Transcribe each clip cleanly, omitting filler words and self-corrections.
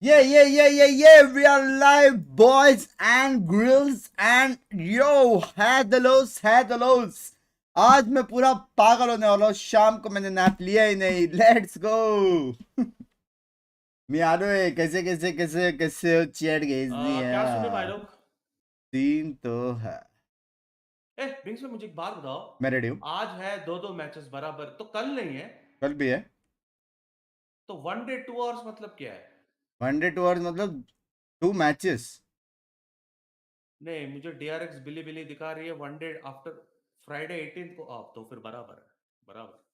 Yeah, we are live, boys and girls, and yo, हेडलोस। आज मैं पूरा पागल होने वाला हूँ। शाम को मैंने नैप लिया ही नहीं। Let's go. मियारो कैसे कैसे कैसे कैसे चैट भेजनी है। क्या सुने भाई लोग? तीन तो है। बिंक्स में मुझे एक बात बताओ। मैं रेडी हूँ। आज है दो मैचेस बराबर, तो कल नहीं है। कल भी है। तो 1 डे 2 आवर्स मतलब क्या है? 1 टू आवर्स मतलब 2 मैचेस। नहीं, मुझे DRX बिली बिली दिखा रही है 1 डे आफ्टर फ्राइडे 18 को ऑफ, तो फिर बराबर है। बराबर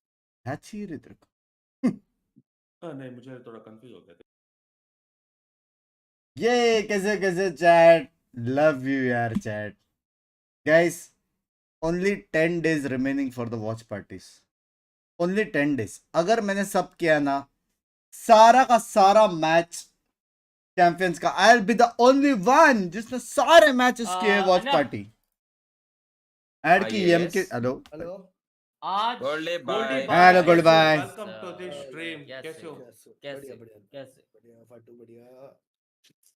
अच्छी रे तेरे को। नहीं, मुझे थोड़ा कंफ्यूज हो गया था। ये कैसे कैसे चैट। लव यू यार chat. Guys, only 10 days remaining for the watch parties. Only 10 days. अगर मैंने सब किया ना, सारा का सारा मैच चैंपियंस का, I'll be the only one जिसने सारे मैचेस किए वॉच पार्टी। ऐड की एम के। हेलो आज गोल्डी हेलो गोल्डी भाई। Welcome to this stream. कैसे हो? कैसे बढ़िया फाटू बढ़िया।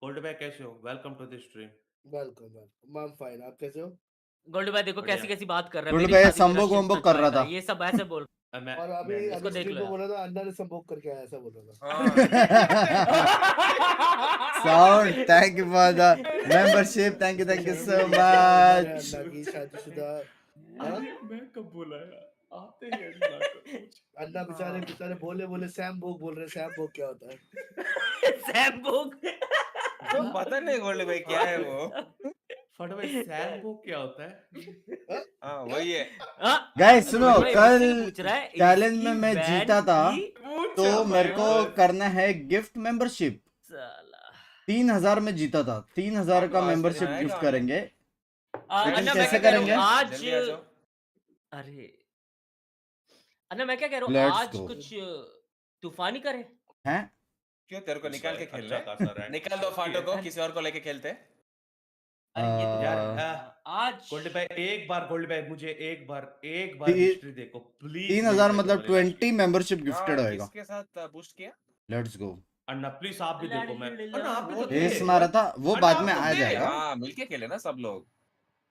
गोल्डी भाई कैसे हो? Welcome to this stream. Welcome ma'am fine. आप कैसे हो? गोल्डी भाई देखो बढ़िया। कैसी कैसी बात कर रहा है। गोल्डी मेरी भाई शादी में संभोग रशियन वंभोग टच कर रहा आएगा, था। ये सब ऐसे बोल और अभी इसको देख स्ट्रीम लो पे बोला था अंदर ने संभोग करके आया, ऐसा बोल रहा था। Sound thank you for the membership. Thank you so much. अल्लाह की शादीशुदा। मैं कब बोला यार? आते ही अल्लाह का कुछ। अल्लाह बेचारे बोले सैम भोग बोल रहे। सैम भोग क्या होता है? सैम भोग पता नहीं गोल्डी भाई क्या है वो। फट भाई सैम को क्या होता है? हाँ वही है। गाइस सुनो, गोल्डी भाई कल मुझसे पूछ रहा है, चैलेंज इसकी में मैं बैन जीता था की तो मेरे को करना है गिफ्ट मेंबरशिप। साला। 3000 में जीता था। 3000 का आज मेंबरशिप आएगा गिफ्ट ऑनलाइन। करेंगे। लेकिन अन्ना मैं कैसे क्या कह रहा हूँ करेंगे? आज। जल्दी आ जाओ। अरे अन्ना मैं क्या कह रहा हूँ, Let's आज go. कुछ तूफानी करे हैं? क्यों तेरे को निकाल के खेलना अच्छा है? खासा रैंक निकाल दो फाटो को, किसी और को लेके खेलते हैं। अरे ये तो यार, आज गोल्डी भाई एक बार मुझे एक बार ती- हिस्ट्री देखो प्लीज। 3000 मतलब 20 मेंबरशिप गिफ्टेड होएगा। किसके साथ बूस्ट किया? Let's go. अन्ना प्लीज आप भी देखो। मैं अन्ना आप भी तो एस थे। मारा था वो अन्ना, बाद आप में तो आ थे। जाएगा। हाँ मिलके खेले ना सब लोग।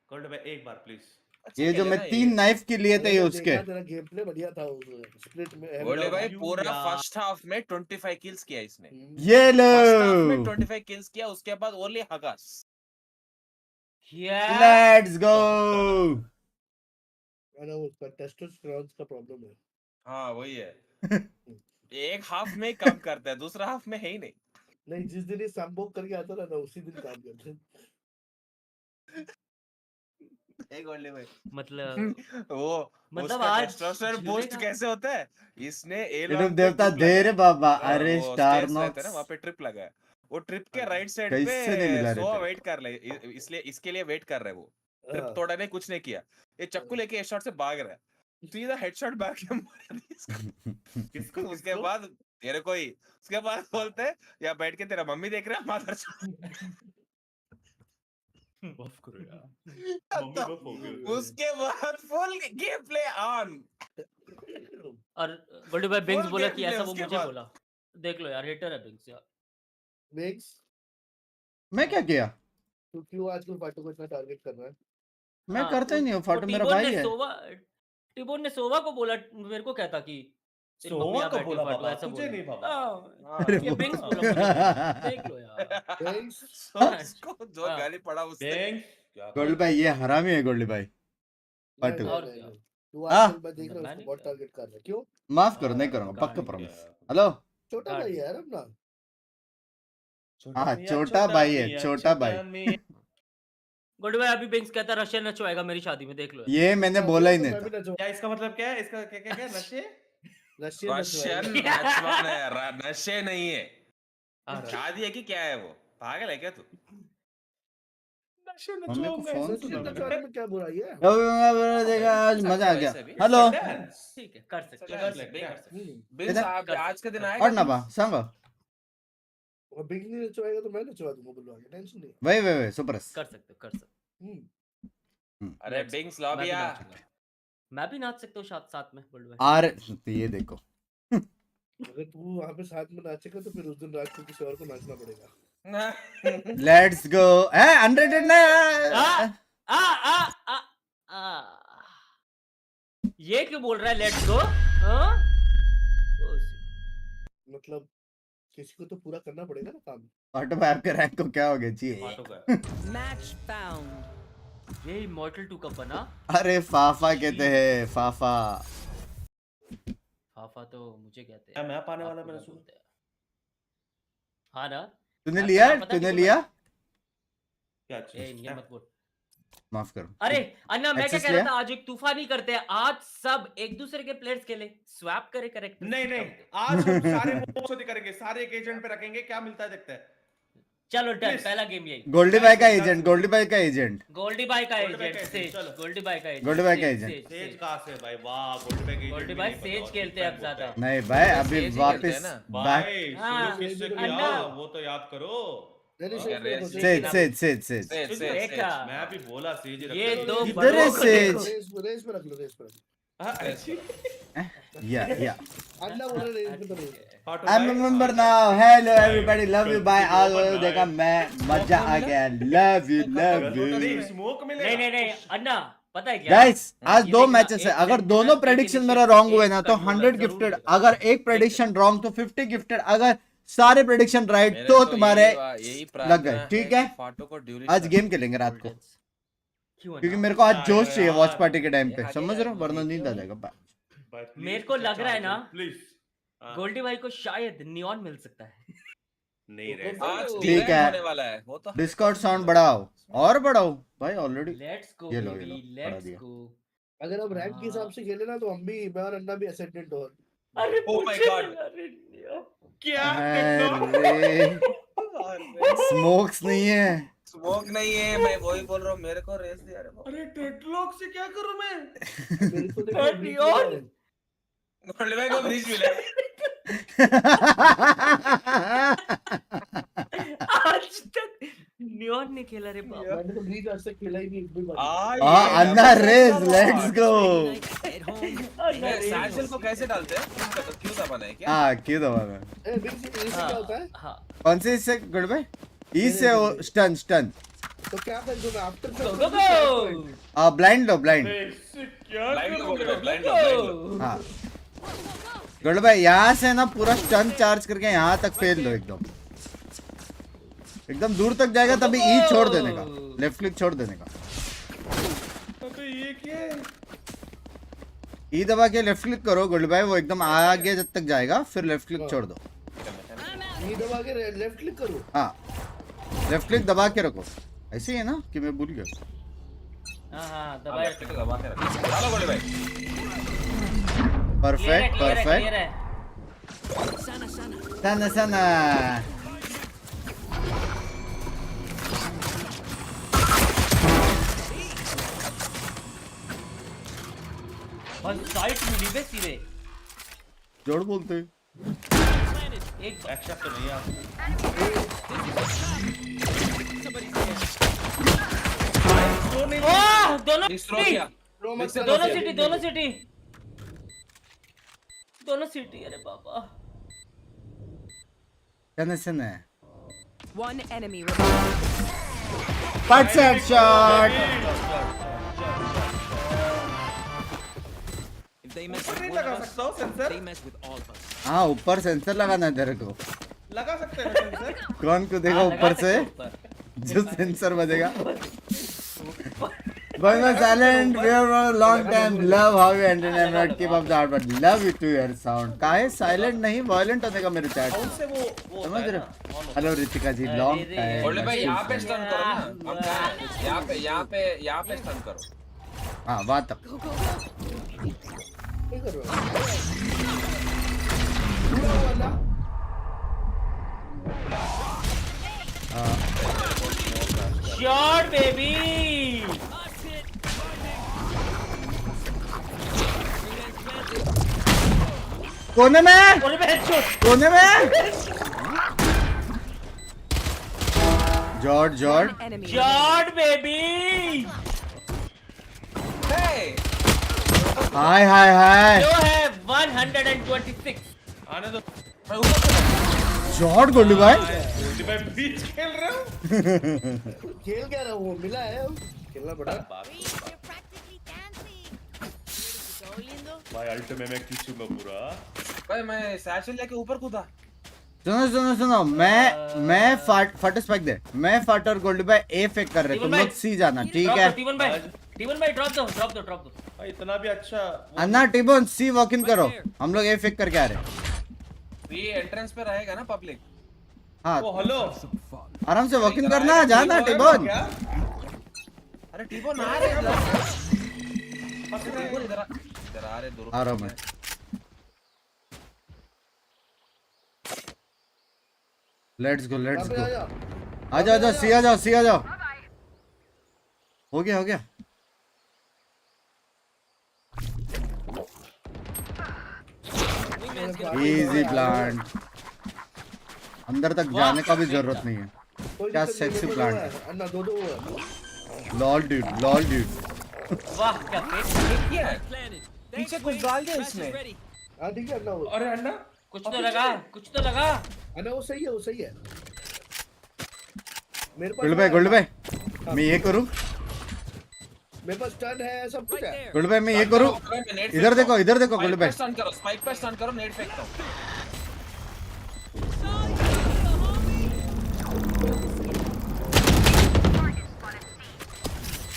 गोल्डी भाई एक बार प्लीज। अच्छा ये जो खेले मैं ना 3 ये। नाइफ के लिए थे ये मैंने उसके। देखा तेरा गेम प्ले बढ़िया था उस स्प्लिट में। गोल्डी भाई you पूरा यार। फर्स्ट हाफ में 25 किल्स किया इसने। ये लो। फर्स्ट हाफ में 25 किल्स किया, उसके बाद ओनली हगास। Let's go. मैंने उसका टेस्टोस्टेरोन का प्रॉब्लम है। हाँ वही है। एक हाफ में काम करता है, दूसरा हाफ में है ही नहीं। नहीं, जिस दिन ये संभोग करके आता ना उसी दिन काम करते हैं। गोल्डी भाई मतलब वो मतलब उसका आज टेस्टोस्टेरोन बूस्ट झूलेगा। कैसे होता है? इसने यूट्यूब देवता दे रे बाबा। अरे वो स्टार स्टेयर्स रहते हैं ना, नॉक्स वहाँ पे ट्रिप लगा है। वो ट्रिप के राइट साइड पे कैसे नहीं मिला रे सोआ तेरे वेट को? कर ले, इसलिए इसके लिए वेट कर रहे हैं वो। ट्रिप हाँ। तोड़ा नहीं, कुछ नहीं किया। ये चक्कू लेके एक शॉट से भाग रहा है, सीधा हेडशॉट बैक के मारा इसको। किसको उसके बाद तेरे को ही, उसके बाद बोलते हैं या बैठ के तेरा मम्मी देख रहा है मादर बफ करो यार। मम्मी बफ हो गई। उसके बाद फुल गेम प्ले ऑन। और गोल्डी भाई बिंग्स Full बोला game कि play ऐसा वो उसके मुझे बाद। बोला। देख लो यार, हेटर है बिंग्स यार। नेक्स्ट मैं क्या किया? तो क्यों आजकल फाटू को इतना टारगेट कर रहा है? मैं करता ही नहीं हूँ। फाटू मेरा भाई है। टिबोन ने सोवा को बोला, मेरे को कहता कि तेरी मम्मी सोवा यहाँ को बैठी है, बोला फाटू बाबा, ऐसा तुझे बोला। नहीं बाबा। हाँ, अरे ये वो- बिंग्स बोला मुझे बोला। देख लो यार। उसको जो हाँ। गाली पड़ा उससे। क्या गोल्डी भाई ये हरामी है गोल्डी भाई। नहीं, फाटू और नहीं, क्या? नहीं। तू हाँ। आजकल मैं देख रहा हूँ मैं उसको नहीं बहुत किया। टारगेट कर रहा है। क्यों? माफ करो, नहीं यार, करूंगा पक्का गाली प्रॉमिस। क्या? हेलो। छोटा भाई है यार अपना। हाँ छोटा भाई है, छोटा भाई। गोल्डी भाई अभी बिंग्स कहता रशियन नचो आएगा मेरी शादी में, देख लो यार। ये मैंने हाँ, बोला ही तो नहीं मैं था। भी नचवा- क्या इसका मतलब क्या है? इसका क्या क्या क्या नशे? Russian Russian नचवाएगा। नचवान है, नशे नहीं है। अरे। शादी है कि क्या है वो? पागल है क्या तू? नशे मम्मी को नचवाऊंगा, फोन ऐसा रशियन सुना नचवाने मैंने। में क्या बुराई है? देखा आज मजा आ गया। वैसे भी। हेलो। Dance. ठीक है, कर सकते कर कर सकते, सकते कर सकते। बिल्स इधर- आप आज के दिन और आएगा ना बा सांगो और बिग नहीं नचवाएगा तो मैं नचवा दूंगा, बुलवा के टेंशन नहीं है। वही सुपरस। कर सकते कर सकते। अरे Let's बिंग्स go. मैं भी लॉबिया। नाचूंगा। मैं भी नाच सकता हूँ साथ साथ में गोल्डी भाई। आर ये देखो। अगर तू वहाँ पे साथ में नाचेगा तो फिर उस दिन रात को किसी और को नाचना पड़ेगा। Let's go. अनरेटेड ना आ आ आ आ ये क्यों बोल रहा है लेट्स गो? हाँ? ओ, मतलब किसी को तो पूरा करना पड़ेगा ना काम। ऑटो भाई आपके रैंक को क्या हो गया जी? ऑटो का Match found. ये इमॉर्टल 2 कब बना? अरे फाफा कहते हैं फाफा। फाफा तो मुझे कहते हैं। मैप आने वाला आपको मैंने क्या सुना। बोलते हैं? हाँ ना? तूने आपका लिया? नाम पता है तूने किसको लिया? क्या ए, चीज? ये मत बोल। माफ करो। अरे अन्ना, मैं क्या Access कह रहा लिया? था, आज एक तूफान ही करते हैं। आज सब एक दूसरे के प्लेयर्स खेले, स्वैप करे करेक्ट। नहीं नहीं, आज हम सारे मोड्स करेंगे, सारे एक एजेंट पे रखेंगे, क्या मिलता है देखते हैं। चलो डन, Please. पहला गेम यही। गोल्डी भाई का एजेंट, गोल्डी भाई का एजेंट, गोल्डी भाई का गोल्डी भाई एजेंट का सेज, agent, चलो। गोल्डी भाई का एजेंट, गोल्डी भाई का says, agent। Says, says says. कहां से भाई? वाह, गोल्डी भाई गोल्डी भाई सेज खेलते हैं अब ज्यादा। नहीं भाई अभी सेज ही वापस खेलते हैं ना। बैक। भाई हाँ, शुरू किससे अन्ना। किया वो तो याद करो। नहीं Okay, नहीं says says says says. Says देखा। मैं भी बोला सेज ही ये रखते दो हो। इधर है बड़ों को सेज। देखो। रेस पे रख लो, रेस पे रख लो। हाँ, अच्छी। या अन्ना बोल रहे रेस पे तो नहीं। ऑटो आई भाई, रिमेंबर हाँ, now. Hello everybody, love you bye गलती ऑल। से open देखा है। मैं, मजा आ गया। लव यू नहीं, स्मोक मिलेगा। नहीं नहीं नहीं अन्ना, पता है क्या? गाइस आज ये दो देखना, मैचेस है। एक अगर सेंटर, दोनों एक प्रेडिक्शन मेरा इनिशिएटर, रॉन्ग हुए एक ना तो कंट्रोलर 100 जरूर गिफ्टेड। मिलेगा। अगर एक प्रेडिक्शन रॉन्ग तो 50 गिफ्टेड। अगर सारे प्रेडिक्शन राइट मेरे तो तो तुम्हारे यही लग गए। ठीक है, फाटो को ड्यूलिट आज गेम खेलेंगे रात को, क्यों क्योंकि अन्ना? मेरे को आज हाँ, जोश चाहिए यार। वॉच पार्टी के टाइम पे, ये समझ रहे हो? आगे वरना यार, नींद आ जाएगा। भाई, please, मेरे को लग रहा है ना, प्लीज। गोल्डी भाई को शायद नियॉन मिल सकता है। नहीं रे, आज ठीक ठीक है। होने वाला है वो तो। डिस्कॉर्ड साउंड बढ़ाओ और बढ़ाओ भाई। ऑलरेडी लेट्स गो ये लो, बेबी, बढ़ा लेट्स दिया। गो। अगर हम रैंक के हिसाब से खेले ना तो हम भी, मैं और अन्ना भी असेंडेंट हो। अरे Oh my मुझे God. मिला रे नियॉन। क्या अरे स्मोक्स नहीं है। स्मोक नहीं है, मैं वही बोल रहा हूँ, मेरे को रेस दिया रे बाबा। अरे डेडलॉक से क्या करूं मैं? मेरे को देखो Third बीच neon. में है। गोल्डी भाई को ब्रिज मिला। आज तक नियॉन ने खेला रे बाबा। मैंने तो ब्रीज आज तक खेला ही नहीं एक भी बार। अन्ना रेस, लेट्स गो। मैं सैचल को कैसे डालते हैं? क्यों दबाना है क्या? हाँ क्यों दबाना? ए बीच में क्या होता है? हाँ, कौन से इससे गुड भाई? इससे वो स्टन स्टन। तो क्या कर दूं मैं आफ्टर गो गो गो। ब्लाइंड लो, ब्लाइंड। इससे क्या ब्लाइंड करूं हो गया, मैं? ब्लाइंड लो। हाँ गुड भाई, यहाँ से ना पूरा स्टन चार्ज करके यहाँ तक फेल दो, एकदम एकदम दूर तक जाएगा तभी ई छोड़ देने का, लेफ्ट क्लिक छोड़ देने का। अबे ये क्या है? ई दबा के लेफ्ट क्लिक करो गुड भाई, वो एकदम आगे जब तक जाएगा फिर लेफ्ट क्लिक छोड़ दो। ये दबा के लेफ्ट क्लिक करूं। हाँ लेफ्ट क्लिक दबा के रखो। ऐसे ही है ना कि मैं भूल गया? हाँ हाँ, दबा दबाए। के दबा के रखो। डालो गोल्डी भाई। परफेक्ट क्लियर है, परफेक्ट। क्लियर है। सना सना। बस साइट मिली बे सीधे। जोड़ बोलते हैं। एक एक्सेप्ट तो नहीं यार। ओह, दोनों डिस्ट्रो सिटी, किया। दोनों सिटी, दोनों सिटी, दोनों सिटी। अरे बाबा। सना सना। One enemy remaining. फट से हेडशॉट। If they mess ऊपर with नहीं one लगा of us, सकता हूँ sensor? they mess with all of us. हाँ ऊपर सेंसर लगाना है तेरे को। लगा सकते हैं सेंसर? कौन कूदेगा हाँ, ऊपर लगा से? सकते ऊपर। जो सेंसर बजेगा। Boy, my silent. We have known a long time. Love how you entertain and keep up the hard work. Love you to your sound. काहे साइलेंट नहीं वायलेंट होने का मेरे चैट। कौन से वो समझ होता है रहे ना? हो? हेलो रितिका जी, लॉन्ग टाइम। गोल्डी भाई यहाँ पे स्टन करो ना। हम कहाँ हैं? यहाँ पे स्टन करो। हाँ वहाँ तक। क्या कर रहा है? पूरा वाला शॉट बेबी। कोने में, बोले पे हेडशॉट। कोने में। George George. One enemy. Shot baby. Hey! हाय हाय हाय। जो है 126। आने दो। मैं ऊपर चला। शॉट गोल्डी भाई गोल्डी भाई बीच खेल रहे हो। खेल क्या रहा हूँ, वो मिला है, खेलना पड़ा। भाई अल्ट में मैं खींचूंगा पूरा। भाई मैं सैचल लेके ऊपर कूदा। सुनो मैं फट स्पाइक दे, मैं फट और गोल्डी भाई ए फेक कर रहे, तुम लोग सी जाना, ठीक है? टीवन भाई ड्रॉप दो। भाई इतना भी अच्छा अन्ना टिबोन सी वॉक इन करो, हम लोग ए फेक करके आ रहे हैं। ये एंट्रेंस पे रहेगा ना पब्लिक। हाँ ओ हेलो आराम से वॉक इन करना, जाना टिबोन। अरे टीबो ना रे इधर आ रहे दो। आ रहा हूँ मैं। लेट्स गो यहाँ पे आ जा। आ जाओ सी आ जाओ। हो गया इजी प्लांट, अंदर तक जाने का भी जरूरत नहीं है। कोई क्या दिक्कत नहीं, sexy मेरे को plant दो है। अन्ना दो है। लॉल ड्यूड वाह क्या फेक क्या है? पीछे कुछ डाल दिया इसने। हाँ ठीक है अन्ना, वो अरे अन्ना कुछ तो लगा अन्ना वो सही है, वो सही है। मेरे पास गोल्ड भाई मैं ये करूँ, मेरे पास टर्न है, सब कुछ है। गोल्ड भाई मैं ये करूँ, इधर देखो गोल्ड भाई। स्पाइक पे स्टन करो, नेट फेंकता हूं।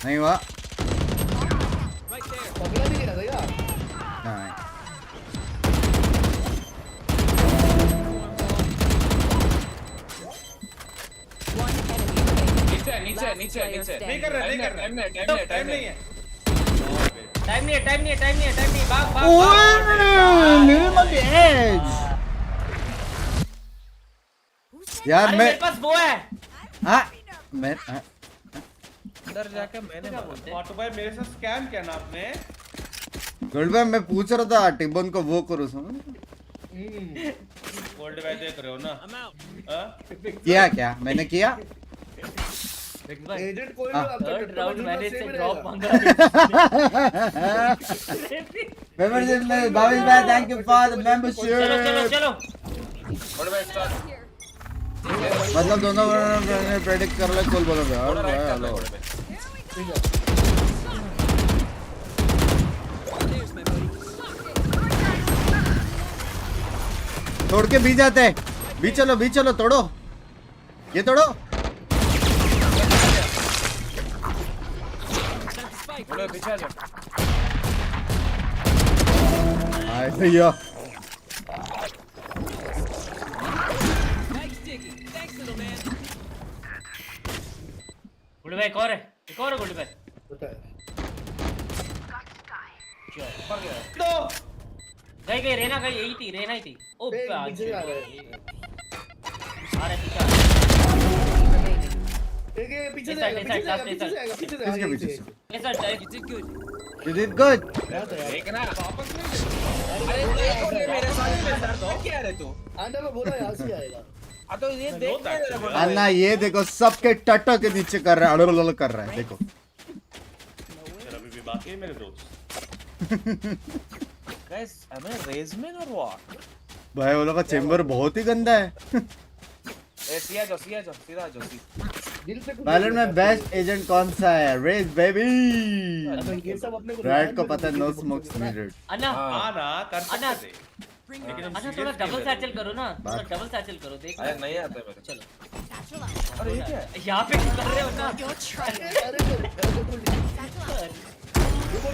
नहीं हुआ। पकड़ा नहीं गया था यार। नहीं। नीचे नहीं कर रहे टाइम नहीं है। टाइम नहीं है भाग यार अरे मैं मेरे पास वो है। हाँ मैं अंदर जाके मैंने क्या बोला बोलते ऑटो भाई मेरे साथ स्कैम किया ना आपने। गोल्ड भाई मैं पूछ रहा था टिबोन को वो करूँ, समझ गोल्ड भाई देख रहे हो ना? हाँ? क्या मैंने किया? एजेंट कोई भी हाँ। आपका थर्ड टट्टा राउंड बजूंगा, मैंने सेम से ही ड्रॉप रहेगा। मांगा। मेंबरशिप में भाविश भाई thank you for the membership. चलो और भाई स्टार्ट मतलब दोनों प्रेडिक्ट कर ले, कॉल बोलो यार। थोड़ा राइट कर हेलो लो। ठीक है। तोड़ के भी जाते हैं, भी चलो तोड़ो, ये तोड़ो। थोड़ा पीछे आ जाओ। हाय भैया गुड भाई एक और है गुड भाई। होता है। ऊपर गया। तो गई रेना गई, यही थी रेना ही थी। ओ ए, आज नीचे आ रहा है। आ रहा पीछे। एक ये पीछे इस से साइड, आएगा, इस पीछे साइड, से आएगा, लास्ट पीछे से आएगा, पीछे से किसके आएगा, पीछे ये से? ऐसा यू डिड गुड। क्या था यार? देखना वापस नहीं अरे एक और ये मेरे साथ में सर तो क्या रहे तू? आंधा में बोला यहाँ से आएगा। आ तो ये देख क्या रहा है? अन्ना ये देखो सबके टट्टा के नीचे कर रहा है, अड़ोल कर रहा है, देखो मेरा अभी भी बाकी है मेरे दोस्त। गाइस am I रेजमैन और व्हाट? भाई वो लोग का चेंबर बहुत ही गंदा है। ए सीधा जाओ दिल से कुछ वैलोरेंट में बेस्ट एजेंट कौन सा है? Raze baby. ये सब अपने को राइट को पता है, नो स्मोक्स नीडेड। अन्ना हाँ ना कर अन्ना सकते थे। लेकिन हम अन्ना serious थोड़ा नहीं डबल ले रहे। सैचल करो ना, थोड़ा डबल सैचल करो देख। अरे नहीं आता मेरे। चलो अरे ये क्या है? यहाँ पे क्यों कर रहे हो ना? अरे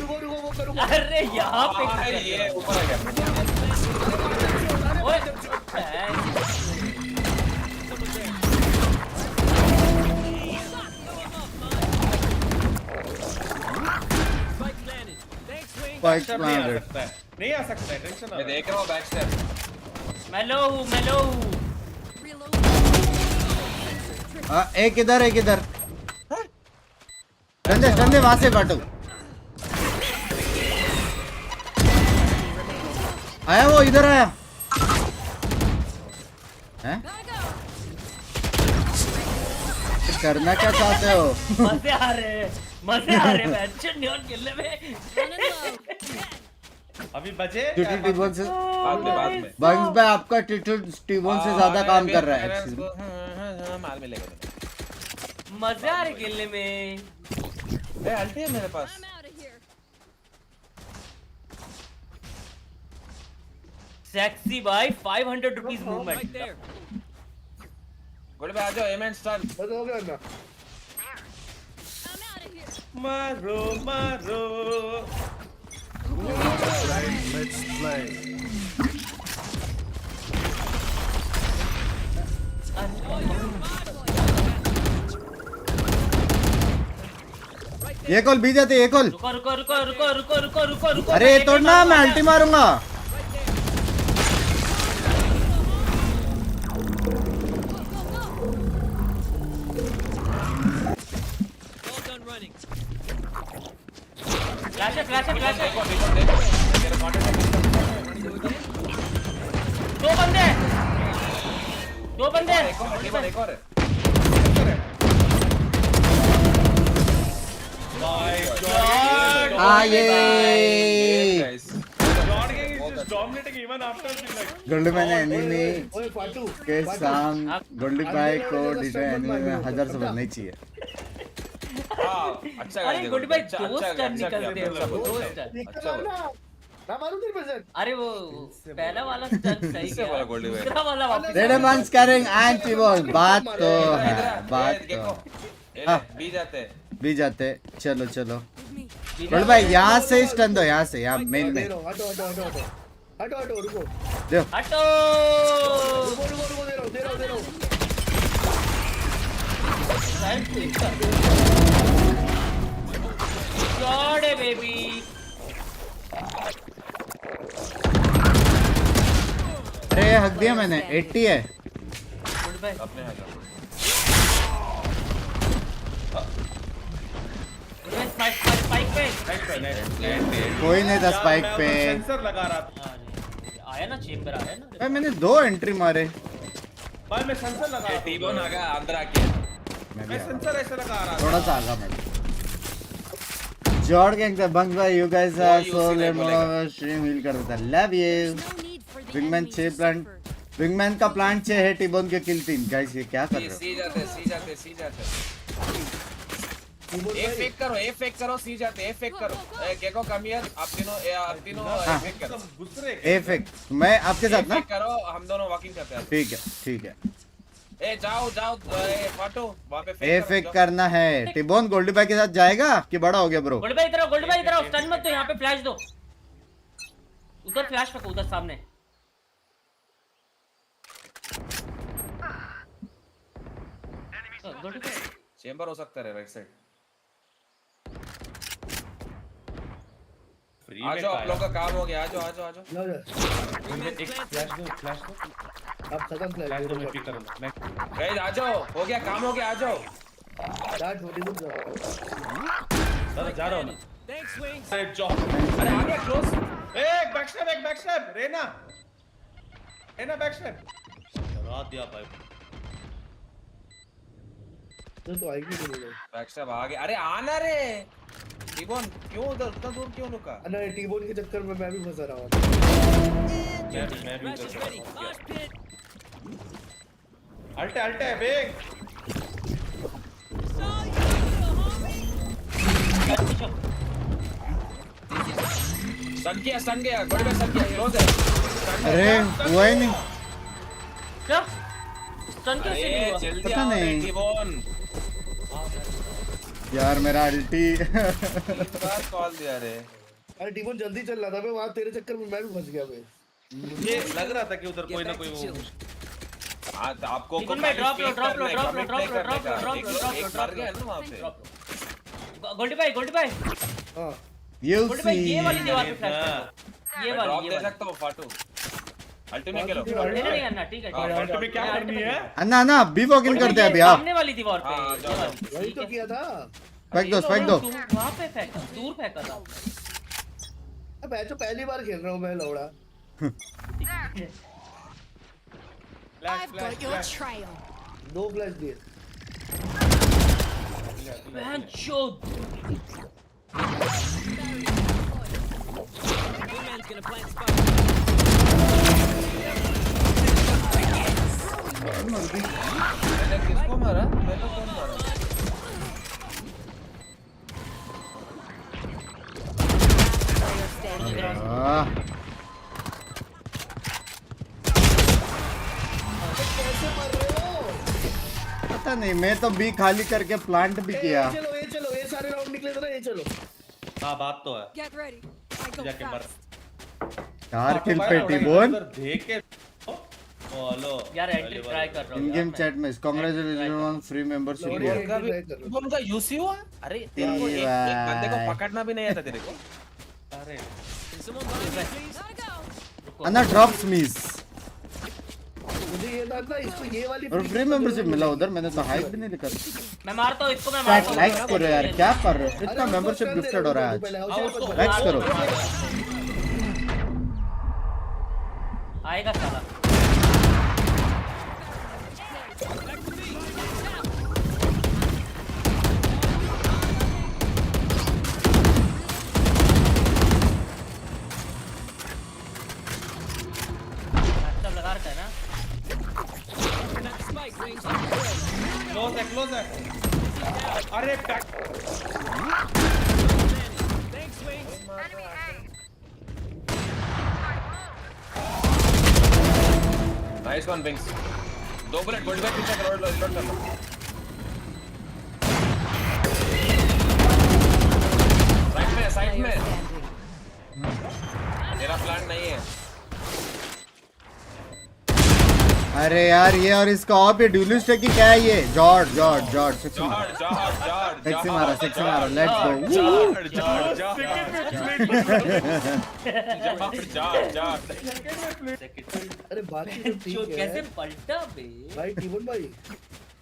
रुको वो करूंगा। अरे यहाँ पे क्यों कर अरे रहे ये हो? ऊपर आ गया। ओए Spike Shot नहीं आ planted. सकता है, नहीं आ सकता है, टेंशन ना मैं लो। देख रहा हूँ बैक स्टेप। मैं लो हूँ। एक इधर संजय वहां से काटो। आया वो इधर आया हैं? करना क्या चाहते हो? मजे आ रहे हैं बच्चे न्यून खेलने में। अभी बजे टिटू टीबोन से बाद में बंग्स भाई आपका टिटू टीबोन से ज्यादा काम कर रहा है actually। माल मिलेगा तुम्हें। मजा आ रहा है खेलने में। ए अल्टी है मेरे पास। सेक्सी भाई 500 रुपीज मूवमेंट। गोली पे आ जाओ एम एंड स्टन। बस हो गया ना। मारो मारो Let's play। ये कॉल बी जाते, ये कॉल। रुको रुको रुको रुको रुको रुको रुको रुको। अरे तोड़ना, मैं अल्टी मारूंगा। फ्लैश है फ्लैश है फ्लैश है। दो बंदे दो बंदे। एक और है। ये Guys. John King is just dominating even after the like Goldy मैंने एनिमी ओए फाटू के साम गोल्डी भाई को डिटेल एनिमी में 1000 से बढ़ना ही चाहिए। अच्छा अरे गुड भाई दोस्त टर्न निकलते हैं दोस्त टर्न। अच्छा ना मारू तेरे पे सर। अरे वो पहला वाला टर्न सही इससे बोला गोल्डी भाई। दूसरा वाला वापस। रेडमंस कैरिंग एंटी बॉल, बात तो है, बात तो हाँ बी जाते हैं। भी जाते। चलो चलो गोल्डी भाई यहाँ से ही स्टन दो, यहाँ से, यहाँ मेन में हटो हटो हटो हटो हटो हटो रुको दो। हटो। रुको रुको रुको दे रहा हूँ गॉड है बेबी। अरे हक दिया मैंने, 80 है। गुड भाई अपने हाथ स्पाइक पे। कोई नहीं था स्पाइक पे। सेंसर लगा रहा था आया ना चेंबर आया ना। भाई मैंने 2 एंट्री मारे। भाई मैं सेंसर लगा रहा था। टीबोन आ गया अंदर आके। मैं सेंसर ऐसे लगा रहा था। थोड़ा सा आगा मैं। जॉर्ड गैंग द बंग भाई, you guys are so lemon, stream heal कर देता। Love you. Wingman 6 plant, Wingman का प्लांट 6 है, टीबोन के किल 3। गाइस ये क्या कर रहे हो? सी जाते ए फेक करो सी जाते ए फेक करो। ए गेको कम हियर, आप तीनों ए फेक करो। दूसरे ए फेक मैं आपके साथ ना। फेक करो, हम दोनों वॉकिंग करते हैं। ठीक है ठीक है। ए जाओ ए फाटो वहां पे ए फेक करना है। टिबोन गोल्डी भाई के साथ जाएगा कि बड़ा हो गया ब्रो? गोल्ड भाई इधर आओ स्टन मत दो, यहाँ पे फ्लैश दो। उधर फ्लैश रखो, उधर सामने। गोल्ड भाई चेंबर हो सकता है राइट साइड। फ्री आ में जाओ, आप लोग का काम हो गया। आ जाओ लो जा एक फ्लैश दो अब खत्म फ्लैश दो, मैं फ्लैश पिक करूंगा मैं। गाइस आ जाओ, हो गया काम हो गया। आ जाओ स्टार्ट होने दो। सर जा रहा हूं मैं। अरे जॉब अरे आ गया क्लोज। एक बैकस्टैप रेना बैकस्टैप डरा दिया भाई। तो आएगी नहीं। बैकस्टैप आ गया। अरे आना रे टिबोन, क्यों उधर उतना दूर क्यों रुका? अरे टीबोन के चक्कर में मैं भी फंसा रहा हूँ। मैं भी कर सकता हूं। अल्टे बेग सन गया गोल्ड में सन गया क्लोज है। अरे हुआ ही नहीं। क्या स्टन कैसे नहीं हुआ? जल्दी पता आओ नहीं। टिबोन। यार मेरा अल्टी बार कॉल दिया रे। अरे टीबोन जल्दी चल रहा था, मैं वहां तेरे चक्कर में मैं भी फंस गया भाई। मुझे लग रहा था कि उधर कोई ना कोई वो हां तो आपको टिबोन भाई ड्रॉप लो मर गया ना वहां पे। गोल्ड भाई हां यू गोल्ड भाई ये वाली सी। दीवार पे फ्लैश कर दो। ये ड्रॉप वाली दे सकता हूं फाटू। अल्टीमेट खेलो। नहीं अन्ना ठीक है अल्ट में क्या करनी है? अन्ना ना बी वॉक इन करते हैं अभी आप। सामने वाली दीवार पे। हाँ, ये वाली। वही तो किया था। फेंक दो। वहां पे फेंका, दूर फेंका था। अब मैं तो पहली बार खेल रहा हूँ मैं लौड़ा। फ्लैश दो फ्लैश दिए। बहन चोद। नीचे ग्राउंड आह, कैसे मर रहे हो? पता नहीं, मैं तो बी खाली करके प्लांट भी किया। ये चलो ये सारे राउंड निकले थे ना, ये चलो। हाँ बात तो है Get ready. I go जाके मर fast. 4 किल हाँ, पे तो टिबोन। इधर देख के ओ हेलो यार एंट्री ट्राई कर रहा हूँ इन यार गेम मैं। चैट में congratulation on free membership. Lord, यार उनका भी उनका यूसी हुआ। अरे तेरे को एक बंदे को पकड़ना भी नहीं आता तेरे को। अरे Gotta go. अन्ना ड्रॉप्स मिस मुझे ये था ना, इसको ये वाली और फ्री मेंबरशिप मिला उधर। मैंने तो हाइप भी नहीं लिखा। मैं मारता हूँ इसको, मैं मारता हूँ। लाइक्स करो यार, क्या कर रहे हो? अरे इतना उसको मेंबरशिप कर दे, गिफ्टेड हो रहा है रुको पहले, आज। होशियार उसको मत लाइक्स बनो। करो। आएगा साला। अच्छा लगा रखा है ना। क्लोज है अरे back nice one Binks. 2 bullet gold back पीछे करो, रिलोड कर लो। साइड में मेरा प्लान नहीं है। अरे यार ये और इसका ऑफ ये ड्यूलिस्ट है कि क्या है ये? जॉर्ड सेक्सी मारा लेट्स गो। अरे बाकी तो ठीक है कैसे पलटा बे? भाई टीबन भाई,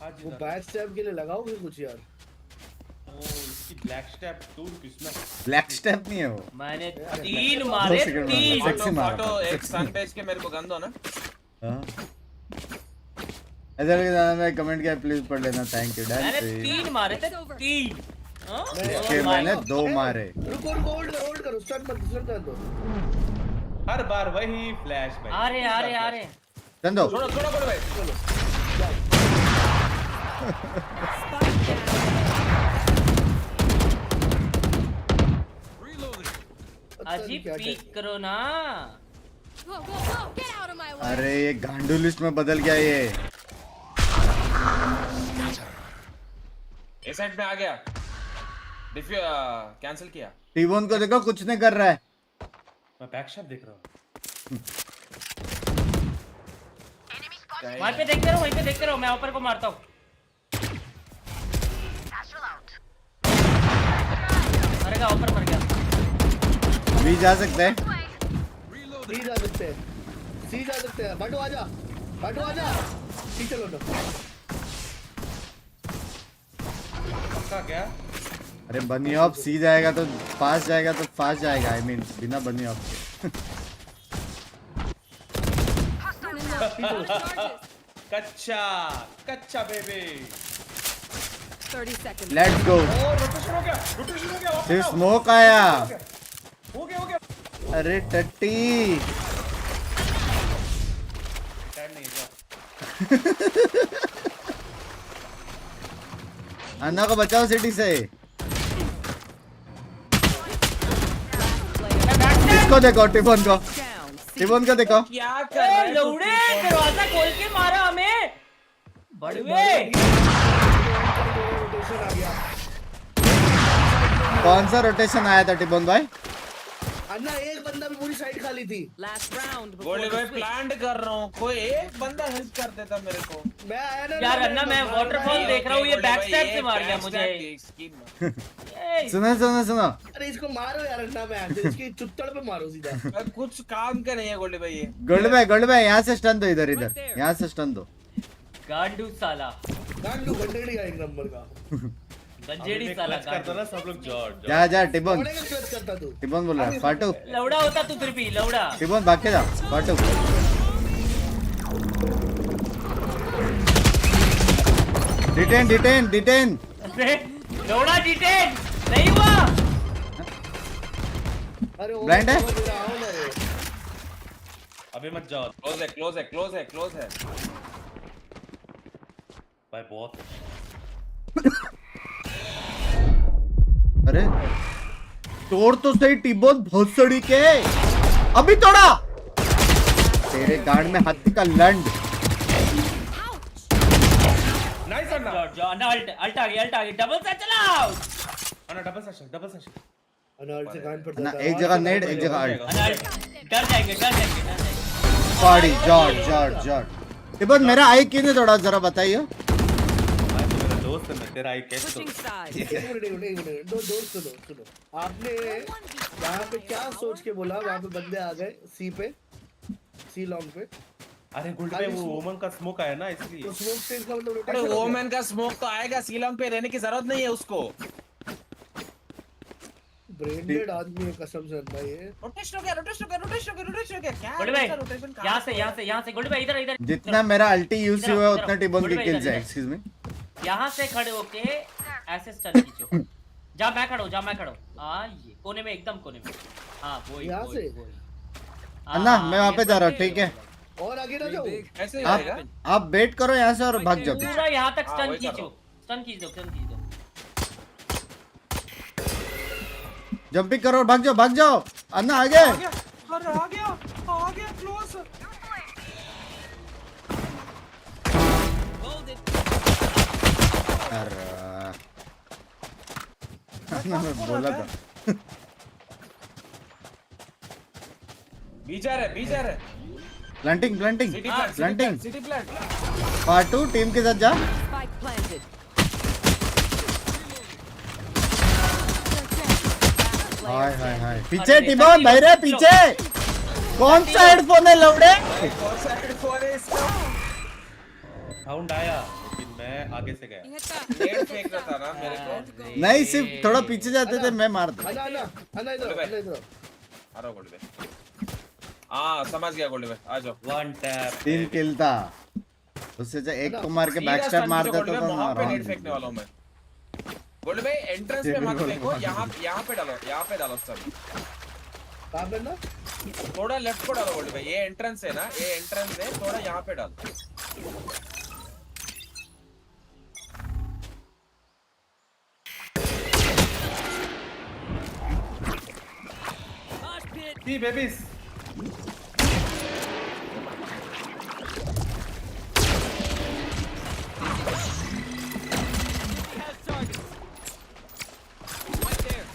हाँ जी वो बैक स्टैब के लिए लगाओगे कुछ यार? इसकी ब्लैक स्टेप टूर किसमें ब्लैक स्टेप नहीं है वो। मैंने 3 मारे, 2 सेकंड में 3। सेक्सी मारा फोटो था। एक सन पेज के मेरे को गन दो ना। हाँ। ऐसा लगे जाना, मैं कमेंट किया प्लीज पढ़ लेना। Thank you dad. मैंने 3 मारे थे, 3। हाँ? इसके मैंने 2 मारे। रुको होल्ड करो, स्टार्ट मत कर दो। हर बार वही फ्लैश भाई आ रहे। चंदो छोड़ो भाई। अजी पीक करो ना। Go. Get out of my way. अरे ये गांडू लिस्ट में बदल गया ये। ए साइड में आ गया। डिफ्यू कैंसिल किया। टीबोन को देखो कुछ नहीं कर रहा है। मैं बैक शॉट देख रहा हूँ वहीं पे देखते रहो, मैं ऊपर को मारता हूँ। मरेगा, ऊपर मर गया। भी जा सकते हैं। सी जा सकते हैं। बाटू आजा सी चलो ना। पक्का क्या अरे बनी ऑफ सी जाएगा तो फास्ट जाएगा। आई मीन बिना बनी ऑफ के। कच्चा baby 30 seconds. Let's go. Rotation हो गया सिर्फ स्मोक आया। हो गया अरे टट्टी टाइम नहीं है अन्ना को बचाओ सिटी से। इसको देखो टिबोन को देखो। क्या कर रहा है तू? लौड़े दरवाजा खोल के मारा हमें। बड़वे रोटेशन आ गया। कौन सा रोटेशन आया था टिबोन भाई? अन्ना एक बंदा भी पूरी साइड खाली थी। Last round before गोली the भाई switch. प्लांट कर रहा हूँ, कोई एक बंदा हेल्प कर देता मेरे को। मैं आया ना यार अन्ना, मैं वाटरफॉल देख रहा हूँ, ये बैक स्टैप से मार गया मुझे। सुनो अरे इसको मारो यार अन्ना, मैं इसकी चुत्तड़ पे मारो सीधा। कुछ काम का नहीं है गोली भाई ये। गोल्ड भाई यहाँ से स्टन दो। इधर यहाँ से स्टन दो। गांडू साला, गांडू गंडेड़ी का एक नंबर का। गंजेड़ी साला करता ना सब लोग जॉर्ज जा टिबोन। कौन का क्लच करता तू? टिबोन बोल रहा है फाटू। लौड़ा होता तू फिर भी लौड़ा। टिबोन भाग के जा फाटू। डिटेन। लौड़ा डिटेन नहीं हुआ। अरे वो Blind है? समझ रहा हूं मैं। अभी मत जाओ क्लोज है। भाई बहुत अरे तोड़ तो सही टिबोन बहुत सड़ी के अभी तोड़ा तेरे गांड में हाथी का लंड नाइस अन्ना अन्ना अल्ट आ गया डबल से चलाओ अन्ना डबल सेशन अनाल्ट से कान पर ना एक जगह नेड एक जगह अल्ट अन्ना डर जाएंगे पॉडी जॉर्ज टिबोन मेरा आई किसने तोड़ा जरा बताइए भाई तो मेरा दोस्त है मैं तेरा आई कैसे Switching sides. एक मिनट दो सुनो आपने यहाँ पे क्या सोच के बोला वहाँ पे बंदे आ गए सी लॉन्ग पे अरे गुल्ड पे वो वुमन का स्मोक आया ना इसलिए तो स्मोक से इसका मतलब अरे रोटेशन वोमैन का स्मोक तो आएगा, सीलॉन्ग पे रहने की जरूरत नहीं है उसको। ब्रेंडेड आदमी है कसम से अंदर ये रोटेशन हो गया क्या गोल्ड भाई रोटेशन यहाँ से गोल्ड भाई इधर जितना मेरा अल्टी यूज हुआ है उतना टिबोन की किल्स है एक्सक्यूज मी यहाँ से खड़े होके ऐसे स्टन खींचो जा मैं खड़ा हूँ हाँ ये कोने में एकदम कोने में हाँ वो यहाँ से? अन्ना मैं वहाँ पे जा रहा हूँ ठीक है और आगे ना जाओ ऐसे ही आएगा। आप वेट करो यहाँ से और भाग जाओ पूरा यहाँ तक हाँ, स्टन वही कर खींचो स्टन खींच दो जंपिंग करो और भाग जाओ अन्ना आगे आ गया क्लोज। अरे अन्ना मैं बोला था बीच आ रहे planting city plant part 2 team के साथ जा Spike planted. हाय पीछे टिबोन भाई रे पीछे कौन सा हेडफोन है लौड़े कौन सा हेडफोन है इसका? साउंड आया लेकिन मैं आगे से गया You hit that. नेट फेंक रहा था ना मेरे को। नहीं सिर्फ थोड़ा पीछे जाते थे मैं मार दूं अन्ना इधर आ रहा गोल्ड पे। हाँ समझ गया गोल्ड पे, आ जाओ। वन टैप 3 किल था उससे जो एक को मार के बैक स्टैप मार देता तो वहां पे नेट ना फेंकने वाला हूं मैं। गोल्ड पे एंट्रेंस पे मत फेंको, यहाँ पे डालो सब। कहां पे ना थोड़ा लेफ्ट को डालो गोल्ड पे, ये एंट्रेंस है ना, ये एंट्रेंस है, थोड़ा यहाँ पे डालो। Mosh pit. See babies Has targets. Right there.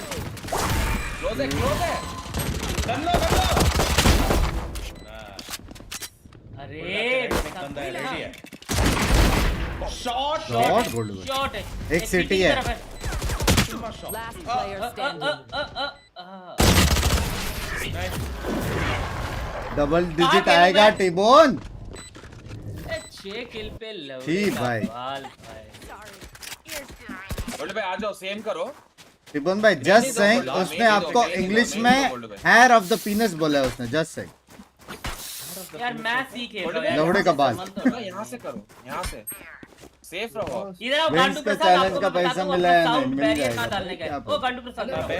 Close है, क्लोज है। कर लो अरे बंदा है रेडी है शॉट गोल्ड शॉट है एक सिटी है। Last player standing. Double digit आएगा टिबोन 6 किल पे लव जी भाई। गोल्ड पे आ जाओ, सेम करो। टिबोन भाई जस्ट सेइंग बोला, उसने मैंने आपको बोला, इंग्लिश मैंने में बोला। हेयर ऑफ द पीनस बोला है उसने जस्ट सेइंग यार मैं सीखे लौड़े का बाल। यहाँ से करो, यहाँ से सेफ रहो। इधर आओ Binks गांडू पे प्रसाद चैलेंज आपको का मैं पैसा बताता हूँ मिला है, साउंड मिल बैरियर जाएगा। कहाँ डालने का है। क्या ओ गांडू प्रसाद यहाँ पे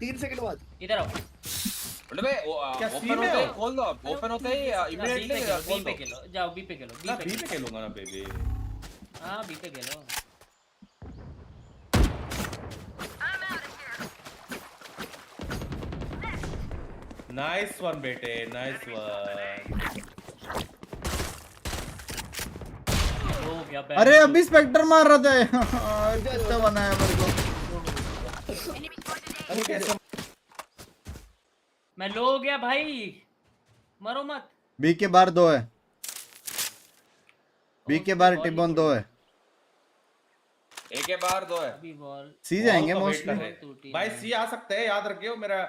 3 सेकंड बाद इधर आओ गोल्ड पे क्या ओपन सीन है होते ही वो? खोल दो, ओपन होते ही इमीडिएटली खोल बी पे दो। खेलो जाओ बी पे खेलो ना बी पे खेलूंगा ना बेबी हाँ बी पे खेलो नाइस वन बेटे नाइस वन हो गया अरे अभी स्पेक्टर मार रहा था कितना बनाया मेरे को मैं लो हो गया भाई मरो मत बी के बार 2 है बी के बार टिबोन 2 है ए के बाहर 2 है। अभी बॉल सी जाएंगे Ball का wait कर मोस्टली रहे। भाई सी आ सकते हैं याद रखियो मेरा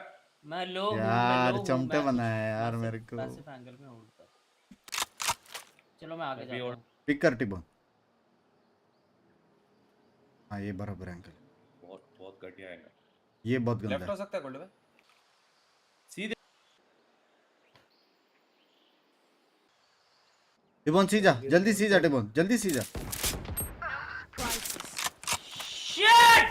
मैं लो हूँ, मैं यार लो हूँ, चमटे मैं- बनाया है यार मेरे को पैसिव एंगल में होल्ड कर चलो मैं आगे अभी जाता और- हूँ पिक कर टिबोन हाँ ये बराबर एंगल बहुत बहुत घटिया है ये बहुत लेफ्ट गंदा हो है सकता है गोल्ड पे। सीधे टिबोन सी जा जल्दी सी जा टिबोन जल्दी सी जा शिट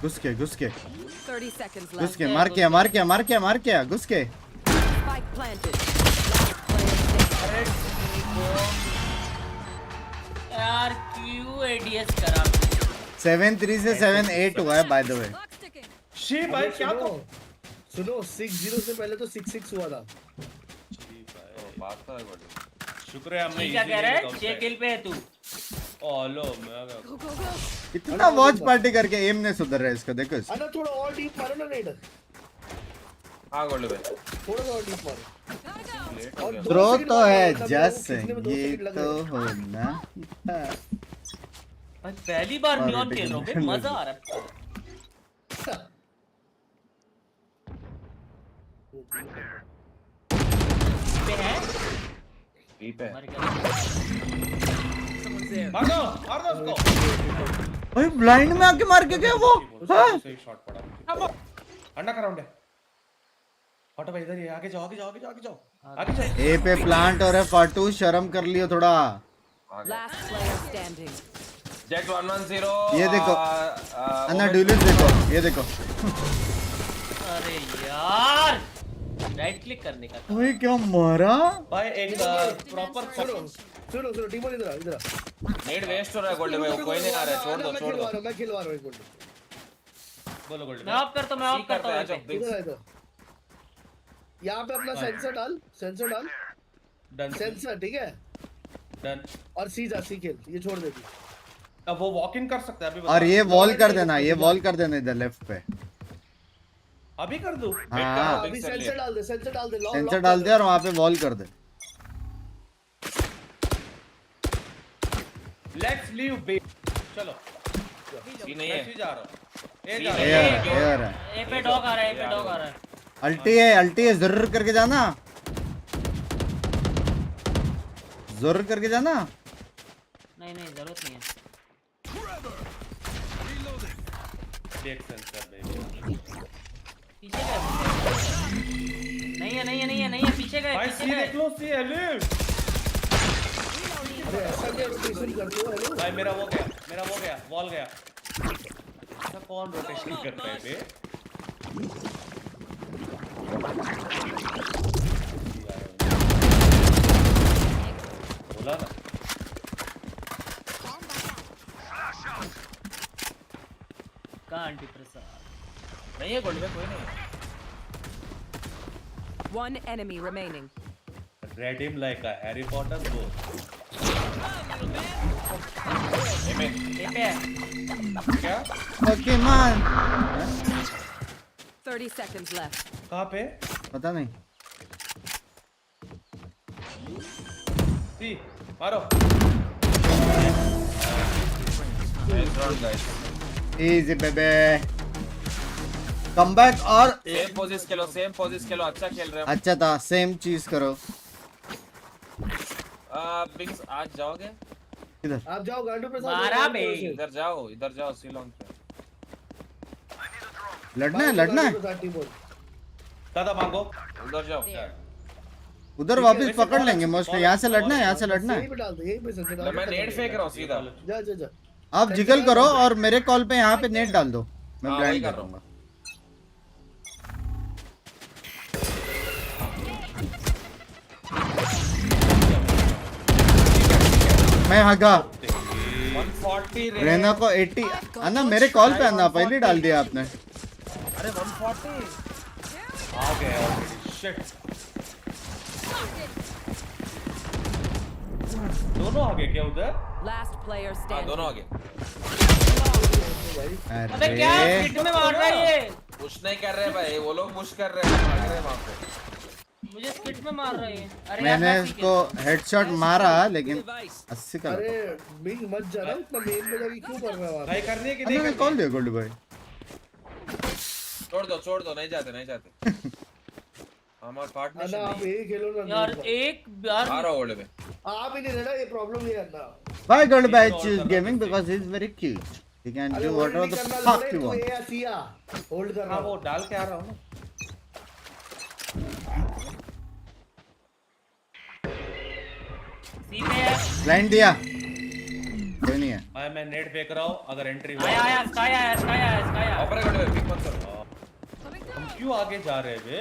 घुस के 30 seconds घुस left. के मार के घुस के Spike planted. Last player standing. यार क्यों एडीएस करा 7-3 से 7-8 हुआ है बाय द वे। शी भाई क्या तो सुनो 6-0 से पहले तो 6-6 हुआ था। बात तो है बड़ी। शुक्र है हमने ये क्या कह रहा है 6 किल पे है तू ओ लो मैं इतना वॉच पार्टी करके एम ने सुधर रहा है इसका, देखो इसको। अरे थोड़ा और डीप मारो ना नेट। हाँ गोल्ड भाई थोड़ा और डीप मारो। और थ्रो 2 सेकंड तो बाद है मतलब जस्ट वो खींचने में 2 ये सेकंड लग तो रहे हैं। होना था। भाई पहली बार और नियॉन rotating खेल रहा हूँ बे, मजा आ रहा है पे है डीप है। मर गया Someone's there. मार दो उसको भाई ब्लाइंड में आके मार के गया वो। हाँ? सही शॉट पड़ा अंडा का राउंड है हटो भाई इधर ये आगे जाओ आगे जाओ आगे जाओ आगे जाओ आगे जाओ ए पे प्लांट और है फाटू, शर्म कर लियो थोड़ा। Last player standing. जेट 110 ये देखो अन्ना ड्यूलिस देखो, ये देखो अरे यार राइट क्लिक करने का था। भाई क्या मारा। भाई एक प्रॉपर सुनो टीमोन इधर आ। नेट वेस्ट हो रहा है गोल्ड भाई, वो कोई नहीं आ रहा है, छोड़ दो मैं खिलवा रहा हूं एक मिनट। बोलो गोल्ड मैं ऑफ करता हूँ मैं ऑफ करता हूँ है इधर आ इधर। यहाँ पे अपना सेंसर डाल डन सेंसर, ठीक है। डन और सीधा सी खेल, ये छोड़ देती। अब वो वॉक इन कर सकता है अभी बता। और ये वॉल कर देना, ये वॉल कर देना इधर लेफ्ट पे। अभी कर दूं हाँ अभी सेंसर डाल दे सेंसर डाल दे और वहाँ पे वॉल कर दे। लेट्स लीव बे चलो सी नहीं मैं है। भी जा रहा हूं ए जा नहीं रहा है। हूं एयर है, ए पे डॉग आ रहा है ए पे डॉग आ रहा है अल्टी है जरूर करके जाना, जरूर करके जाना। नहीं जरूरत नहीं है देख सेंसर बेबी पीछे गए नहीं है पीछे गए भाई सी देख लो सी एलिव अरे ऐसा क्या रोटेशन करते हो? हेलो भाई मेरा वो गया वॉल गया ऐसा कौन रोटेशन करता है बे बोला ना कहाँ आंटी प्रसाद नहीं है गोल्ड में, कोई नहीं है। One enemy remaining. Read him like a Harry Potter गो ए पे है क्या ओके मान 30 seconds left. कहाँ पे पता नहीं। सी मारो नाइस राउंड गाइस। इजी बेबे कमबैक और सेम पोजीशन खेलो, अच्छा खेल रहे हैं। अच्छा था, सेम चीज करो। बिंग्स आज जाओगे? इधर आप जाओ गांडू पे मारा बे। इधर जाओ सीलोन पे। लड़ना है दादा मांगो उधर जाओ। उधर वापस पकड़ लेंगे मोस्टली। यहाँ से लड़ना है, यहाँ से लड़ना यहीं है। पे डाल दो, यहीं पे सेंसर डाल दो। मैं नेट फेंक रहा हूँ सीधा। जा आप जिगल करो और मेरे कॉल पे यहाँ पे नेट डाल दो, मैं हाँ, ब्लाइंड वही कर कर दूंगा। मैं हगा 140 रे। रेना को 80 अन्ना मेरे कॉल पे अन्ना पहले डाल दिया आपने। अरे 140 आ गया शिट दोनों आ गए क्या उधर Last player हाँ standing. दोनों आगे। अबे क्या अरे स्किट में मार रहा है ये पुश नहीं कर रहे भाई, वो लोग पुश कर रहे हैं, भाग रहे हैं वहाँ पे। मुझे स्किट में मार रहा है ये अरे यार, मैंने मैं इसको हेडशॉट मारा लेकिन 80 का अरे बिग मत जा ना इतना मेन में जाके क्यों कर रहा है भाई करनी है कि अन्ना नहीं ने कॉल दिया गोल्ड भाई। छोड़ दो नहीं जाते हमारा पार्टनरशिप अन्ना आप नहीं। यही खेलो ना यार एक यार आ रहा हूँ ओल्ड में। आप ही नहीं रहना, ये प्रॉब्लम ये है अन्ना। Why gold by choose gaming because he's very cute. He can अरे do होल्ड whatever नहीं the करना fuck लड़े you तू want. ये या सिया होल्ड कर रहा हाँ वो हूँ। डाल के आ रहा हूँ ना सी पे है Blind दिया कोई नहीं है। भाई मैं नेट फेंक रहा हूँ अगर एंट्री आया स्काई आया ऑपरेट कर पिक मत करो। हम क्यों आगे जा रहे हैं बे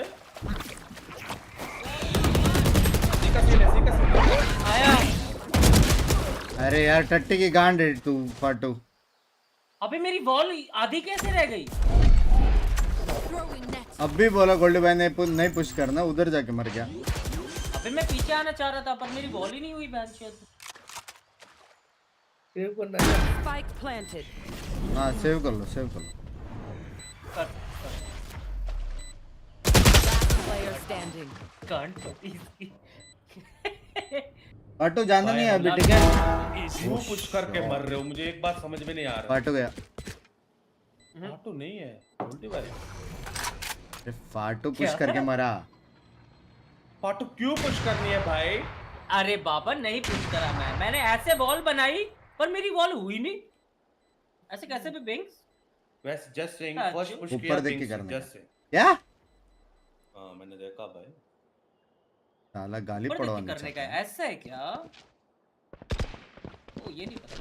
अरे यार टट्टी की गांड है तू फाटू। अबे मेरी वॉल आधी कैसे रह गई? अब भी बोला गोल्डी भाई ने नहीं पुश करना, उधर जाके मर गया। अबे मैं पीछे आना चाह रहा था पर मेरी वॉल ही नहीं हुई बैंच। सेव करना है। Spike planted. हाँ सेव कर लो, सेव कर लो। कर Last player standing. फाटू जाना नहीं है अभी, ठीक है? क्यों पुश करके मर रहे हो? मुझे एक बात समझ में नहीं आ रहा। फाटू गया। फाटू नहीं है, उल्टी बारी। अरे फाटू पुश करके मरा। फाटू क्यों पुश करनी है भाई? अरे बाबा नहीं पुश करा मैंने ऐसे वॉल बनाई पर मेरी वॉल हुई नहीं। ऐसे कैसे भी बिंग्स? वैसे जस्ट सेइंग, हाँ, फर्स्ट पुश ऊपर किया देख के Binks करना है। Just say. क्या? हाँ मैंने देखा भाई। साला गाली ऊपर देख के पड़वाना करने का चाहता है। है, ऐसा है क्या? ओ ये नहीं पता।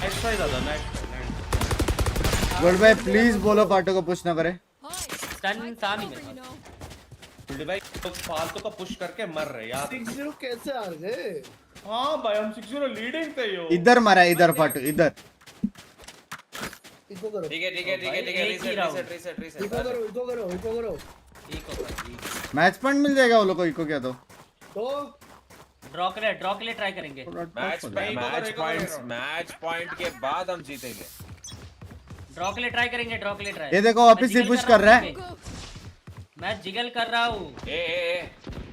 नेक्स्ट ट्राई दादा, नेक्स्ट। गोल्ड भाई प्लीज बोलो फाटू को पुश ना करे। स्टन था नहीं मेरे पास। उल्टी भाई तो फालतू का पुश करके मर रहे यार। 6-0 कैसे हार गए? हाँ भाई हम 6-0 लीडिंग थे यो। इधर मारा, इधर फाटू, इधर। इको करो, ठीक है ठीक है ठीक है ठीक है, एक ही reset round। Reset reset reset. Eco करो, इको करो, इको करो। एक और भाई। मैच पॉइंट मिल जाएगा वो लोग को, इको क्या तो। तो ड्रॉ के लिए ट्राई करेंगे। मैच पॉइंट के बाद हम जीतेंगे। ड्रॉ के लिए ट्राई करेंगे, ड्रॉ के लिए ट्राई। ये देखो वापस ही पुश कर रहा है। मैं जिगल कर रहा हूँ। ए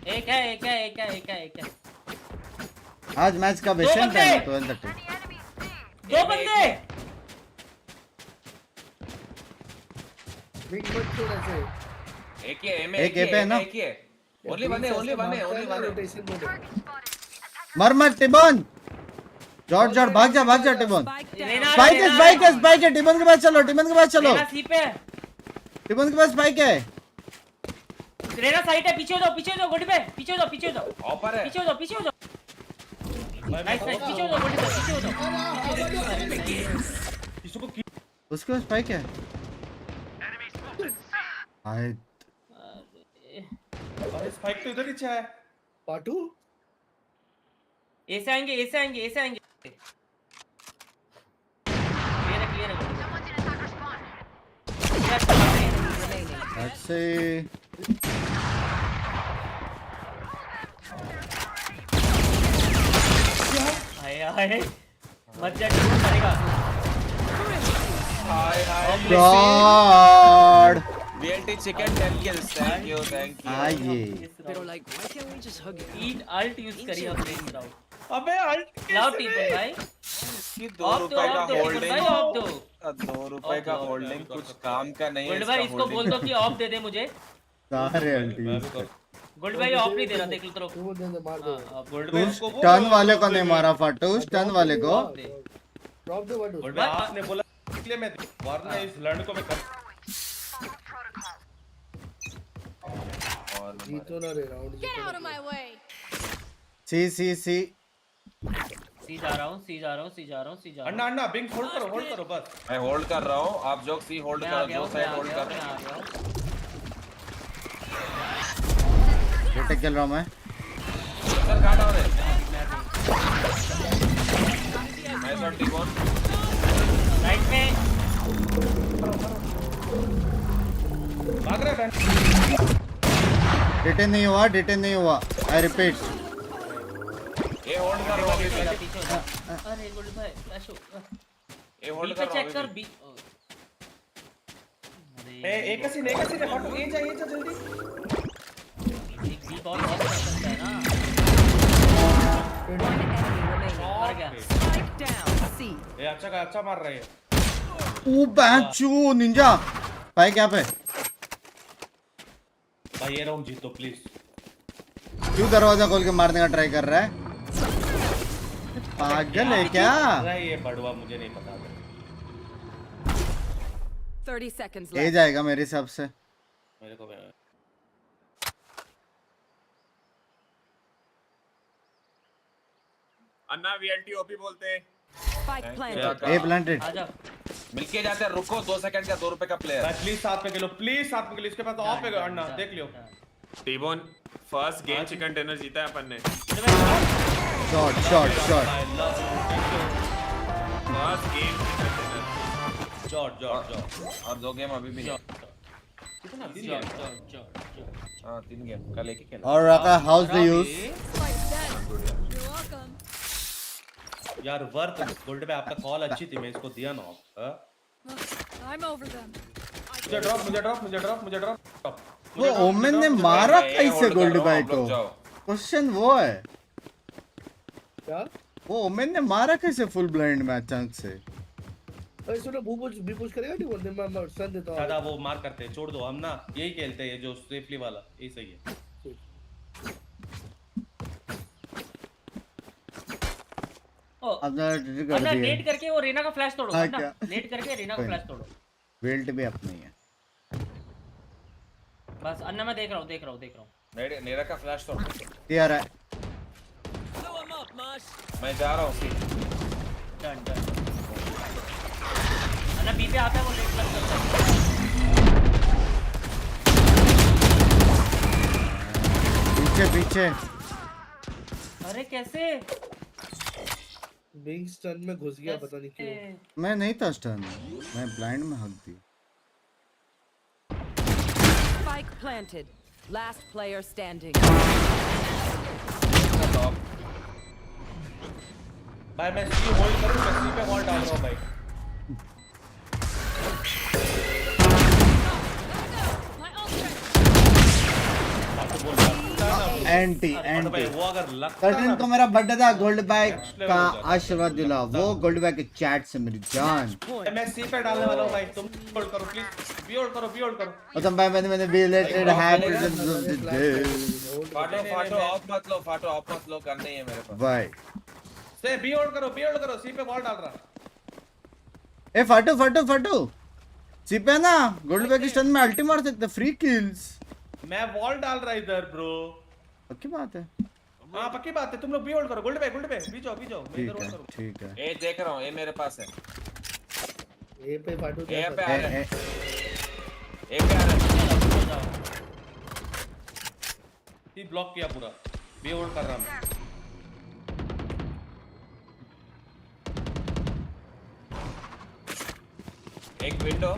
एक है। आज मैच का बेशन बंदे! है 12:30। दो बंदे। बिग मत छोड़ ऐसे। एक ही है, एक पे है ना? एक ही है। ओनली वन है, ओनली वन है। रोटेशन मोड है। मर टिबन। जॉर्ज भाग जा टिबन। Spike down. लेना स्पाइक है टिबन के पास चलो, टिबन के पास चलो। लेना सी पे है। टिबन के पास स्पाइक है। लेना साइड है, पीछे हो जाओ गोडी पे। पीछे हो जाओ। ऑफर है। पीछे हो जाओ। नाइस पीछे हो जाओ गोडी पे, पीछे हो जाओ। इसको की उसके पास स्पाइक है। आए अरे स्पाइक तो इधर ही है। पाटू ऐसे आएंगे। क्लियर है Remaining. ऐसे आए मत जा करेगा। हाय God. VLT chicken 10 kills. Thank you. आइए ईट अल्ट यूज करी हमने इस राउंड। अबे अल्ट लाओ टीपन भाई। इसकी ऑफ 2 दो रुपए का होल्डिंग, ऑफ दो। 2 रुपए का होल्डिंग कुछ काम का नहीं है। गोल्ड भाई इसको बोल दो कि ऑफ दे दे मुझे। सारे अल्टी। गोल्ड भाई ऑफ नहीं दे रहा, देख लो तो। वो दे दे, मार दो। गोल्ड तू भाई इसको बोल। टर्न वाले को नहीं मारा फाटू, टर्न वाले को। ड्रॉप दे पाटू। गोल्ड भाई आपने बोला इसलिए मैं वरना इस लड़को में कर। जीतो ना रे round. Get out of my way! सी सी जा रहा हूं। अन्ना बिंग होल्ड करो बस। मैं होल्ड कर रहा हूं, आप जो सी होल्ड करो, जो साइड होल्ड कर। रोटेक खेल रहा हूं मैं। सर कहां डाउन है? Nice on टीबॉन। राइट में भाग रहा है। डिटेन नहीं हुआ। I repeat. ये होल्ड कर रहा हूं अभी। पीछे हो जा। अरे गोल्ड भाई फ्लैश हो। ये होल्ड बी कर पे रहा चेक कर हूं। बी। एक सीन है फाटू। ये जा जल्दी। एक बी बहुत कर सकता है ना। One enemy remaining. मर गया। Spike down. C. ये अच्छा मार रहा है। ओ बैंचू निंजा। स्पाइक यहाँ पे। भाई ये राउंड जीतो प्लीज। क्यों दरवाजा खोल के मारने का ट्राई कर रहा है? पागल है क्या? अरे ये बड़वा मुझे नहीं पता। 30 seconds ए left. जाएगा मेरे हिसाब से। मेरे को अन्ना VLT ओपी बोलते हैं। Spike planted. ए प्लांटेड। आजा। मिलके जाते हैं, रुको 2 सेकंड का 2 रुपए का प्लेयर। प्लीज साथ में खेलो, इसके पास ऑफ है अन्ना, देख लियो। Tbone first game chicken dinner जीता है अपन ने। Shot I love you. Thank you. बस गेम Jot. और 2 गेम अभी भी नहीं। कितना दिन Jot, है? jot. हाँ 3 गेम कल एक ही खेला। और रखा हाउस द यूज यार वर्थ गोल्ड पे आपका कॉल अच्छी थी, मैं इसको दिया ना। I'm over them. मुझे ड्रॉप। वो ओमेन ने मारा कैसे गोल्ड बाय आप लोग को? जाओ। क्वेश्चन वो है, क्या वो ओमेन ने मारा कैसे फुल ब्लाइंड में अचानक से? अरे सुनो भी पुश करेगा नहीं बोलने मैं सन देता हूं। ज्यादा वो मार करते हैं, छोड़ दो, हम ना यही खेलते हैं जो सेफली वाला, यही सही है। ओ अपना कर अन्ना दिया नेट करके वो रीना का फ्लैश तोड़ो। हाँ, अन्ना क्या? नेट करके रीना का कोई फ्लैश नहीं। तोड़ो। बेल्ट भी अपनी है। बस अन्ना मैं देख रहा हूँ। नेरा का फ्लैश तो यार है मैं जा रहा हूँ सी। डन अन्ना बी पे आता है, वो नेट फ्लैश करता है। पीछे अरे कैसे? बिंग्स टन में घुस गया पता नहीं क्यों। मैं नहीं था स्टन, मैं ब्लाइंड में हक दी। Spike planted. Last player standing. भाई मैं सी होल्ड करूं, मैं सी पे वॉल डाल रहा हूं भाई। आपको बोल रहा एंटी भाई, वो अगर लगता कर्टन ना को मेरा बर्थडे था, गोल्ड बैग level का हो जाता। आशीर्वाद दिला। वो गोल्ड बैग के चैट से मेरी जान। मैं सी पे डालने वाला हूं भाई, तुम होल्ड करो प्लीज, बी होल्ड करो। मतलब भाई मैंने बिलेटेड हैप्पी फाटो ऑफ मत लो करने ही है मेरे पास। भाई से बी होल्ड करो, सी पे वॉल डाल रहा। ए फाटो सी पे ना गोल्ड बैग के स्टन में अल्टी मार सकते, फ्री किल्स। मैं वॉल डाल रहा इधर ब्रो। पक्की बात है? हां पक्की बात है, तुम लोग बी होल्ड करो, गोल्ड पे बी जाओ, मैं इधर होल्ड करूं। ठीक है ए देख रहा हूँ ए मेरे पास है। ए पे फाटू ए पे दे। आ रहा है। ए पे आ रहा है। ये ब्लॉक किया पूरा, बी होल्ड कर रहा मैं। एक window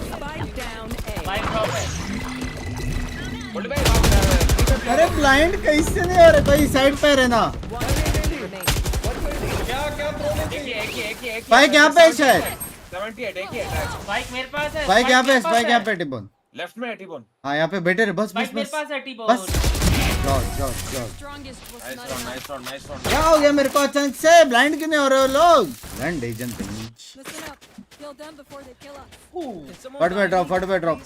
Spike down A. Bike drop है। बोल भाई रॉक कर रहा है। अरे ब्लाइंड कैसे नहीं आ रहा? भाई साइड पे रहना। One enemy remaining. क्या थ्रो में एक बाइक यहाँ पे है शायद। 78 एक ही है। बाइक मेरे पास है। बाइक यहाँ पे टिबोन। लेफ्ट में है टिबोन। हाँ यहाँ पे बैठे रहे, बस बाइक मेरे पास है टी-बॉल। बस जाओ Strongest was not nice round. क्या हो गया मेरे को अचानक से? ब्लाइंड क्यों नहीं हो रहे हो लोग? Blind agent Listen up. Kill them before they kill us. फट पे ड्रॉप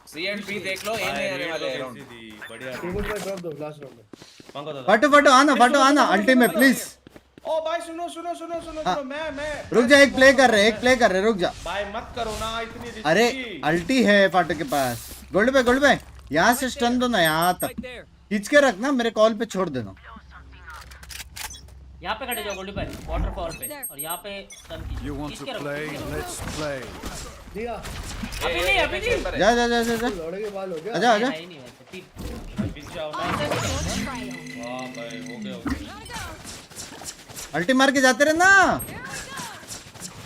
सी एंड बी देख लो ए नहीं आने वाले हैं राउंड। बढ़िया। टेबल पे ड्रॉप दो लास्ट राउंड में। मांगो दादा। फटो आना अल्टी में प्लीज। ओ भाई सुनो, मैं रुक जा, एक प्ले कर रहे रुक जा। भाई मत करो ना इतनी risky। अरे अल्टी है फाटो के पास। गोल्ड पे यहाँ से स्टन दो ना, यहाँ तक खींच के रखना, मेरे कॉल पे छोड़ देना। यहाँ पे खड़े जाओ गोल्डी पर, वाटरफॉल पे, और यहाँ पे टर्न कीजिए। You want खींच to के रखो, play? खींच के रखो। Let's play. दिया अभी नहीं। जा लौड़े के बाल हो गया। आजा है ही नहीं वैसे। तीन। पीछे आओ ना। वाह भाई हो गया। अल्टी मार के जाते रहे ना।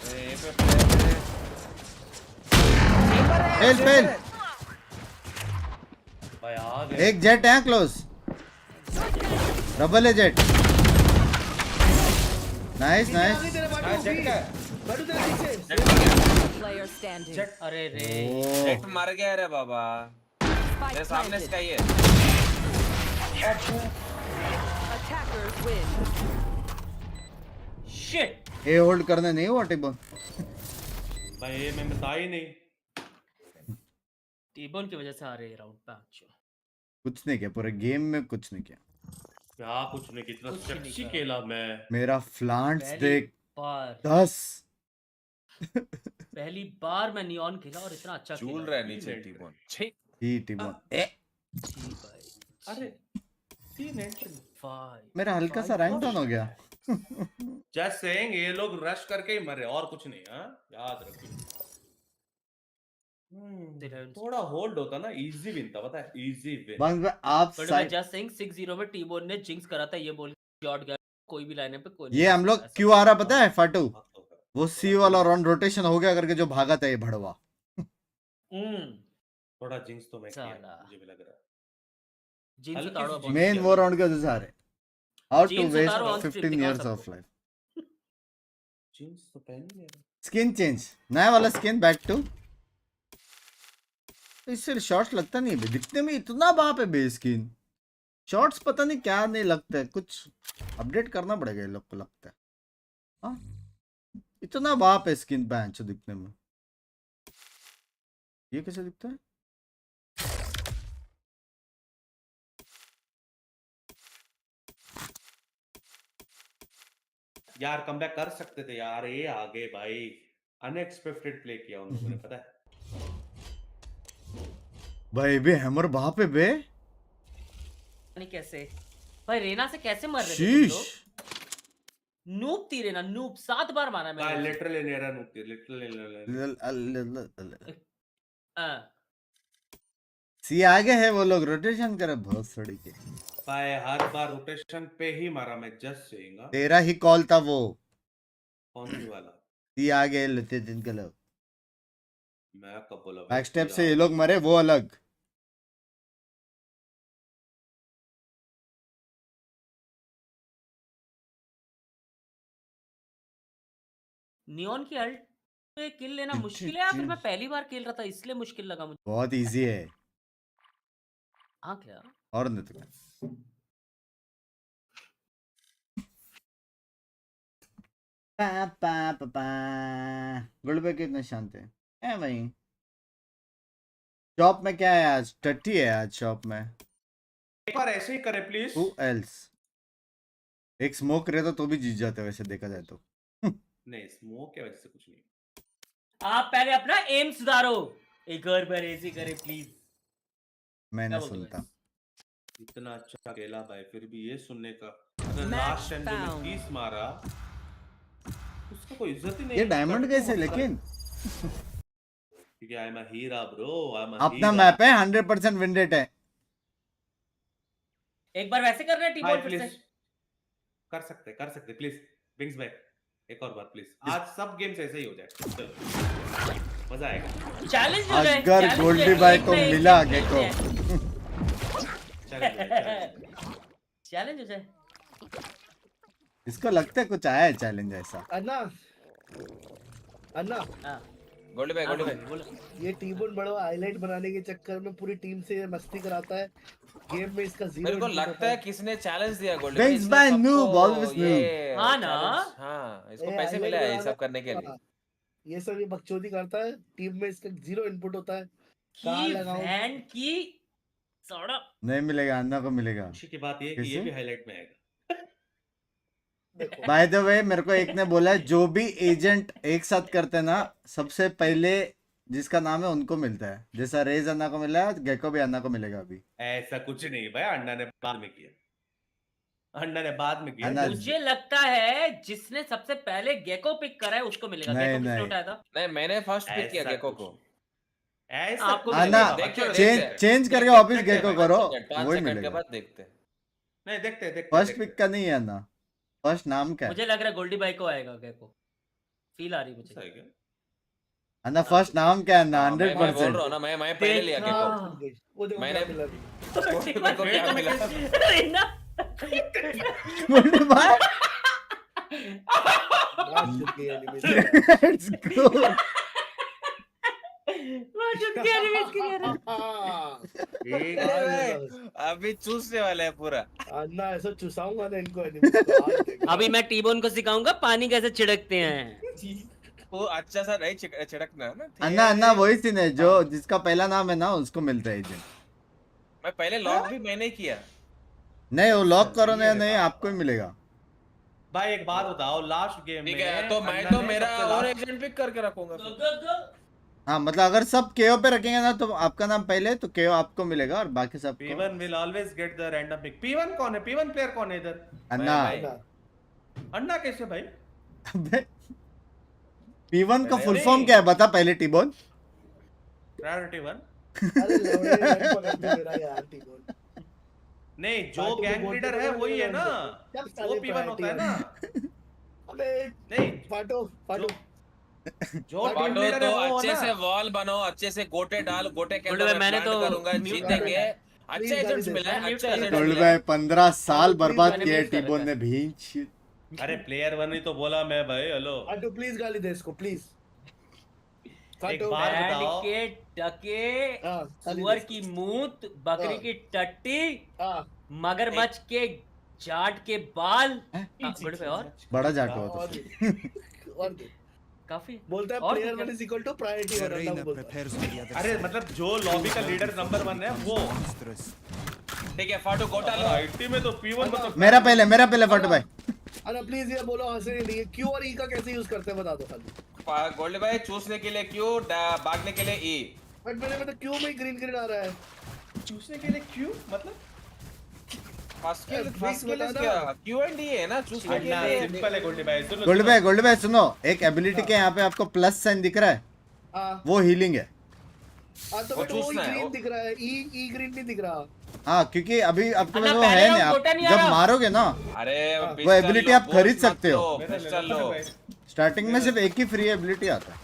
ए पे फेल भाई आ गए। एक जेट है क्लोज, डबल है जेट। नाइस आगे तेरे फाटू जेट का फाटू तेरे पीछे। Player standing. अरे रे। नेट मार गया रे बाबा। Spike मेरे सामने planted. स्काई है। Attackers win. शिट। ए होल्ड करने नहीं हुआ टिबोन। भाई ये मैं बता ही नहीं। टी-बॉल की वजह से आ रहे राउंड पे। अच्छा कुछ नहीं किया पूरे गेम में, कुछ नहीं किया। क्या कुछ नहीं, कितना कुछ नहीं सेक्सी करा। खेला मैं। मेरा फ्लांट्स पहली देख बार 10। पहली बार मैं नियॉन खेला और इतना अच्छा झूल खेला। रहा है नीचे टिबोन। छी ही टिबोन ए जी भाई। अरे 5 मेरा हल्का सा रैंक डाउन हो गया। जस्ट सेइंग, ये लोग रश करके ही मरे और कुछ नहीं। हाँ याद रखिए। थोड़ा होल्ड होता ना, इजी विन था, पता है, इजी विन। बंग भाई आप बट मैं साइड जस्ट सेइंग 6-0 में टीबोन ने जिंक्स करा था, ये बोल शॉट गया कोई भी लाइनअप पे कोई नहीं ये मार हम लोग सकता, ऐसा क्यों आ रहा पता है फाटू, हाँ, तो करा। वो सी वाला राउंड रोटेशन हो गया करके जो भागा था ये भड़वा। थोड़ा जिंक्स तो मैं किया, साला। मुझे भी लग रहा है। जीन्स हल्की उतारो सी अब जीन्स मेन किया वो था। राउंड के वजह से आ रहे। हाउ टू जीन्स वेस्ट उतारो ऑन स्ट्रीम 15 दिखा इयर्स सबको। Of life. जीन्स तो पहन ही नहीं स्किन चेंज, नया वाला स्किन बैक टू। तो इससे शॉर्ट्स लगता नहीं है बे, दिखने में इतना बाप है बे स्किन। शॉर्ट्स पता नहीं क्या नहीं लगता है, कुछ अपडेट करना पड़ेगा ये लोग को लगता है। हाँ इतना बाप है स्किन पैंच दिखने में। ये कैसे दिखता है? यार, कमबैक कर सकते थे यार, ये आगे भाई अनएक्सपेक्टेड प्ले किया उन लोगों ने, पता है। भाई बे हैमर बाप है बे। नहीं कैसे भाई रेना से कैसे मर रहे थे तुम शीश। लोग? नूब थी रेना, नूब 7 बार मारा भाई मैंने। Literally नेरा नुकती, literally. सी आगे है, वो लोग रोटेशन करे बहुत सड़ी के। भाई हर बार रोटेशन पे ही मारा, मैं जस्ट सेइंग। तेरा ही कॉल था वो। कौन सी वाला? सी आगे लेते दिन के लोग। मैं कब बोला भाई? बैक स्टेप से ये लोग मरे वो अलग। नियॉन की अल्ट पे किल लेना मुश्किल है या फिर मैं पहली बार खेल रहा था इसलिए मुश्किल लगा मुझे? बहुत इजी है। हाँ क्या? और नहीं तो क्या। पा पा पा पा। गुड पे कितने शांत है भाई। शॉप में क्या है आज? टट्टी है आज शॉप में। एक बार ऐसे ही करे प्लीज। Who else? एक स्मोक रहता तो भी जीत जाते वैसे देखा जाए तो। नहीं, स्मोक की वजह से कुछ नहीं। आप पहले अपना एम सुधारो, एक और बार ऐसे करे प्लीज। मैं क्या नहीं बोलते हो सुनता। इतना अच्छा खेला भाई, फिर भी ये सुनने का। अगर Match लास्ट टाइम जो मैं found. 30 मारा, उसका कोई इज्जत ही नहीं। ये डायमंड कैसे लेकिन? क्योंकि आई एम अ हीरा ब्रो, आई एम अ अपना हीरा। मैप है 100% विन रेट है। एक बार वैसे कर रहे हैं भाई टीबोन फिर प्लीज से। कर सकते प्लीज। बिंग्स भाई एक और बार प्लीज, आज सब गेम्स ऐसे ही हो जाए, चलो मजा आएगा। चैलेंज हो जाए। अगर challenge गोल्डी हो जाए, भाई एक को ना एक मिला game गेको। खेलते हैं। चैलेंज हो जाए। इसको लगता है कुछ आया है चैलेंज ऐसा। अन्ना अन्ना हाँ, गोल्डी भाई गोल्डी भाई बोलो। ये टीबोन बड़ा हाईलाइट बनाने के चक्कर में पूरी टीम से मस्ती कराता है, गेम में इसका जीरो मेरे को इनपुट लगता होता है है। किसने चैलेंज दिया गोल्डी Binks इसने by सबको noob, always ये हाँ ना? challenge- हाँ इसको ये पैसे highlight मिला है ये बनाना- सब करने के लिए। हाँ, ये सब ये बकचोदी करता है, टीम में इसका जीरो इनपुट होता है। कहाँ की लगाऊं? वैन की सौड़ा। नहीं मिलेगा, अन्ना को मिलेगा। खुशी की बात ये है कि ये कैसे? भी हाईलाइट में आएगा। देखो बाय द वे मेरे को एक ने बोला है जो भी एजेंट एक साथ करते हैं ना सबसे पहले जिसका नाम है उनको मिलता है। जैसा रेज अन्ना को मिला है, गेको भी अन्ना को मिलेगा अभी। ऐसा कुछ नहीं भाई, अन्ना ने बाद में किया। अन्ना ने बाद में किया। अन्ना- मुझे लगता है जिसने सबसे पहले गेको पिक करा है उसको मिलेगा। नहीं, गेको किसने नहीं। उठाया था? नहीं मैंने फर्स्ट पिक किया ऐसा गेको कुछ को। नहीं। ऐसा आपको कुछ अन्ना नहीं बाबा, देखते चलो देखते चेंज देखते। चेंज करके देखते- वापस देखते गेको हैं, करो, 5 वही सेकंड के मिलेगा। बाद देखते हैं। नहीं देखते देखते फर्स्ट देखते। पिक का नहीं है अन्ना, फर्स्ट नाम क्या है? मुझे लग रहा है गोल्डी बाई को आएगा गेको, फील आ रही ऐसा मुझे। है क्या? अन्ना फर्स्ट नाम क्या है अन्ना? हाँ, मैं बोल 100%। रहा हूँ ना मैं पहले लिया देखा। गेको। छूट गई। वो देखो मैंने- क्या मिला अभी। गोल्डी को क्या मिला? रेना गोल्डी भाई बात छूट गई एनिमेशन। Let's go. वो चुटकी एनिमेट की कह रहा है। हाँ, एक अरे, अभी चूसने वाला है पूरा। अन्ना ऐसा चुसाऊंगा ना इनको एनिमेशन को, आज देखो। अभी मैं टीबोन को सिखाऊंगा पानी कैसे छिड़कते हैं। वो अच्छा सा नहीं छिड़कना है ना। अन्ना अन्ना वही सीन है जो जिसका पहला नाम है ना उसको मिलता है एजेंट। मैं पहले लॉक भी मैंने किया। नहीं वो लॉक करो सही नहीं है नहीं बाबा। आपको ही मिलेगा। भाई एक बात बताओ, लास्ट गेम में ठीक है तो मैं अन्ना तो ने मेरा सबसे और last- एजेंट पिक करके रखूंगा गो, फिर। गो, गो। हाँ मतलब अगर सब केओ पे रखेंगे ना तो आपका नाम पहले तो केओ आपको मिलेगा और बाकी सबको P1 will always get the random pick। P1 कौन है? P1 प्लेयर कौन है इधर? अन्ना। भाई। अन्ना, अन्ना कैसे भाई? अबे P1 का मैंने- फुल फॉर्म क्या है बता पहले टीबोन। प्रायोरिटी 1 अरे लौड़े रन पकड़ते मेरा यार टीमोन। नहीं, जो पार्टी गैंग को लीडर बोलते है तो वही है ना, जब वो साले P1 होता है ना। अबे नहीं, फाटो फाटो जो टीम पाटो लीडर तो है वो अच्छे ना। से वॉल बनाओ, अच्छे से गोटे डाल, गोटे के बोले अंदर भाई, मैंने प्लांट तो करूंगा, mute जीतेंगे। कर अच्छे Please, एजेंट्स गाली मिले, दे। मैं अच्छे mute कर एजेंट्स देता गोल्ड मिले। भाई 15 साल please, बर्बाद मैंने किए mute कर टीबोन रखा ने भींच। अरे प्लेयर 1 ही तो बोला मैं भाई, हेलो। फाटो प्लीज गाली दे इसको प्लीज। एक फाटो बात बैंड बताओ, के टके, हाँ, गाली सुअर दे की इसको। मूत, बकरी हाँ। की टट्टी, हाँ मगरमच्छ के जाट के बाल। हैं? हाँ, गुड पे और बड़ा जाट हुआ और तो दे और दे। काफी बोलता है और प्लेयर कुछ 1 इज इक्वल टू प्रायोरिटी 1 अल्लाह बोलता है। अरे मतलब जो लॉबी का लीडर नंबर 1 है वो। ठीक है, फाटो गोटा लो। आईटी में तो P1 मतलब मेरा पहले फाटू भाई। अरे प्लीज ये बोलो हंसने नहीं, क्यू और ई का कैसे यूज करते हैं बता दो खाली। गोल्ड भाई चूसने के लिए क्यू, भागने के लिए ई। बट मेरे में तो क्यू में ग्रीन ग्रीन आ रहा है। चूसने के लिए क्यों मतलब? फर्स्ट Binks के लिए बता क्या ना। क्यू एंड ई है ना, चूसने के अन्ना लिए। सिंपल है गोल्डी भाई, सुनो गोल्ड भाई सुनो, एक एबिलिटी के यहाँ पे आपको प्लस साइन दिख रहा है, हाँ वो हीलिंग है। तो वो बट वो चूसना है, ग्रीन वो- दिख रहा है, ई ग्रीन नहीं दिख रहा। हाँ क्योंकि अभी आपके पास अन्ना, वो पहले है राउंड नहीं, आप गोटा नहीं आ जब रहा। मारोगे ना अरे हाँ, वो ability आप खरीद सकते हो। पिस्टल लो। स्टार्टिंग में सिर्फ एक ही फ्री एबिलिटी आता है।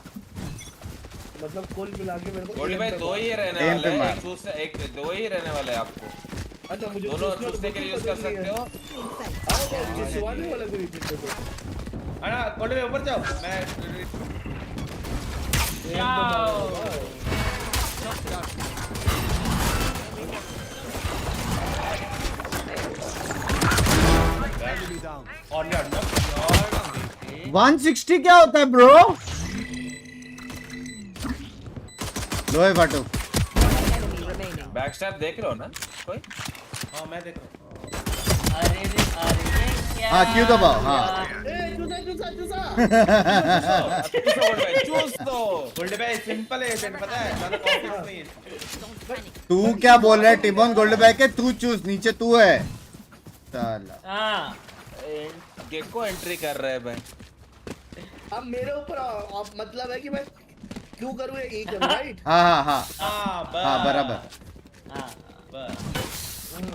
मतलब कुल मिला के मेरे को गोल्ड भाई दो ही रहने एम वाले पे हैं, मार। एक चूस एक दो ही रहने वाले हैं आपको। अच्छा मुझे दोनों चूसने के लिए यूज कर सकते हो। आओ जिसवाने वाला कोई नहीं तो अन्ना गोल्डी भाई ऊपर जाओ, मैं और यार 160 क्या होता है ब्रो? लो है फाटू। Enemy remaining. बैक स्टैप देख रहे हो ना कोई? हां मैं देख रहा हूं। अरे रे अरे क्या हाँ, क्यों दबाओ, हाँ। ए चूसा चूसा चूसा चूस गोल्ड भाई, चूस दो। गोल्डी भाई सिंपल है एजेंट, पता है ज्यादा कॉम्प्लेक्स नहीं है। तू क्या बोल रहा है टिबोन गोल्ड भाई के? तू चूस, नीचे तू है साला। हाँ गेको एंट्री कर रहे हैं भाई। अब मेरे ऊपर अब मतलब है कि मैं क्यों करूं या ई करूं राइट। हाँ हाँ हाँ हां हाँ बराबर। हाँ बस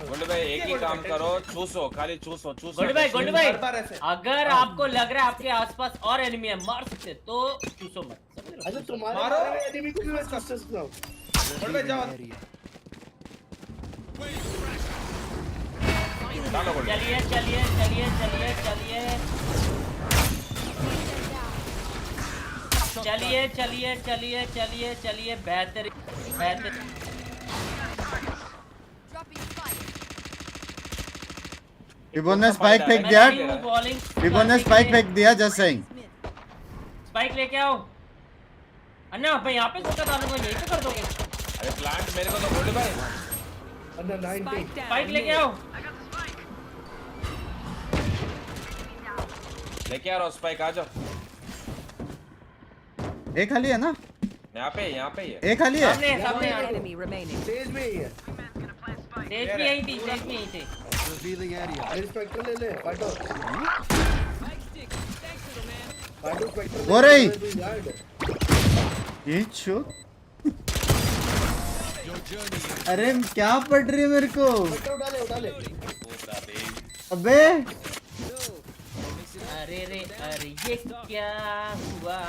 गोल्ड भाई एक ही काम करो, चूसो, खाली चूसो चूसो। गोल्डी भाई बार ऐसे अगर आपको लग रहा है आपके आसपास और एनिमी है मार सकते तो चूसो मत, समझ रहे हो? अच्छा तुम्हारे मारो। बारे में एनिमी को भी मैं चूस सकता हूं। गोल्डी भाई जाओ। डालो गोल्ड। चलिए चलिए चलिए चलिए चलिए चलिए चलिए चलिए चलिए चलिए बेहतर बेहतर। टिबोन ने स्पाइक फेंक दिया, टिबोन ने स्पाइक फेंक दिया, जस्ट सेइंग। स्पाइक लेके आओ अन्ना, मैं यहाँ पे सोचा डालूंगा, यहीं पे कर दोगे। अरे प्लांट मेरे को तो गोल्ड भाई। अंदर 90 Spike down. स्पाइक लेके mid. आओ। लेके आ रहा हूँ स्पाइक, आ जाओ। एक खाली है ना? यहाँ पे ही है। एक खाली है। सामने सामने One enemy remaining. तेज में ही है। तेज भी यहीं थी, तेज भी यहीं थे। मेरी स्पेक्टर ले ले फाटो फाटो स्पेक्टर हो रही। यार ये छो। अरे क्या पड़ रही है मेरे को? उठा ले अबे अरे रे अरे ये क्या हुआ?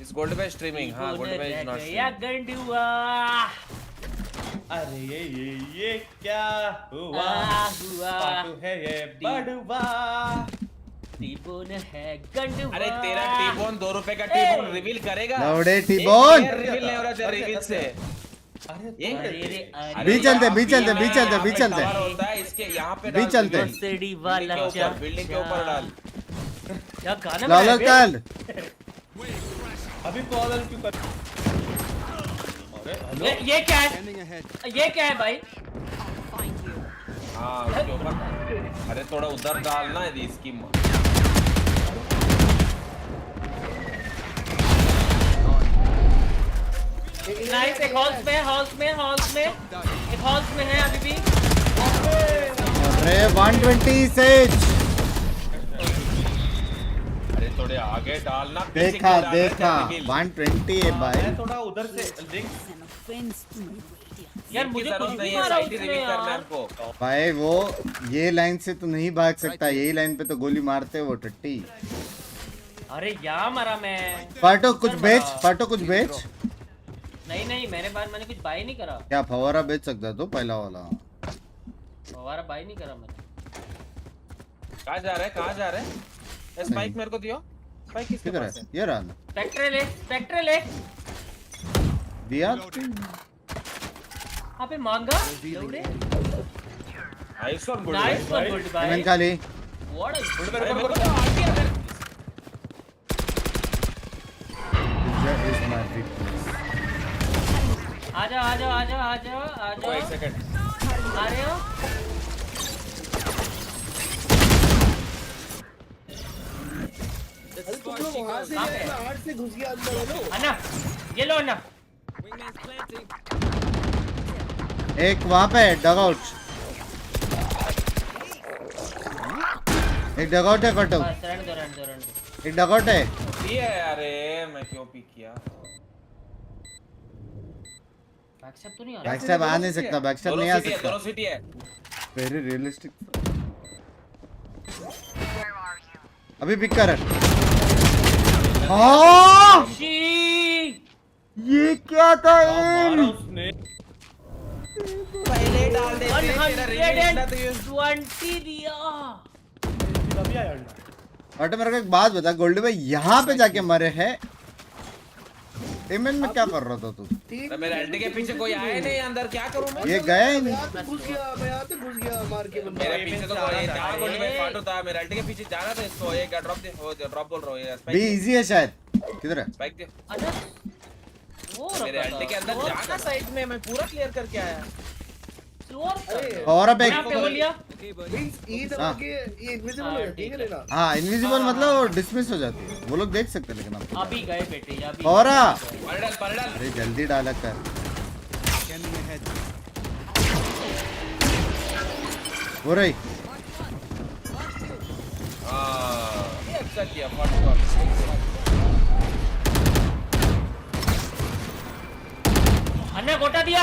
इस गोल्ड भाई स्ट्रीमिंग। हाँ गोल्ड भाई इज नॉट या गंडुआ अरे ये क्या हुआ? हुआ पाटू है ये बड़वा। टीबोन है गंडुआ। अरे तेरा टीबोन 2 रुपए का टीबोन रिवील करेगा? लौड़े टीबोन। रिवील नहीं हो रहा तेरा रिवील से। अरे ये अरे रे अरे भी चलते, भी चलते, यहाँ भी पे चलते, भी चलते। टावर होता है इसके यहाँ पे भी डाल, चलते। मर्सिडी वाला बिल्डिंग के ऊपर डाल। क्या गाना लालो बनाया बे? कल अभी कॉल क्यों कर? अरे हेलो ये क्या है? ये क्या है भाई? Find you. हाँ उसके ऊपर। अरे थोड़ा उधर डालना है इसकी। नाइस, एक हॉल्स में एक हॉल्स में है अभी भी। अरे 120 सेज। अरे थोड़े आगे डालना, पीछे देखा क्यों डाल रहे देखा हैं, निखिल? 120 है भाई। मैं थोड़ा उधर से देख यार की मुझे जरूरत कुछ नहीं नहीं है, मारा साइड ही उसने रिवील करना है यार। हमको। भाई वो ये लाइन से तो नहीं भाग सकता, यही लाइन पे तो गोली मारते हैं वो टट्टी। अरे क्या मारा मैं। फाटो कुछ किधर बेच, मारा? फाटो कुछ बेच। नहीं नहीं मैंने कुछ बाई नहीं करा। क्या फवारा बेच सकता है तो पहला वाला। हमारा बाई नहीं करा मैंने। कहाँ जा रहा है, कहाँ जा रहा है? ये स्पाइक मेरे को दियो। स्पाइक किसके किधर पास है? है? ये रहा ना। स्पेक्ट्रल एक दिया अबे मांगा दौड़े। Nice one, good nice one good मैंने बाय। खाली व्हाट गुड। मेरे को तो आती है। That is my weakness. आजा आजा आजा आजा आजा। एक सेकंड। आ रहे हो? अरे तुम लोग वहां से गए ना, आठ से घुस गया अंदर। हेलो अन्ना ये लो अन्ना। एक वहां पे डगआउट, एक डगआउट है फाटो, बस रहने दो। एक डगआउट है। ये अरे मैं क्यों पिक किया? बैकस्टैप तो नहीं आ रहा। बैकस्टैप आ नहीं सकता, बैकस्टैप नहीं आ सकता। दोनों सिटी है। Very realistic. अभी पिक कर। हाँ शी ये क्या था मारा उसने। पहले डाल दे, तेरा रिवील ना तो ये 120 दिया। अभी आया अंडा। अटे मेरे को एक बात बता, गोल्डी भाई यहाँ पे जाके मरे हैं। पेमेंट में क्या कर रहा था तू? तो मेरे एंटी के पीछे कोई आया नहीं अंदर, क्या करूं मैं? ये गया ही नहीं। यहाँ पे घुस गया, मैं यहाँ पे घुस गया मार के बंदा। मेरे पीछे तो कोई जहाँ गोल्ड में फाटो था, मेरे एंटी के पीछे जाना था इसको। ये क्या ड्रॉप दे, वो ड्रॉप बोल रहा हूँ ये बी स्पाइक। इजी है शायद। किधर है? स्पाइक दे। अरे वो मेरे एंटी के अंदर जाना साइड में, मैं पूरा क्लियर करके आया। अरे और अब एक यहाँ पे हो लिया। Binks, E दबा के ये इनविजिबल हो जाती है लेना। हाँ इनविजिबल मतलब डिसमिस हो जाती है, वो लोग देख सकते हैं लेकिन आप। अभी गए बेटे अभी। और पर डाल। अरे जल्दी डाला कर। हो रही ये अच्छा किया फाटो। अन्ना गोटा दिया।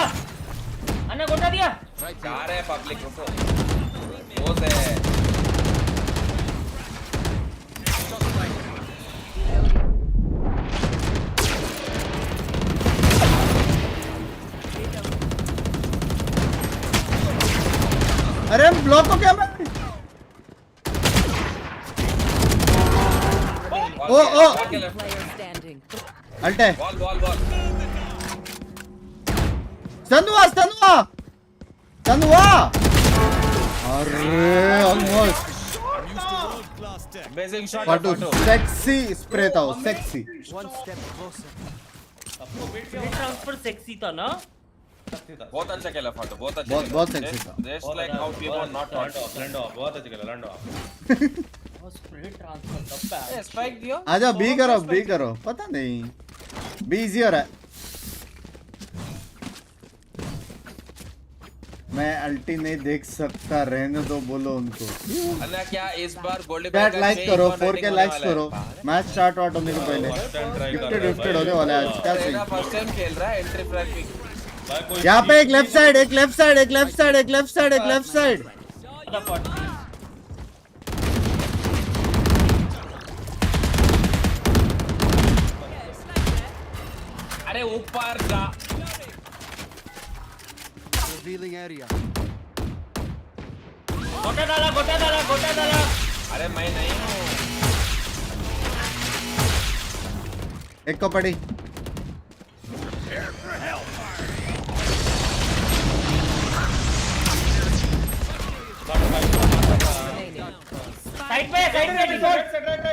अन्ना गोटा दिया। जा रहे हैं पब्लिक रुको। वो से अरे ब्लॉक को क्या मैं? ओ Player standing. अल्टे बॉल सनुआ सनुआ सनुआ। अरे ऑलमोस्ट बेसिंग शॉट फाटू फाटो। सेक्सी स्प्रे था वो, सेक्सी। ट्रांसफर सेक्सी था ना। बहुत अच्छा खेला फाटो, बहुत अच्छा। बहुत sexy था। Just like how people not land of बहुत अच्छा खेला लैंड ऑफ। स्प्रे ट्रांसफर का स्पाइक दियो। आजा बी करो पता नहीं बी इजी हो रहा है। मैं अल्टी नहीं देख सकता, रहने दो बोलो उनको। अन्ना क्या इस बार गोल्ड चैट लाइक करो, 4K लाइक्स करो। मैच स्टार्ट आउट होने से पहले गिफ्टेड होने वाला है आज। क्या तेरा सही। फर्स्ट टाइम खेल रहा है एंट्री फ्रैग। यहाँ पे एक लेफ्ट साइड, एक लेफ्ट साइड, एक लेफ्ट साइड, एक लेफ्ट साइड, एक लेफ्ट साइड। अरे ऊपर जा। गोटा डाला। अरे मैं नहीं हूँ। एक को पड़ी। साइड पे डिफॉल्ट।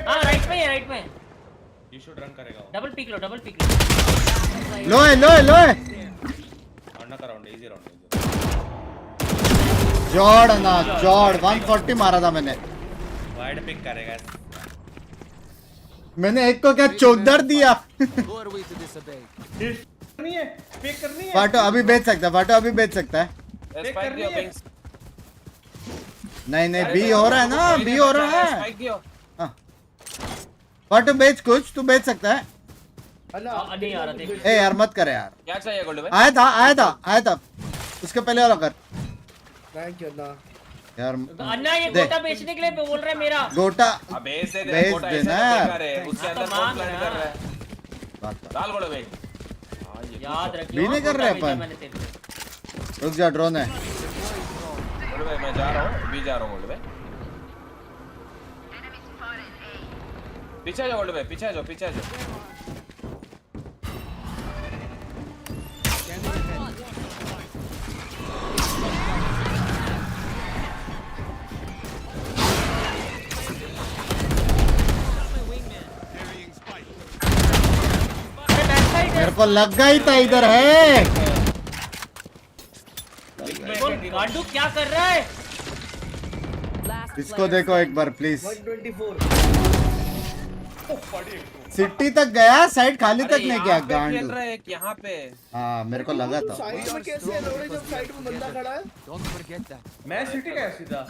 हां राइट पे। यू शुड रन करेगा वो। डबल पिक लो। लो है अंडा का राउंड इजी राउंड। जॉर्ड ना जॉर्ड 140 मारा था मैंने। वाइड पिक करेगा। मैंने एक को क्या चौकदार दिया। नहीं है पिक करनी है। फाटो अभी बेच सकता है। स्पाइक दियो बिंक्स। नहीं बी हो रहा है ना, बी हो रहा है। स्पाइक दियो। हाँ। फाटू बेच कुछ, तू बेच सकता है। नहीं आ रहा देख। ए यार मत कर यार। क्या चाहिए गोल्ड भाई? आया था उसके पहले वाला कर थैंक यू ना यार। अन्ना ये दे। गोटा बेचने के लिए बोल रहा है मेरा। गोटा अब बेच दे बेच गोटा, देना ऐसे तो यार। बेकार है, उसके हाँ, तो अंदर कौन मांग प्लान ना। कर रहा है? बात कर। डाल गोल्ड भाई। याद रखियो। भी नहीं कर रहे गोटा बेचा अपन। मैंने तेरे को। रुक जा, ड्रोन है। गोल्ड भाई मैं जा रहा हूँ, अभी जा रहा हूँ गोल्ड भाई। पीछे आ जाओ गोल्ड भाई, पीछे आ जाओ, पीछे आ जाओ। अरे बैक साइड है। मेरे को लग गई था इधर है। बोल गांडू क्या कर रहा है? Last इसको player देखो एक बार प्लीज। 124 सिटी तक गया, साइड खाली तक नहीं किया खेल गांडू। रहा है एक यहाँ पे। हाँ मेरे को लगा था। साइड में कैसे है लोड़े, जब साइड में बंदा खड़ा है। मैं सिटी गया सीधा।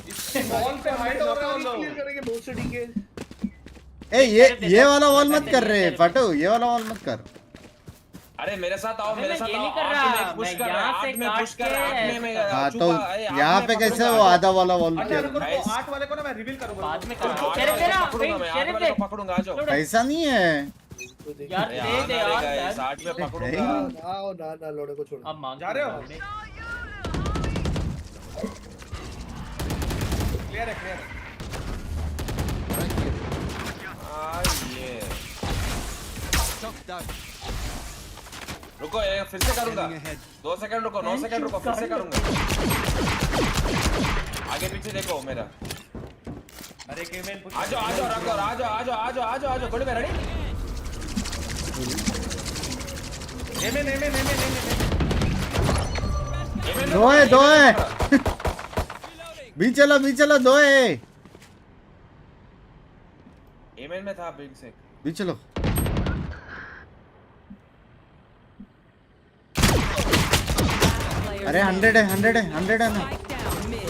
इस बॉल पे हाइड हो रहे हो लोग। क्लियर करेंगे बहुत सिटी के। ए ये वाला वॉल मत कर रहे फाटू, ये वाला वॉल मत कर। अरे मेरे साथ आओ, अरे मेरे मैं साथ ये आओ। नहीं कर आठ रहा, में पुश मैं कर रहा है, यहाँ से आठ में पुश कर रहा है, आठ में मैं हाँ तो छुपा, अरे आठ यहाँ में पे कैसे पकड़ूंगा, वो आधा वाला वॉल अच्छा किया? रुको, Guys. 8 वाले को ना मैं रिवील करूंगा। बाद में आठ कर। वाले शेरिफ को दे ना, पकड़ूंगा मैं, आठ शेरिफ वाले दे। को पकड़ूंगा, आ जाओ। ऐसा नहीं है। यार अरे दे दे आना रे यार। guys, आठ में पकड़ूंगा। नहीं। आओ ना ना लोड़े को छोड़ो। अब मांग जा रहे हो? क्लियर है, क्लियर है। ये रुको, ये फिर से करूंगा। 2 सेकंड रुको, 9 सेकंड रुको, फिर से करूंगा। आगे पीछे देखो मेरा। अरे केमेन पुश। आ जाओ, आ जाओ, रखो, आ जाओ, आ जाओ, आ जाओ, आ जाओ, आ जाओ। गोल्ड में रेडी? एमेन। दो है भी चलो दो है। एमेन में था बिग से। भी चलो। player अरे 100 है ना। Strike down mid.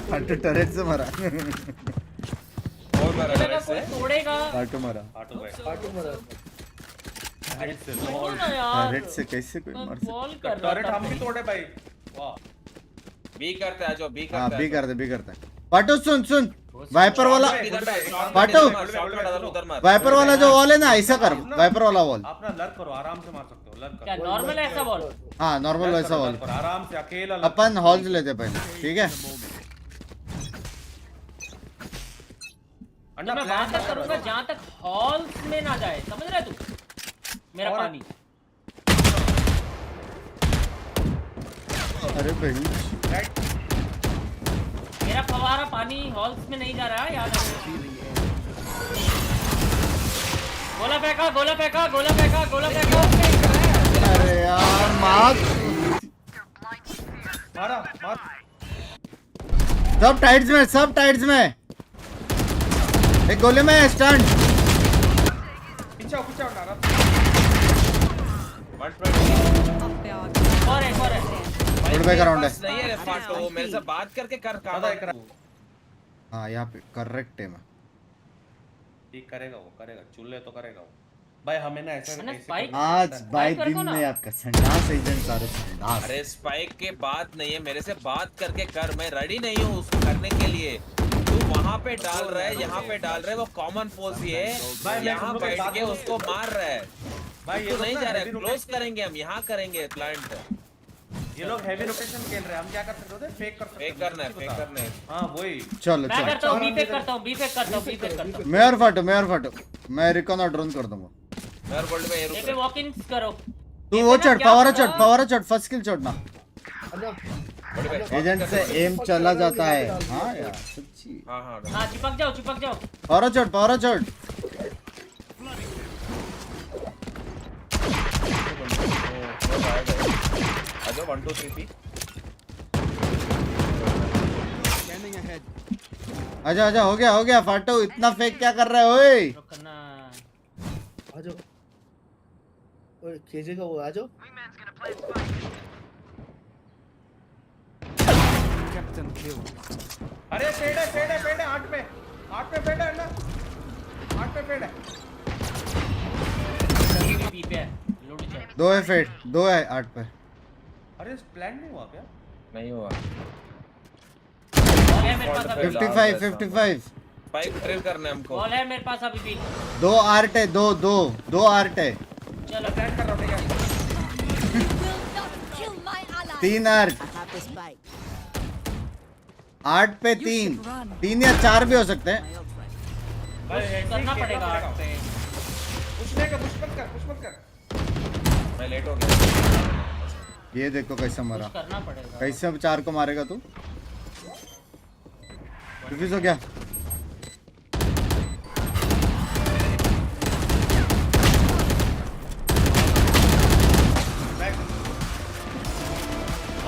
फाटू टरेट से मारा। और मारा लगा direct कोई से। तोड़ेगा। फाटू मारा। आटो भाई। पाटू मरा। बोल ना यार। टरेट से कैसे कोई मार सकता? बॉल कर रहा टॉरेट था। हम भी तोड़े भाई। वाह। बी करते आ जाओ, बी करते हाँ आ भी जाओ। करते। फाटू सुन वाइपर वाला, इधर पे, शॉट पाटो। शॉट में डाल, उधर मार। वाइपर वाला जो वॉल है ना, ऐसा कर। वाइपर वाला वॉल। आप ना लर्क करो, आराम से मार सकते हो। लर्क क्या करो। नॉर्मल ऐसा बॉल? हाँ नॉर्मल वैसा वॉल। लर्क करो, आराम से अकेला लर्क अपन करो। हॉल्स लेते पहले, ठीक है? अन्ना मैं प्लान वहां तक करूंगा जहां तक हॉल्स में ना जाए, समझ रहा है तू? मेरा और- पानी। अरे भाई राइट। मेरा फवारा पानी हॉल्स में नहीं जा रहा है, याद रखो। गोला फेंका। अरे यार मार। मारा, मार। सब टाइट्स में। एक गोले में स्टंट। पीछे आओ नारा। 120। और है। गुड बाय का राउंड है। नहीं है फाटो, मेरे से बात करके कर काम। दादा एक हाँ यहाँ पे करेक्ट है। मैं ठीक करेगा वो, करेगा। चूल्हे तो करेगा वो। भाई हमें ना ऐसा अन्ना ऐसे spike- करना आज है। भाई कर दिन को ना। में आपका संडास एजेंट सारे संडास। अरे स्पाइक के बात नहीं है, मेरे से बात करके कर। मैं रेडी नहीं हूँ उसको करने के लिए। तू वहाँ पे डाल रहा है, यहाँ पे डाल रहा है, वो कॉमन फोर्स ही है। भाई, मैं यहाँ तुम लोग बैठ बात के करो। उसको मार रहा है। भाई ये तो लोग नहीं ना जा रहा है, heavy क्लोज rotation- करेंगे हम, यहाँ करेंगे प्लांट। ये लोग हैवी रोटेशन खेल रहे हैं। हम क्या कर सकते हैं? फेक कर सकते हैं। फेक करना है, किसी फेक को करना है। हाँ वही। चलो मैं करता हूँ, बी फेक करता हूँ। मैं और फाटो मैं रिकॉन और ड्रोन कर दूंगा। मैं और गोल्ड में ये रुक एक रहा वॉक इन करो। तू वो चढ़, पावर चढ़, फर्स्ट किल चढ़ना। अन्ना है। एजेंट से एम चला जाता है। हाँ यार सच्ची। हाँ हाँ हाँ चिपक जाओ। पावर चढ़। आजो 1 2 3 P। आजा हो गया फाटो। इतना फेक क्या कर रहा है ओए? रुकना। आ जाओ। ओए केजे का वो आ जाओ। अरे फेड है 8 पे फेड है ना 8 पे फेड है बी पे है लोड चाहिए 2 है फेट 2 है 8 पे। अरे प्लान नहीं हुआ क्या नहीं हुआ। बॉल है मेरे पास अभी 55 स्पाइक ट्रेल करना है हमको। बॉल है मेरे पास अभी भी 2 आर्ट है 2 आर्ट है चलो प्लान कर रहा हूं भैया 3 आर्ट 8 पे 3 या 4 भी हो सकते हैं। भाई करना पड़ेगा 8 पे पुश मत कर मैं लेट हो गया। ये देखो कैसे मरा, करना पड़ेगा कैसे अब 4 को मारेगा तू। रिफ्यूज हो गया।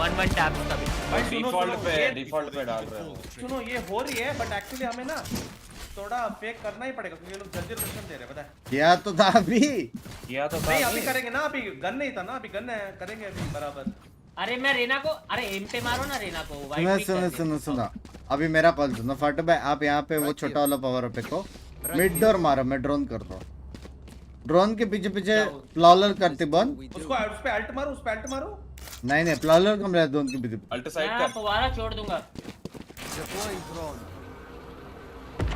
वन टैप तभी भाई डिफॉल्ट पे डाल रहे हो। सुनो ये हो रही है बट एक्चुअली हमें ना थोड़ा फेक करना ही पड़ेगा क्योंकि ये लोग जल्दी रोटेशन दे रहे हैं पता है। किया तो था अभी। किया तो था नहीं अभी करेंगे ना, अभी गन नहीं था ना, अभी गन है करेंगे अभी बराबर। अरे मैं रेना को अरे एम पे मारो ना रेना को वाइट सुनो पिक सुनो कर सुनो सुनो अभी मेरा कॉल सुनो फट भाई, आप यहाँ पे वो छोटा वाला पावर पे को मिड डोर मारो, मैं ड्रोन कर दो। ड्रोन के पीछे पीछे प्लॉलर करते बंद। उसको उस पे अल्ट मारो नहीं प्लॉलर कम रहा ड्रोन के पीछे। अल्ट साइड मैं कर। फवारा छोड़ दूंगा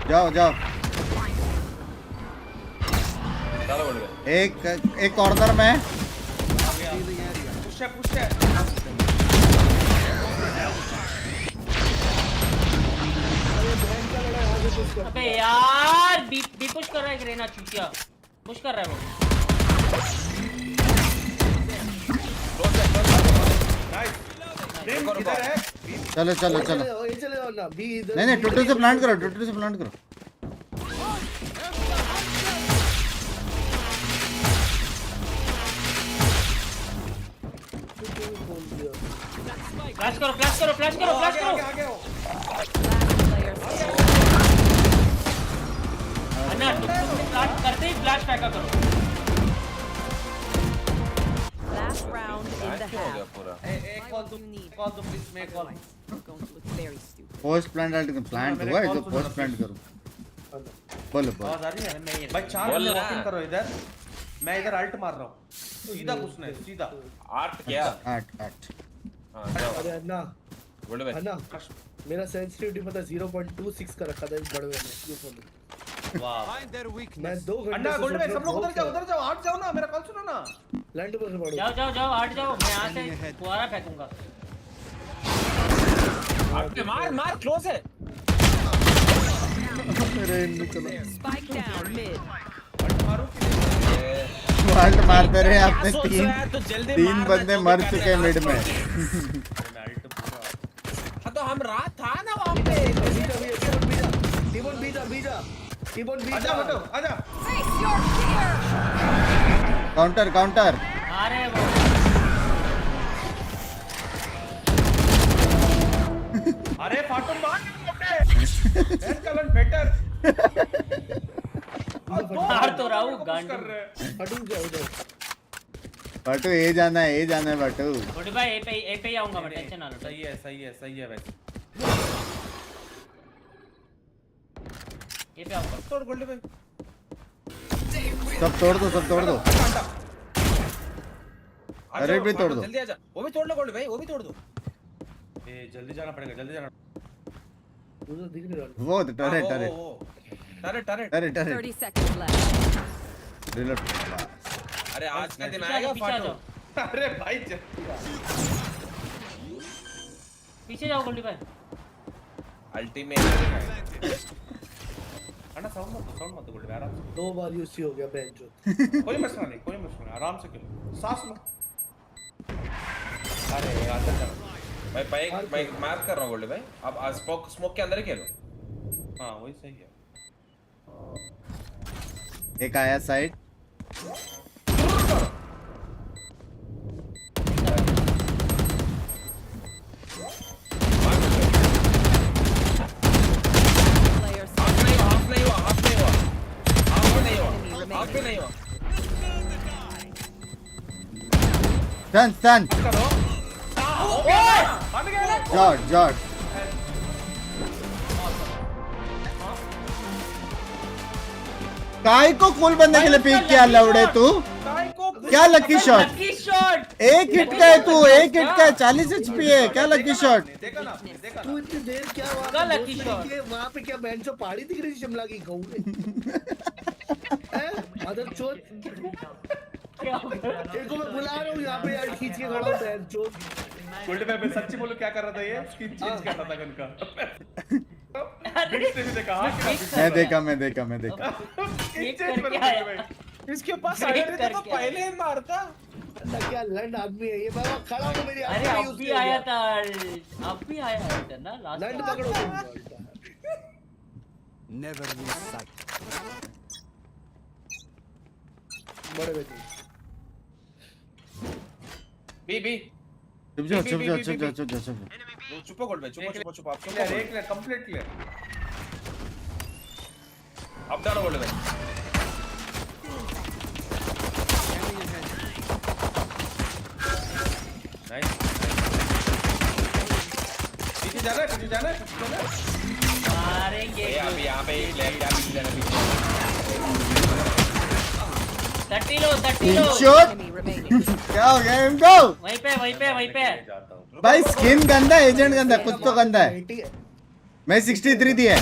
जाओ चलो बोल गए। एक कॉर्नर में पुश है अबे यार बी पुश कर रहा है रेना चूतिया पुश कर रहा है वो नाइस इधर है चलो ये चले जाओ ना बी इधर। नहीं टूटू से प्लांट करो फ्लैश करो आगे हो अन्ना फ्लैश करते ही फ्लैश फेंका करो Last round in the क्या हो गया half. पूरा? एक कॉल दो प्लीज मैं call Going to look very stupid. Post plant हुआ है तो पोस्ट प्लांट करो। बोलो आवाज आ रही है भाई 4 बोल बंदे रहा। वॉकिंग करो इधर, मैं इधर अल्ट मार रहा हूं सीधा घुसना है सीधा। 8 क्या? 8 हां जाओ अरे अन्ना बोल भाई। अन्ना मेरा सेंसिटिविटी पता 0.26 का रखा था इस बड़वे में ये फोन। वाह मैं 2 घंटे अन्ना गोल्ड में सब लोग उधर जाओ हट जाओ ना, मेरा कॉल सुनो ना। लैंड पर से पड़ो। जाओ हट जाओ मैं यहाँ से फुहारा फेंकूंगा मार क्लोज है। Spike down mid. वाल्ट मारते रहे आपने क्या सोच रहा है? तो जल्दी 3 मारना, बंदे जो भी मर करने चुके हैं मिड में। हाँ तो हम रात था ना वहाँ पे। टीबोन आजा हटो आजा काउंटर अरे वो अरे फाटो मार एंड कलन बेटर मार तो रहा हूँ कर गांडू रहे हैं। हटू जाओ उधर। बटू ये जाना है बटू। छोटे भाई ए पे ही आऊंगा मैं टेंशन ना लो सही है वैसे ए पे आऊंगा तोड़ गोल्ड भाई सब तोड़ दो अरे भी तोड़ दो। जल्दी आजा। वो भी तोड़ लो गोल्ड भाई, वो भी तोड़ दो। ए जल्दी जाना पड़ेगा उधर दिख नहीं रहा। वो टरेट 30 seconds left. रिलोड। अरे आज का दिन पीछे आएगा आ फाटो। जाओ अरे भाई पीछे जाओ गोल्डी भाई अल्टीमेट। अन्ना साउंड मत गोल्ड आराम से 2 बार यूसी हो गया बेंच जो। कोई मसला नहीं आराम से खेलो सांस लो। अरे आजा मैं मार्क कर रहा हूँ गोल्ड भाई। अब स्मोक के अंदर ही खेलो। हाँ वही सही है। एक आया साइड। Player हाफ नहीं हुआ। सन करो जॉर्ज काय को कूल बनने के लिए पिक किया लवड़े तू? काय को क्या लकी शॉट? लकी शॉट एक हिट का है तू, एक हिट का है, 40 HP है, क्या लकी शॉट? देखा ना आपने, देखा तू ना इतनी देर क्या का lucky shot? वहाँ पे क्या बैंड पहाड़ी दिख रही थी शिमला की गऊ में? अदर चोट देखो मैं बुला रहा हूँ यहाँ पे यार खींच के खड़ा हूँ बैंड चोट गोल्ड में सच्ची बोलो क्या कर रहा था ये स्किन चेंज कर रहा था गन का बिट्स ने भी देखा हाँ मैं देखा एक करके आया इसके पास आइडिया था तो पहले ही मारता। क्या लंड आदमी है ये बाबा खड़ा हो मेरी अरे आंखों में अब use भी किया आया गया। था अब भी आया था ना लास्ट लंड पकड़ो तुम। Never lose sight. बड़े बेटे बी चुप जा। चुपो गोल्ड भाई चुपो आप क्लियर एक क्लियर कंप्लीट क्लियर अब डालो गोल्ड भाई। नाइस पीछे जाना है मारेंगे ये अभी यहाँ पे एक लेफ्ट या पीछे जाना पीछे। 30 लो शॉट Enemy remaining. क्या हो गया इनको? वहीं पे जाता हूँ भाई स्किन गंदा, एजेंट गंदा, कुछ तो गंदा है। बेटी है मैं 63 दिया है।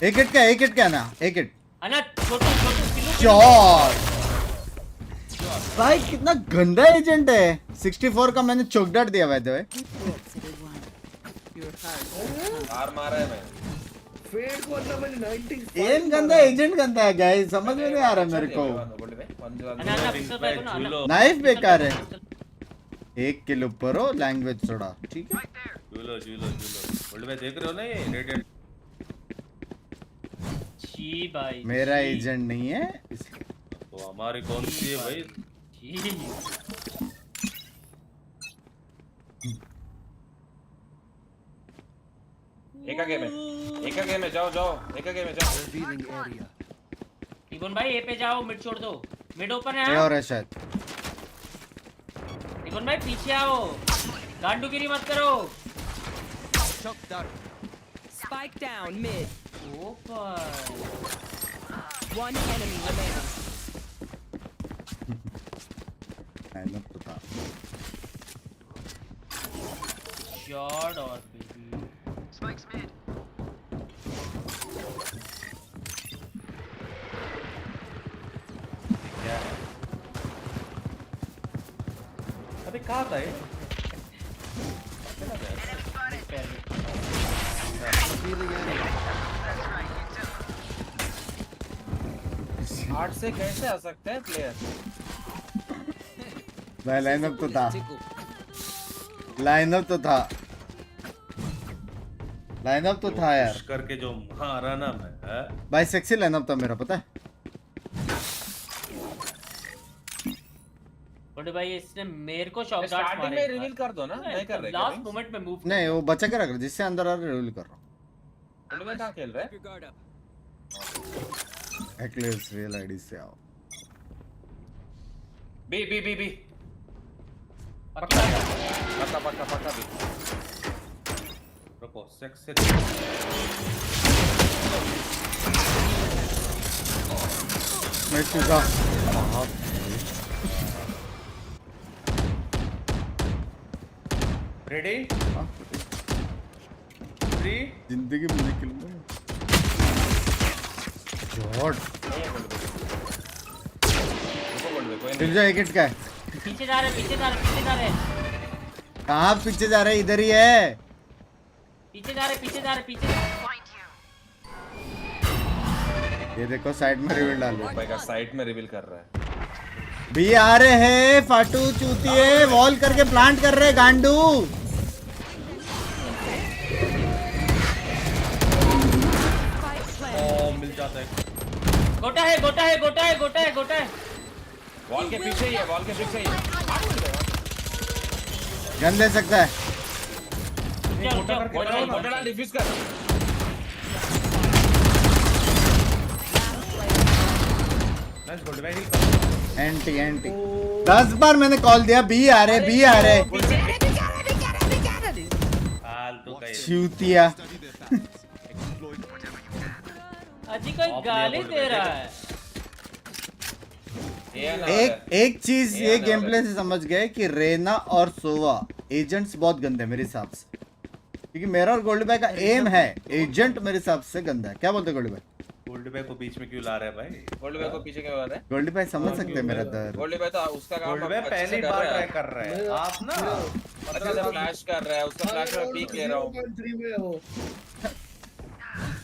एक हिट का ना, एक हिट अना छोटू किलो शॉट। भाई कितना गंदा एजेंट है। 64 का मैंने चौकडाट दिया भाई तो हार मारा है मैं। फेड को अंदर मैंने 90 एम गंदा, एजेंट गंदा है गाइस, समझ में नहीं आ रहा मेरे को। गोल्ड भाई अना पिक्सल पे को ना झूलो नाइफ बेकार है। 1 किलो पर हो लैंग्वेज थोड़ा ठीक है। झूलो गोल्ड में देख रहे हो ना ये रेटेड जी भाई मेरा जी, एजेंट नहीं है इसलिए। तो हमारी कौन सी है भाई जी। एक गेम है जाओ एक गेम है जाओ। Revealing area. इबन भाई ए पे जाओ, मिड छोड़ दो, मिड ओपन है ये और है शायद। इबन भाई पीछे आओ, गांडूगिरी मत करो। Shock dart. Spike down mid. ओपर One enemy remaining. लाइनअप तो था। शॉट और बेबी क्या है अबे कहाँ था ये Revealing area. 8 से कैसे आ सकते हैं प्लेयर? भाई लाइनअप तो था, लाइनअप तो था यार। पुश करके जो मारा ना मैं है? भाई सेक्सी लाइनअप था मेरा, पता है। बड़े भाई इसने मेरे को शॉट डार्ट स्टार्टिंग मारे में रिवील कर दो ना, नहीं कर रहे क्या? लास्ट मोमेंट में मूव नहीं वो बचा के रख रहा, जिससे अंदर आ रहा रिवील कर रहा गोल्ड में कहाँ खेल रहे हैं? Keep your guard up. हूँ। एक्लेस रियल आईडी से आओ। बी पक्का पक्का बी। रुको सेक्स से मैं चुका। रेडी 3 जिंदगी में निकलूंगा। शॉट। फिर जो एक हिट का है। पीछे जा रहे कहाँ पीछे जा रहे? इधर ही है। पीछे जा रहे ये देखो साइड में रिवील डालो। भाई का साइड में रिवील कर रहा है। भी आ रहे हैं फाटू चूतिए, वॉल करके प्लांट कर रहे गांडू। ओ मिल जाता है गोटा है वॉल के पीछे ही है। गन ले सकता है। गोटा डिफ्यूज कर। नाइस गोल्ड भाई एंटी 10 बार मैंने कॉल दिया। बी आ रहे फालतू का ये चूतिया। अजी कोई गाली दे रहा है। एक चीज ये गेम प्ले से समझ गए कि रेना और सोवा एजेंट्स बहुत गंदे हैं मेरे हिसाब से, क्योंकि मेरा और गोल्डी भाई का एम है, एजेंट मेरे हिसाब से गंदा है। क्या बोलते हैं गोल्डी भाई? गोल्ड बैग को बीच में क्यों ला रहा है भाई? गोल्ड बैग को पीछे क्यों आ रहा है? गोल्डी भाई समझ सकते हैं मेरा दर्द। गोल्ड बैग तो उसका काम गोल्ड बैग पहली बार ट्राई कर रहे हैं आप ना। अच्छा से फ्लैश कर रहा है, उसका फ्लैश में पीक ले रहा हूं। 0.3 में हो।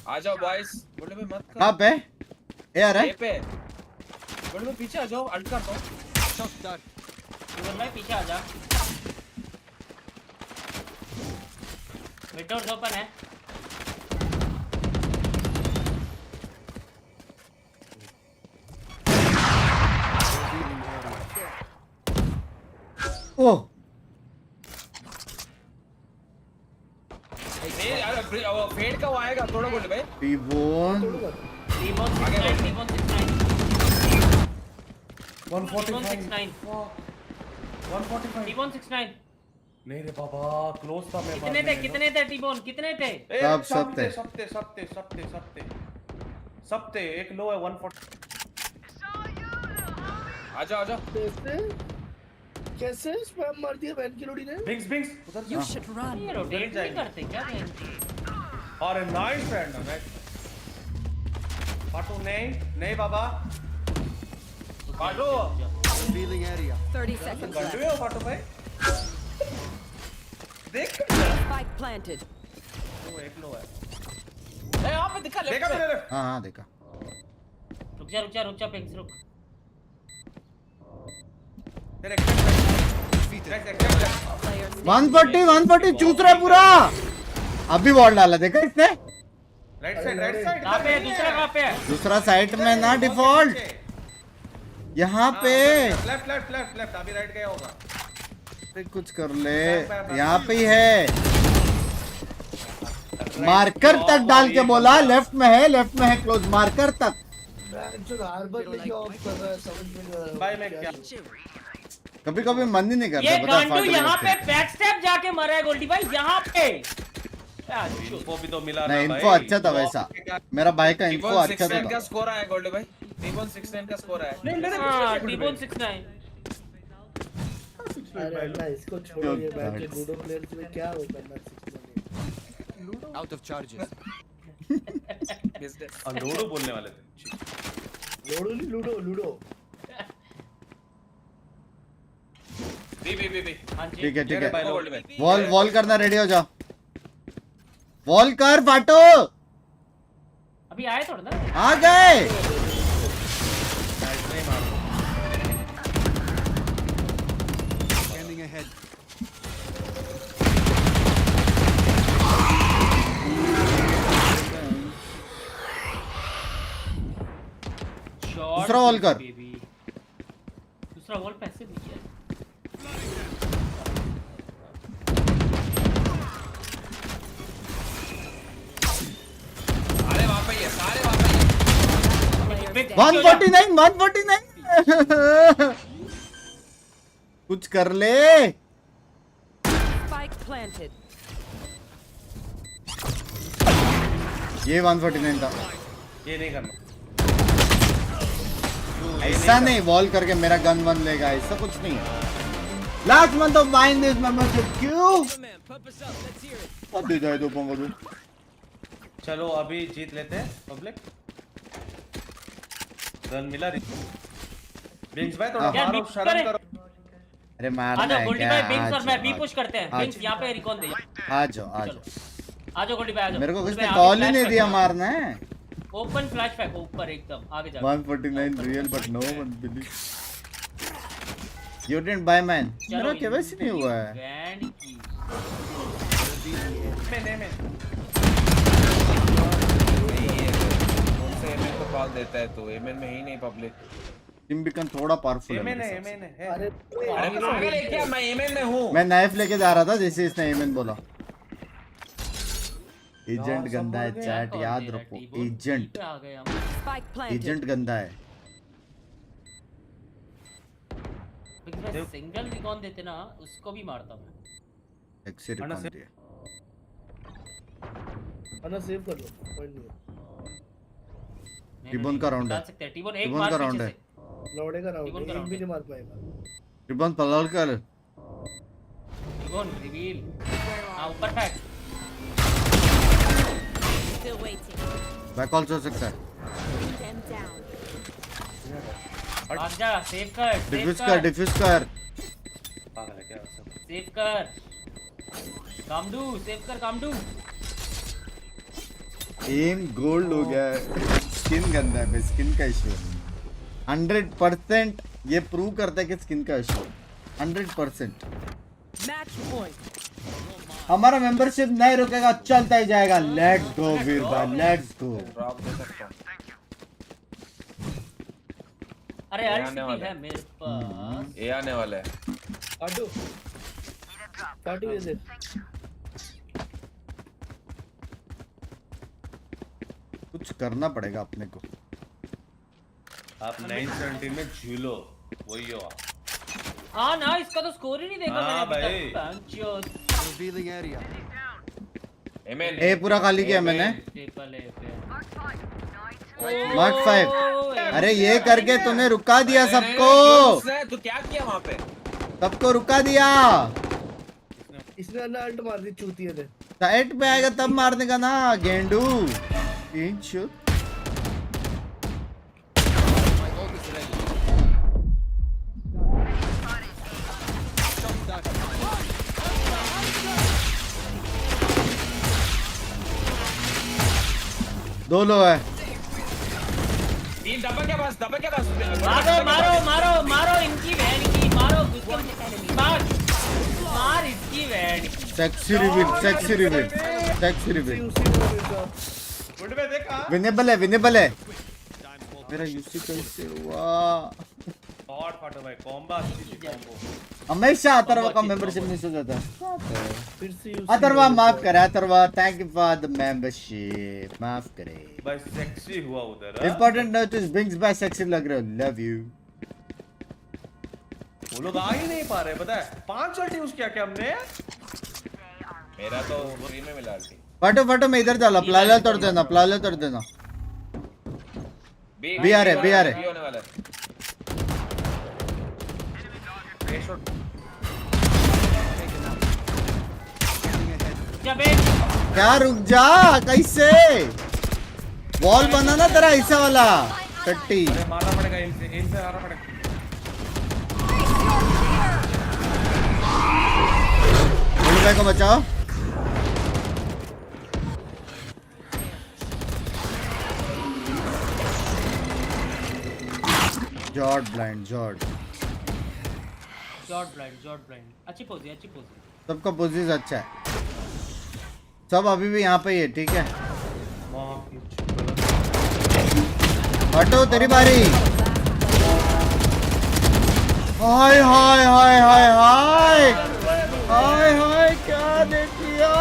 आ जाओ बॉयज, गोल्ड बैग मत कर। कहां पे ए आ रहा है? ए पे गोल्ड बैग पीछे आ जाओ, अल्ट कर दो। Shock dart. इवन भाई पीछे आ जा। मिड डोर ओपन है। ओह फेड का वो आएगा थोड़ा gold bag. T-bone T-bone 69 T-bone 69 145 T-bone 69। नहीं रे बाबा, क्लोज था। मैं कितने थे टीबोन, कितने थे? सप्ते एक लो है 140। आ जाओ कैसे स्पैम मार दिया वैन की लोडी ने? बिंक्स उधर You should run. ये रोटेट नहीं करते क्या बहन? और नाइस फ्रेंड है। फाटू नहीं बाबा, फाटू Revealing area. 30 seconds गंडू left. है फाटू भाई। देख Spike planted. वो एक लो है। ए यहां पे दिखा देखा लेफ्ट मैंने। पे। हाँ देखा। रुक जा पिंक्स रुक। तेरे Player standing. 140 चूस रहा है पूरा। अभी बॉल डाला देखा इसने? राइट साइड कहां पे है दूसरा, कहां पे है? दूसरा साइड में ना डिफॉल्ट यहाँ पे। लेफ्ट अभी राइट गया होगा। कुछ कर ले, यहाँ पे ही है। मार्कर तक डाल के बोला लेफ्ट में है क्लोज मार्कर तक। जो हार्बर लेके ऑफ कर रहा है समझ में नहीं आ रहा भाई मैं क्या कभी कभी मन ही नहीं करता। ये बता गांडू फाटू यहाँ पे लेफ्ट बैक स्टेप जाके मरा है गोल्डी भाई, यहाँ पे। वो भी तो मिला नहीं ना इन्फो भाई। अच्छा था वैसा। मेरा भाई का इन्फो अच्छा तो 69 का था। स्कोर आया गोल्ड भाई। 69 का स्कोर आया। हाँ टीबोन 69। अरे अल्लाह इसको छोड़ो, ये बैठ के लूडो प्लेयर्स में क्या हो करना सीखना। Out of charges. लूडो बोलने वाले थे। लूडो नहीं लूडो बी हाँ जी। ठीक है गोल्ड में। वॉल करना रेडी हो जाओ। वॉल कर फाटू। अभी आए थोड़ा ना। आ गए। Scanning ahead. दूसरा वॉल कर। दूसरा वॉल पैसे दिया। सारे वहां पे ही है, सारे वहां पे ही है। 149 कुछ कर ले। Spike planted. ये 149 था। ये नहीं करना। ऐसा नहीं वॉल करके मेरा गन वन लेगा, ऐसा कुछ नहीं है। Last month of buying this membership क्यों अब दे जाए दो पंगो दो। चलो अभी जीत लेते हैं पब्लिक। गन मिला बिंक्स भाई थोड़ा यार, मारो, बिंक्स शर्म करे। करो। अरे आ मारना जाओ है गोल्डी क्या? भाई, बिंक्स और आ मैं बी जाओ, पुश करते हैं। आ बिंक्स जाओ। यहाँ पे रिकॉन दे। आ जाओ आ जाओ। आ जाओ गोल्डी भाई, आ जाओ। मेरे को गोल्डी किसने भाई, कॉल ही आगे नहीं flash दिया कर। मारना है। ओपन फ्लैश पैक ऊपर एकदम आगे जा। 149 real but no one believe you didn't buy man. मेरा केवाईसी नहीं हुआ है। बैंड की मैं उनसे एमएन को कॉल देता है तो एमएन में ही नहीं पब्लिक। टीम बिकन थोड़ा पावरफुल है एमएन मेरे है हिसाब से। एमएन है। अरे अरे पागल है क्या? मैं एमएन में हूं। मैं नाइफ लेके जा रहा था जैसे इसने एमएन बोला। एजेंट गंदा है चैट, याद रखो एजेंट आ गए हम। Spike planted. एजेंट गंदा है। सिंगल रिकॉन देते ना उसको भी मारता मैं। एक से रिकॉर्ड से- दिया। खाना सेव कर लो, पॉइंट नहीं है। टिबोन का राउंड है, डाल सकते हैं टिबोन एक टिबोन मार का पीछे राउंड है, से लौड़े का राउंड टिबोन का एक राउंड भी है। नहीं मार पाएगा। टिबोन पलाल कर, टिबोन रिवील हां ऊपर फेंक Still waiting. बैक ऑल्सो हो सकता है, Them down. भाग जा सेव कर डिफ्यूज कर, डिफ्यूज कर, पागल है क्या सब? सेव कर कामडू सेव कर कामडू एम गोल्ड हो गया है, स्किन गंदा है, स्किन का इशू है 100%, ये प्रूव करता है कि स्किन का इशू 100%। Match point. हमारा मेंबरशिप नहीं रुकेगा, चलता ही जाएगा। लेट्स गो वीर भाई, लेट्स गो। ड्रॉप दे सकता हूँ। अरे ये अल्ट आने भी वाला है मेरे पास ये आने वाला है। काटो काटो ये दे। कुछ करना पड़ेगा अपने को। आप 970 में झूलो वही हो आप। हाँ ना इसका तो स्कोर ही नहीं देखा हाँ मैंने अभी भाई। तक पंचोत Revealing area. एमएन ए पूरा खाली किया मैंने, ट्रिपल ए पे मार्क 5। अरे ये करके तूने रुका दिया सबको, तू क्या किया वहाँ पे? सबको रुका दिया। इसने ना अल्ट मार दी चूतिया ने। साइड पे आएगा तब मारने का ना गेंडू। इंच My ult is ready. Shot that. दो लो है, तीन दबा के पास मारो मारो मारो मारो इनकी वैन की मारो मार मार इसकी वैन की sexy reveal, sexy reveal, sexy reveal. Good में देखा विनेबल है, विनेबल है। मेरा यूसी कैसे हुआ? शॉट फाटो भाई, कॉम्बो अच्छी थी कॉम्बो। हमेशा अथर्वा का मेंबरशिप मिस हो जाता है। फिर से अथर्वा माफ करे, Atharva thank you for the membership, माफ करे। भाई सेक्सी हुआ उधर। इंपॉर्टेंट नोटिस, बिंग्स बाय सेक्सी लग रहे हो, लव यू। वो लोग आ ही नहीं पा रहे, पता है 5 अल्टी यूज किया क्या हमने? मेरा तो फ्री में मिला थी। फटो फटो मैं इधर चला, प्लाला तोड़ देना, प्लाला तोड़ देना। बी आ रहे, बी आ रहे। होने वाला है। जब क्या रुक जा, कैसे वॉल बना ना तेरा ऐसा वाला टट्टी। अरे मारना पड़ेगा इनसे मारना पड़ेगा। बोलो भाई को बचाओ। जॉर्ड ब्लाइंड, जॉर्ड जॉर्ड ब्लाइंड अच्छी पोजी अच्छी पोजी। सबका पोजीशन अच्छा है, सब अभी भी यहाँ पे ही है, ठीक है। हटो तेरी बारी। हाय हाय हाय हाय हाय हाय हाय, क्या देख लिया।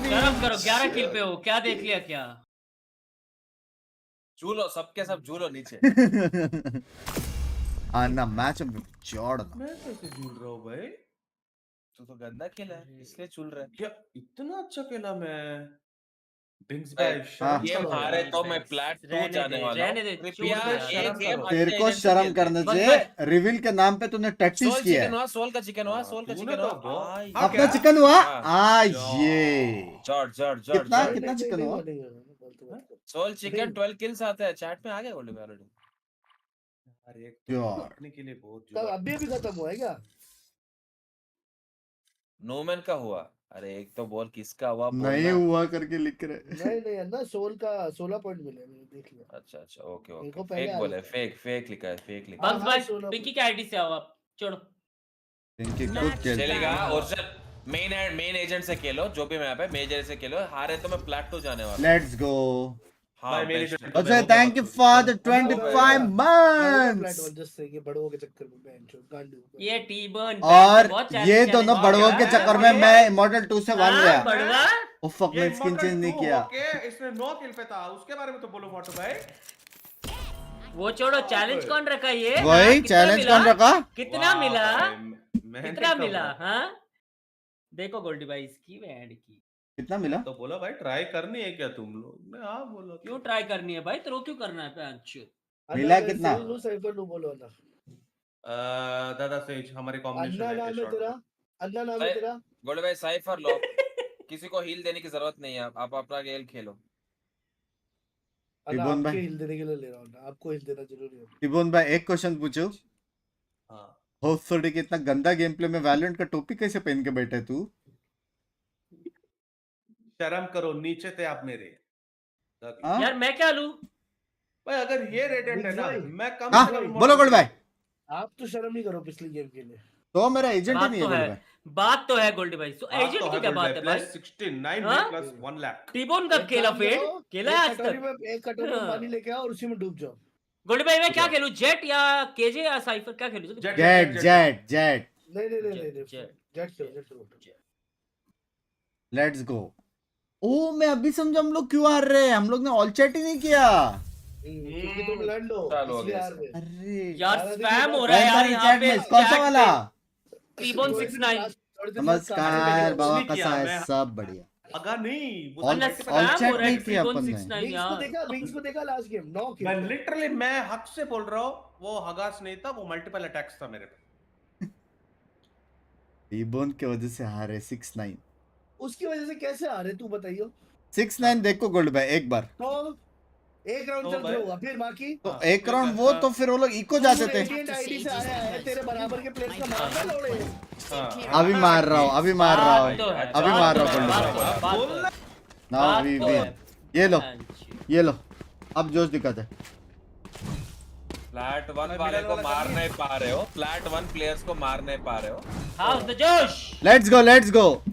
गरम करो 11 किल पे हो, क्या देख लिया क्या? झूलो सबके सब झूलो नीचे। आना मैच में जोड़ना। मैं कैसे झूल रहा हूँ भाई? तू तो गंदा खेला है इसलिए झूल रहा है। क्या इतना अच्छा खेला मैं? बिंग्स हाँ, भाई ये हारे तो मैं प्लेट 2 रहने जाने दे, वाला रहने हूँ। दे, कृपया छोड़ दे यार। एक गेम तेरे को अच्छे शर्म एजेंट से करना खेलते। चाहिए, रिवील के नाम पे तूने टैक्टिस सोल किया चिकन है। हुआ, सोल का चिकन हुआ, सोल का तूने चिकन तो हुआ। बहुत- आई। हाँ, अपना क्या? चिकन हुआ हाँ। आ ये जॉर्ड जॉर्ड कितना जॉर्ड कितना चिकन हुआ? सोल चिकन 12 किल्स आते हैं चैट में आ गया बोले मैं ऑलरेडी। अरे एक तो यार। अपने के लिए बहुत तब जुआ। अभी खत्म हुआ है क्या? नोमैन का हुआ। अरे एक तो बॉल किसका हुआ नहीं बोलना। हुआ करके लिख रहे। नहीं नहीं है ना, सोल का 16 पॉइंट मिले मैंने देख लिया। अच्छा अच्छा ओके मेरे ओके को पहले फेक आ बोले, गया। फेक फेक लिखा है, फेक लिखा बंक्स हाँ, भाई 16 पिंकी के आईडी से आओ आप, छोड़ो। इनकी खुद है। खेल चलेगा ओरिजिनल मेन एजेंट से खेलो, जो भी मैप है मेन एजेंट से खेलो। हारे तो मैं प्लेट 2 जाने वाला हूँ। Let's go. हाँ भाई, मेरी best जो- है। अच्छा thank you for the 25 months. Just say कि बड़ों के चक्कर में बेंच गांडू। ये टी-बर्न और बहुत ये challenge दोनों challenge बड़वों हो के गया। चक्कर में मैं इमॉर्टल 2 से 1 हाँ, गया। बड़वा ओ फक, ये मैं स्किन Immortal चेंज नहीं 2 किया। होके इसने 9 किल पे था, उसके बारे में तो बोलो फोटो भाई। वो छोड़ो, चैलेंज कौन रखा ये? वही हाँ, कितना चैलेंज मिला? कौन रखा? कितना वाह मिला? भाई, मैंने कितना कहा मिला? भाई। हाँ देखो गोल्डी भाई इसकी बैंड की कितना मिला? तो बोला भाई ट्राई करनी है क्या तुम लोग ने? हाँ बोला क्यों ट्राई करनी है भाई? तेरे को क्यों करना है पैंच? मिला कितना? साइफर नु बोलो ना। दादा से हमारी कॉम्बिनेशन अन्ना है नाम है short तेरा? में। अन्ना नाम है तेरा? गोल्ड भाई साइफर लो, किसी को हील देने की जरूरत नहीं है, आप अपना खेल खेलो। अन्ना टिबोन आपके भाई। हिल देने के लिए ले रहा हूँ ना, आपको हिल देना जरूरी है। टिबोन भाई एक क्वेश्चन पूछूं? हाँ होपफुली कि इतना गंदा गेम प्ले में वैलोरेंट का टोपी कैसे पहन के बैठे तू? शर्म करो, नीचे थे आप मेरे। हाँ? यार मैं क्या लूं? भाई अगर ये रेडिएंट है ना, भाई। मैं कम हाँ? से कम बोलो गोल्ड भाई। आप तो शर्म नहीं करो पिछले गेम के लिए। तो मेरा एजेंट ही बात नहीं तो है गोल्ड है, भाई। बात तो है गोल्डी भाई। तो एजेंट की क्या बात है भाई? 69 हाँ? प्लस 1 लाख। टीबोन कब एक खेला काम फेड? करो, खेला एक है आज कटोरी तक? में एक कटोरी में हाँ। पानी लेके आओ और उसी में डूब जाओ। गोल्डी भाई मैं क्या खेलूं? जेट या केजे या साइफर? क्या खेलूं? Jett Jett Jett Jett. नहीं नहीं नहीं जेट, नहीं जेट, जेट खेलो, जेट खेलो। Let's go. ओ मैं अभी समझा हम लोग क्यों हार रहे हैं। हम लोग ने ऑल चैट ही नहीं किया। क्योंकि तुम लैंड हो चालू हो इसलिए गया हार गए। अरे यार सारा दिन स्पैम ये हो रहा है यार चैट यहाँ पे। में कौन सा chat वाला? पे। टीबोन 69। थोड़ी देर बाद काम नमस्कार करेंगे। बाबा नहीं किया, कसा है? मैं- सब बढ़िया। अगा नहीं वो All- अन्ना multiple- all स्पैम chat हो रहा है नहीं किया टीबोन अपन ने। 69 विंग्स को यार। देखा, विंग्स को देखा लास्ट गेम 9 मैं किल। लिटरली मैं हक से बोल रहा हूँ, वो हगास नहीं था, वो मल्टीपल अटैक्स था मेरे पे। टीबोन की वजह से हारे 6-9। उसकी वजह से कैसे हारे तू बताइयो? 6-9 देखो गोल्ड भाई एक बार। तो एक राउंड तो चल भाई- होगा फिर बाकी तो हाँ, एक फिर राउंड क्या? वो हाँ। तो फिर वो लोग इको जाते थे। रेडिएंट आईडी से आया है, तेरे बराबर के प्लेयर्स का मारना लोड़े। हाँ, अभी मार रहा हूँ, अभी मार रहा बात तो हूँ, है, अभी बात मार तो रहा हूँ है, गोल्ड बात भाई। तो है, बात तो है। नाउ बात वी तो विन। है। ये लो, पैंच। ये लो। अब जोश दिखाते। फ्लैट 1 वाले को मार नहीं पा रहे हो, फ्लैट 1 प्लेयर्स को मार नहीं पा रहे हो। हाउस द जोश। Let's go, let's go.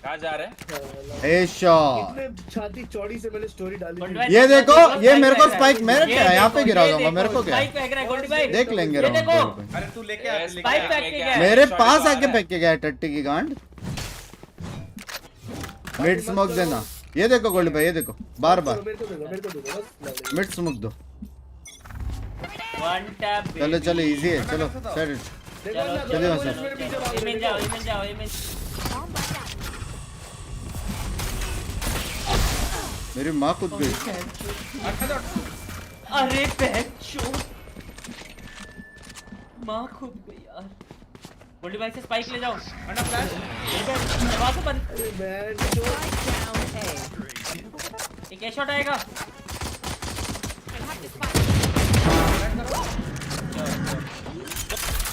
कहाँ जा रहे हैं? ए शॉट। इतने छाती चौड़ी से मैंने स्टोरी डाली गोल्डी थी। भाई, ये देखो, ये स्पाइक मेरे को फेंक रहा है। स्पाइक मेरे ये क्या यहाँ पे देखो, गिरा ये दूंगा, मेरे देखो, को क्या? स्पाइक फेंक रहा है गोल्डी भाई। देख लेंगे ये राउंड देखो। गोल्ड भाई। अरे तू लेके आ, ये लेके स्पाइक आ। पैक के गया। मेरे शॉट पास तो आ आके रहा है। फेंक के गया टट्टी की गांड। मिड स्मोक देना। ये देखो गोल्ड भाई, ये देखो बार बार मेरे को दे दो, मेरे को दे दो बस। मिड स्मोक दो। वन टैप चलो चलो इजी है, चलो सेट इट। देखो ना, चलिए दोनों वहाँ से। पुलिस मेरे पीछे भाग इमेज रहे जाओ, हैं। इमेज जाओ, इमेज। मेरी माँ कूद गई। अरे बहनचोद। माँ खुद गई यार। गोल्डी भाई से स्पाइक ले जाओ। दरवाजा बंद। अरे बैन जो Down A. एक शॉट आएगा।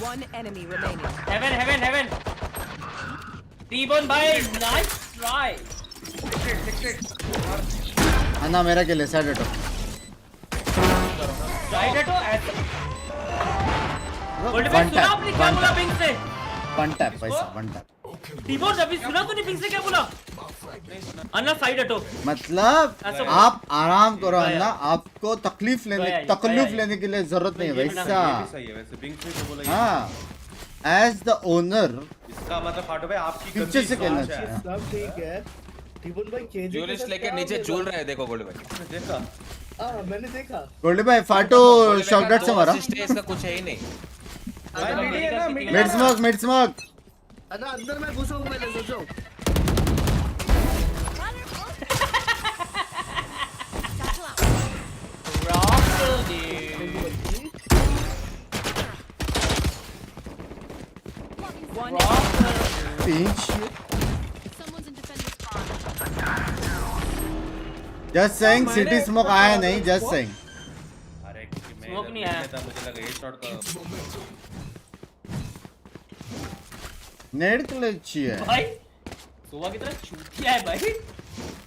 One enemy remaining. Heaven heaven heaven. T-bone भाई नाइस ट्राई। अन्ना मेरा के लिए सेट इट। राइट हटो ऐसे। गोल्डी भाई सुना आपने क्या बोला बिंग से? वन टैप पैसा, वन टैप। टीबोन अभी सुना तूने बिंग से क्या बोला? अन्ना साइड हटो। मतलब ऐसा आप आराम करो गया। अन्ना, आपको तकलीफ लेने गया, तकलीफ गया। लेने के लिए जरूरत नहीं है ये भी वैसा। ये भी सही है वैसे, बिंक्स ने जो बोला ये हाँ एज द ओनर इसका मतलब फाटो भाई आपकी पीछे गलती से खेलना सोच है। चाहिए। सब ठीक है। टिबुल भाई केजी ज्यूलिस्ट लेके नीचे झूल रहे हैं, देखो गोल्ड भाई। आपने देखा? हां मैंने देखा। गोल्डी भाई फाटो गोल्ड भाई का शॉटगट से दो मारा। assist है, इसका कुछ है ही नहीं। भाई मीडिया है ना, media mid smoke, mid smoke. अन्ना अंदर मैं घुसूंगा, मैंने सोचो। One pinch. Just saying city smoke आया नहीं, जस्ट सेइंग। अरे क्योंकि मैं Smoke इधर नहीं आया। नीचे था, मुझे लगा ये शॉट का नेड क्लच है। भाई सुबह की तरह चूतिया है भाई।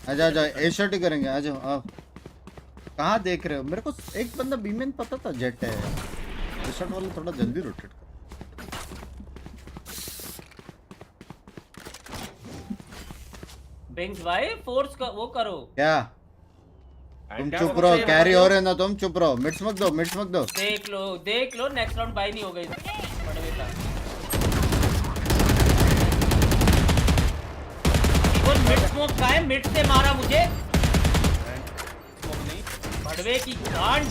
आजा आजा ए शॉट ही करेंगे, आ जाओ आओ। कहाँ देख रहे हो? मेरे को एक बंदा बीमेन पता था जेट है। ए शॉट वाला थोड़ा जल्दी रोटेट कर। बिंग्स भाई फोर्स का वो करो। क्या तुम क्या चुप बोल रहो, रहे हैं कैरी भाई? हो रहे ना, तुम चुप रहो। मिड स्मोक दो, मिड स्मोक दो। देख लो नेक्स्ट राउंड बाय नहीं हो गई बड़े बेटा। वो मिड स्मोक का है, मिड से मारा मुझे। स्मोक नहीं। भड़वे की कांड।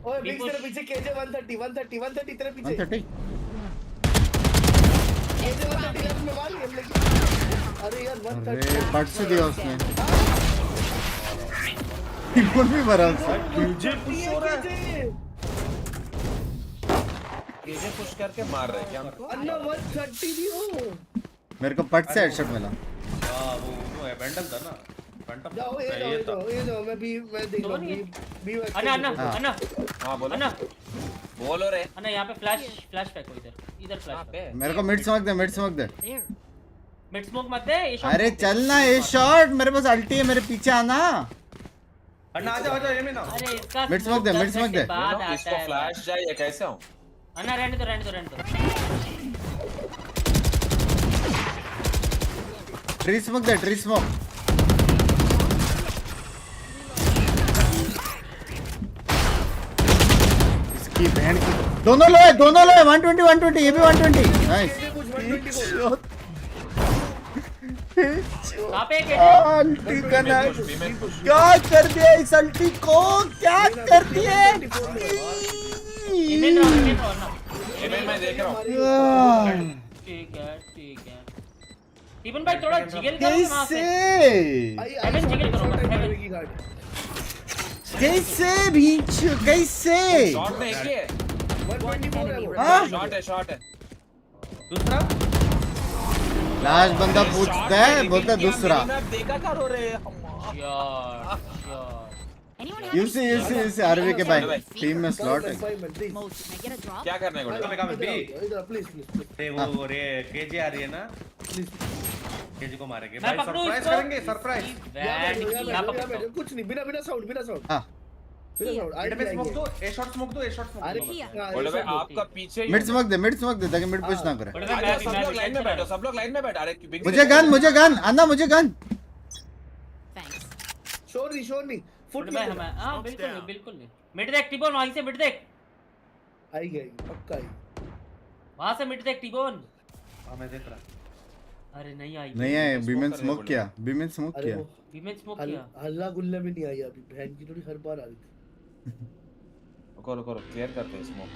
ओए बिग तेरे पीछे केजे 130 तेरे पीछे 130 केजे 130 लेफ्ट में मार लेकिन अरे यार 130 अरे बट से दिया उसने टिप्पण भी मारा उससे मुझे पुश हो रहा है। केजे पुश करके मार रहे क्या हमको? अन्ना 130 दियो मेरे को पट से हेडशॉट मिला। हाँ वो है बैंडल था ना बैंडल। जाओ ये जाओ मैं देख रहा हूं बी अन्ना हाँ बोलो अन्ना बोलो रे। अन्ना यहाँ पे फ्लैश फेंको इधर फ्लैश कहाँ पे? मेरे को मिड स्मोक दे मिड स्मोक मत दे ये shot अरे smoke दे। चलना ये शॉट मेरे पास अल्टी है मेरे पीछे आना। अन्ना आजा ये में ना। अरे इसका मिड स्मोक दे, smoke मिड 10 स्मोक मिनट के दे। बाद आता इसको है। फ्लैश चाहिए कैसे हूँ? अन्ना रहने दो ट्री स्मोक इसकी बहन की दोनों लो है 120 ये भी 120 नाइस। कहाँ पे है अल्टी का नाइस क्या कर दिया इस अल्टी को क्या कर दिया इमेन रहो अन्ना मैं देख रहा हूँ। ठीक है टीपन भाई थोड़ा जिगल करो वहाँ कैसे से हेवन जिगल करो बस हेवन की गार्ड कैसे भीच कैसे शॉट में एक ही है। 124 है वो हाँ? शॉट है दूसरा लास्ट बंदा पूछता है बोलता दूसरा देखा करो रे। यार यूसी आरवी के भाई टीम में स्लॉट है। क्या करना है गोल्ड? कहाँ पे बी? इधर प्लीज रे वो रे केजे आ रही है ना केजे को मारेंगे मैं भाई पकड़ूं सरप्राइज इसको? करेंगे सरप्राइज। यहाँ पकड़ता हूँ। कुछ नहीं बिना साउंड हाँ मिड में स्मोक दो ए शॉट स्मोक अरे गोल्ड भाई आपका पीछे मिड स्मोक दे ताकि मिड पुश ना करे। बड़े भाई मैं सब लोग लाइन में बैठो सब लोग लाइन में बैठ। अरे बिग मुझे गन आना मुझे गन शोर नहीं फुट बड़े भाई हमें हाँ बिल्कुल नहीं मिड देख टीबोन वहीं से मिड देख आई गई पक्का आई वहाँ से मिड देख टीबोन हाँ मैं देख रहा। अरे नहीं आई नहीं आए बीमेन स्मोक किया अरे वो विमेन स्मोक किया हल्ला गुल्ला भी नहीं आई अभी बहन की थोड़ी हर बार आ रही थी रुको क्लियर करते हैं स्मोक।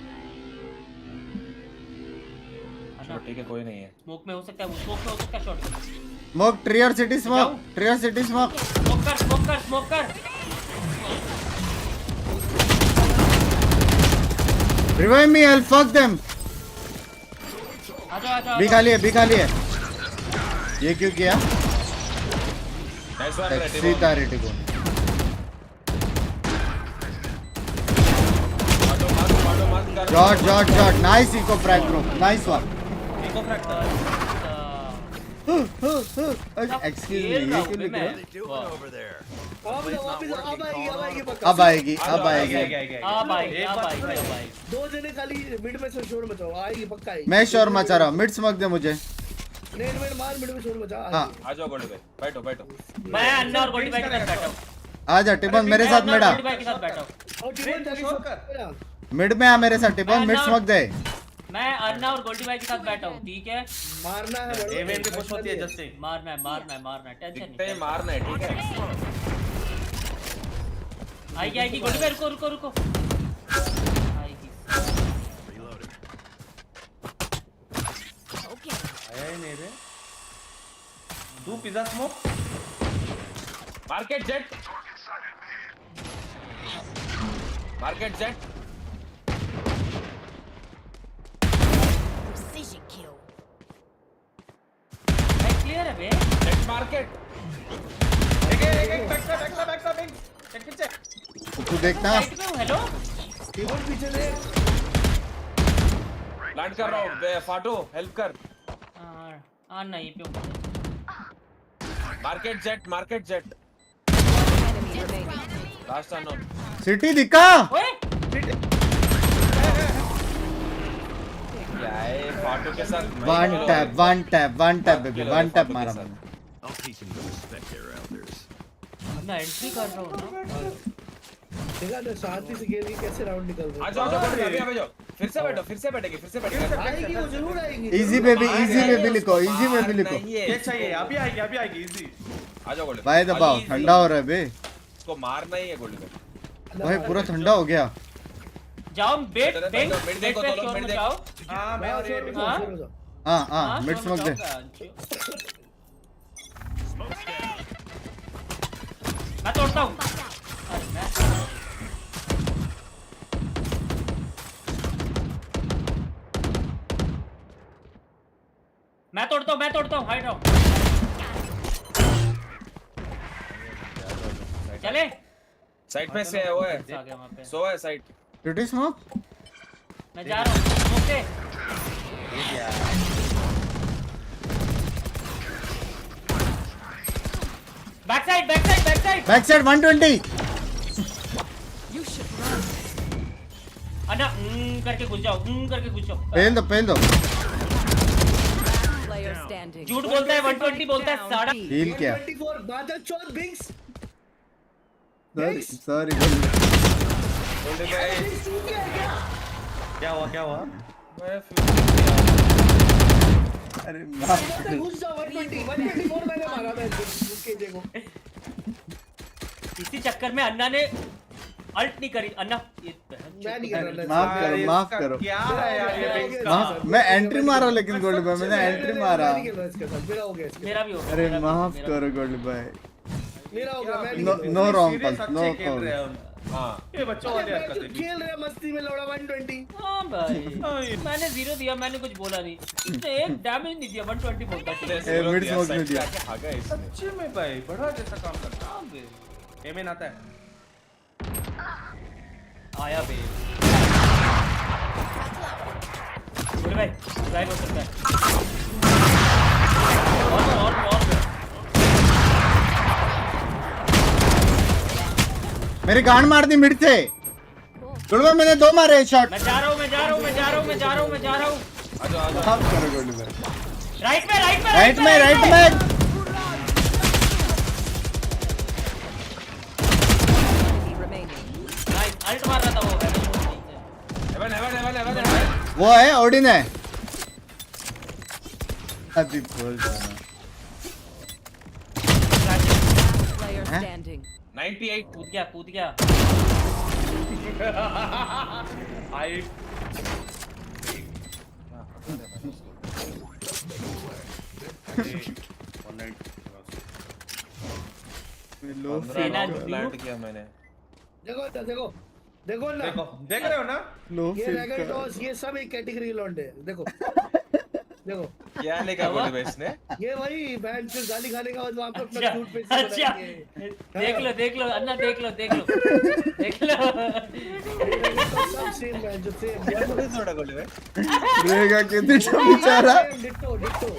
चलो ठीक है कोई नहीं है। स्मोक में हो सकता है शॉट स्मोक ट्री और सिटी स्मोक स्मोक कर revive me I fuck them आजा बी खाली है ये क्यों किया नाइस वन रे सीता रेटी को shot nice eco frag bro nice one eco fragger excuse me ये क्यों लिख रहे अब आएगी अब आएगी दो जने खाली मिड में से शोर मचाओ आएगी पक्का आएगी मैं शोर मचा रहा हूँ मिड स्मोक दे मुझे नेट मार मिड में शोर मचा हाँ आ जाओ गोल्ड भाई बैठो मैं अन्ना और गोल्डी भाई के साथ बैठा हूँ आजा टिपन मेरे साथ मेरा गोल्डी भाई के साथ बैठा हूँ और टीम जाके शोर कर मिड में आ मेरे साथ टिपन मिड स्मोक दे मैं अन्ना और गोल्डी भाई के साथ बैठा हूँ ठीक है मारना है बड़े एवेन पे पुश होती है जस्ट से मारना है टेंशन दिखते ही नहीं मारना है ठीक है। आएगी गोल्डी भाई रुको आएगी आया ही नहीं रे। तू pizza smoke market jet clear है बे जेट मार्केट एक बैक बिंक्स चेक पीछे तू देखना साइड में हूँ हेलो टीम पीछे दे लैंड कर रहा हूँ फाटो हेल्प कर। हाँ नहीं पे हूँ market jet last unknown city दिखा ओए क्या है फाटो के साथ one tap baby one tap मारा मैंने मैं एंट्री कर रहा हूँ ना देखा ना शांति से खेल के कैसे राउंड निकल रहे आ जाओ अभी आ जाओ फिर से बैठेंगे आएगी वो जरूर आएगी इजी बेबी लिखो इजी बेबी लिखो ये चाहिए अभी आएगी इजी। आ जाओ गोल्ड भाई दबाओ ठंडा हो रहा है बे इसको मारना ही है गोल्ड भाई पूरा ठंडा हो गया जाओ बेट चलो, बेट चलो, मिड देखो, पे चलो, शोर मिड में देखो। जाओ हाँ मैं और ये हाँ? हाँ मिड शोर स्मोक में दे जाऊंगा। मैं तोड़ता हूँ अरे मैं तोड़ता हूँ हाइड रहो चले साइड पे से है वो आ है गया वहाँ पे सो है साइड ड्यूटी स्मोक मैं जा रहा हूँ okay back side back side 120 You should run. अन्ना करके घुस जाओ करके घुस जाओ पेल दो Player standing. झूठ बोलता है 120 बोलता है साड़ा हील क्या 124 बादल चौथ बिंक्स सॉरी बोल दे भाई क्या हुआ मैं अरे घुस जाओ 124 मैंने मारा था उसके देखो इसी चक्कर में अन्ना ने अल्ट नहीं करी अन्ना ये मैं नहीं कर रहा माफ करो क्या है यार ये Binks का? मैं एंट्री मारा लेकिन गोल्ड भाई मैंने एंट्री मारा मेरा हो गया मेरा भी हो गया अरे मेरा भी, माफ मेरा करो गोल्ड भाई मेरा हो गया मैं नहीं no wrong Serious pulse no अच्छे खेल रहे हैं कॉल हम। हां ये बच्चों वाली हरकत है खेल रहे मस्ती में लौड़ा 120 भी। हाँ भाई मैंने 0 दिया मैंने कुछ बोला नहीं इसने एक डैमेज नहीं दिया 120 बोलता है मिड स्मोक नहीं दिया भागा इसने सच्ची में भाई बड़ा जैसा काम करता है एमेन आता है आया बे बोले भाई ड्राइव हो सकता है और मेरी गांड मार दी मिड से गोल्ड भाई मैंने 2 मारे शॉट मैं जा रहा हूँ आ जाओ माफ करो गोल्ड भाई राइट में राइट में Enemy remaining. नाइस अल्ट मार रहा था वो हेवन वो है ओडिन है अभी बोल रहा Player Huh? standing. 98 कूद गया आई लो प्लांट किया मैंने देखो देखो देखो ना देखो देख रहे हो ना लो ये रैगल टॉस ये सब एक कैटेगरी लौंडे हैं देखो देखो क्या लेगा बोले भाई इसने ये वही बैंड से गाली खाने का बाद वहां पे अपना अच्छा शूट पे अच्छा देख लो अन्ना देख लो सब सेम बैंड जो सेम क्या बोले थोड़ा बोले भाई रहेगा कितनी बेचारा डिट्टो डिट्टो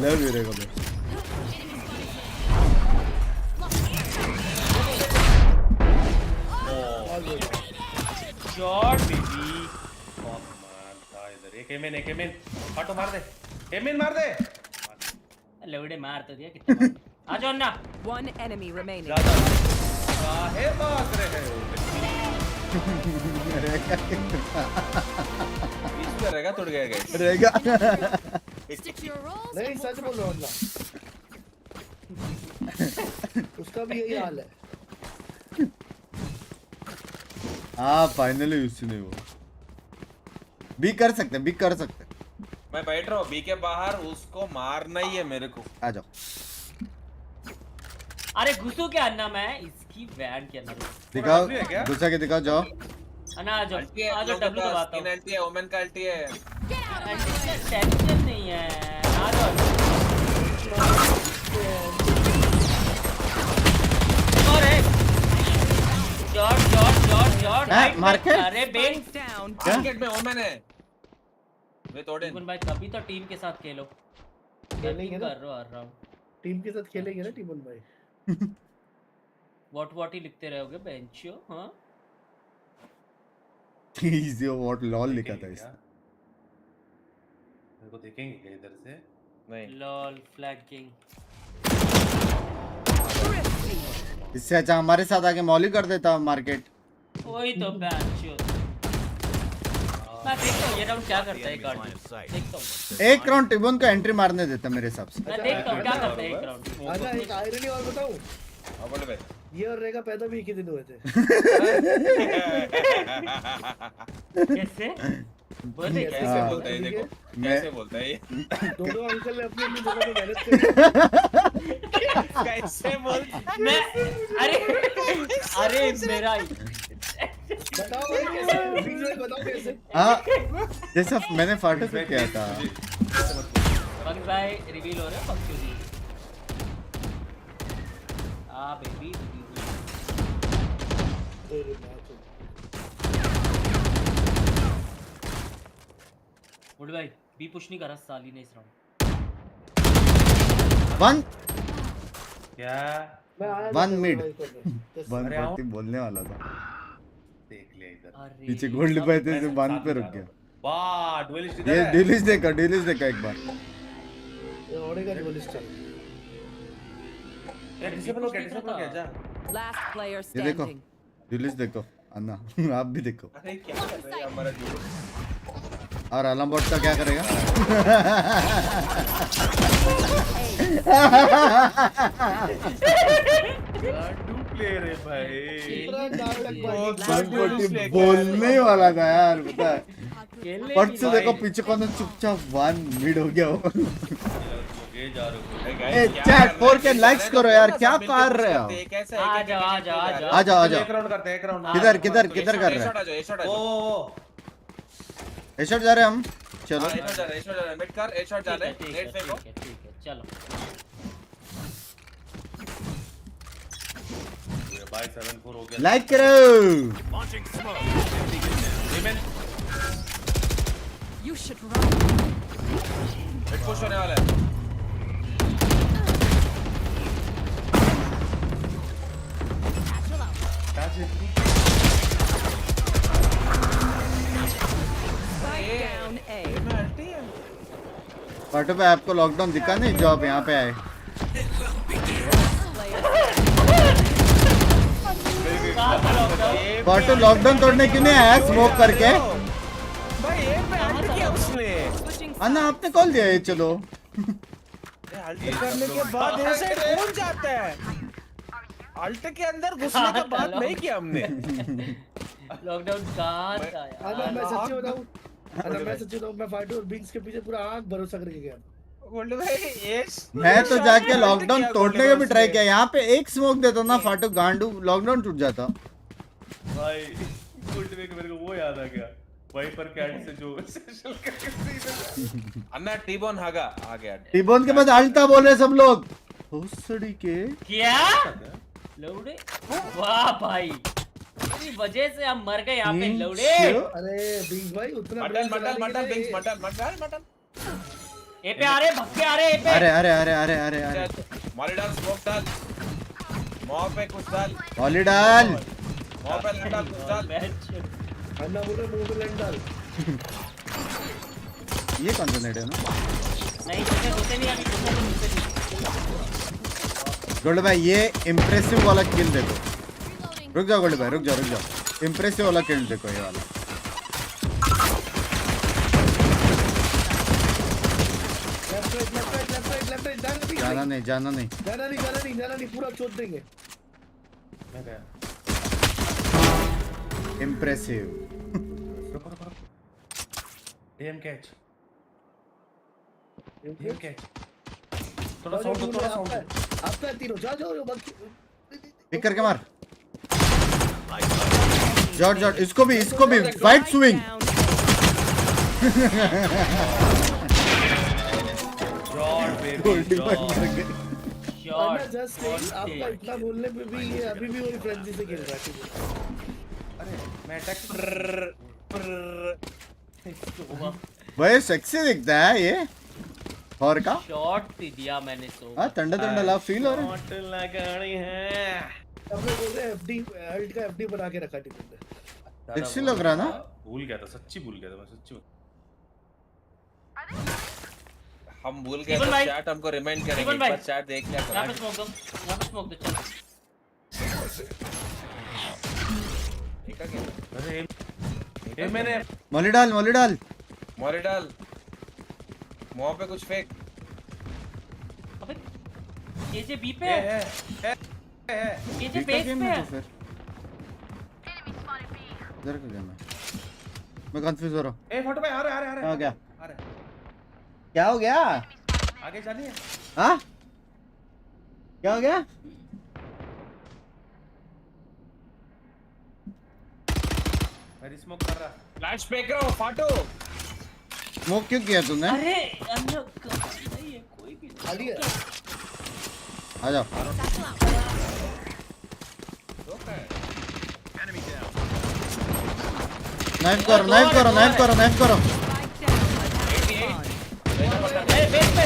लव यू रहेगा भाई शॉट बेबी एक एमेन फाटो मार दे एमेन मार दे लवड़े मार तो दिया कितना मार आ जाओ अन्ना One enemy remaining. काहे भाग रहे हो बीच में रहेगा टूट गया गाइस रहेगा Stick to your roles. नहीं सच बोल रहा हूँ ना उसका भी यही हाल है हाँ फाइनली उसने वो भी कर सकते मैं बैठ रहा हूँ बी के बाहर उसको मारना ही है मेरे को आ जाओ अरे घुसू क्या अन्ना मैं इसकी वैन के अंदर दिखाओ अभी है क्या? घुसा के दिखाओ जाओ अन्ना आ जाओ अल्टी है आ जाओ डब्ल्यू दबाता हूँ अल्टी है ओमेन का अल्टी है टेंशन नहीं है आ जाओ और है शॉट मार्केट? अरे बेंग Down. मार्केट में ओमेन है वे तोड़े टिमन भाई कभी तो टीम के साथ खेलो खेलेंगे ना कर रहा हूँ टीम के साथ खेलेंगे ना टीमन भाई व्हाट ही लिखते रहोगे बेंचो हाँ इजी व्हाट लॉल लिखा था इसने मेरे को देखेंगे क्या इधर से नहीं लॉल फ्लैगिंग इससे अच्छा हमारे साथ आके मॉली कर देता मार्केट वही तो बेंचो मैं देखता हूँ ये राउंड क्या करता है एक राउंड देखता हूँ एक राउंड टिबोन को एंट्री मारने देता मेरे हिसाब से मैं देखता हूँ क्या करता है एक राउंड आजा एक आयरनी और बताऊं अब बोले भाई ये और रेगा पैदा भी एक ही दिन हुए थे। कैसे बोलते कैसे कैसे हाँ। बोलता है देखो, मैं कैसे बोलता है ये? दोनों अंकल ने अपनी अपनी जगह पे मेहनत करी। कैसे बोलता है? मैं अरे मेरा बताओ भाई कैसे, बिग भाई बताओ कैसे। हाँ जैसा मैंने फाटक को किया था। पंग भाई रिवील हो रहा है पंग क्यों बेबी तेरे बात हो। गुड भाई बी पुश नहीं करा साली ने इस राउंड। वन क्या मैं आया One था mid. भाई करने। वन अरे आओ। फोर्टी बोलने वाला था, देख लिया इधर। अरे पीछे गोल्ड पे थे से वन साथ पे में रुक जा रहा गया। हूँ। वाह डुएलिस्ट इधर ये है। डिलीज देखा एक बार। ये ओडेगा duelist है। ए, डिसेबल हो गया जा। Last player ये देखो standing. डिलीज देखो अन्ना आप भी देखो। अरे क्या कर रहे हैं हमारा जीवन? और अलार्म बॉट का क्या करेगा? टू प्लेयर है भाई। इतना नाटक बहुत भाई। बहुत duelist बोलने वाला था यार पता है। खेलने पट की से देखो पीछे कौन चुपचाप वन मिड हो गया वो। ये जा रहे हो। ए, ए, guys, क्या chat, कर रहे 4K हैं? likes करो यार, क्या सब मिलके कर push रहे हो? करते हैं, कैसे आ एक-एक जाओ, आ जाओ, आ जाओ। आ जाओ आ चलो, जाओ। एक राउंड करते हैं, एक राउंड। किधर किधर किधर कर रहे शॉट हैं? आ जाओ, शॉट आ ओ जाओ। हेडशॉट जा रहे हैं हम। चलो हाँ, एक शॉट जा रहा है, एक शॉट जा रहा है, मिड कर, एक शॉट जा रहा है, ठीक है नेट फेंको। ठीक है चलो ये भाई 7-4 हो गया। लाइक करो। Women, You should run. Mid push होने वाला है। Spike down A. पाटो पे आपको लॉकडाउन दिखा नहीं जो आप यहाँ पे आए? पाटो लॉकडाउन तोड़ने क्यों नहीं आया स्मोक करके? भाई एक में अल्ट किया उसने। अन्ना आपने कॉल दिया ये चलो। अल्ट करने के बाद ऐसे कौन जाता है? अल्ट के अंदर घुसने के बाद नहीं किया हमने। लॉकडाउन कहाँ था अगर मैं यार सच्ची बताऊं, अगर मैं सच्ची बताऊं, मैं फाइटर और बिंक्स के पीछे पूरा आंख भरोसा करके गया। बोल भाई ये मैं तो जाके लॉकडाउन तोड़ने का भी ट्राई किया। यहाँ पे एक स्मोक देता ना फाटो गांडू लॉकडाउन टूट जाता। भाई उल्टे मेरे को वो याद आ गया। वाइपर कैट से जो सेशल करके सीधे अन्ना टीबोन हागा आ गया। टिबोन के बाद अल्टा बोल रहे सब लोग। होसड़ी के क्या लौड़े वाह भाई तेरी वजह से हम मर गए यहाँ पे लौड़े। अरे बिंक्स भाई उतना मटन ब्रांड मटन चलाने मटन के बिंग्स लिए- मटन मटन मटन। ए पे आ रहे भक्के आ रहे ए पे अरे अरे अरे अरे अरे अरे मारी डाल स्मोक डाल। मॉ पे कुछ डाल। हॉली डाल। मॉ पे लैंड डाल कुछ डाल। अन्ना बोल रहे मुंह में लैंड डाल। ये कौन सा नेट है ना? नहीं घुसे नहीं अभी घुसे नहीं गोल्ड भाई ये इम्प्रेसिव वाला किल देखो। रुक जाओ गोल्ड भाई रुक जाओ। इम्प्रेसिव वाला किल देखो ये वाला। लेफ्ट राइट जाना नहीं जाना नहीं पूरा चोट देंगे। मैं गया। इम्प्रेसिव। एम कैच थोड़ा साउंड थोड़ा साउंड। आपका तीनों जाओ बाकी पिक करके मार। जॉट इसको भी वाइट स्विंग। जॉर्ड बेबी गोल्डी भाई मर जॉर्ड। गए। शॉट जस्ट आपका इतना बोलने पे भी ये अभी भी वही फ्रेंजी से खेल रहा है। अरे मैं अटैक भाई सेक्सी दिखता है ये। और का शॉट भी दिया मैंने तो हाँ ठंडा लाभ फील हो रहा है। शॉट लगानी है। अपने बोल रहे एफडी अल्ट का एफडी बना के रखा टीम ने। सेक्सी लग रहा ना? भूल गया था सच्ची भूल गया था मैं सच्ची। हम भूल गए जीवन तो भाई। चैट हमको रिमाइंड करेंगे। जीवन एक भाई। बार चैट देख लिया यहाँ करो। पे स्मोक दो चल ठीक है क्या? अरे ये मैंने मोली डाल मोरी डाल। मॉ पे कुछ फेंक। अबे ये जे बी पे है ये बीच का बेस गेम पे है है। तो फिर इधर का गेम है। मैं कंफ्यूज हो रहा हूँ। ए फोटो भाई आ रहे क्या हो गया? आ रहे क्या हो गया? आगे जानी है। हाँ क्या हो गया? मेरी स्मोक कर रहा। फ्लैश फेंक रहा हूँ फाटो। स्मोक क्यों किया तूने? अरे अंदर नहीं है कोई भी नहीं। खाली है। आ जाओ। नाइफ करो नाइफ करो नाइफ करो नाइफ करो। बेस पे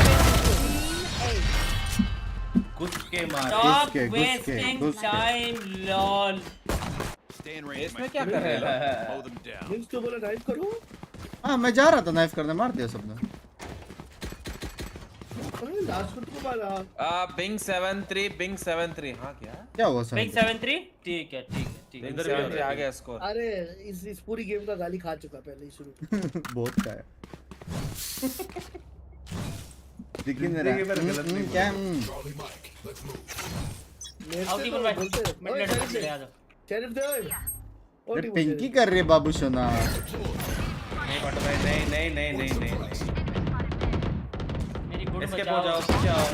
घुस के मार। स्टॉप घुस के, वेस्टिंग घुस के। Time lol. Stay in range. इसमें क्या कर रहे हैं लोग? Mow them down. बिंक्स को बोला डाइव करो। हाँ मैं जा रहा था नाइफ करने, मार दिया सबने। अरे लास्ट को तो मारा। बिंग 73 हाँ क्या? क्या हुआ बिग सर? 73 ठीक है ठीक है ठीक है। बिंग 73 आ गया स्कोर। अरे इस पूरी गेम का गाली खा चुका पहले ही शुरू। बहुत का है। दिख ही नहीं जिंदगी भर रहा। गलत नहीं क्या? मेरे आओ से टीम तो भाई बोलते हैं, मिड ओए लेट शरीफ ले दे, आ जाओ। शरीफ दे ओए। ओ अरे टीम पिंकी कर रही है बाबू सोना। नहीं फोटो भाई नहीं। मेरी गुड इसके बचाओ। पहुंच जाओ पीछे आओ।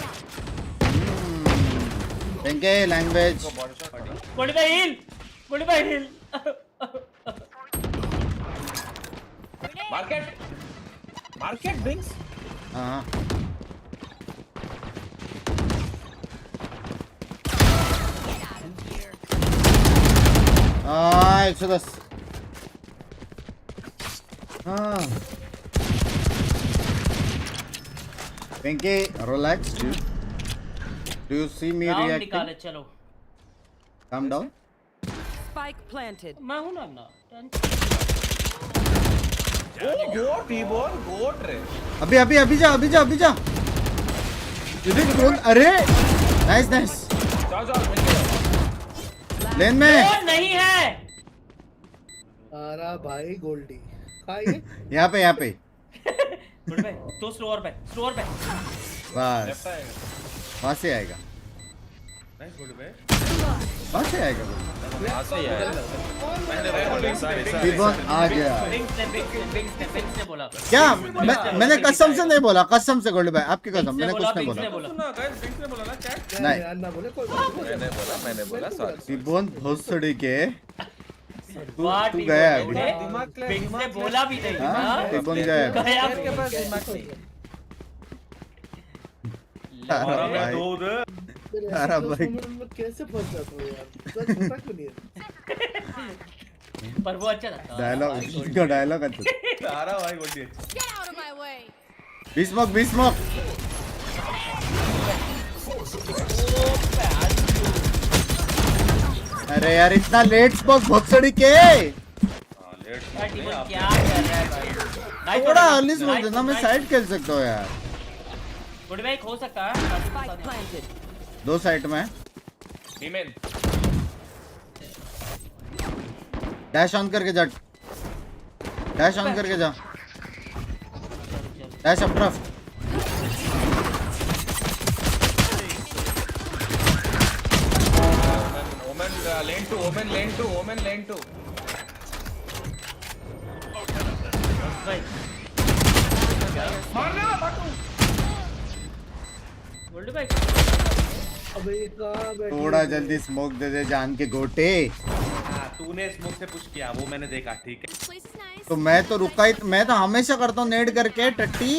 Pinky language. Good bye hill good bye hill. Market बिंग्स। हाँ हाँ 110। हाँ Pinky relax do you see me round reacting? निकाले चलो। Calm down. Spike planted. मैं हूं ना ना। गोट ही बोल गोट रे। अभी जा। इधर कौन? अरे नाइस जाओ मिलके लेन में। और नहीं है। आरा भाई गोल्डी खाइए। यहाँ पे गुड बाय तो स्लोअर पे बस लेफ्ट आएगा। वहाँ से आएगा नाइस गुड भाई। वहाँ से आएगा वहाँ से ही आएगा। Headphone आ गया। बिंक्स ने बोला। क्या? मैंने कसम से नहीं बोला, कसम से गोल्ड भाई आपकी कसम, मैंने कुछ नहीं बिंक्स ने बोला। बोला। सुना गाइस बिंक्स ने बोला ना चैट। नहीं। अन्ना बोले कोई बात नहीं। मैंने बोला सॉरी। रिबोन भोसड़ी के वाह तू टीम गया बोल अभी। रहे। दिमाग ले, बिंक्स ने बोला भी नहीं। हाँ हाँ? रिबोन गया अभी। गया के पास दिमाग नहीं है। हमारा मैं भाई। दो उधर। अरे भाई। मैं कैसे फंस जाता हूँ यार। सच छोटा क्यों नहीं है? पर वो अच्छा था। डायलॉग इसका डायलॉग अच्छा। आ रहा भाई गोटी। Get out of my way. B smoke अरे यार इतना लेट स्मोक भोसड़ी के। हां लेट यार टीम क्या कर रहा है भाई? नाइस थोड़ा हो, अर्ली नाइस स्मोक हो, देना, मैं नाइस। साइड खेल सकता हूँ यार। गुड बाय हो सकता है। Spike planted. दो साइड में फीमेल। डैश ऑन करके जा, डैश ऑन करके जा, डैश अप तरफ। Omen lane two. भाई गोल्ड भाई अबे कहाँ बैठी थोड़ा है? जल्दी स्मोक दे दे जान के गोटे। हां तूने स्मोक से पुश किया वो मैंने देखा ठीक है। This place is nice. तो मैं तो रुका ही, मैं तो हमेशा करता हूँ नेड करके टट्टी।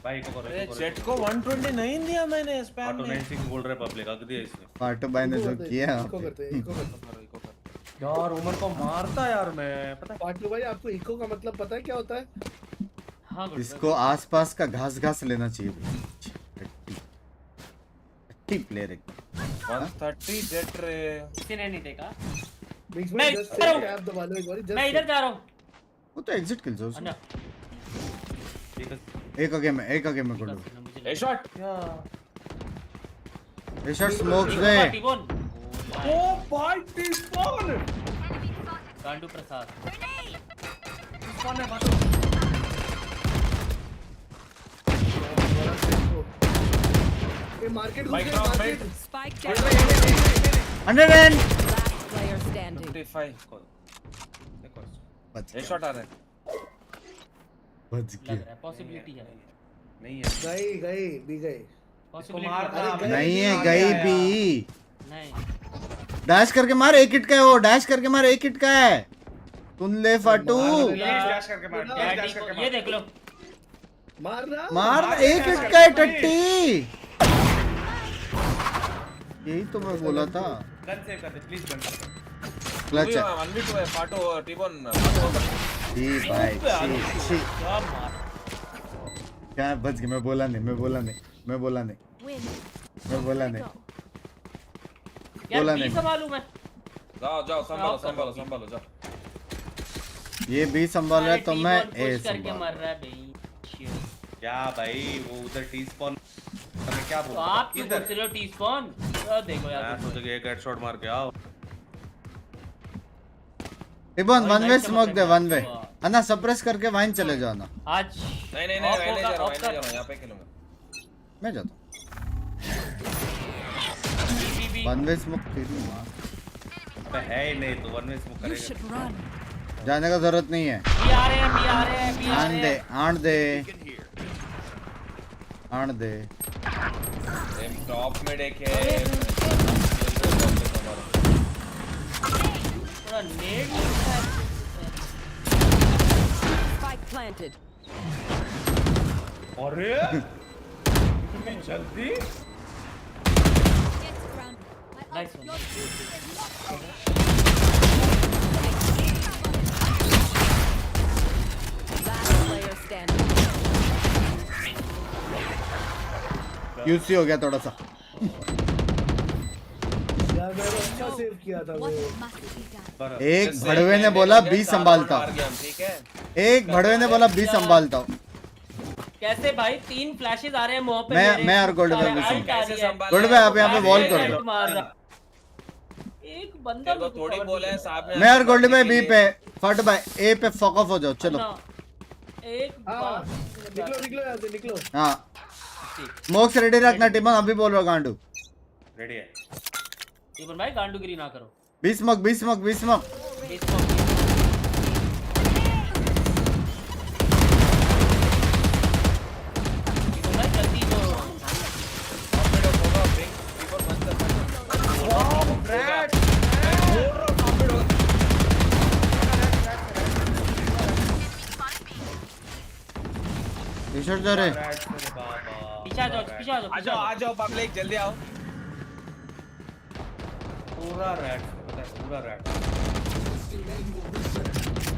भाई को करो जेट को 120 नहीं दिया मैंने स्पैम ऑटो में। 96 बोल रहे पब्लिक अग दिया इसने। पाटो भाई ने जो किया। इको करते हैं, इको करते हैं। यार उमर को मारता यार मैं पता है। पाटलू भाई आपको इको का मतलब पता है क्या होता है? हाँ गुड इसको आसपास का घास लेना चाहिए। टट्टी प्लेयर एकदम। 130 जेट रे। किसी ने नहीं देखा। बिग्स मैं भाई जस्ट इधर हूँ। टैप दबा लो एक बार मैं इधर जा रहा हूँ। वो तो एग्जिट किल जो अन्ना ठीक है एक गेम में कर लो। मुझे ए शॉट। ये शॉट स्मोक दे। टीबोन ओ भाई टीस्पोन गांडू प्रसाद कौन है बात। ये मार्केट घुस Mic गए drop, market. Spike Spike down. 100 and Last player standing. 55 बच ये गया शॉट आ रहा है बच लग गया रहा है पॉसिबिलिटी है नहीं है गई भी गई पॉसिबिलिटी मार है। अरे नहीं है गई भी नहीं डैश करके मार एक हिट का है वो डैश करके मार एक हिट का है सुन ले फाटू डैश करके मार डैडी डैश करके को ये देख लो मारना मार एक हिट का है टट्टी यही तो मैं बोला था गन सेव कर दे प्लीज गन क्लच है 1v2 है पाटो टीबोन जी भाई शी क्या मार क्या बच गया मैं बोला नहीं बोला नहीं बोला नहीं बोला यार नहीं। बी संभालू मैं जाओ संभालो जाओ ये भी संभाल रहा है तो मैं ए पुश करके संभाल मर रहा है भाई क्या भाई वो उधर टी स्पॉन मैं क्या तो बोल आप क्यों पूछ रहे हो टी स्पॉन देखो यार मैं सोचा कि एक हेडशॉट मार के आओ रिबन भाई, वन वे भाई, स्मोक दे समझ वन वे में अन्ना सप्रेस करके वाइन चले जाओ ना आज नहीं ऑफ मैं नहीं जा होगा, रहा ऑफ कर। यहाँ पे खेलूंगा मैं जाता बी वन वे स्मोक तेरी मां अबे है ही नहीं तो वन में स्मोक करेगा जाने का जरूरत नहीं है बी आ रहे हैं आण दे टॉप में देखे थोड़ा नेट Spike planted. अरे इतनी जल्दी nice one Last player standing. UC हो गया थोड़ा सा यार मैंने अच्छा सेव किया था वो एक भड़वे ने बोला बी संभालता हूं। ठीक है एक भड़वे ने बोला बी संभालता हूं। कैसे भाई 3 फ्लैशेस आ रहे हैं मुंह पे मैं और गोल्ड पे भी अल्ट आ रही है। गोल्ड पे आप यहाँ पे वॉल कर दो मार रहा। एक बंदा तेरे को थोड़ी बोला है साहब ने मैं और गोल्ड पे बी पे फट बाय ए पे फक ऑफ हो जाओ चलो एक हाँ बार निकलो यहाँ से निकलो हाँ स्मोक से रेडी रखना टीमन अभी बोल रहा हूँ गांडू रेडी है इवन भाई गांडूगिरी ना करो 20 स्मोक इसको इवन भाई जल्दी दो टी-शर्ट जा रे पीछे आ जाओ आ जाओ पब्लिक जल्दी आओ पूरा रैट पूरा रैट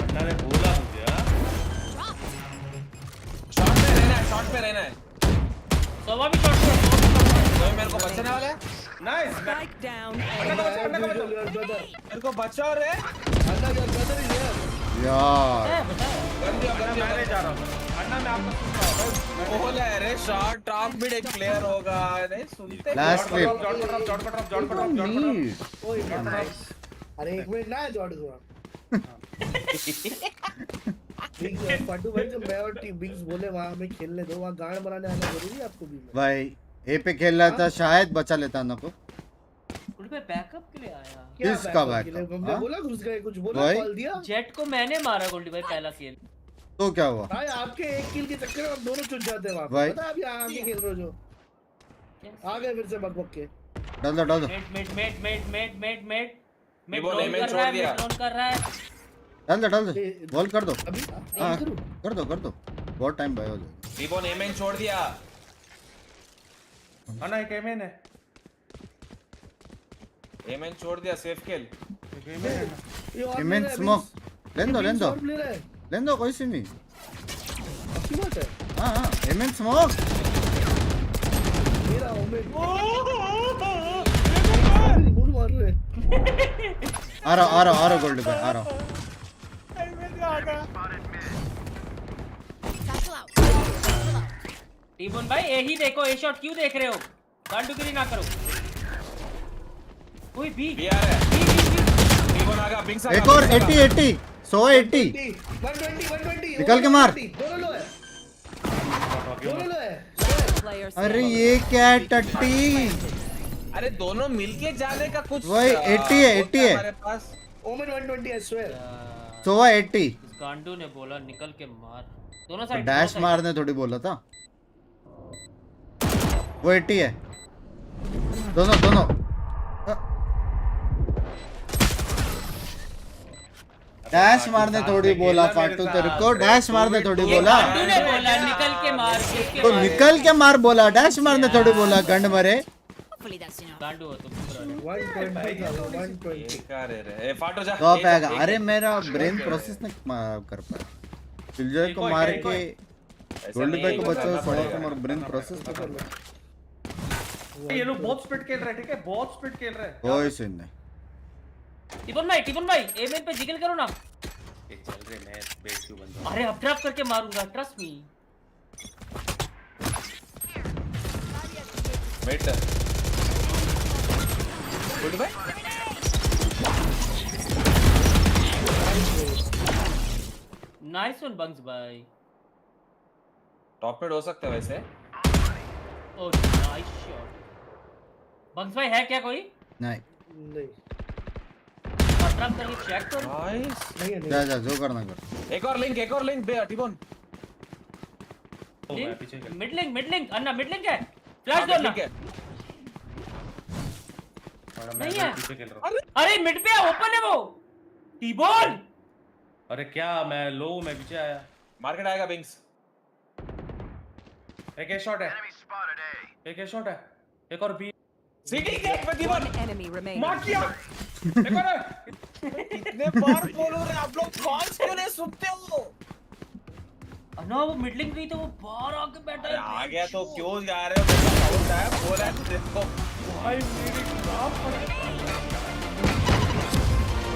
अन्ना ने बोला मुझे शॉट पे रहना है सोवा भी शॉट कोई मेरे को बचाने वाला है नाइस Spike down. मेरे को बचाओ रे यार मैं जा रहा हूँ अन्ना मैं आपको सुन रहा हूँ बोला अरे शॉट टॉप मिड एक प्लेयर होगा नहीं सुनते लास्ट क्लिप अरे एक मिनट ना जॉर्ड फटू भाई जब मैं और टीम बिंग्स बोले वहाँ हमें खेलने दो वहाँ गांड बनाने आना जरूरी है आपको भी भाई ए पे खेल रहा था शायद बचा लेता ना को उन पे बैकअप के लिए आया क्या किसका backup के लिए? backup? हमने हाँ? बोला घुस गए कुछ बोला भाई? कॉल दिया जेट को मैंने मारा गोल्डी भाई पहला किल तो क्या हुआ भाई आपके एक किल के चक्कर में हम दोनों चुन जाते हैं वहाँ भाई? पे पता है आप यहाँ आके खेल रहे हो जो आ गए फिर से बक बक के डाल दो मेट ये बोल, एमएन छोड़ दिया। कर रहा है डाल दो बॉल कर दो अभी हाँ करूँ कर दो बहुत टाइम भाई हो जाएगा टीबोन एमएन छोड़ दिया अन्ना एक एमएन है एमएन छोड़ दिया सेफ किल एक एमएन है ना ये और इमेंस ले रहा है, स्मोक लेन दो कोई सी नहीं अच्छी बात है हाँ इमेंस स्मोक मेरा ओमेन मूड मार रहे आ रहा गोल्ड पे आ रहा टीबोन भाई यही देखो ए शॉट क्यों देख रहे हो गांडूगिरी ना करो कोई बी बी आ रहा है टीबोन आ गया बिंक्स आ गया एक और 80 180 120 निकल के मार। दोनों लो है Player अरे standing. ये क्या है टट्टी अरे दोनों मिलके जाने का कुछ वही 80 है, 80 है हमारे पास। Women 120 I swear. तो वो 80 इस गांडू ने बोला निकल के मार दोनों साइड डैश मारने थोड़ी बोला था वो 80 है दोनों दोनों डैश मारने थोड़ी बोला फाटू तेरे को डैश मारने थोड़ी बोला गांडू ने बोला निकल के मार किसके तो मार? निकल के मार बोला डैश मारने थोड़ी बोला गंड मरे गांडू हो तुम पूरा। 120 था वो, 120. बेकार है रे। ए फाटो जा। तो आप आएगा अरे मेरा ब्रेन प्रोसेस नहीं कर पाया किलजॉय को मार के गोल्ड बैक को बचाओ सोलह को मार ब्रेन प्रोसेस तो कर लो ये लोग बहुत स्पीड खेल रहे हैं, ठीक है, बहुत स्पीड खेल रहे हैं। कोई सीन नहीं टिपन भाई एमएन पे जिगल करो ना। ये चल रहे, मैं बेट क्यों बंद हूं? अरे अब ड्रॉप करके मारूंगा trust me. Wait goodbye. Nice one बंक्स भाई। टॉप मिड हो सकता है वैसे। Oh nice shot. बंक्स भाई है क्या कोई? नहीं नहीं ड्रॉप करके चेक करो। नाइस। नहीं है, नहीं जा है. जा जो करना कर एक और लिंक बे टिबोन। मैं पीछे खेल। मिड लिंक अन्ना मिड लिंक है। फ्लैश दो ना। ठीक है। और नहीं मैं है। पीछे खेल रहा हूं। अरे मिड पे ओपन है वो। टीबॉल अरे क्या, मैं लो, मैं पीछे आया। मार्केट आएगा बिंक्स। एक शॉट है, एक शॉट है, एक और बी। सीटी के पे टिबोन One enemy remaining. मार किया, एक और है। कितने बार बोलो रे आप लोग कॉल्स क्यों नहीं सुनते हो? अन्ना वो मिड लिंक गई तो वो बाहर आके बैठा अरे है। आ गया तो क्यों जा रहे हो? मेरा साउंड है बोल रहा है देखो। भाई मेरी बाप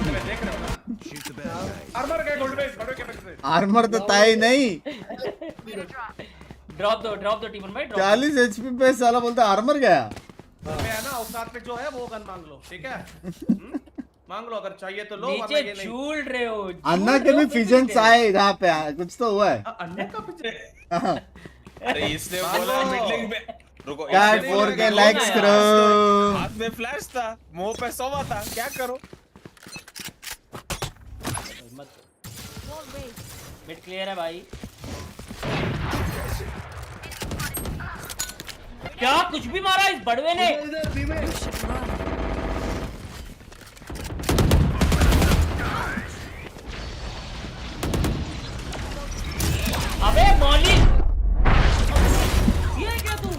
मैं देख रहा हूं ना। Shoot the bad guy. Armour का गोल्ड बेस, बड़े के पैसे। आर्मर तो ताई नहीं ड्रॉप दो टीबॉल भाई ड्रॉप। 40 एचपी पे साला बोलता आर्मर गया मैं है ना औकात पे जो है वो गन मांग लो, ठीक है? मांग लो अगर चाहिए तो लो, वरना नीचे ये नहीं। झूल रहे हो। अन्ना के भी फिजेंट्स आए यहाँ पे कुछ तो हुआ है अन्य का पीछे। हाँ। अरे इसने बोला मिडलिंग पे रुको। कैट इसने 4 बोला के कि लाइक्स बोलना करो है। हाथ में फ्लैश था, मुंह पे सोवा था, क्या करो? मिड क्लियर है भाई। क्या कुछ भी मारा इस बड़वे ने। इधर बी में. अबे मौली ये क्या तू?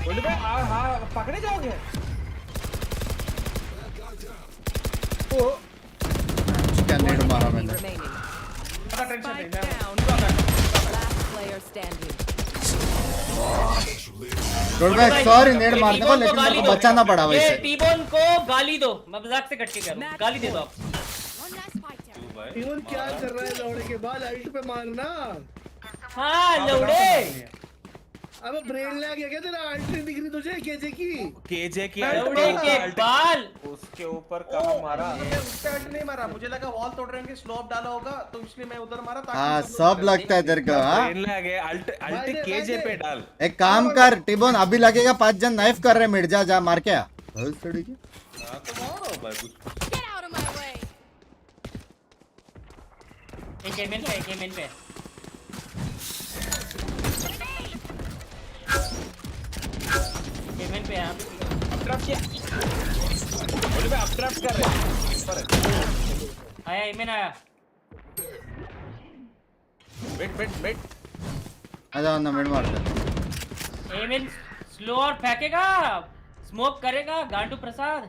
बोले भाई हाँ पकड़े जाओगे? क्या नेड मारा मैंने Remaining. टेंशन नहीं, Spike मैं down. Last player standing. Road back sorry nade मारने को लेकिन मेरे को बचाना पड़ा ये वैसे टीबोन को गाली दो। मैं मजाक से कट के कह रहा हूं। गाली दे दो आप। तू भाई टीवन क्या कर रहा है लौड़े के बाद अल्ट पे मारना. हाँ लौड़े। अबे ब्रेन लैग है क्या तेरा? अल्ट नहीं दिख रही तुझे केजे की? केजे की लौड़े के बाल। उसके ऊपर कहाँ मारा? मैं उस पे अल्ट नहीं मारा, मुझे लगा वॉल तोड़ रहे हैं, स्लोप डाला होगा तो इसलिए मैं उधर मारा ताकि हाँ सब लोग सब करें। लगता है तेरे को हाँ ट्रेन लगे अल्ट केजे पे डाल। एक काम कर टिबोन अभी लगेगा 5 जन नाइफ कर रहे मिट जा जा मार के आ हाँ, तो मारो भाई कुछ। एक एमएन पे एमएन पे यहाँ पे अपड्राफ्ट किया। बोले भाई अपड्राफ्ट कर रहे हैं ऊपर है। आया एमएन आया। वेट आजा अन्ना मिड मार दे एमएन स्लो और फेंकेगा स्मोक करेगा गांडू प्रसाद।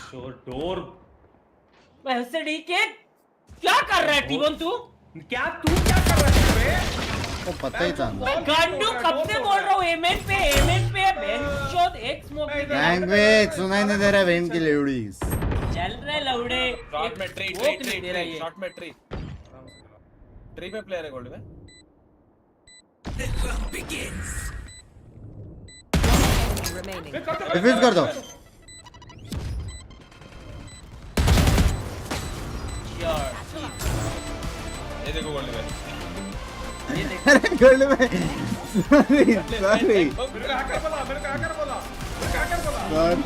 Show door. मैं उससे डीके क्या कर रहा है टीबोन तू? क्या कर रहा है बे? तो पता ही था मैं गांडू कब से बोल रहा हूँ एमएन पे बेंचोद एक स्मोक लैंग्वेज सुनाई नहीं दे रहा वेम की लेडीज चल रहे लौड़े। शॉट में ट्री शॉट में ट्री पे प्लेयर है गोल्ड में। Enemy remaining. डिफ्यूज कर दो ये देखो गोल्ड में। अरे गोल्ड में सॉरी मेरे को हैकर बोला सर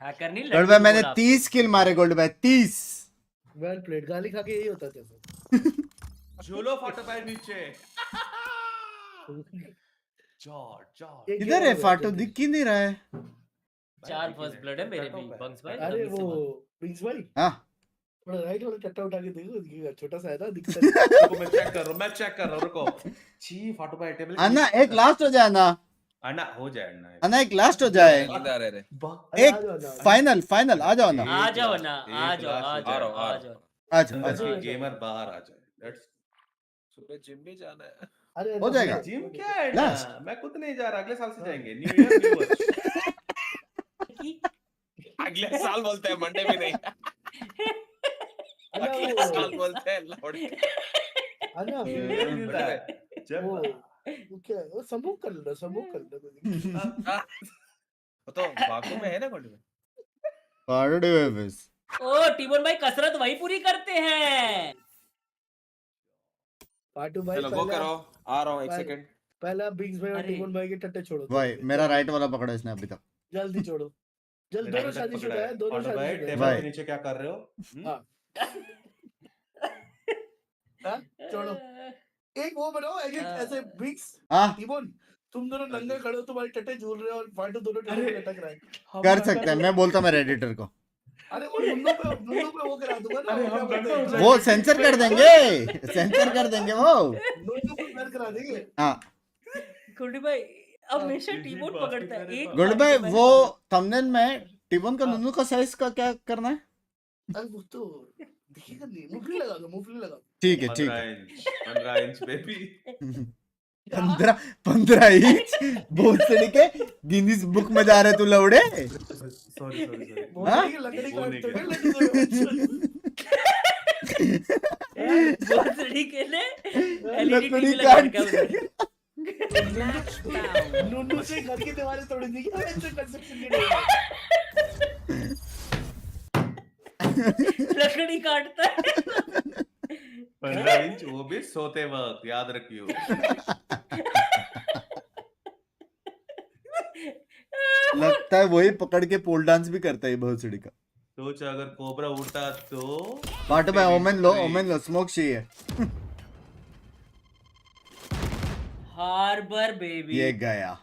हैकर नहीं गोल्ड भाई मैंने बोला। 30 किल मारे गोल्ड भाई 30 वेल प्लेड, गाली खा के यही होता था सर। झोलो फाटा है नीचे जॉर्ज जॉर्ज ये क्या किधर है हो गया फाटो जल्दी? दिख ही नहीं रहा है 4 फर्स्ट ब्लड है मेरे भी बंक्स भाई अरे तमीज से वो बात। बिंग्स भाई हाँ थोड़ा राइट वाला चट्टा उठा के देखो, दिखेगा छोटा सा है ना, दिखता है। रुको मैं चेक कर रहा हूं रुको छी फाटो भाई टेबल अन्ना एक लास्ट हो जाए ना अन्ना हो जाए अन्ना अन्ना एक लास्ट हो जाए नींद आ रहे रे अरे एक आ जाओ ना। फाइनल फाइनल आ जाओ ना आ जाओ ना एक आ जाओ लास्ट आ हो जाओ आ रहा हूं, आ आ रहा जाओ आज अंदर आज की गेमर बाहर आ जाए लेट्स सुबह जिम भी जाना है अरे हो जाएगा। जिम क्या है ना Last. मैं खुद नहीं जा रहा अगले साल से जाएंगे न्यू ईयर न्यू वर्ष अगले साल बोलते हैं मंडे भी नहीं अरे अगले साल वो बोलते हैं लौट अरे न्यू ईयर मिलता है जब वो क्या वो सबूक कर लो, सबूक कर लो। वो तो बाकू में है ना कोल्ड में पार्टी वेव्स ओ टीमोन भाई कसरत वही पूरी करते हैं। पाटू भाई चलो गो पहले करो आ रहा हूं एक पहले- सेकंड पहले आप बिग्स भाई और अरे। टीमोन भाई के टट्टे छोड़ो। भाई मेरा राइट वाला पकड़ा इसने अभी तक जल्दी छोड़ो, जल्द दोनों शादीशुदा है, दोनों फाटो भाई शादीशुदा टेबल भाई। के नीचे क्या कर रहे हो हाँ। हाँ, छोड़ो। एक वो बनाओ ऐसे बिग्स हाँ टीमोन, तुम दोनों नंगे खड़े हो, तुम्हारे टट्टे झूल रहे हो और फाटू दोनों टट्टे पे लटक रहा है। कर सकते हैं मैं बोलता मेरे एडिटर को अरे वो नुन्नू पे वो करा दूंगा ना, अरे वो क्या हम बोलते हैं, दोनों वो सेंसर कर देंगे सेंसर कर देंगे वो नुन्नू पे बैर करा देंगे। हाँ कुंडी भाई हमेशा ये टीमोन बात पकड़ता है करे एक बात। गुड बार भाई के वो मैंने- थंबनेल में टिबन का हाँ। नुनू का साइज का क्या करना है अरे वो तो दिखेगा नहीं, मुफली लगा दो, मुफली लगा दो। ठीक है ठीक 15 है इंच 15 इंच बेबी 15 इंच भोसड़ी के गिनीज बुक में जा रहे तू लौड़े सॉरी हाँ? लकड़ी वो नहीं काटते किया। हुए भोसड़ी के लिए एलईडी लकड़ी टीवी लगा काट रखा है उधर। Match found. नुन्नू से घर की दीवारें तोड़ दी क्या ऐसे कंस्ट्रक्शन की नहीं लकड़ी काटता है 15 इंच वो भी सोते वक्त याद रखियो लगता है वही पकड़ के पोल डांस भी करता है भोसड़ी का सोच अगर कोबरा उड़ता तो पार्ट में ओमेन लो स्मोक चाहिए हार्बर बेबी ये गया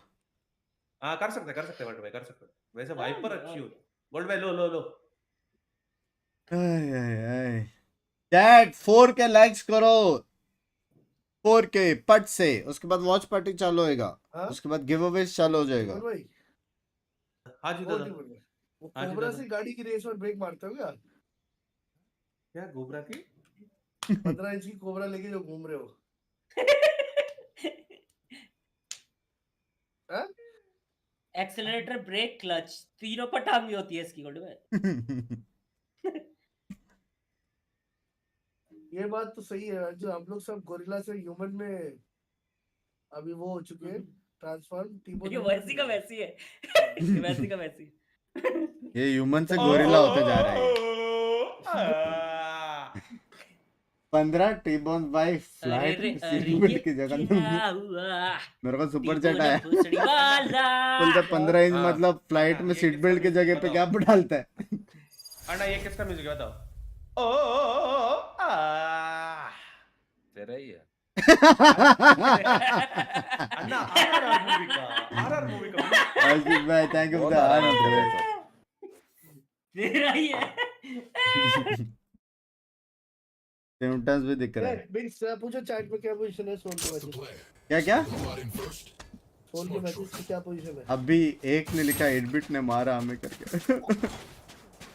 हाँ कर सकते बट भाई कर सकते वैसे वाइपर अच्छी हो गोल्ड भाई लो चैट 4K लाइक्स करो 4K पट से उसके बाद वॉच पार्टी चालू होएगा हाँ? उसके बाद गिव अवे चालू हो जाएगा बोल भाई हाँ जी वो दादा नहीं बोल रहा। वो हाँ जी, कोबरा दादा। से गाड़ी की रेस में ब्रेक मारते हो क्या? क्या गोबरा की 15 इंच की कोबरा लेके जो घूम रहे हो। हाँ? एक्सेलरेटर ब्रेक क्लच तीनों पर टांगी होती है इसकी गोल्ड में। ये बात तो सही है जो हम लोग सब गोरिल्ला से ह्यूमन में अभी वो हो चुके हैं ट्रांसफॉर्म टीमोन ये वैसी का वैसी है ये वैसी का वैसी ये ह्यूमन से गोरिल्ला होते जा रहा है 15 T-bone by flight seat belt की जगह मेरे को सुपर चैट आया बोलता 15 इंच हाँ, मतलब फ्लाइट में ये सीट किसका बेल्ट की music जगह पे बताओ? क्या डालता है अन्ना ये किसका म्यूजिक है बताओ तेरा ही है अन्ना आरआर मूवी का आशिक भाई थैंक यू फॉर द आनंद तेरा ही है सिम्टम्स भी दिख रहा है बिग्स पूछो चैट में क्या पोजीशन है सोल के मैचेस क्या क्या सोल के मैचेस की क्या पोजीशन है? अभी एक ने लिखा 8-बिट ने मारा हमें करके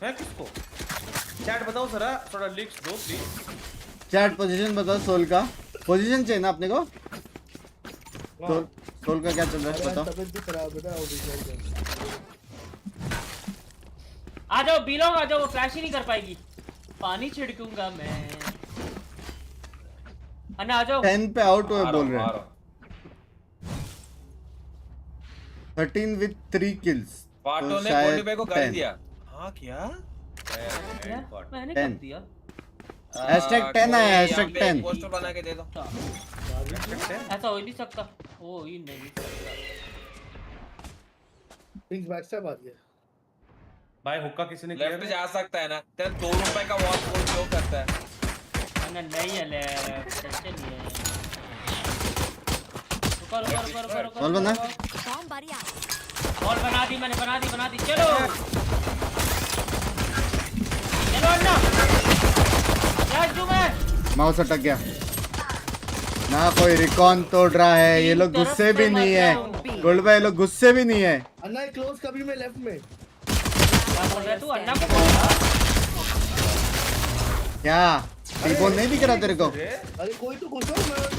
मैं किसको चैट बताओ जरा थोड़ा लीक्स दो प्लीज चैट पोजीशन बताओ सोल का पोजीशन चाहिए ना अपने को सोल का क्या चल रहा है यार, बताओ तबीयत भी खराब है ना वो बेचारी आ जाओ बिलोंग आ जाओ वो फ्लैश ही नहीं कर पाएगी पानी छिड़कूंगा मैं अन्ना आ जाओ 10 पे आउट हुए आ बोल रहा रहे हूं, हैं 13 with 3 kills पाटो तो ने शायद गोल्डी भाई को गाली 10। दिया। हाँ क्या? क्या? मैंने 10। कब दिया? Hashtag 10 है, hashtag 10। पोस्टर बना के दे दो। ऐसा हो ही नहीं सकता, हो ही नहीं सकता। बिंग्स बैक स्टैप आ गया। भाई हुक्का किसी ने लेफ्ट किया जा सकता है ना? तेरे 2 रुपए का वॉच कोड क्यों करता है? मैंने नहीं है लेफ्ट, टेंशन नहीं है। रुको। बॉल बना। बॉल बना दी मैंने, बना दी। चलो अन्ना, फ्लैश दूं मैं। माउस अटक गया ना, कोई रिकॉन तोड़ रहा है। ये लोग गुस्से भी नहीं है गोल्ड भाई, ये लोग गुस्से भी नहीं है। अन्ना क्लोज कभी मैं लेफ्ट में। क्या बोल रहा है तू? अन्ना को बोल रहा? क्या टीबोन नहीं दिख रहा तेरे को? अरे कोई तो घुसो, मैं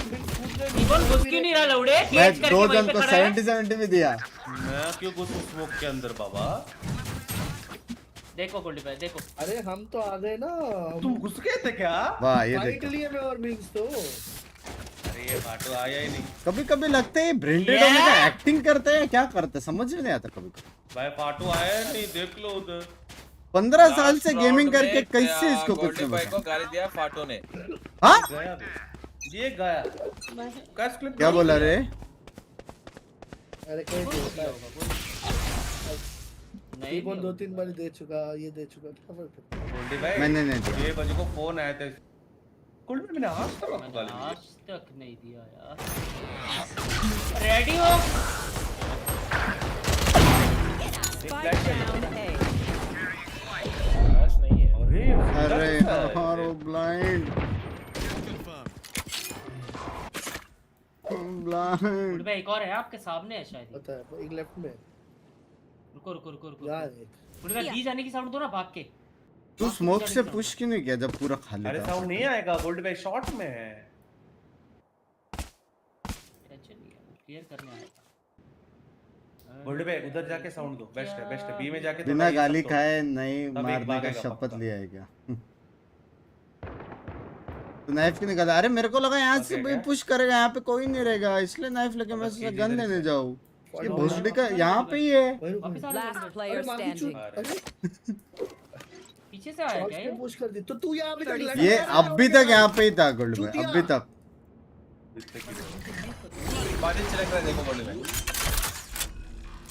टीबोन घुस क्यों नहीं रहा लौड़े? मैं केज करके 2 वहीं जन पे को खड़ा है। 70 भी दिया। मैं क्यों घुसूं स्मोक के अंदर बाबा? देखो गोल्डी भाई देखो। अरे हम तो आ गए ना। तुम घुस गए थे क्या? वाह ये फाइट देखो, लिए मैं और बिंग्स तो। अरे ये पाटो आया ही नहीं। कभी कभी लगता है ब्रेन डेड होने का एक्टिंग करते हैं, क्या करते हैं समझ में नहीं आता कभी कभी। भाई पाटो आया ही नहीं, देख लो उधर। 15 साल से Last गेमिंग round करके में कैसे इसको कुछ गोल्डी नहीं भाई पता? को गाली दिया फाटो ने। हाँ गया ये गया। कैश क्लिप क्या बोला रे? अरे कोई नहीं टीबोन 2-3 बार दे चुका, ये दे चुका, क्या फर्क पड़ता है? गोल्डी भाई मैंने नहीं दिया। 6 बजे को फोन आया था। गोल्डी भाई मैंने आज तक आपको मैंने गाली दी। आज तक नहीं दिया यार। रेडी हो? Spike down A. बस नहीं है। अरे अरे यार वो ब्लाइंड गोल्डी भाई एक और है आपके सामने है शायद। पता है, एक लेफ्ट में रुको। यार। गोल्डी भाई बी जाने की साउंड दो ना भाग के। तू स्मोक से पुश क्यों नहीं किया जब पूरा खाली अरे था? साउंड नहीं आएगा, गोल्डी भाई शॉट में है। टेंशन नहीं है, क्लियर करने आएगा। गोल्डी भाई उधर जाके साउंड दो। बेस्ट है बी में जाके बिना थोड़ा ये गाली सब दो। खाए नहीं तब एक मारने का भागेगा शपथ पक्का। लिया है क्या? तो नाइफ क्यों निकाला? अरे मेरे को लगा यहाँ से Okay, भाई क्या? पुश करेगा, यहाँ पे कोई नहीं रहेगा, इसलिए नाइफ लेके मैं मतलब गन इधर लेने से। जाऊँ। ये और भोसड़ी का यहाँ पे ही है। वही रुक। वापस आ Last रहा है। player अरे माफी चूक। standing. अरे पीछे से आया शॉर्ट्स क्या पे ये? पुश कर दी तो तू यहाँ पे तक लगा ये रहा है, अभी तक यहाँ पे ही था गोल्ड भाई, चूतिया। अभी तक। पानी छिड़क रहा है देखो गोल्डी भाई।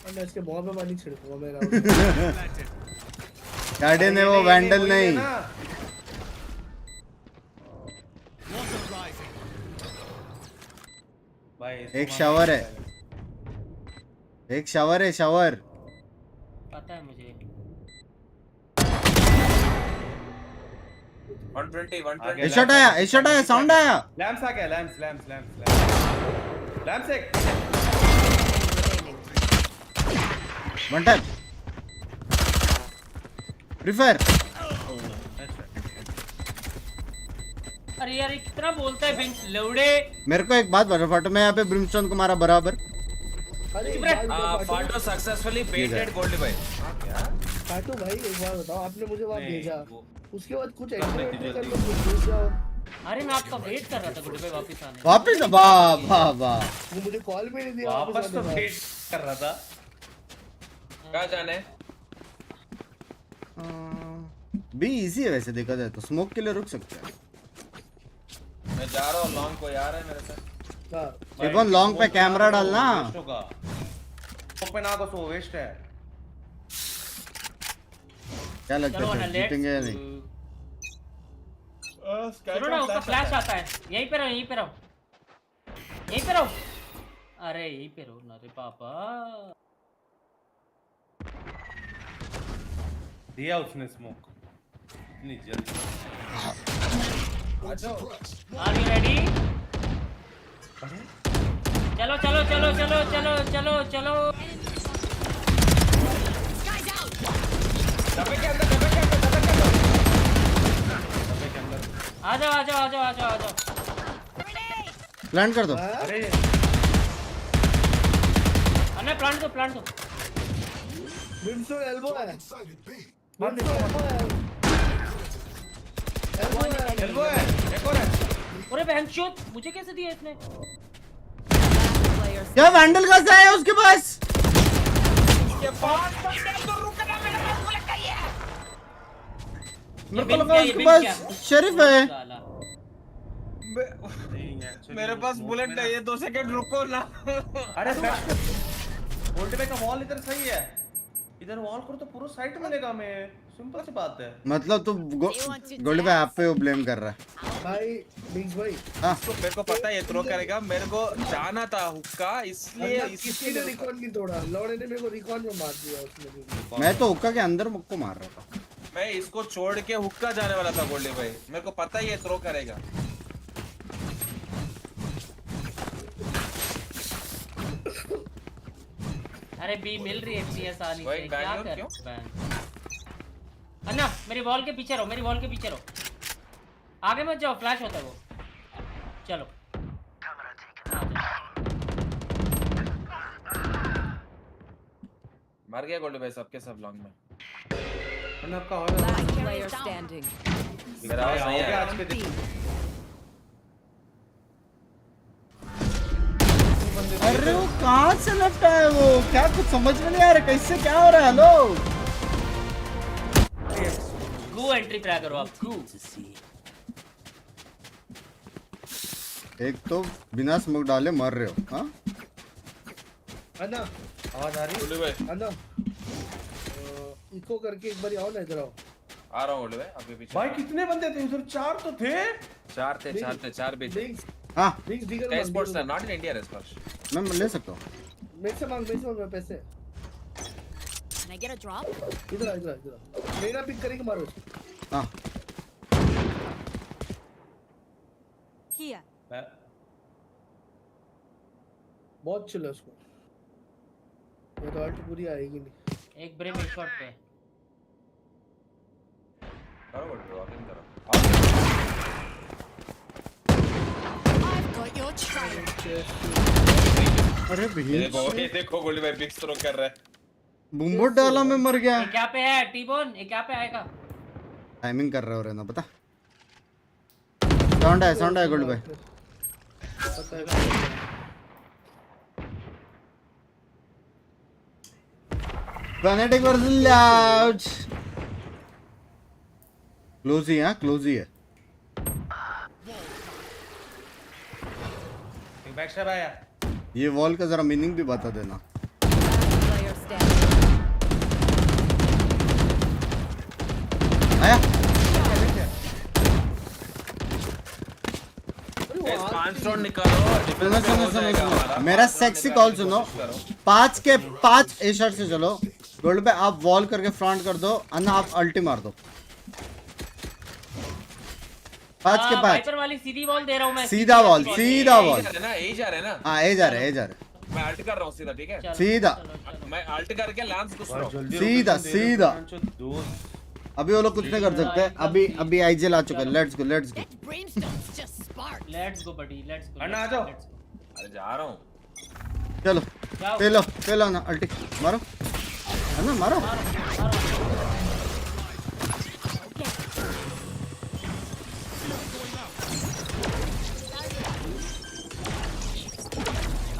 और मैं इसके मुंह पे पानी छिड़कूंगा मेरा। गार्डियन है वो, वैंडल वही है नहीं। ना। भाई इसको एक मारना शावर है। पड़ेगा। एक शावर है, शावर। पता है मुझे। 120 आगे हेडशॉट आया, हेडशॉट आया, साउंड आया। लैंप्स आ गया, लैंप्स एक। One tap. Free fire. अरे यार ये कितना बोलता है बिंक्स लौड़े। मेरे को एक बात बता फाटो, मैं यहाँ पे ब्रिमस्टोन को मारा बराबर। अरे फाटो सक्सेसफुली बेटेड गोल्डी भाई। फाटू भाई एक बार बताओ, आपने मुझे वहाँ नहीं, भेजा, वो- उसके बाद कुछ करने एक्स्ट्रा की कर जल्दी। लो, कुछ भेज जाओ। अरे मैं आपका वेट कर रहा था गोल्डी भाई वापस आने। वापिस वाह वाह वाह। वो मुझे कॉल भी नहीं दिया वापस तो आने का। वेट कर रहा था। कहाँ जाने? भी इजी है वैसे देखा जाए तो, स्मोक के लिए रुक सकते हैं। मैं जा रहा हूँ लॉन्ग, कोई आ रहा है मेरे साथ। हाँ, देखो लॉन्ग पे कैमरा डालना। वेस्ट होगा। स्मोक पे ना घुसो, वेस्ट है। क्या लगता चलो है ना सर, लेट्स जीतेंगे या नहीं? सुनो ना उसका फ्लैश आता है। यहीं पे रहो अरे यहीं पे रहो ना रे पापा। दिया उसने स्मोक इतनी जल्दी। Are you ready? चलो। डब्बे के अंदर आ जाओ। प्लान कर दो। अरे अन्ना प्लांट दो। विंडसोर एल्बो है, एल्बो है, एक और है। अरे बहनचोद मुझे कैसे दिया इसने? Last player क्या वैंडल का है उसके पास? के पास तो रुकना मेरे पास बुलेट चाहिए। मेरे को लगा उसके पास शरीफ है। मेरे पास बुलेट नहीं है, 2 सेकंड रुको ना। अरे वोल्ट का वॉल इधर सही है, इधर वॉल करो तो पूरा साइड मिलेगा हमें, सिंपल सी बात है। मतलब तू गोल्ड पे आप पे वो ब्लेम कर रहा है। भाई बिंग्स भाई हाँ तो मेरे को पता है ये थ्रो करेगा, मेरे को जाना था हुक्का, इसलिए किसी ने रिकॉर्ड नहीं तोड़ा, लौड़े ने मेरे को रिकॉर्ड में मार दिया उसने। मैं तो हुक्का के अंदर मुक्को मार रहा था। मैं इसको छोड़ के हुक्का जाने वाला था गोल्डी भाई, मेरे को पता है ये थ्रो करेगा। अरे बी मिल रही है इतनी आसानी भाई, से, क्या बैंगलोर कर क्यों? अन्ना मेरी वॉल के पीछे रहो, मेरी वॉल के पीछे रहो, आगे मत जाओ, फ्लैश होता है वो। चलो मर गया गोल्डी भाई, सबके सब लॉन्ग में। मैंने आपका Last player standing. मेरा आवाज नहीं है। आज के दिन अरे वो कहाँ से लेफ्ट है वो, क्या कुछ समझ में नहीं आ रहा, कैसे क्या हो रहा है। हेलो गो एंट्री ट्राई करो आप, गो। एक तो बिना स्मोक डाले मर रहे हो। हाँ अन्ना आवाज आ रही है। गोल्डी भाई अन्ना इको करके एक बार आओ ना, इधर आओ। आ रहा हूँ गोल्डी भाई, आपके पीछे। भाई कितने बंदे थे उधर, 4 तो थे। 4 थे, 4 भी थे। बिंग्स हाँ बिंग्स दिगर एस्पोर्ट्स है, नॉट इन इंडिया एस्पोर्ट्स। मैं ले सकता हूँ। मेरे से मांग पैसे। Can I get a drop? इधर आ, मेरा पिक करेंगे, मारो उसको। हाँ Here. बहुत चिल है उसको, वो तो अल्ट पूरी आएगी नहीं। एक ब्रेम एक शॉट पे। करो गोल्डी भाई, वॉकिंग करो। I've got your trail. अरे भैया ये देखो गोल्डी भाई बिग थ्रो कर रहा है। बूमबोट डाला मैं मर गया। ये क्या पे है टीबोन, ये क्या पे आएगा? टाइमिंग कर रहे हो रहना बता। साउंड है गोल्ड भाई। पता है। Fanatic versus loud. क्लोज ही है, क्लोज ही है। एक बैक स्टेप आया। ये वॉल का जरा मीनिंग भी बता देना। Last player standing. आया गाइस 5 राउंड निकालो, डिफेंस में हो जाएगा हमारा। मेरा सेक्सी कॉल सुनो। 5 के 5 ए शॉट से चलो। गोल्ड पे आप वॉल करके फ्रंट कर दो, अन्ना आप अल्टी मार दो। 5 के 5 वाइपर वाली सीधी वॉल दे रहा हूं मैं, सीधा वॉल, सीधा वॉल। ए जा रहे ना, ए जा रहे ना। हाँ ए जा रहे, ए जा रहे। मैं अल्ट कर रहा हूँ सीधा, ठीक है? चलो, सीधा। चलो, चलो। मैं अल्ट करके लैंस घुस रहा हूँ। सीधा सीधा। अभी वो लोग कुछ नहीं कर सकते। अभी आईजेल आ चुका है। Let's go That brimstone's just sparked. Let's go buddy, let's go. अन्ना आ जाओ। अरे जा रहा हूँ। चलो जाओ। पेलो ना अल्टी मारो, है ना मारो।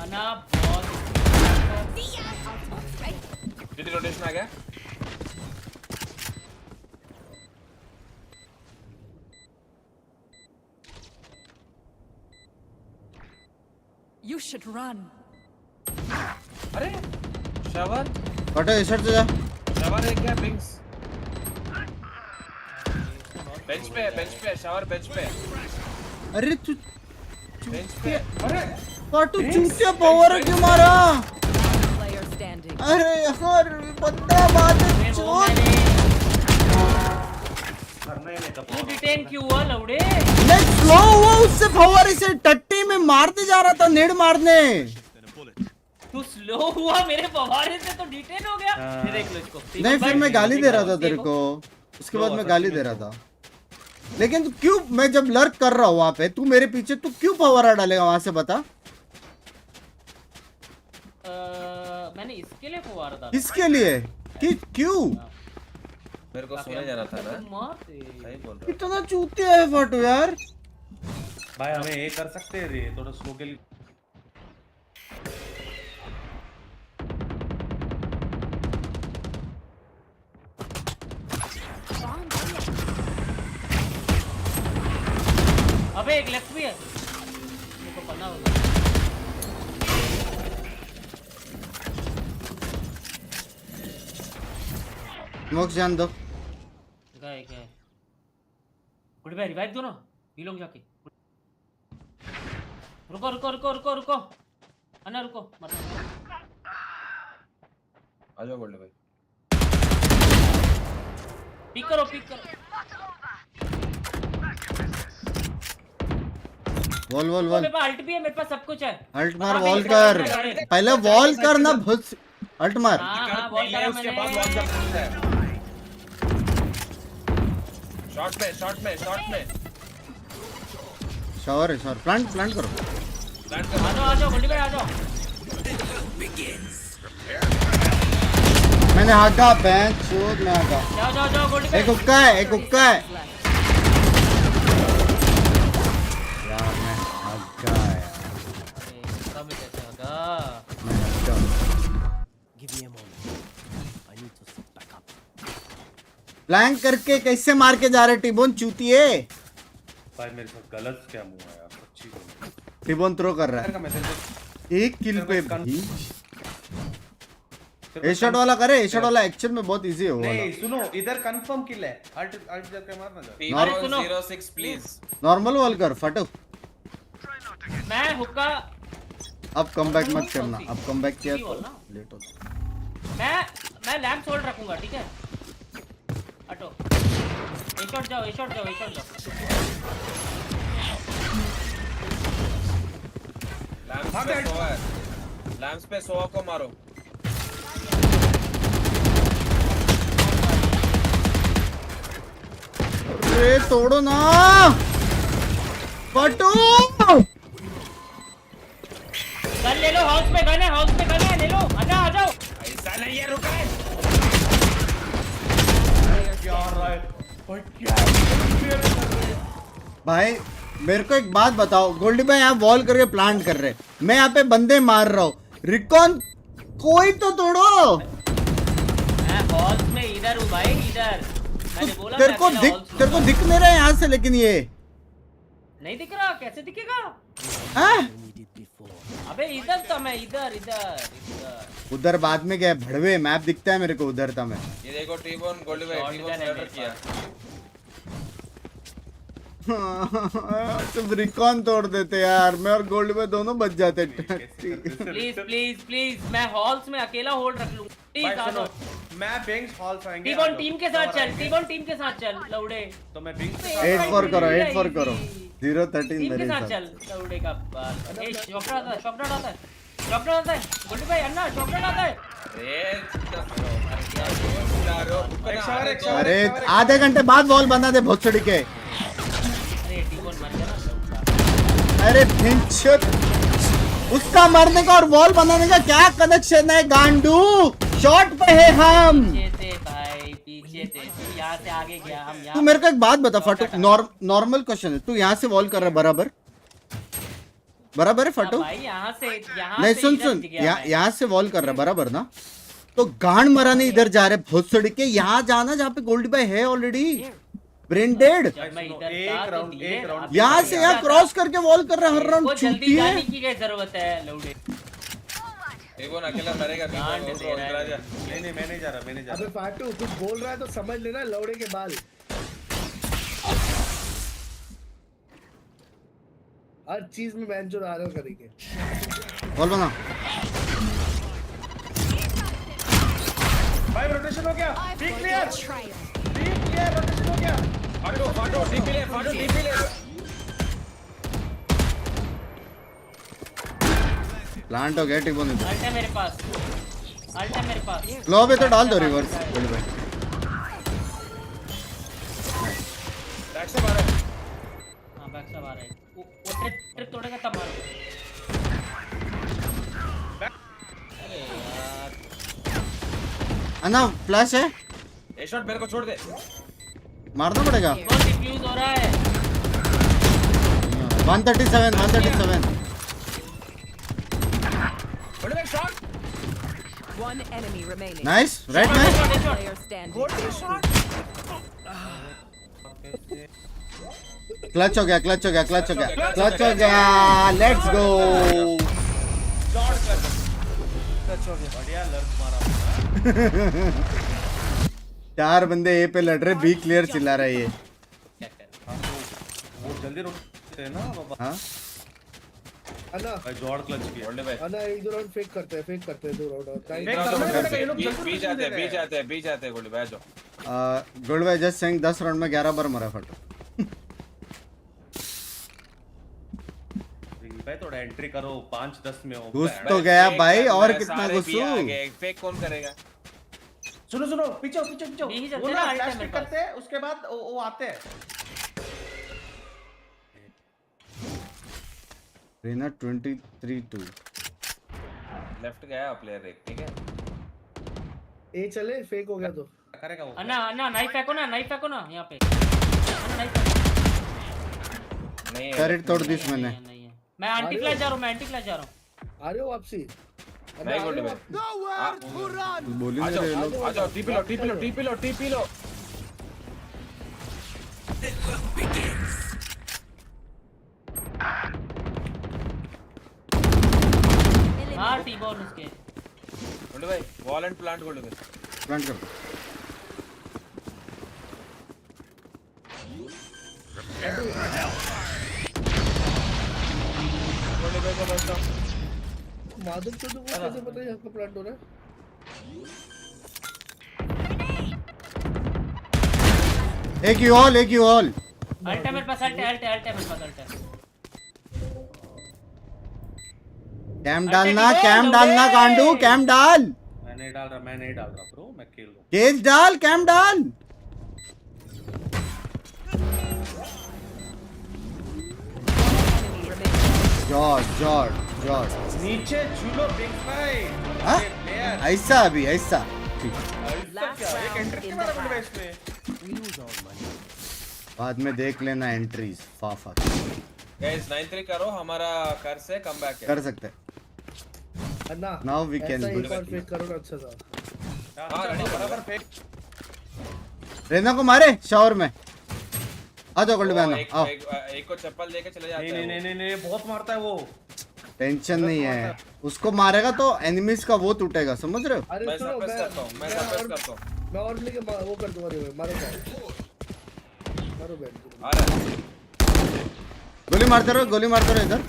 अन्ना बहुत कितनी रोटेशन आ गया? You should run. अरे शावर हटो इस साइड से जा। शावर है क्या? बिंग्स बेंच पे शावर बेंच पे। अरे तू बेंच पे। अरे पाटू चूतिया पावर क्यों मारा? Player standing. अरे यार बंदा बात है चोर। करना ही नहीं था। तू डिटेन क्यों हुआ लौड़े? मैं स्लो हुआ उससे पावर इसे टट्टी में मारते जा रहा था, नेड मारने। तू स्लो हुआ मेरे फवारे से तो डिटेन हो गया। ये देख लो इसको। नहीं फिर मैं गाली दे रहा था तेरे को, उसके बाद मैं गाली दे रहा था। लेकिन तू क्यों, मैं जब लर्क कर रहा हूँ वहां पे, तू मेरे पीछे, तू क्यों फवारा डालेगा वहां से बता? मैंने इसके लिए फवारा डाला। किसके लिए? क्यों? मेरे को सोने जाना था ना। मार दे। सही बोल रहा इतना चूतिया है फाटू यार। भाई हमें ये कर सकते हैं रे, थोड़ा स्लो के लिए। अबे एक लेफ्ट भी है, मेरे को पता होगा। स्मोक्स जान दो। गए गए गुड भाई रिवाइव दो ना, ये लोग जाके। रुको रुको रुको रुको रुको अन्ना रुको मत। आ जाओ गोल्ड भाई। पिक करो पिक करो। Wall wall wall. मेरे पास अल्ट भी है, मेरे पास सब कुछ है। अल्ट मार, वॉल कर पहले, वॉल कर ना भुस। अल्ट मार। हाँ वॉल करा उसके बाद वॉल मैंने। करना है। शॉट में शावर है, शावर। प्लांट करो। प्लांट आ जाओ गुड्डी भाई आ जाओ। मैंने हाका बेंच शूट में हाका। जाओ गुड्डी भाई। एक हुक्का है यार, मैं हाका यार, सब कैसे होगा? मैं हाका। प्लैंक करके कैसे मार के जा रहे टिबोन चूतिए। भाई मेरे साथ गलत क्या हुआ यार, सच्ची बोल। टिबोन थ्रो कर रहा है। एक किल पे भी। ए शॉट वाला करे, ए शॉट वाला एक्चुअल में बहुत इजी है वो वाला। नहीं सुनो, इधर कंफर्म किल है। अल्ट जाके मारना जा। अरे सुनो। 06 प्लीज। नॉर्मल वॉल कर फटो। मैं हुक्का अब कमबैक मत करना, अब कमबैक किया तो बोलना। लेट होता। मैं लैंप होल्ड रखूंगा ठीक है। हटो ए शॉट जाओ। लैंप्स पे 100 को मारो। अरे तोड़ो ना फटो। गन ले लो, हाउस में गन है, ले लो। आ जाओ। ऐसा नहीं है, रुका है। भाई मेरे को एक बात बताओ, गोल्डी भाई यहाँ वॉल करके प्लांट कर रहे, मैं यहाँ पे बंदे मार रहा हूँ, रिकॉन कोई तो तोड़ो। मैं हॉल्स में इधर हूँ भाई, इधर। मैंने बोला तेरे को दिख नहीं रहा है यहाँ से, लेकिन ये नहीं दिख रहा, कैसे दिखेगा? हाँ? अबे इधर तो मैं इधर। उधर बाद में क्या भड़वे, मैप दिखता है मेरे को, उधर था मैं। ये देखो टीबोन गोल्ड भाई, टीबोन सर्वर किया। तुम रिकॉन तोड़ देते यार, मैं और गोल्ड में दोनों बच जाते। प्लीज मैं हॉल्स में अकेला होल्ड रख लूंगा। प्लीज आ जाओ। मैं बिंग्स हॉल्स आएंगे। टीबॉन टीम के साथ चल लौड़े। तो मैं बिंग्स 8-4 करो 0-13 टीम के मेरे साथ साथ। चल लौड़े का बाल। ए शॉकडाउन आता है गुड्डी भाई अन्ना शॉकडाउन आता है। अरे आधे घंटे बाद वॉल बना दे भोसड़ी के। अरे टीबॉन मर गया ना। अरे भिंचुत, उसका मरने का और वॉल बनाने का क्या कनेक्शन है गांडू? शॉट पे है हम। पीछे थे तू यहाँ से आगे गया, हम यहाँ। तू मेरे को एक बात बता फटू, नॉर्मल क्वेश्चन है, तू यहाँ से वॉल कर रहा है बराबर है फटू? भाई यहाँ से नहीं सुन यहाँ से वॉल कर रहा है बराबर ना? तो गांड मराने इधर जा रहे भोसड़ी के, यहाँ जाना जहाँ पे गोल्डी भाई है ऑलरेडी, ब्रेन डेड। यहाँ से यहाँ क्रॉस करके वॉल कर रहा है हर राउंड, छूटी है। जाने की क्या जरूरत है लौड़े? टीबोन अकेला मरेगा। नहीं मैं नहीं जा रहा। अबे फाटू कुछ बोल रहा है तो समझ लेना, लौड़े के बाल। हर चीज में मैच जो आ रहे हो करेंगे। वॉल बना। भाई रोटेशन हो गया। बी क्लियर रोटेशन हो गया। फाटो डीपी ले। प्लांट हो गया टिबोन इधर। अल्ट है मेरे पास। लो पे तो डाल दो रिवर्स गोल्डी भाई। बैक से मारो। हाँ बैक से आ रहा है। वो ट्रिप तोड़ेगा तब मारो। अरे यार अन्ना फ्लैश है, ए शॉट मेरे को छोड़ दे। मारना पड़ेगा। बहुत डिफ्यूज हो रहा है। 137 गोल्ड भाई shot. One enemy remaining. Nice right में। Player standing. क्लच हो गया क्लच हो गया क्लच हो गया क्लच हो गया लेट्स गो बढ़िया लर्क मारा। 4 बंदे ए पे लड़ रहे बी क्लियर चिल्ला रहा है ये क्या कर वो जल्दी रुकते हैं ना बाबा। हाँ अन्ना भाई जॉर्ड क्लच किया। बोल भाई अन्ना एक दो राउंड फेक करते हैं 2 राउंड और टाइम फेक करना पड़ेगा, ये लोग बीच जल्दी बीच आते हैं बीच आते हैं बीच आते हैं गोल्डी भाई जो गोल्ड भाई जस्ट सेइंग 10 राउंड में 11 बार मरा फटो भाई थोड़ा एंट्री करो 5-10 में हो। घुस तो गया भाई और कितना घुसू फेक कौन करेगा सुनो सुनो पीछे पीछे पीछे नहीं चलते वो ना, ना अल्टे फ्लैश मेरे पिक पास। करते हैं उसके बाद वो आते हैं। रेना 23-2 लेफ्ट गया प्लेयर एक ठीक है ए चले फेक हो गया तो करेगा वो। अन्ना अन्ना नाइफ फेंको ना यहाँ पे अन्ना नाइफ फेंको। नहीं कैरेट तोड़ दी मैंने नहीं है मैं एंटी फ्लैश जा रहा हूँ आ रहे हो वापसी नहीं गोल्डी भाई बोली आ नहीं रहे लोग जाओ आ जाओ टीपी लो मार टी बॉल उसके। गोल्डी भाई वॉल एंड प्लांट गोल्डी भाई प्लांट कर दो गोल्डी भाई को बस माधव चौधरी को कैसे पता है यहाँ का प्लांट हो रहा है एक ही ऑल अल्टे मेरे पास अल्टे मेरे पास अल्टे। कैम डालना कांडू कैम डाल मैं नहीं डाल रहा ब्रो मैं खेल रहा केज डाल कैम डाल जॉर्ज हूँ। नीचे झूलो बिंक्स भाई। हाँ? ये player, ऐसा अभी ऐसा ठीक ऐसा क्या? एक एंट्री क्यों मारा गोल्डी भाई इसमें? बाद में देख लेना एंट्रीज फाफा गाइस 9-3 करो हमारा कर से कमबैक है कर सकते अन्ना Now we can ऐसा do एक और it. फेक करो ना अच्छा सा हां रेडी बराबर फेक। रेना को मारे शावर में आ जाओ गोल्ड मैन आओ एक को चप्पल देके चले जाते हैं नहीं बहुत मारता है वो। टेंशन नहीं है उसको मारेगा तो एनिमीज का वो टूटेगा समझ रहे हो अरे मैं सुनो सरप्राइज करता हूं मैं सरप्राइज करता हूं मैं और लेके वो कर दूंगा रे मारो बैठ आ रहा है गोली मारते रहो इधर अंदर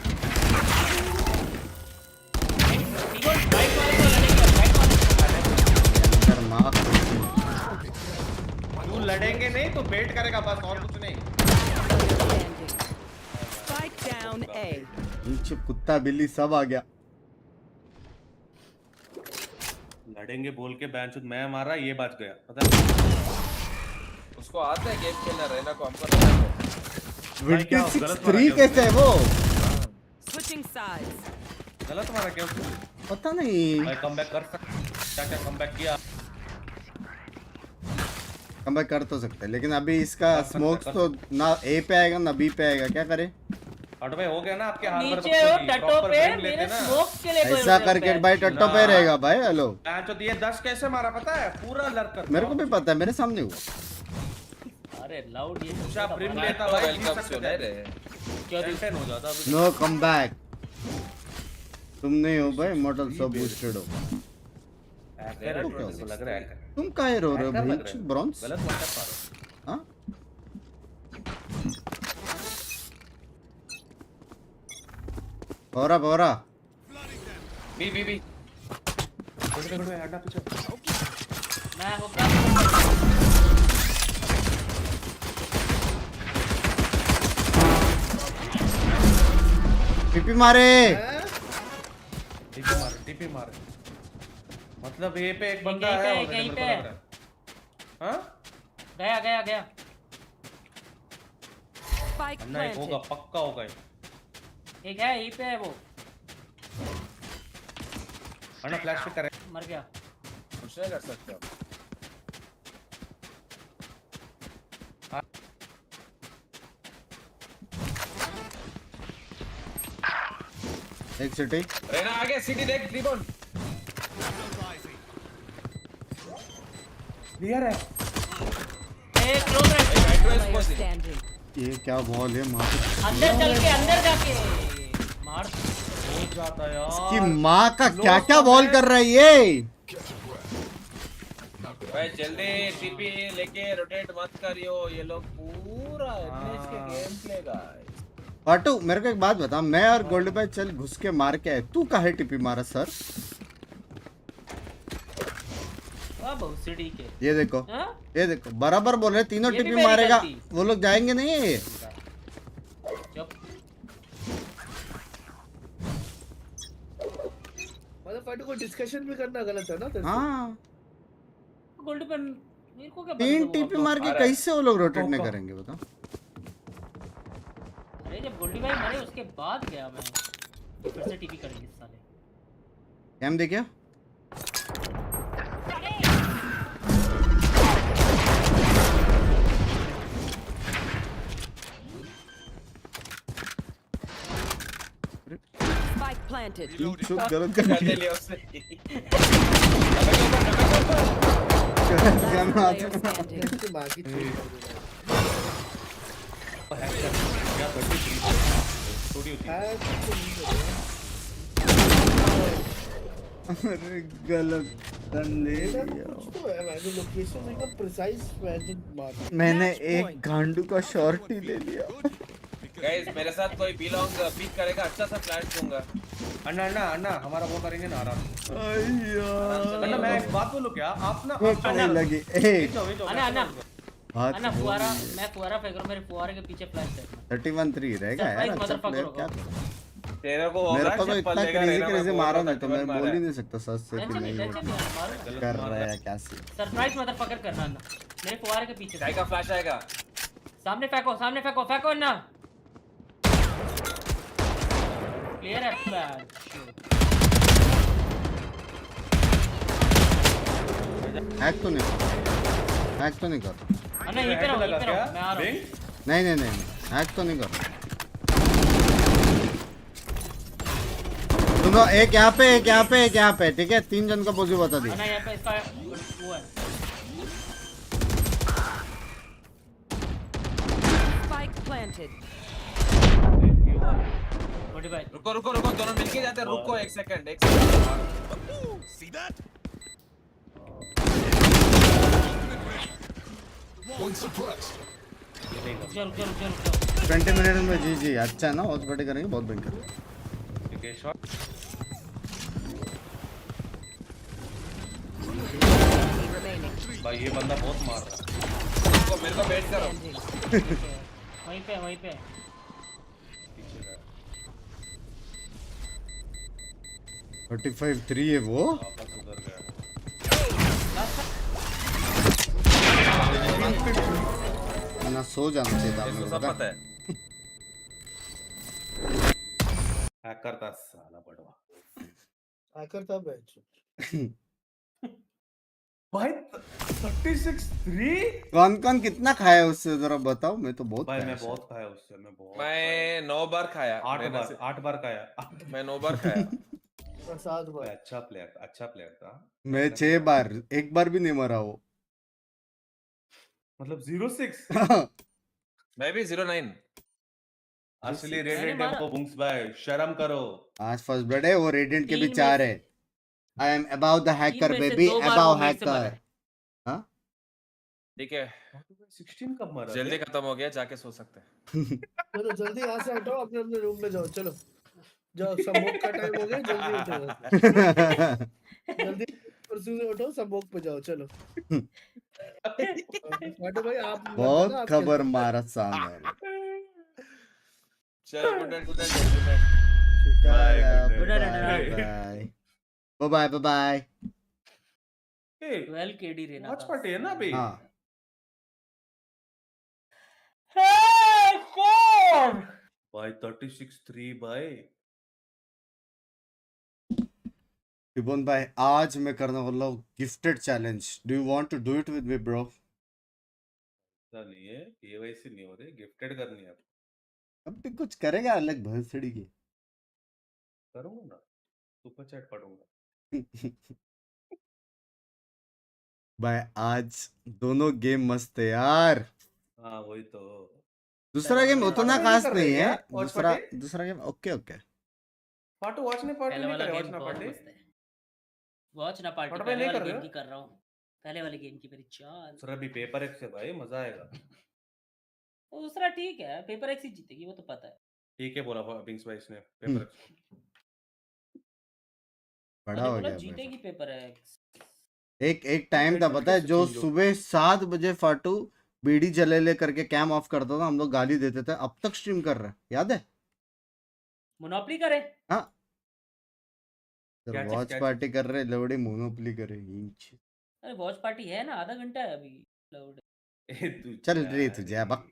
मार तू लड़ेंगे नहीं तो वेट करेगा बस और कुछ नहीं। Spike down A. नीचे कुत्ता बिल्ली सब आ गया लड़ेंगे बोल के बैंचुद मैं मारा ये बच गया पता है? उसको आता है गेम खेलना रहना को हमको नहीं आता भाई, क्या हो, गलत 26-3 मारा कैसे है वो Switching sides. गलत मारा क्या उसने? पता नहीं भाई कमबैक कर सकता क्या कमबैक किया। कमबैक कर तो सकते हैं लेकिन अभी इसका कर सकते, स्मोक्स कर तो ना ए पे आएगा ना बी पे आएगा क्या करे हट भाई हो गया ना आपके हाथ पर नीचे हो टट्टो पे मेरे स्मोक के लिए कोई ऐसा मतलब करके है। भाई टट्टो पे रहेगा भाई हेलो बैंचुद ये 10 कैसे मारा पता है पूरा लर्क कर मेरे को भी पता है मेरे सामने हुआ अरे लाउड ये उषा प्रिम लेता तो भाई वेलकम जीत सो सकते नहीं थे। रे क्या 10 हो जाता अभी। नो कम बैक तुम नहीं हो भाई मॉडल सब बूस्टेड हो हैकर है, मेरे को लग रहा है हैकर। तुम काहे रो रहे हो हैकर भाई लग रहे हो। ब्रॉन्ज गलत मत कर हाँ बोरा बी गुड हटा पीछे। मैं होगा पीपी मारे टीपी मारे मतलब ए पे एक बंदा यहीं है पे, already, यहीं मेरे को पे। लग रहा है। हाँ गया Spike अन्ना एक होगा planted. पक्का होगा ये। एक है यहीं पे है वो अन्ना फ्लैश पे करे मर गया। कुछ नहीं कर सकते हो एक सिटी रहना आगे सिटी देख रिबॉन्ड क्लियर है। ए क्लोज है हाइड्रो Player एक्सपोज standing. ये क्या बॉल है मार अंदर चल के अंदर जाके मार हो जाता यार इसकी माँ का क्या क्या बॉल कर रहा है ये भाई जल्दी टीपी लेके रोटेट मत करियो, ये लोग पूरा एमएच के गेम प्ले गाइस। पाटू मेरे को एक बात बता, मैं और गोल्ड भाई चल घुस के मार के आए, तू काहे टिपी मारा सर? वाह बहुत सीढ़ी के ये देखो हाँ? ये देखो बराबर बोल रहे, तीनों ये भी टिपी मेरी मारेगा गलती। वो लोग जाएंगे नहीं। चुप मतलब फाटू को डिस्कशन भी करना गलत है ना तेरे से? हाँ गोल्ड पेन मेरे को क्या तीन पता टिपी वो मार के आ रहा है। कैसे वो लोग रोटेट नहीं करेंगे बताओ? अरे जब गोल्डी भाई मरे उसके बाद गया मैं फिर से टीपी करेंगे इस साले कैम देखिए Spike planted. चुप गलत कर कर लिया उसने। क्या मैं Player आता standing. इसकी माँ की चीज क्या 33 छोटी होती है है अरे गलत गन ले लिया। कुछ तो है मैंने लोकेशन एकदम प्रिसाइज मैंने मार मैंने एक गांडू का शॉर्ट ही ले लिया। गाइस मेरे साथ कोई बिलोंग पिक करेगा, अच्छा सा फ्लैश दूंगा। अन्ना अन्ना अन्ना हमारा वो करेंगे ना आराम से। अन्ना अय्या मैं एक बात बोलूं क्या आप ना एक नहीं लगी एक अन्ना अन्ना बात अन्ना फुआरा मैं फुआरा फेंक रहा हूं मेरे फुआरे के पीछे फ्लैश है 31-3 रहेगा यार, Surprise अच्छा motherfucker प्लेयर क्या होगा। करूं? तेरे को मेरे होगा को तो चप्पल इतना देगा, क्रेजी रहना क्रेजी मत मारा बोलो, नहीं तो मैं 31 बोल मारा ही है। नहीं सकता सच से कि टेंशन नहीं नहीं टेंशन नहीं यार मारो कर रहा है क्या सी। सरप्राइज मदरफकर करना अन्ना मेरे फुआरे के पीछे गाय का फ्लैश आएगा। सामने फेंको फेंको अन्ना क्लियर है फ्लैश हैक तो नहीं कर अन्ना यहीं पे रहो मैं आ रहा हूं बिंग नहीं हैक तो नहीं कर सुनो, एक यहाँ पे एक यहाँ पे एक यहाँ पे, ठीक है 3 जन का पोजीशन बता दी। अन्ना यहां पे इसका वो है Spike planted. गोल्डी भाई रुको रुको रुको, दोनों मिलके जाते हैं, रुको एक सेकंड। See that? चल 20 मिनट में जी अच्छा है ना, हॉस्पिटल करेंगे बहुत भयंकर। ठीक है शॉट Remaining. भाई ये बंदा बहुत मार रहा है रुको मेरे को वेट करो। Standing. वहीं पे पीछे का 35-3 है वो। वापस उधर गया ना सो जाना चाहिए था इसको आपने सब पता। पता है। हैकर था साला बड़वा आकर था बैच भाई 36-3 कौन कितना खाया उससे जरा बताओ, मैं तो बहुत भाई खाया मैं शायद। बहुत खाया उससे मैं बहुत मैं 9 बार खाया। 8 मैंने बार से- 8 बार खाया मैं 9 बार खाया। प्रसाद भाई भाई अच्छा प्लेयर था मैं 6 बार, एक बार भी नहीं मरा वो। मतलब 06 मैं भी 09। असली मैंने रेडेंट है मारा। वो बुंक्स भाई शर्म करो आज फर्स्ट ब्लड है, वो रेडिएंट के भी 3 में 4 से- है। I am about the 3 hacker में से बेबी, 2 बार वो अबाउट मेरे से मरा हैकर। है। हाँ ठीक है 16 कब मरा जल्दी रे? खत्म हो गया, जाके सो सकते हैं। चलो जल्दी यहाँ से हटो, अपने अपने रूम में जाओ। चलो जाओ, स्मोक का टाइम हो गया, जल्दी उठो यहाँ से। जल्दी कुर्सी से उठो, स्मोक पे जाओ। चलो फाटू भाई आप मत बहुत जाना, आप खबर खेलते मारा सामने। चलो good night good night good night. Bye, bye good night. Bye bye. ए 12 केडी रहना वॉच था। पार्टी है ना अभी हाँ भाई 36-3 भाई शिबोन भाई, आज मैं करने वाला हूँ gifted challenge. Do you want to do it with me bro? ऐसा नहीं है केवाईसी नहीं हो रही गिफ्टेड करनी है अब अब भी कुछ करेगा अलग भंसड़ी की। करूंगा ना सुपर चैट पढ़ूंगा भाई आज दोनों गेम मस्त है यार। हाँ वही तो दूसरा गेम उतना नहीं खास कर रहे नहीं है. क्या? Watch party? दूसरा गेम ओके ओके. फाटू वॉच ने पार्टी पहले नहीं वाला करे, वॉच गेम ना बहुत पार्टी मस्त है। वॉच ना पार्टी What पहले नहीं वाले कर रहे गेम हो? की कर रहा हूँ। पहले वाले गेम की मेरी चाल। सर अभी पेपर एक से भाई मजा आएगा. वो दूसरा ठीक है, पेपर एक्स ही जीतेगी वो तो पता है। ठीक है बोला बिंक्स भाई इसने पेपर बड़ा मैंने हो बोला गया भाई. जीतेगी पेपर एक्स। एक टाइम था पता है जो सुबह 7 बजे फाटू बीड़ी जले ले करके कैम ऑफ करता था, हम लोग गाली देते थे. अब तक स्ट्रीम कर रहा है, याद है? मोनोपोली करे। हाँ. क्या चीज़, वॉच क्या पार्टी कर रहे लवड़ी मोनोपोली करे. अरे वॉच पार्टी है ना, आधा घंटा है अभी। लोड चल रही तुझे बक.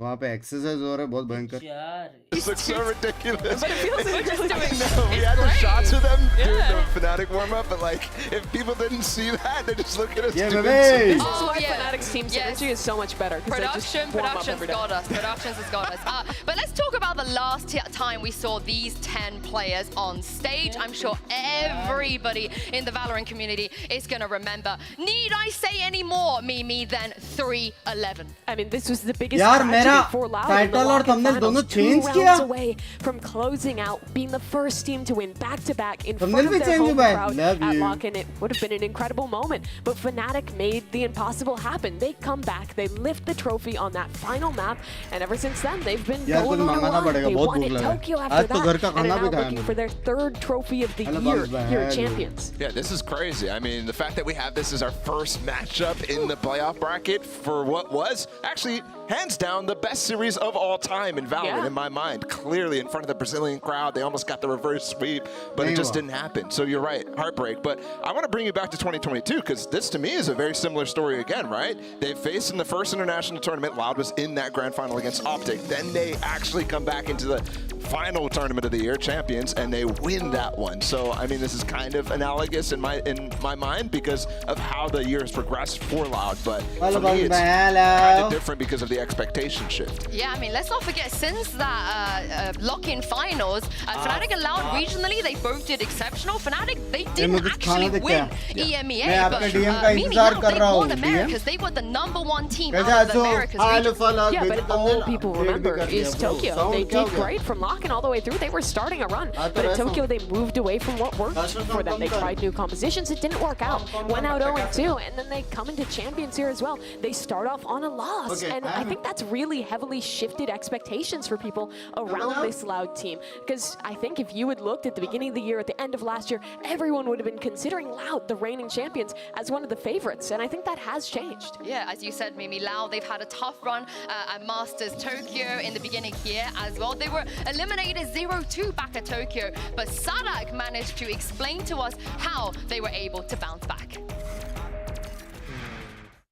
वहाँ पे एक्सरसाइज हो रहा है बहुत भयंकर. यार This looks so ridiculous. But it feels I really know, we it's had the great. shots of them during Yeah. the Fnatic warm-up, but like, if people didn't see that, they just look at us Yeah, doing baby. some- This is Oh, why yeah. Fnatic's team synergy is so much better. 'Cause they just warm up Production's every day. got us. Productions has got us. But let's talk about the last time we saw these 10 players on stage. I'm sure everybody in the Valorant community is going to remember. Need I say any more, Mimi, than 3-11? I mean, this was the biggest यार, मेरा tragedy for Loud in the title और Lock-in thumbnail दोनों finals, change 2 किया. rounds away from closing out, being the first team to win back-to-back in Thumbnail front भी of their change home हुआ है. crowd Love at you. Lock-in. It would have been an incredible moment, but Fnatic made the impossible happen. They come back, they lift the trophy on that final map, and ever since then, they've been यार, going कुछ on a मंगाना run. पड़ेगा, They बहुत won भूख at लगा है. Tokyo आज after तो that, घर का and खाना are भी now खाया looking मैंने. for their 3rd trophy of the Hello, year Bugs, here at hello. Champions. Yeah, this is crazy. I mean, the fact that we have this as our first matchup in the playoff bracket for what was actually, hands down, the best series of all time in Valorant Yeah. in my mind. Clearly in front of the Brazilian crowd, they almost got the reverse sweep, but it just didn't happen. So you're right, heartbreak. But I want to bring you back to 2022 because this to me is a very similar story again, right? They faced in the first international tournament. Loud was in that grand final against Optic. Then they actually come back into the final tournament of the year, Champions, and they win that one. So I mean, this is kind of analogous in my mind because of how the year has progressed for Loud. But for me, it's kind of different because of the expectation shift. Yeah, I mean, let's not forget, since that lock-in finals, Fnatic and Loud regionally, they both did exceptional. Fnatic, they didn't actually win EMEA, मैं but आपके DM का Mimi, इंतजार Loud, कर they रहा won हूँ. Americas. They were the #1 team कैसे out of the आजो Americas हाल region. फला Yeah, but all people remember is Tokyo. They did great. great from Lock-in all the way through. They were starting a run, but at Tokyo they moved away from what worked for them. They tried new compositions, it didn't work out. Went out 0-2, and then they come into Champions here as well. They start off on a loss, Okay, and I think that's really heavily shifted expectations for people around this Loud team. Because I think if you had looked at the beginning of the year, at the end of last year, everyone would have been considering Loud, the reigning champions, as one of the favorites, and I think that has changed. Yeah, as you said, Mimi, Loud, they've had a tough run at Masters Tokyo in the beginning here as well. They were eliminated 0-2 back at Tokyo, but Sadak managed to explain to us how they were able to bounce back.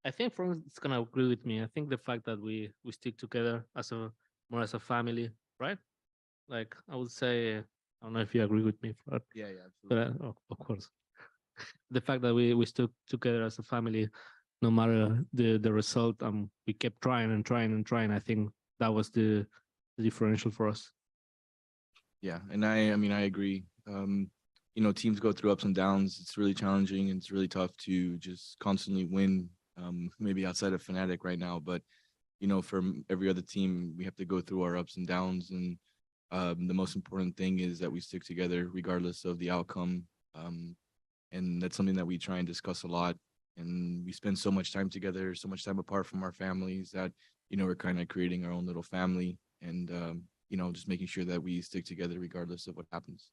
I think Fran's gonna agree with me. I think the fact that we stick together as a family, right? Like I would say, I don't know if you agree with me, Fran, Yeah, but of course, the fact that we stuck together as a family, no matter the result, we kept trying and trying and trying. I think that was the differential for us. Yeah, and I mean, I agree. You know, teams go through ups and downs. It's really challenging and it's really tough to just constantly win. Maybe outside of Fnatic right now, but you know, for every other team, we have to go through our ups and downs. And the most important thing is that we stick together regardless of the outcome. And that's something that we try and discuss a lot. And we spend so much time together, so much time apart from our families that, you know, we're kind of creating our own little family and, you know, just making sure that we stick together regardless of what happens.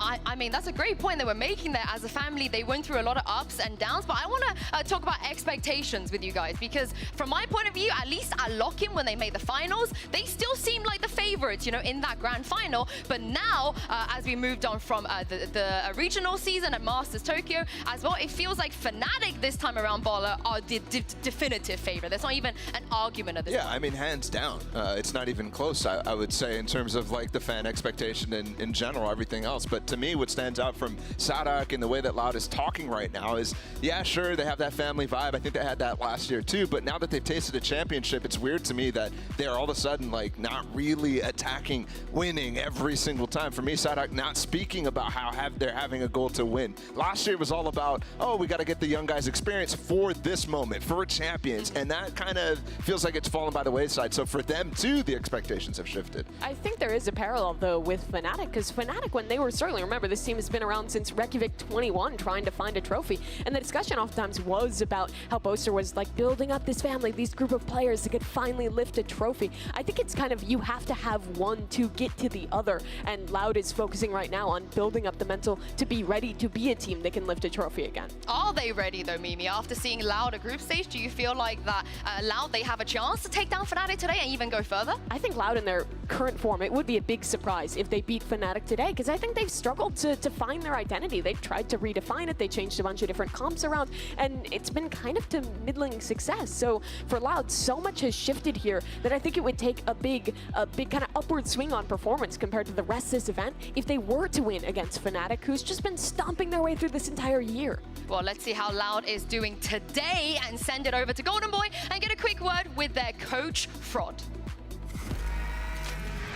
I mean, that's a great point they were making there. As a family, they went through a lot of ups and downs, but I want to talk about expectations with you guys, because from my point of view, at least at Lock-in, when they made the finals, they still seemed like the favorites, you know, in that grand final. But now, as we moved on from the regional season at Masters Tokyo as well, it feels like Fnatic this time around, Baller, are the definitive favorite. There's not even an argument at this point. Yeah, I mean, hands down. It's not even close, I would say, in terms of like the fan expectation and in general, everything else. But to me, what stands out from Sadak and the way that Loud is talking right now is, yeah, sure, they have that family vibe. I think they had that last year too, but now that they've tasted a championship, it's weird to me that they're all of a sudden like not really attacking winning every single time. For me, Sadak not speaking about how they're having a goal to win. Last year was all about, oh, we got to get the young guys experience for this moment, for champions, and that kind of feels like it's fallen by the wayside. So for them too, the expectations have shifted. I think there is a parallel though with Fnatic, because Fnatic, when they were struggling, remember this team has been around since Reykjavik 21 trying to find a trophy, and the discussion oftentimes was about how Boaster was like building up this family, these group of players to could finally lift a trophy. I think it's kind of, you have to have one to get to the other, and Loud is focusing right now on building up the mental to be ready to be a team that can lift a trophy again. Are they ready though, Mimi? After seeing Loud at group stage, do you feel like that Loud, they have a chance to take down Fnatic today and even go further? I think Loud in their current form, it would be a big surprise if they beat Fnatic today, because I think they've struggled to find their identity. They've tried to redefine it, they changed a bunch of different comps around, and it's been kind of to middling success. So for Loud, so much has shifted here that I think it would take a big kind of upward swing on performance compared to the rest of this event if they were to win against Fnatic, who's just been stomping their way through this entire year. Well, let's see how Loud is doing today and send it over to Golden Boy and get a quick word with their coach, Fraud.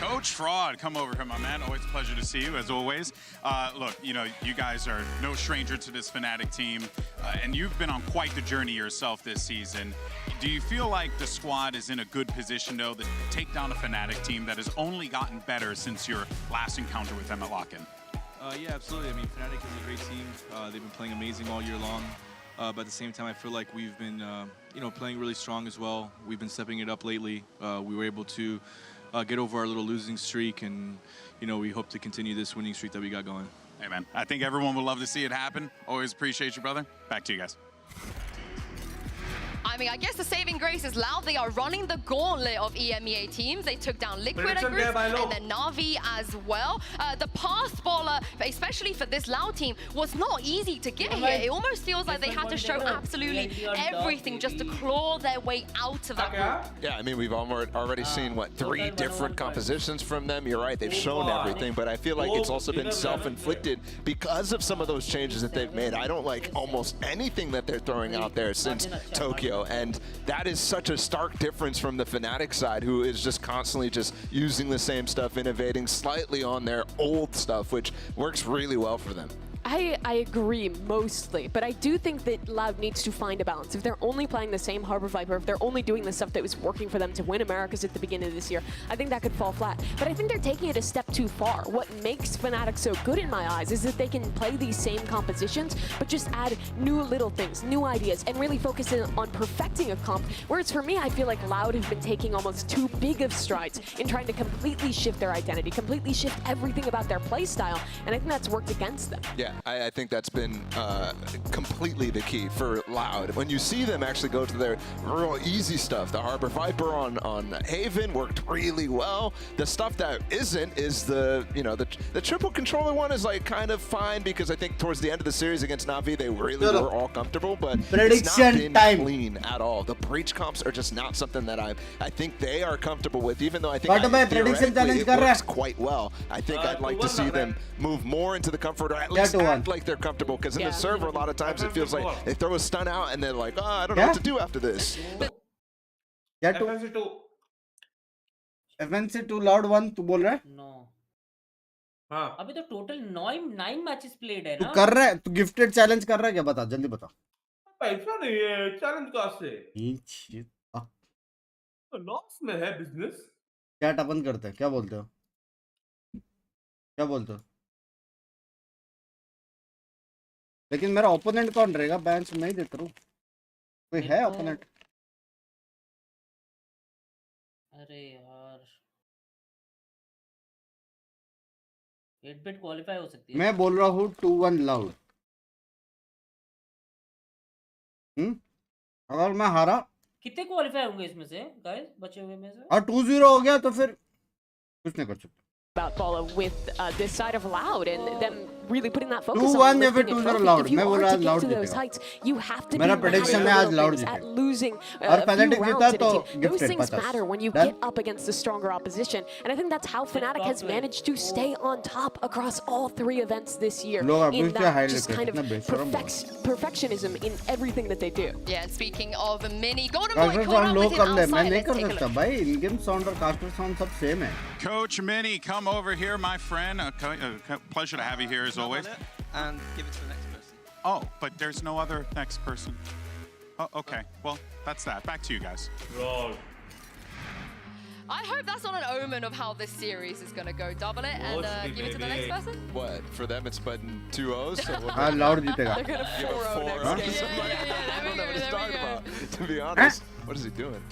Coach Fraud, come over here, my man. Always a pleasure to see you, as always. Look, you know, you guys are no stranger to this Fnatic team, and you've been on quite the journey yourself this season. Do you feel like the squad is in a good position, though, to take down a Fnatic team that has only gotten better since your last encounter with them at Lock-In? Yeah, absolutely. I mean, Fnatic is a great team. They've been playing amazing all year long. But at the same time, I feel like we've been, you know, playing really strong as well. We've been stepping it up lately. We were able to get over our little losing streak, and, you know, we hope to continue this winning streak that we got going. Hey, man, I think everyone would love to see it happen. Always appreciate you, brother. Back to you guys. I mean, I guess the saving grace is Loud. They are running the gauntlet of EMEA teams. They took down Liquid at groups and then Na'Vi as well. The path baller, especially for this Loud team, was not easy to get here. It almost feels like they had to show absolutely everything just to claw their way out of that group. Yeah, I mean, we've already seen, what, 3 different compositions from them. You're right, they've shown everything, but I feel like it's also been self-inflicted because of some of those changes that they've made. I don't like almost anything that they're throwing out there since Tokyo, and that is such a stark difference from the Fnatic side, who is just constantly just using the same stuff, innovating slightly on their old stuff, which works really well for them. I agree mostly, but I do think that Loud needs to find a balance. If they're only playing the same Harbor Viper, if they're only doing the stuff that was working for them to win Americas at the beginning of this year, I think that could fall flat. But I think they're taking it a step too far. What makes Fnatic so good in my eyes is that they can play these same compositions, but just add new little things, new ideas, and really focus in on perfecting a comp. Whereas for me, I feel like Loud have been taking almost too big of strides in trying to completely shift their identity, completely shift everything about their play style, and I think that's worked against them. Yeah, I think that's been completely the key for Loud. When you see them actually go to their real easy stuff, the Harbor Viper on Haven worked really well. The stuff that isn't is the triple controller one is like kind of fine, because I think towards the end of the series against Na'Vi, they really were all comfortable, but it's not been clean at all. The breach comps are just not something that I think they are comfortable with, even though I think theoretically it works quite well. I think I'd like to see them move more into the comfort, or at least act like they're comfortable, because in the server a lot of times it feels like they throw a stun out and they're like, oh, I don't know what to do after this. FNC2 Loud 1 तू बोल रहा है? No. हाँ. अभी तो total 9 matches played है तू ना? कर रहा है, तू गिफ्टेड चैलेंज कर रहा है क्या? बता, जल्दी बता. पैसा नहीं है, चैलेंज कहाँ से? लॉस में है बिजनेस. क्या टपन करते हैं? क्या बोलते हो? क्या बोलते हो? लेकिन मेरा ओपोनेंट कौन रहेगा? बेंच में ही देता हूँ. कोई है ओपोनेंट? अरे यार, 8-bit क्वालिफाई हो सकती है. मैं बोल रहा हूँ 2-1 Loud. अगर मैं हारा, कितने क्वालिफाई होंगे इसमें से गाइस, बचे हुए में से? और 2-0 हो गया तो फिर कुछ नहीं कर सकते. About Bala with this side of Loud and them really putting that focus 2-1 on या फिर lifting a 2-0 trophy. loud. If you मैं are बोला to get loud to those जीतेगा. heights, you have to मेरा be prediction better है आज than loud things at जीतेगा. losing और a Fnatic few जीता rounds in तो a team. Those gifted things 50. matter when you Done? get up against the stronger opposition, and I think that's how Fnatic has managed to stay on top across all 3 events this year. लोग In अभी से that highlight just करते kind हैं, of इतना बेशरम बात. perfectionism in everything that they do. Yeah, and speaking of Mini, Golden Boy caster caught sound up लो with him कर ले. मैं outside. नहीं Let's कर take a सकता look. भाई. इन गेम साउंड और कास्टर साउंड सब सेम है. Coach Mini, come over here, my friend. Pleasure to have you here as always. And give it to the next person. Oh, but there's no other next person. Oh, okay. Well, that's that. Back to you guys. God. I hope that's not an omen of how this series is going to go. Double it and Mostly, give it to the next baby. person. What? For them, it's button 2-0. So we'll हाँ loud जीतेगा. They're gonna give a 4-0 4 next game. I don't know what he's there we talking go. about. To be honest, what is he doing?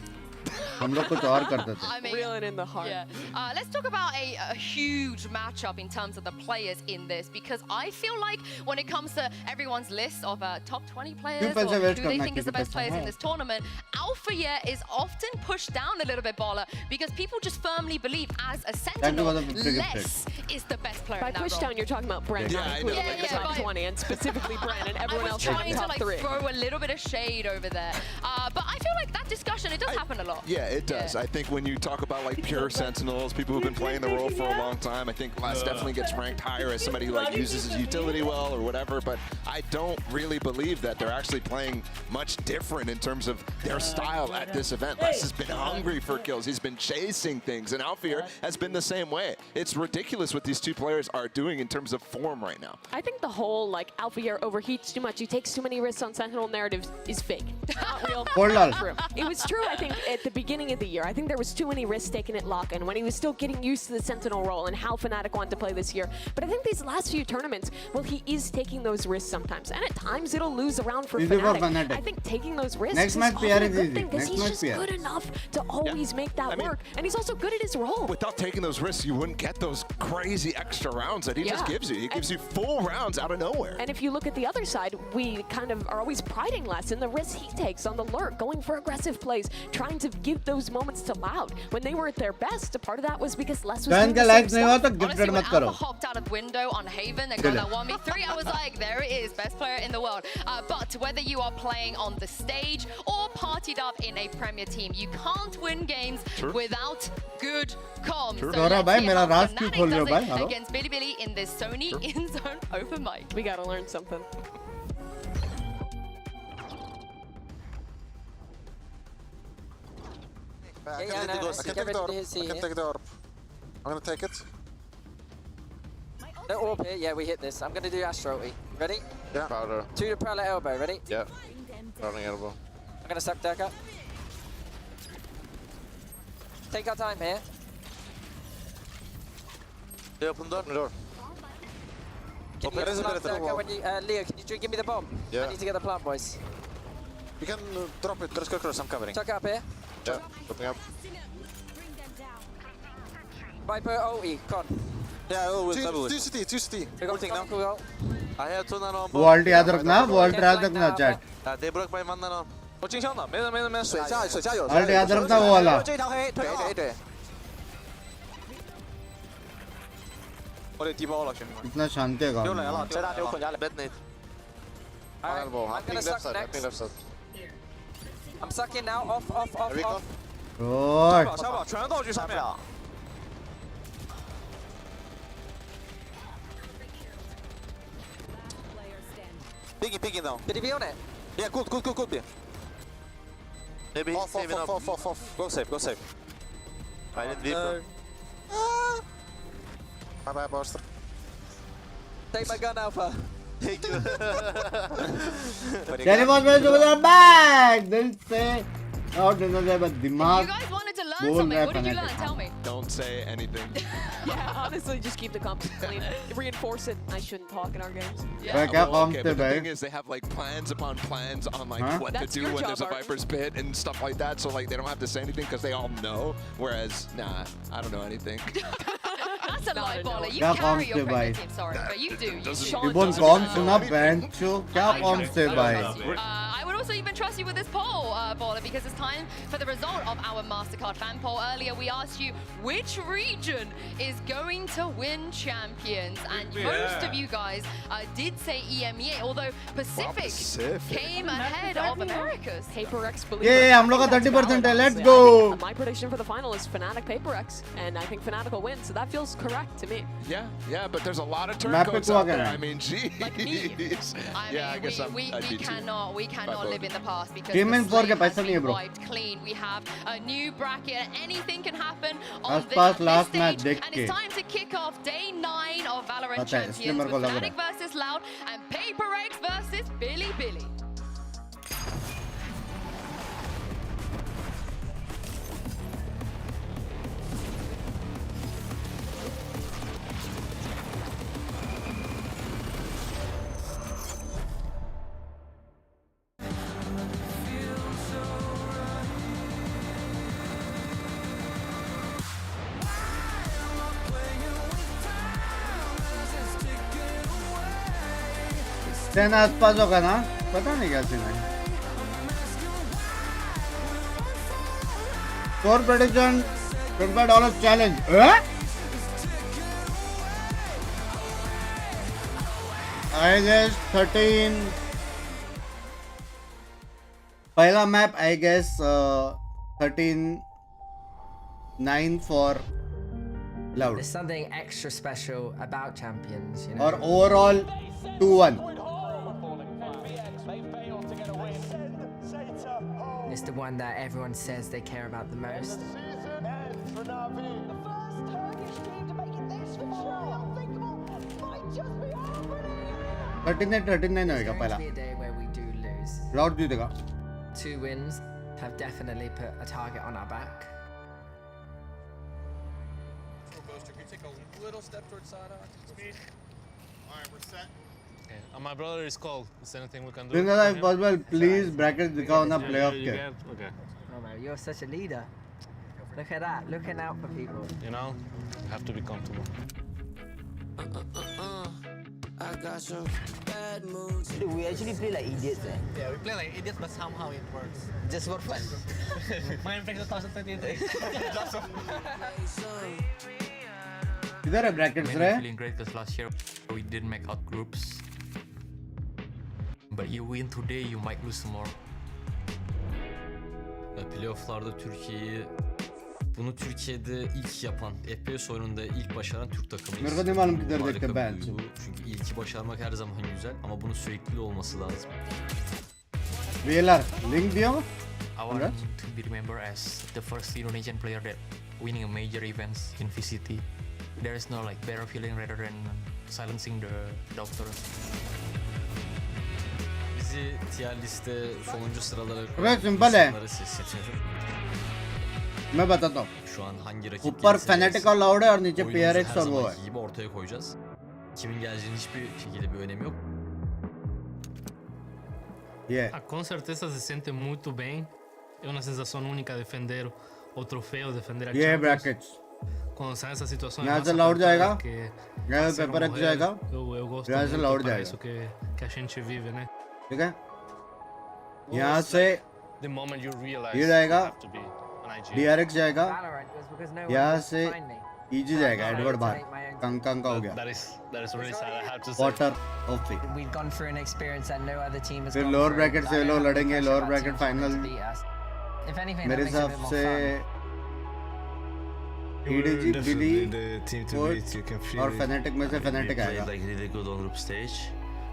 हम लोग कुछ और करते थे. I mean, Reeling in the heart. yeah. Let's talk about a huge matchup in terms of the players in this, because I feel like when it comes to everyone's list of top 20 players or पैसे who waste they करना, think is the क्योंकि best पैसा players in है. this tournament, Alpha Year is often pushed down a little bit, Baller, because people just firmly believe as a Sentinel, for the big Less is the best player By in that push role. down, you're talking about Brent, Yeah, not I including know, like like, the yeah, top but- 20, and specifically Brent and I everyone was else in trying the to top like 3. throw a little bit of shade over there, but I feel like that discussion, it does happen a lot. Yeah, it does. Yeah. I think when you talk about like pure Sentinels, people who've been playing the role for a long time, I think Les definitely gets ranked higher as somebody who like uses his utility well or whatever. But I don't really believe that they're actually playing much different in terms of their style at this event. Les has been hungry for kills. He's been chasing things, and Alfir has been the same way. It's ridiculous what these two players are doing in terms of form right now. I think the whole like Alpha Year overheats too much, he takes too many risks on Sentinel narratives is fake. Not real. Hold on. True. It was true, I think, at the beginning of the year. I think there was too many risks taken at lock, and when he was still getting used to the Sentinel role and how Fnatic wanted to play this year. But I think these last few tournaments, well, he is taking those risks sometimes, and at times it'll lose around for Easy for Fnatic. Fnatic. I think taking those risks Next is match often PR a is good easy. thing, because Next he's match just PR. good enough to always make that I mean- work, and he's also good at his role. Without taking those risks, you wouldn't get those crazy extra rounds that he just Yeah. gives you. He gives you full rounds out of nowhere. And if you look at the other side, we kind of are always priding less in the risks he takes on the lurk, going for aggressive plays, trying to give those moments to Loud. When they were at their best, a part of that was because Les was Fan doing का the same likes नहीं हुआ stuff. तो Honestly, gifted when मत करो. Alpha hopped out of the window on Haven and got that 1v3, I was like, there it is, best player in the world. But whether you are playing on the stage or partied up in a Premier team, you can't win games without good comms. So Dora let's भाई, see मेरा how राज क्यों Fnatic खोल रहे हो does भाई? it Hello? against Bilibili in this Sony in-zone open mic. We gotta learn something. I can take the orb. I'm gonna take it. No orb here. Yeah, we hit this. I'm gonna do Astro ulti. Ready? Yeah. Powder. 2 to parallel elbow. Ready? Yeah. Rolling elbow. I'm gonna suck Durka. Take our time here. They open door. Door. Can you get the plant, Durka, when you, Leo, can you give me the bomb? Yeah. I need to get the plant, boys. You can drop it. Let's go cross. I'm covering. Tuck up here. Yeah. Dropping up. Viper ulti. Con. Yeah, always Two double it. We got Ulting cool ult. I have 2 nano on वो alt याद रखना, वो alt याद रखना chat. They broke my 1 nano. 我镜箱的，没人，水下有。 alt याद रखना वो वाला. 这条黑，对。我得低包了，兄弟们。 इतना शांति है 丢 गाँव 来 में. 了，这大丢捆家里。Bad nade. Alright, Elbow. I'm gonna Ping suck left side. next. Ping left side. I'm sucking now. Off. Recon. ओए. 小宝全是道具上面。Picking down. Did he be on it? Yeah, good. Maybe he's saving up. Off. Go save. I need Gpro. Bye, Buster. Take my gun, Alpha. Thank you. चलिए बहुत बड़े सुबह back दिल से और दिनों से बस दिमाग You guys wanted to learn बोल something. रहा What did you learn? है Tell me. Don't say anything. Yeah, honestly, just keep the comps clean. Reinforce it. I shouldn't talk in our games. भाई क्या Well, काम okay, थे but the भाई? thing is, they have like plans upon plans on like Huh? what That's to do your when job, there's a Art. Viper's pit and stuff like that. So like they don't have to say anything because they all know. Whereas, nah, I don't know anything. That's a Not lie, a no. Baller. You क्या carry corms your थे Premier भाई? team, sorry, but you do. You do. Ibn com सुना बैंचो क्या corms थे भाई? I would also also even trust you with this poll, Baller, because it's time for the result of our MasterCard fan poll. Earlier, we asked you which region is going to win champions, and most of you guys did say EMEA, although Pacific came ahead of Americas. PRX Yeah, हम लोग का 30% है. Let's go. My prediction for the final is Fnatic PRX, and I think Fnatic will win, so that feels correct to me. Yeah, but there's a lot of Map turncoats पे out क्या there. है? I mean, geez. I mean, we cannot live in the past because Team the in 4 slate के has पैसा नहीं been है, bro. wiped clean. We have a new bracket. Anything can happen on आसपास this last stage, match देख and के. it's time to kick off day 9 of Valorant पता है, इसलिए Champions मेरे को with लग Fnatic versus Loud and PRX versus Billy. Ten आसपास होगा ना, पता नहीं क्या सीन है. Score prediction, $25 challenge. I guess 13. पहला map I guess 13-9 for Loud. There's something extra special about champions, you know. और overall 2-1. It's the one that everyone says they care about the most. 39 होएगा पहला. Be a day where we do lose. Loud जीतेगा. 2 wins have definitely put a target on our back. Take a little step towards Sada. Alright, we're set. Okay. My brother is called. Is there anything we can do? Binks, if possible, please bracket दिखाओ ना playoff के. Okay. Oh man, you're such a leader. Look at that, looking out for people. You know, you have to be comfortable. I got some bad moods. Dude, we actually play like idiots, eh? Yeah, we play like idiots, but somehow it works. Just for fun. Mind 2023. इधर है brackets रे. Feeling great because last year we didn't make out groups. But you win today, you might lose tomorrow. Playoff'larda Türkiye'de ilk yapan, FPS oyununda ilk başaran Türk takımıyız. मेरे को नहीं मालूम किधर Harika देखते bir ben. duygu. Çünkü ilki başarmak her zaman güzel ama bunun sürekli olması lazım. VLR link दिया हो? I want to be remembered as the first Indonesian player that winning a major events in VCT. There is no like better feeling rather than silencing the doctor. Bizi tier liste sonuncu sıralara Evet, simple है. seçiyorum. मैं बताता हूँ. Şu an hangi rakip ऊपर gelirse Fnatic gelsin, और Loud है और नीचे oyunumuzu PRX her और वो है. zamanki gibi ortaya koyacağız. Kimin geleceğinin hiçbir şekilde bir önemi yok. Yeah. Com certeza se sente muito bem. É uma sensação única defender o troféu, defender a ये है Champions. brackets. Quando sai essa situação यहाँ से Loud जाएगा. यहाँ से ser PRX जाएगा. Eu gosto यहाँ से muito Loud para जाएगा. isso que a gente vive, né? ठीक है. यहाँ से The moment you realize ये जाएगा. you have to be an IG. DRX जाएगा. Valorant was because no one यहाँ could से find me. EG जाएगा. एडवर्ड बाहर. कंकांग का हो गया. That is really sad. I have to say. Quarter of the. We've gone through an experience that no other team has फिर gone lower through. bracket से I ये don't लोग have लड़ेंगे. pressure Lower about bracket teams wanting final. to beat us. If anything, मेरे that makes it a हिसाब bit more से fun. EDG, Billy, और Fnatic में से Fnatic आएगा. Like really good on group stage,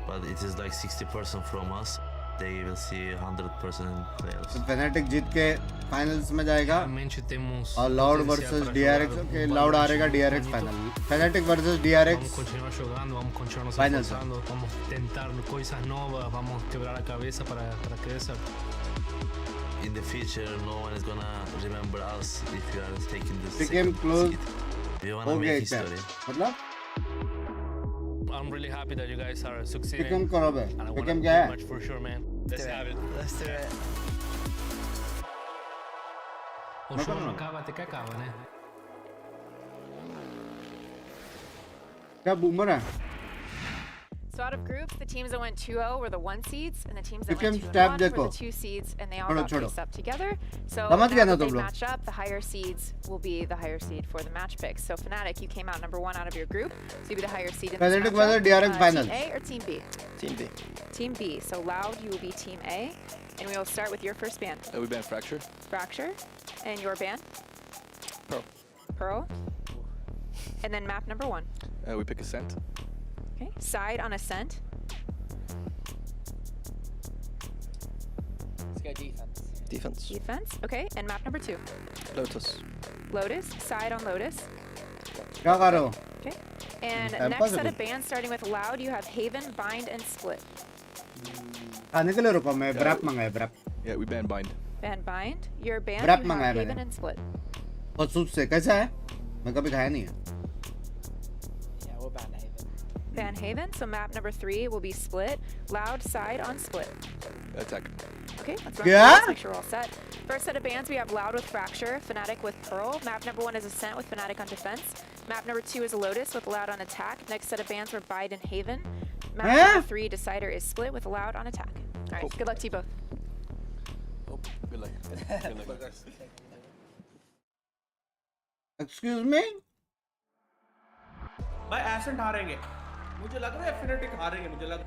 but it is like 60% from us. They will see 100% in playoffs. Fnatic जीत के finals में जाएगा. Realmente temos और Loud potencial versus para DRX. jogar Okay, um Loud Valorant हारेगा DRX bonito. final. Fnatic versus DRX. Vamos continuar jogando, vamos continuar nos Finals. esforzando, vamos tentar coisas novas, vamos quebrar a cabeça para crecer. In the future, no one is gonna remember us if you are taking this. Became close. We wanna हो गया make इतना. history. मतलब? I'm really happy that you guys are succeeding. Became करो बे. And I want Became to क्या do है? much for sure, man. Let's have it. Let's do it. O show não acaba até que acaba, né? क्या boomer है? So out of groups, the teams that went 2-0 were the 1 seeds, and the teams that You went can 2-1 stab were देखो. the 2 seeds, and they all छोड़ो, got छोड़ो. faced up together. So समझ now गया ना that they तुम लोग. match up, the higher seeds will be the higher seed for the match picks. So Fnatic, you came out number 1 out of your group, so you'll be the higher seed in this Fnatic matchup. was DRX finals. Team A or Team B? Team B. Team B. So Loud, you will be Team A, and we will start with your first ban. We ban Fracture. Fracture, and your ban? Pearl. Pearl. And then map number 1. We pick Ascent. Okay, side on Ascent. Let's go defense. Defense. Defense, okay, and map number 2. Lotus. Lotus, side on Lotus. क्या कर रहे हो? Okay, and Time next possible. set of bands starting with Loud, you have Haven, Bind, and Split. खाने के लिए रुको मैं wrap मंगाया wrap. Yeah, we ban Bind. Ban Bind, your band, Wrap you मंगाया have Haven मैंने. and Split. और soup से कैसा है? मैं कभी खाया नहीं है. Yeah, we'll ban Haven. Ban Haven, so map number 3 will be Split. Loud, side on Split. Attack. Okay, let's run Yeah? through this, make sure we're all set. First set of bands, we have Loud with Fracture, Fnatic with Pearl. Map number 1 is Ascent with Fnatic on Defense. Map number 2 is Lotus with Loud on Attack. Next set of bands were Bide and Haven. Map number 3, Decider, is Split with Loud on Attack. All right, good luck to you both. Good luck. Good luck. Excuse me? भाई accent हारेंगे मुझे लग रहा है Fnatic हारेंगे मुझे लग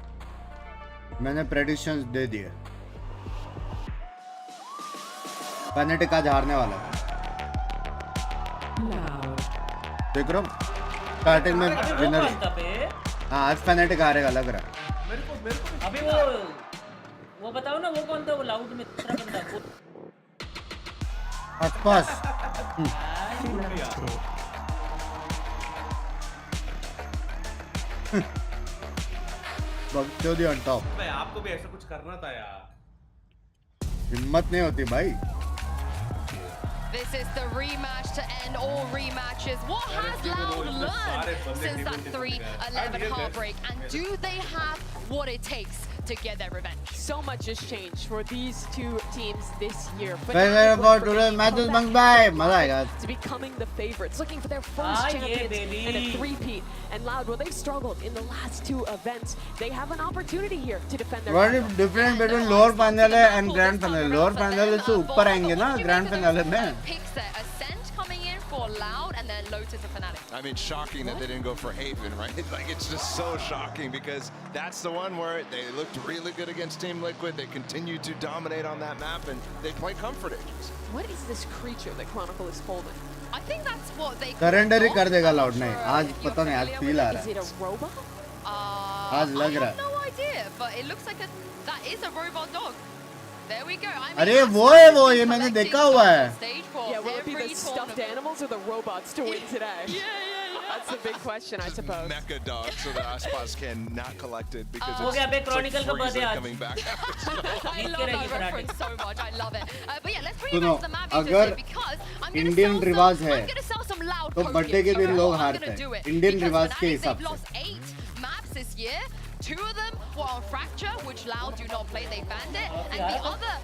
मैंने predictions दे दिए. Fnatic आज हारने वाला है. देख रहा हूँ. Starting में अभी वो winner. कौन था बे? हाँ आज Fnatic हारेगा लग रहा है. मेरे को अभी वो बताओ ना वो कौन था वो लाउड में दूसरा बंदा वो आसपास. बगचोदी on top. भाई आपको भी ऐसा कुछ करना था यार हिम्मत नहीं होती भाई. This is the rematch to end all rematches. What has Loud learned since that 3-11 heartbreak? And do they have what it takes to get their revenge? So much has changed for these two teams this year. Favorite for today's matches Mumbai. मजा आएगा. To becoming the favorites, looking for their first champions in a three-peat. And Loud, where they've struggled in the last 2 events, they have an opportunity here to defend their What is difference between lower finale and grand finale? Lower finale से ऊपर आएंगे ना grand finale में. Picks there, Ascent coming in for Loud, and then Lotus and Fnatic. I mean, shocking that they didn't go for Haven, right? Like, it's just so shocking because that's the one where they looked really good against Team Liquid. They continue to dominate on that map, and they play comfort agents. What is this creature that Chronicle is holding? I think that's what they Surrender ही कर देगा Loud नहीं. आज पता नहीं आज feel uh Is रहा it है. a robot? आज लग I रहा have है. no idea, but it looks like that is a robot dog. There we go. I mean, अरे वो है वो ये मैंने देखा हुआ है. Yeah, will it be the stuffed animals or the robots to win today? Yeah. That's the big question, I suppose. Mecha dog, so that Aspas can not collect it because हो गया बे it's Chronicle का like birthday Frieza आज. coming back. I love that reference so much. I love it. But yeah, let's bring it सुनो, back to the map अगर because I'm gonna Indian रिवाज है I'm gonna sell some Loud तो copies. Birthday के दिन Okay, लोग I'm हारते gonna do हैं. it Indian because रिवाज के Fnatic, हिसाब they've से. lost 8 maps this year. 2 of them were on Fracture, which Loud do not play. They banned it, and the other,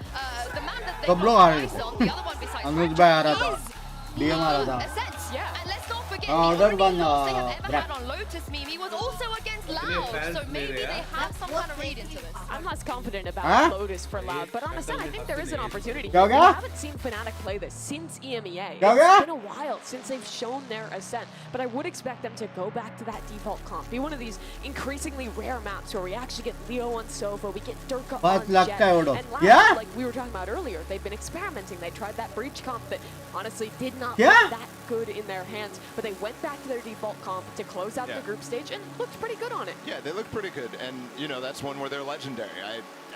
the map that they सब लोग हारे lost थे. on, the other one besides अनुज भाई आ रहा था. Fracture DM आ रहा था. Ascent. And let's not forget, Oh, the that only one, loss they have ever Brad. had on Lotus Mimi was also against Loud, so maybe they have some kind of read into this. I'm less confident about Huh? Lotus for Loud, but honestly, I think there is an opportunity. क्या हो We गया? haven't seen Fnatic play this since EMEA. क्या हो गया? It's been a while since they've shown their ascent, but I would expect them to go back to that default comp. Be one of these increasingly rare maps where we actually get Leo on Sova, we get Durka on 5 lakh Jet. का है वो. And Loud, क्या? like we were talking about earlier, they've been experimenting. They tried that breach comp that honestly did not क्या? look that good in their hands, but they went back to their default comp to close out the group stage and looked pretty good on it. Yeah, they look pretty good, and you know that's one where they're legendary.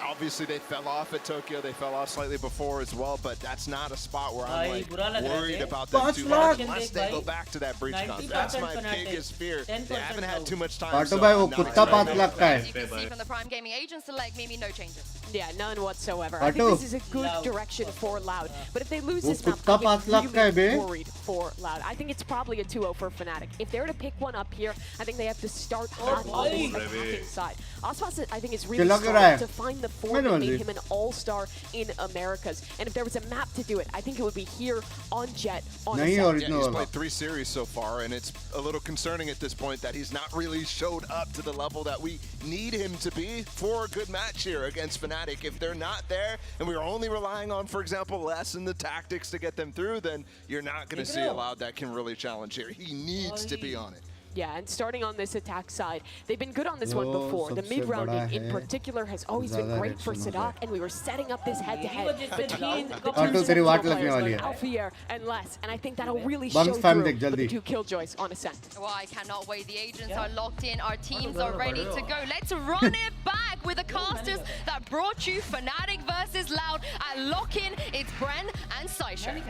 Obviously they fell off at Tokyo. They fell off slightly before as well, but that's not a spot where I'm like worried about them too much unless they go back to that breach comp. That's my biggest fear. They haven't had too much time. Auto भाई वो कुत्ता 5 लाख का है. You can see from the Prime Gaming agents select Mimi, no changes. Yeah, none whatsoever. I think Otto. this is a good direction for Loud. But if they lose वो this map, कुत्ता I get 5 lakh का है really bay. worried for Loud. I think it's probably a 2-0 for Fnatic. If they're to pick one up here, I think they have to start on this attacking side. Aspas, I think, is really चिल्ला क्यों रहा है? starting to find the form that made him an all-star in Americas. And if there was a map to do it, I think it would be here on Jet on a Yeah, he's played 3 series so far, and it's a little concerning at this point that he's not really showed up to the level that we need him to be for a good match here against Fnatic. If they're not there, and we're only relying on, for example, Les and the tactics to get them through, then you're not going to see a Loud that can really challenge here. He needs to be on it. Yeah, and starting on this attack side, they've been good on this one before. The mid-rounding in particular has always been great for Sadak, and we were setting up this head-to-head between the two players, Alfier and Les, and I think that'll really show through with the 2 killjoys on Ascent. Well, I cannot wait. The agents are locked in. Our teams are ready to go. Let's run it back with the casters that brought you Fnatic versus Loud at Lock-In. It's Bren and Saisha.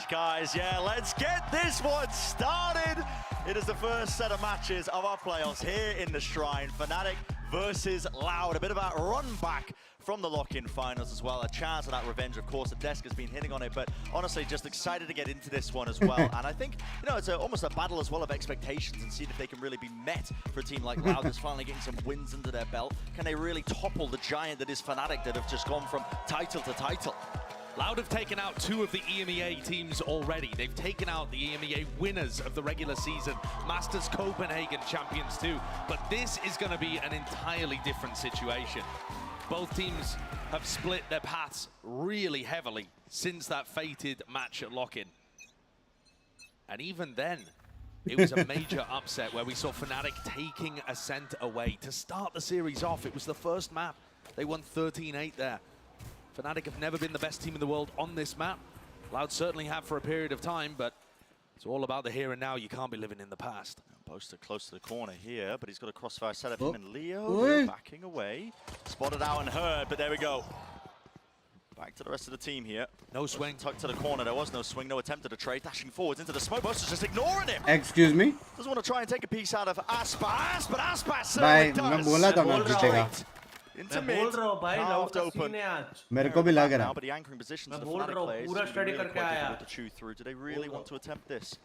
Guys, yeah, let's get this one started. It is the first set of matches of our playoffs here in the Shrine. Fnatic versus Loud. A bit of a run back from the lock-in finals as well. A chance of that revenge, of course. The desk has been hitting on it, but honestly, just excited to get into this one as well. And I think, you know, it's almost a battle as well of expectations and seeing if they can really be met for a team like Loud that's finally getting some wins under their belt. Can they really topple the giant that is Fnatic that have just gone from title to title? Loud have taken out 2 of the EMEA teams already. They've taken out the EMEA winners of the regular season, Masters Copenhagen champions too. But this is going to be an entirely different situation. Both teams have split their paths really heavily since that fated match at Lock-In. And even then, it was a major upset where we saw Fnatic taking Ascent away. To start the series off, it was the first map. They won 13-8 there. Fnatic have never been the best team in the world on this map. Loud certainly have for a period of time, but it's all about the here and now. You can't be living in the past. Poster close to the corner here, but he's got a crossfire set up. Him and Leo backing away. Spotted out and heard, but there we go. Back to the rest of the team here. No swing. Tucked to the corner. There was no swing, no attempt at a trade. Dashing forwards into the smoke. Boster's just ignoring him. Excuse me? Doesn't want to try and take a piece out of Aspas, but Aspas certainly does. Into mid, halved open. मेरे को भी लग रहा है. But the anchoring positions of the Fnatic players is really quite difficult to chew through. Do they really want to attempt this?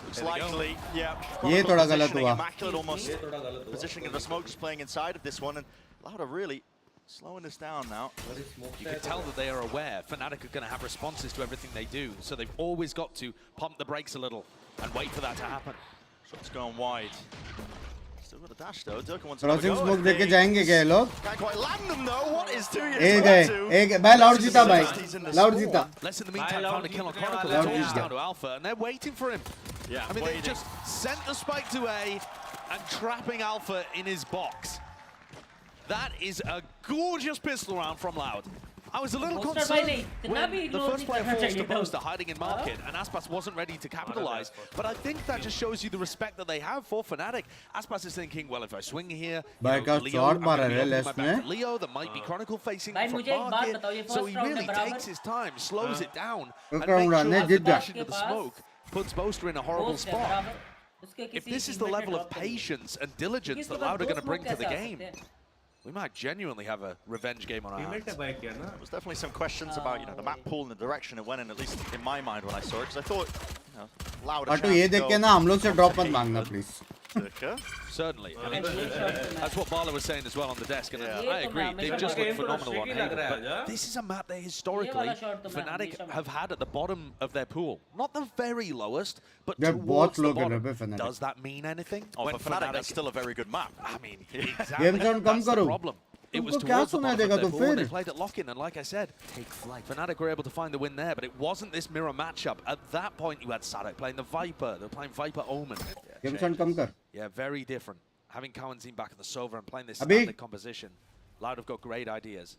Looks likely, yeah. ये थोड़ा गलत हुआ. Immaculate almost positioning of the smoke, just playing inside of this one, and Loud are really slowing this down now. You can tell that they are aware Fnatic are going to have responses to everything they do, so they've always got to pump the brakes a little and wait for that to happen. Shots going wide. Still got a dash though. Durkin wants to crossing go. Smoke देके जाएंगे क्या ये लोग? Can't quite land them though. What is doing it? एक भाई loud जीता भाई. Loud जीता. Let's in the meantime found a kill on Chronicle. It's all just down to Alpha, and they're waiting for him. Yeah, I mean, they've just sent the spike to A and trapping Alpha in his box. That is a gorgeous pistol round from Loud. I was a little concerned when the first player falls to poster hiding in market and Aspas wasn't ready to capitalize, but I think that just shows you the respect that they have for Fnatic. Aspas is thinking, well, if I swing here, Leo, that might be Chronicle facing from market, so he really takes his time, slows it down, and makes sure the dash into the smoke puts Boaster in a horrible spot. If this is the level of patience and diligence that Loud are going to bring to the game, we might genuinely have a revenge game on our hands. There was definitely some questions about, you know, the map pool and the direction it went in, at least in my mind when I saw it, because I thought, you know, Loud. Ato ये देख के ना हम लोग से drop मत मांगना please. Certainly. I mean, that's what Bala was saying as well on the desk, and I agree. They've just looked phenomenal on Haven, but this is a map that historically Fnatic have had at the bottom of their pool. Not the very lowest, but towards the bottom. Does that mean anything? Oh, for Fnatic, that's still a very good map. I mean, exactly. That's the problem. It was towards the bottom of their pool. They played at Lock-In, and like I said, Fnatic were able to find the win there, but it wasn't this mirror matchup. At that point, you had Sadak playing the Viper. They were playing Viper Omen. Yeah, very different. Having Cowanzine back in the Sova and playing this standard composition, Loud have got great ideas.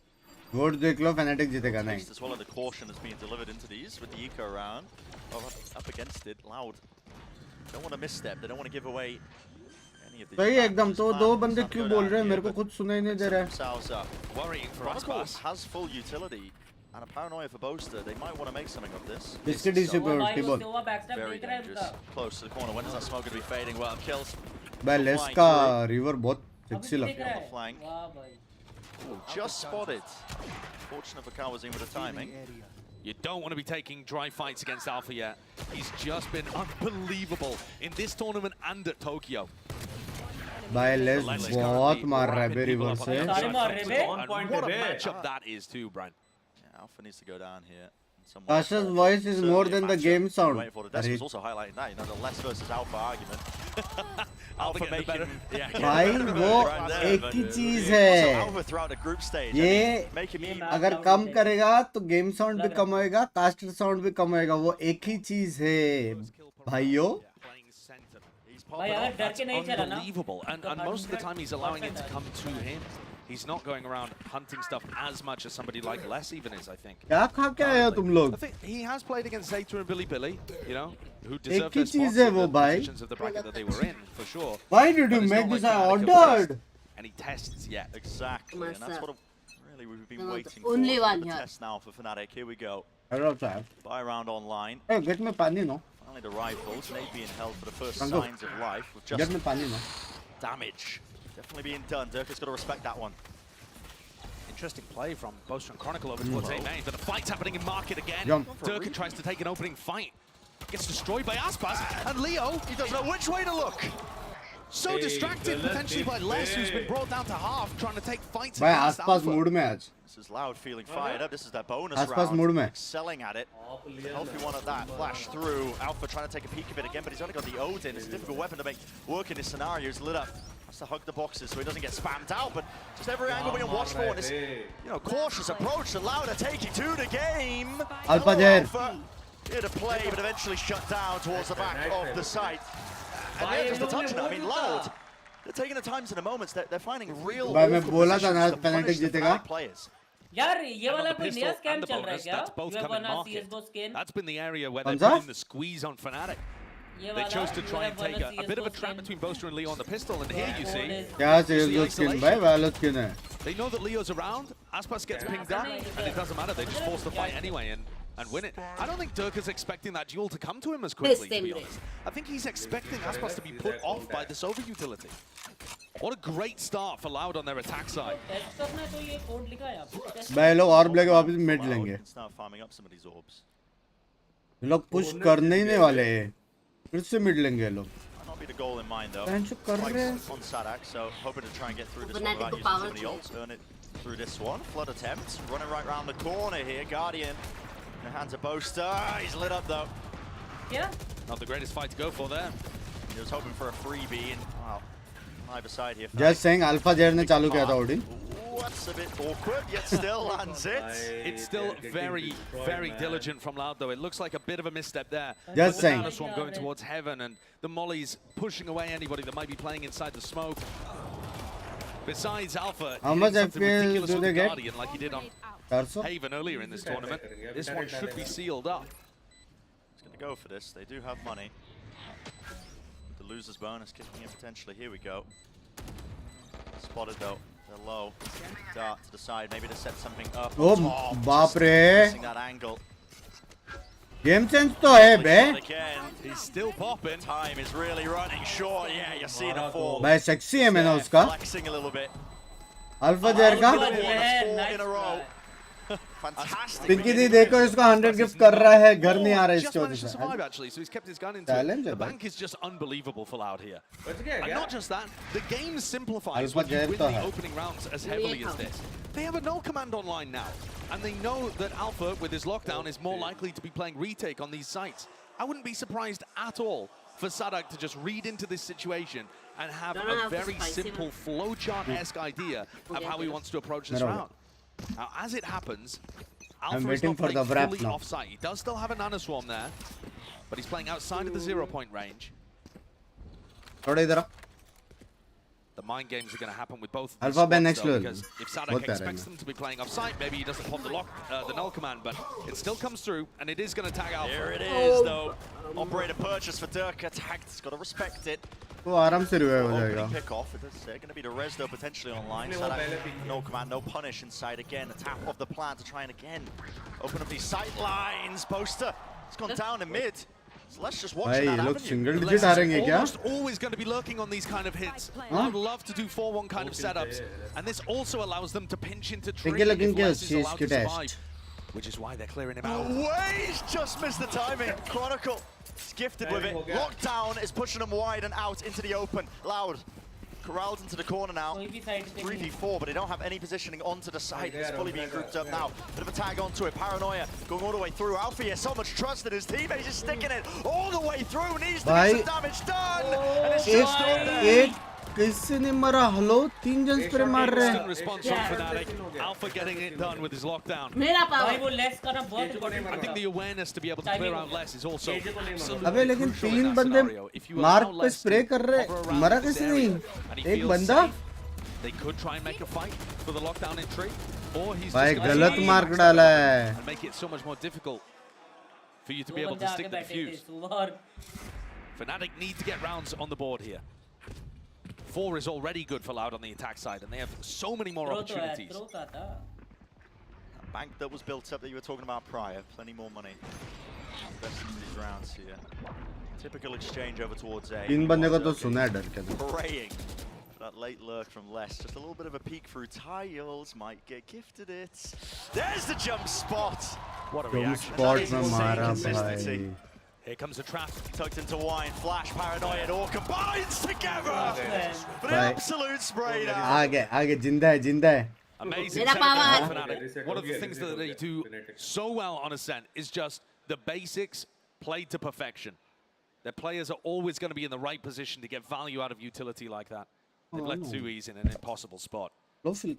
Vote देख लो, Fnatic जीतेगा नहीं. As well as the caution is being delivered into these with the eco around. Up against it, Loud. Don't want to misstep. They don't want to give away. सही एकदम तो दो बंदे क्यों बोल रहे हैं मेरे को खुद सुनाई नहीं दे रहा है. Worrying for Aspas has full utility and a paranoia for Boaster. They might want to make something of this. इसके DC पे Very dangerous. Close to the corner. When is that smoke going to be fading? Well, kills. भाई less का river बहुत sexy लगता है. On the flank. Just spotted. Fortunate for Cowanzine with the timing. You don't want to be taking dry fights against Alpha yet. He's just been unbelievable in this tournament and at Tokyo. भाई less बहुत मार रहा है बे river से सारे मार रहे बे And what a matchup that is too, Brian. Yeah, Alpha needs to go down here. Tasha's voice is more than the game sound. This was also highlighting that, you know, the less versus alpha argument. Alpha making, भाई वो एक ही चीज है Alpha throughout the group stage. ये अगर कम करेगा तो game sound भी कम होएगा कास्टर साउंड भी कम होएगा वो एक ही चीज है भाइयों भाई अगर डर के नहीं चला ना Unbelievable. And most of the time he's allowing it to come to him. He's not going around hunting stuff as much as somebody like Les even is, I think. क्या खा के आए हो तुम लोग? I think he has played against Zeta and Billy, you know, who एक deserve he their चीज spots है in वो the भाई positions of the bracket that they were in, for sure. Why did you But it's make not this? like I Fnatic have ordered. placed any tests yet. Exactly, and that's what really we've been waiting only for. one The here. test now for Fnatic. Here we go. Hello, sir. Buy round online. Hey, get me पानी no. Finally the rifles. Nate being held for the first Rango. signs of life with Get just me पानी no. damage. Definitely being done. Dirk has got to respect that one. Interesting play from Boaster and Chronicle over towards A main, but the fight's happening in market again. Jump. Durkin tries to take an opening fight. Gets destroyed by Aspas, and Leo, he doesn't know which way to look. So distracted potentially by Les, who's been brought down to half, trying to take fights भाई against आसपास Alpha. Mood में आज. This is Loud feeling fired up. This is their bonus आसपास round. Mood में. Excelling at it. Healthy one at that. Flash through. Alpha trying to take a peek of it again, but he's only got the Odin. It's a difficult weapon to make work in this scenario. He's lit up. Has to hug the boxes so he doesn't get spammed out, but just every angle being watched for. And this, you know, cautious approach to Loud taking to the game. Alpha Jet. Alpha here to play, but eventually shut down towards the back of the site. And yeah, just a touch on it. I mean, Loud. They're taking the times and the moments. They're finding real. भाई मैं बोला था ना Fnatic जीतेगा. Players. यार ये वाला कोई Pistol नया and स्कैम the चल रहा है bonus, क्या that's both ये coming वाला market. CS:GO skin That's been the area where Kौन they're सा? putting the squeeze on Fnatic. ये They वाला chose to try and ये take वाला a bit of a CS:GO trap skin between Boaster and Leo on the pistol, and here you see क्या CS:GO skin भाई Valorant skin है. they know that Leo's around. Aspas gets pinged up, and it doesn't matter. They just force the fight anyway and win it. I don't think Dirk is expecting that duel to come to him as quickly, to be honest. I think he's expecting Aspas to be put off by this over utility. What a great start for Loud on their attack side. Test करना है तो ये code लिखा है आपको भाई लोग और ब्लैक वापस मिड लेंगे. Start farming up some of these orbs. लोग पुश करने ही नहीं वाले हैं. फिर से मिड लेंगे लोग. Might not be the goal in mind though. Thank you, कर रहे हैं. On Sadak, so hoping to try and get through this one without using too many ults. Earn it through this one. Flood attempt, running right round the corner here. Guardian in the hands of Boaster. He's lit up though. क्या Not the greatest fight to go for there. He was hoping for a freebie and wow, on either side here. Just saying Alpha Jet ने चालू किया था Odin. That's a bit awkward, yet still lands it. It's still very, very diligent from Loud, though. It looks like a bit of a misstep there. Just With saying. the Swarm going towards Heaven, and the Mollies pushing away anybody that might be playing inside the smoke. Besides Alpha, How hitting much something FPS ridiculous do with they the get? Guardian like he did on 400. Haven earlier in this tournament. This one should be sealed up. He's going to go for this. They do have money. The loser's bonus kicking in potentially. Here we go. Spotted though. They're low. Dart to the side, maybe to set something up. Oh, Top, बाप just रे. missing that angle. Game sense तो है बे. Again, he's still popping. Time is really running short. Yeah, you're seeing it fall. भाई sexy है मैंने उसका. Flexing a little bit. Alpha Jet का. Four in a row. Fantastic. Pinky दी देखो इसको 100 gift कर रहा है घर नहीं आ रहा Just इसकी वजह managed to से. survive actually, so he's kept his gun into Challenge it. है The भाई. bank is just unbelievable for Loud here. And not just that, the game simplifies Alpha when you Jet win तो the है. opening rounds as heavily as this. They have a null command online now, and they know that Alpha, with his lockdown, is more likely to be playing retake on these sites. I wouldn't be surprised at all for Sadak to just read into this situation and have a very simple flowchart-esque idea of how he wants to approach this round. Now, as it happens, Alpha is waiting not for the playing wrap fully now. off-site. He does still have a Nano Swarm there, but he's playing outside of the 0-point range. थोड़ा इधर आ. The mind games are going to happen with both Alpha squads, Ben next though, level. because if बहुत Sadak प्यारा expects है. them to be playing off-site, maybe he doesn't pop the null command, but it still comes through, and it is going to tag Alpha. Here it is, though. Operator purchase for Dirk. Attacked. He's got to respect it. वो आराम से revive हो Opening जाएगा. pick off. It's going to be the res though potentially online. Sadak, no command, no punish inside again. A tap of the plan to try and again open up these sight lines. Poster. It's gone down in mid. So let's just watch भाई that ये लोग avenue. Single digit आ रहे हैं क्या? Almost always going to be lurking on these kind of hits. I'd love to do 4-1 kind of setups, and this also allows them to pinch into tree looking if Les is good, allowed she's to good survive, which is why they're clearing him out. He's just missed the timing. Chronicle is gifted with it. Lockdown is pushing him wide and out into the open. Loud corralled into the corner now. 3v4, but they don't have any positioning onto the side. It's fully being grouped up now. Bit of a tag onto it. Paranoia going all the way through. Alpha here, so much trust in his teammates. He's sticking it all the way through. Needs to get some damage done. And it's just not there. किसी ने मरा hello 3 जन spray मार रहे हैं response from Fnatic. Alpha getting it done with his lockdown. मेरा भाई वो लेस करना बहुत important I think the awareness to be able to clear out less is also अबे लेकिन 3 बंदे मार्क पे स्प्रे कर रहे मरा किसी नहीं एक बंदा they could try and make a fight for the lockdown entry or he's भाई गलत मार्क डाला है and make it so much more difficult for you to be able to stick the defuse. Fnatic need to get rounds on the board here. 4 is already good for Loud on the attack side, and they have so many more opportunities. A bank that was built up that you were talking about prior, plenty more money. Investing in these rounds here. Typical exchange over towards A. तीन बंदे को तो सुना है डर के Praying for that late lurk from Les. Just a little bit of a peek through tiles, might get gifted it. There's the jump spot. What a jump reaction. spot में मारा भाई. Here comes a trap. Tucked into wine, flash, paranoia, it all combines together for the absolute spray now. आगे जिंदा है. Amazing setup from Fnatic. One of the things that they do so well on Ascent is just the basics played to perfection. Their players are always going to be in the right position to get value out of utility like that. They've let Sui's in an impossible spot. If he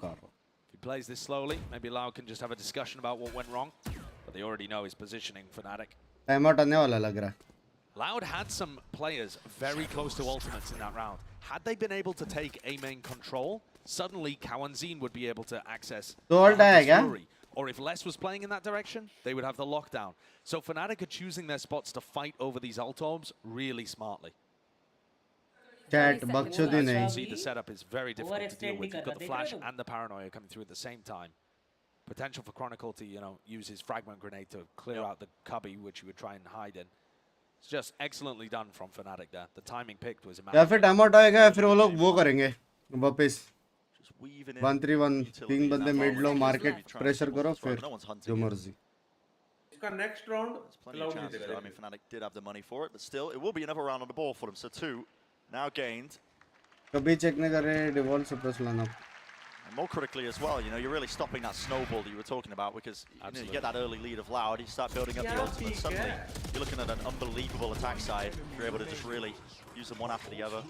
plays this slowly, maybe Lau can just have a discussion about what went wrong. But they already know his positioning, Fnatic. Time out आने वाला लग रहा है. Loud had some players very close to ultimates in that round. Had they been able to take A main control, suddenly Kawanzin would be able to access तो ult आएगा. Or if Les was playing in that direction, they would have the lockdown. So Fnatic are choosing their spots to fight over these ult orbs really smartly. Chat बख्शोदी नहीं. See, the setup is very difficult to deal with. You've got the flash and the paranoia coming through at the same time. Potential for Chronicle to, use his fragment grenade to clear out the cubby, which you would try and hide in. It's just excellently done from Fnatic there. The timing picked was या फिर time out आएगा या फिर वो लोग वो करेंगे वापस 1-3-1 तीन बंदे मिड लो मार्केट प्रेशर करो फिर जो मर्जी. Next round, plenty of chances. I mean, Fnatic did have the money for it, but still, it will be another round on the ball for them. So 2 now gained. कभी check नहीं कर रहे Dewald suppress लाना. And more critically as well, you're really stopping that snowball that you were talking about because you get that early lead of Loud, you start building up the ultimate, suddenly you're looking at an unbelievable attack side. You're able to just really use them one after the other,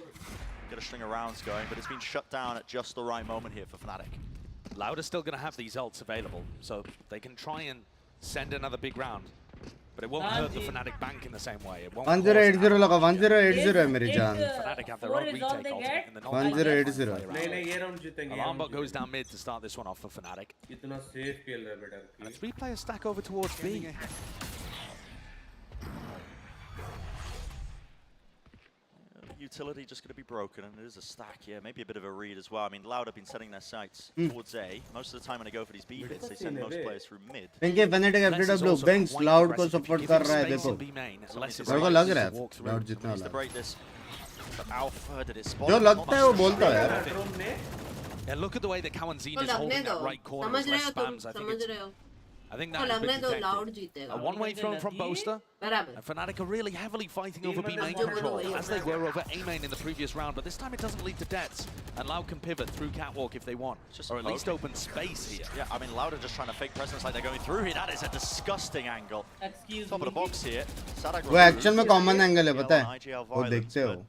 get a string of rounds going, but it's been shut down at just the right moment here for Fnatic. Loud are still going to have these ults available, so they can try and send another big round. But it won't hurt the Fnatic bank in the same way. It won't 1080 लगा 1080 है मेरी जान. Fnatic have their own retake ultimate in the 1080. नहीं ये round जीतेंगे. Alarmbot goes down mid to start this one off for Fnatic. इतना safe खेल रहा है बेटा. And a 3-player stack over towards B. Utility just going to be broken, and there's a stack here. Maybe a bit of a read as well. I mean, Loud have been setting their sights towards A. Most of the time when they go for these B hits, they send most players through mid. इनके Fnatic FW Binks Loud को support कर रहा है देखो. मेरे को लग रहा है Loud जितना वाला. Alpha did his spot. जो लगता है वो बोलता है यार. Yeah, look at the way that Kawanzin is holding that right corner. I think that has been detected. A one-way throw from Boaster. And Fnatic are really heavily fighting over B main control, as they were over A main in the previous round, but this time it doesn't lead to deaths, and Loud can pivot through Catwalk if they want, or at least open space here. Yeah, I mean, Loud are just trying to fake presence like they're going through here. That is a disgusting angle. Top of the box here. वो action में common angle है पता है. वो देखते हो.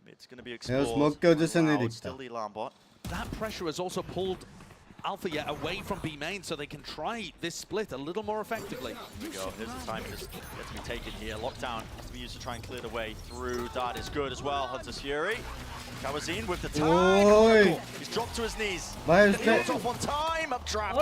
It's going to be explored. Smoke के वजह से नहीं दिखता. That pressure has also pulled Alpha yet away from B main, so they can try this split a little more effectively. Here we go. Here's the time just gets to be taken here. Lockdown has to be used to try and clear the way through. Dart is good as well. Hunter's Fury. Kawazin with the tag. He's dropped to his knees. He's off on time. Up trap.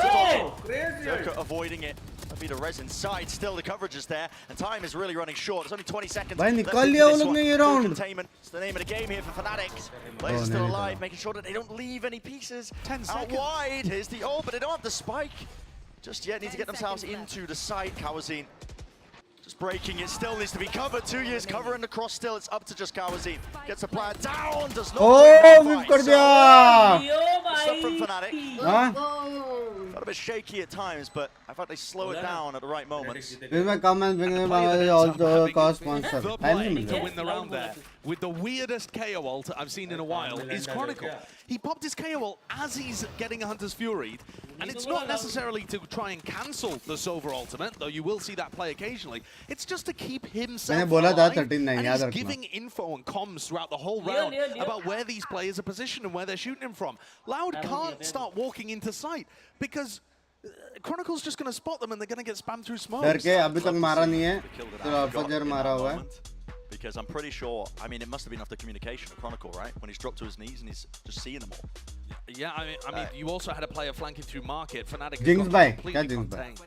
Joker avoiding it. Be the res inside. Still the coverage is there, and time is really running short. There's only 20 seconds. Containment. It's the name of the game here for Fnatic. Players still alive, making sure that they don't leave any pieces 10 out wide. Here's the ult, but they don't have the spike just yet. Need to get themselves into the side. Kawazin just breaking it. Still needs to be covered. 2 years covering the cross. Still, it's up to just Kawazin. Gets a player down. Does not. Oh, Stuff from Fnatic. got a bit shaky at times, but I thought they slow it down at the right moments. इसमें comment में also cost sponsor. The Time play नहीं to mill win the round there with the weirdest KO ult I've seen in a while is Chronicle. He popped his KO ult as he's getting a Hunter's Fury, and it's not necessarily to try and cancel the Sova ultimate, though you will see that play occasionally. It's just to keep himself मैंने बोला था alive, 13-9 and याद he's रखना. giving info and comms throughout the whole round about where these players are positioned and where they're shooting him from. Loud can't start walking into sight because Chronicle's just going to spot them and they're going to get spammed through smoke. डर के अभी तक मारा नहीं है. तो फजर मारा हुआ है. Because I'm pretty sure, I mean, it must have been off the communication of Chronicle, right? When he's dropped to his knees and he's just seeing them all. Yeah, I mean, you also had a player flanking through market. Fnatic Jinx got by, completely क्या Jinx by? contained.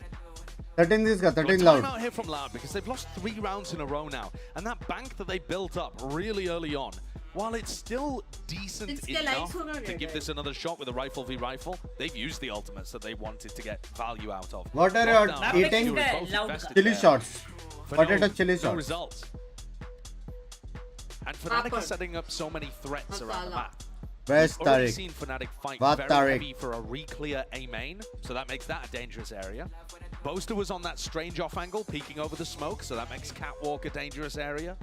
13 this का 13 Well, loud. time out here from Loud because they've lost 3 rounds in a row now, and that bank that they built up really early on, while it's still decent enough to give this another shot with a rifle v rifle, they've used the ultimates that they wanted to get value out of. What are you eating? Chili shots. Potato chili No shots. results. And Fnatic are setting up so many threats around the map. Where's We've already Tariq? seen Fnatic fight What very Tariq? heavy for a re-clear A main, so that makes that a dangerous area. Boaster was on that strange off angle, peeking over the smoke, so that makes Catwalk a dangerous area.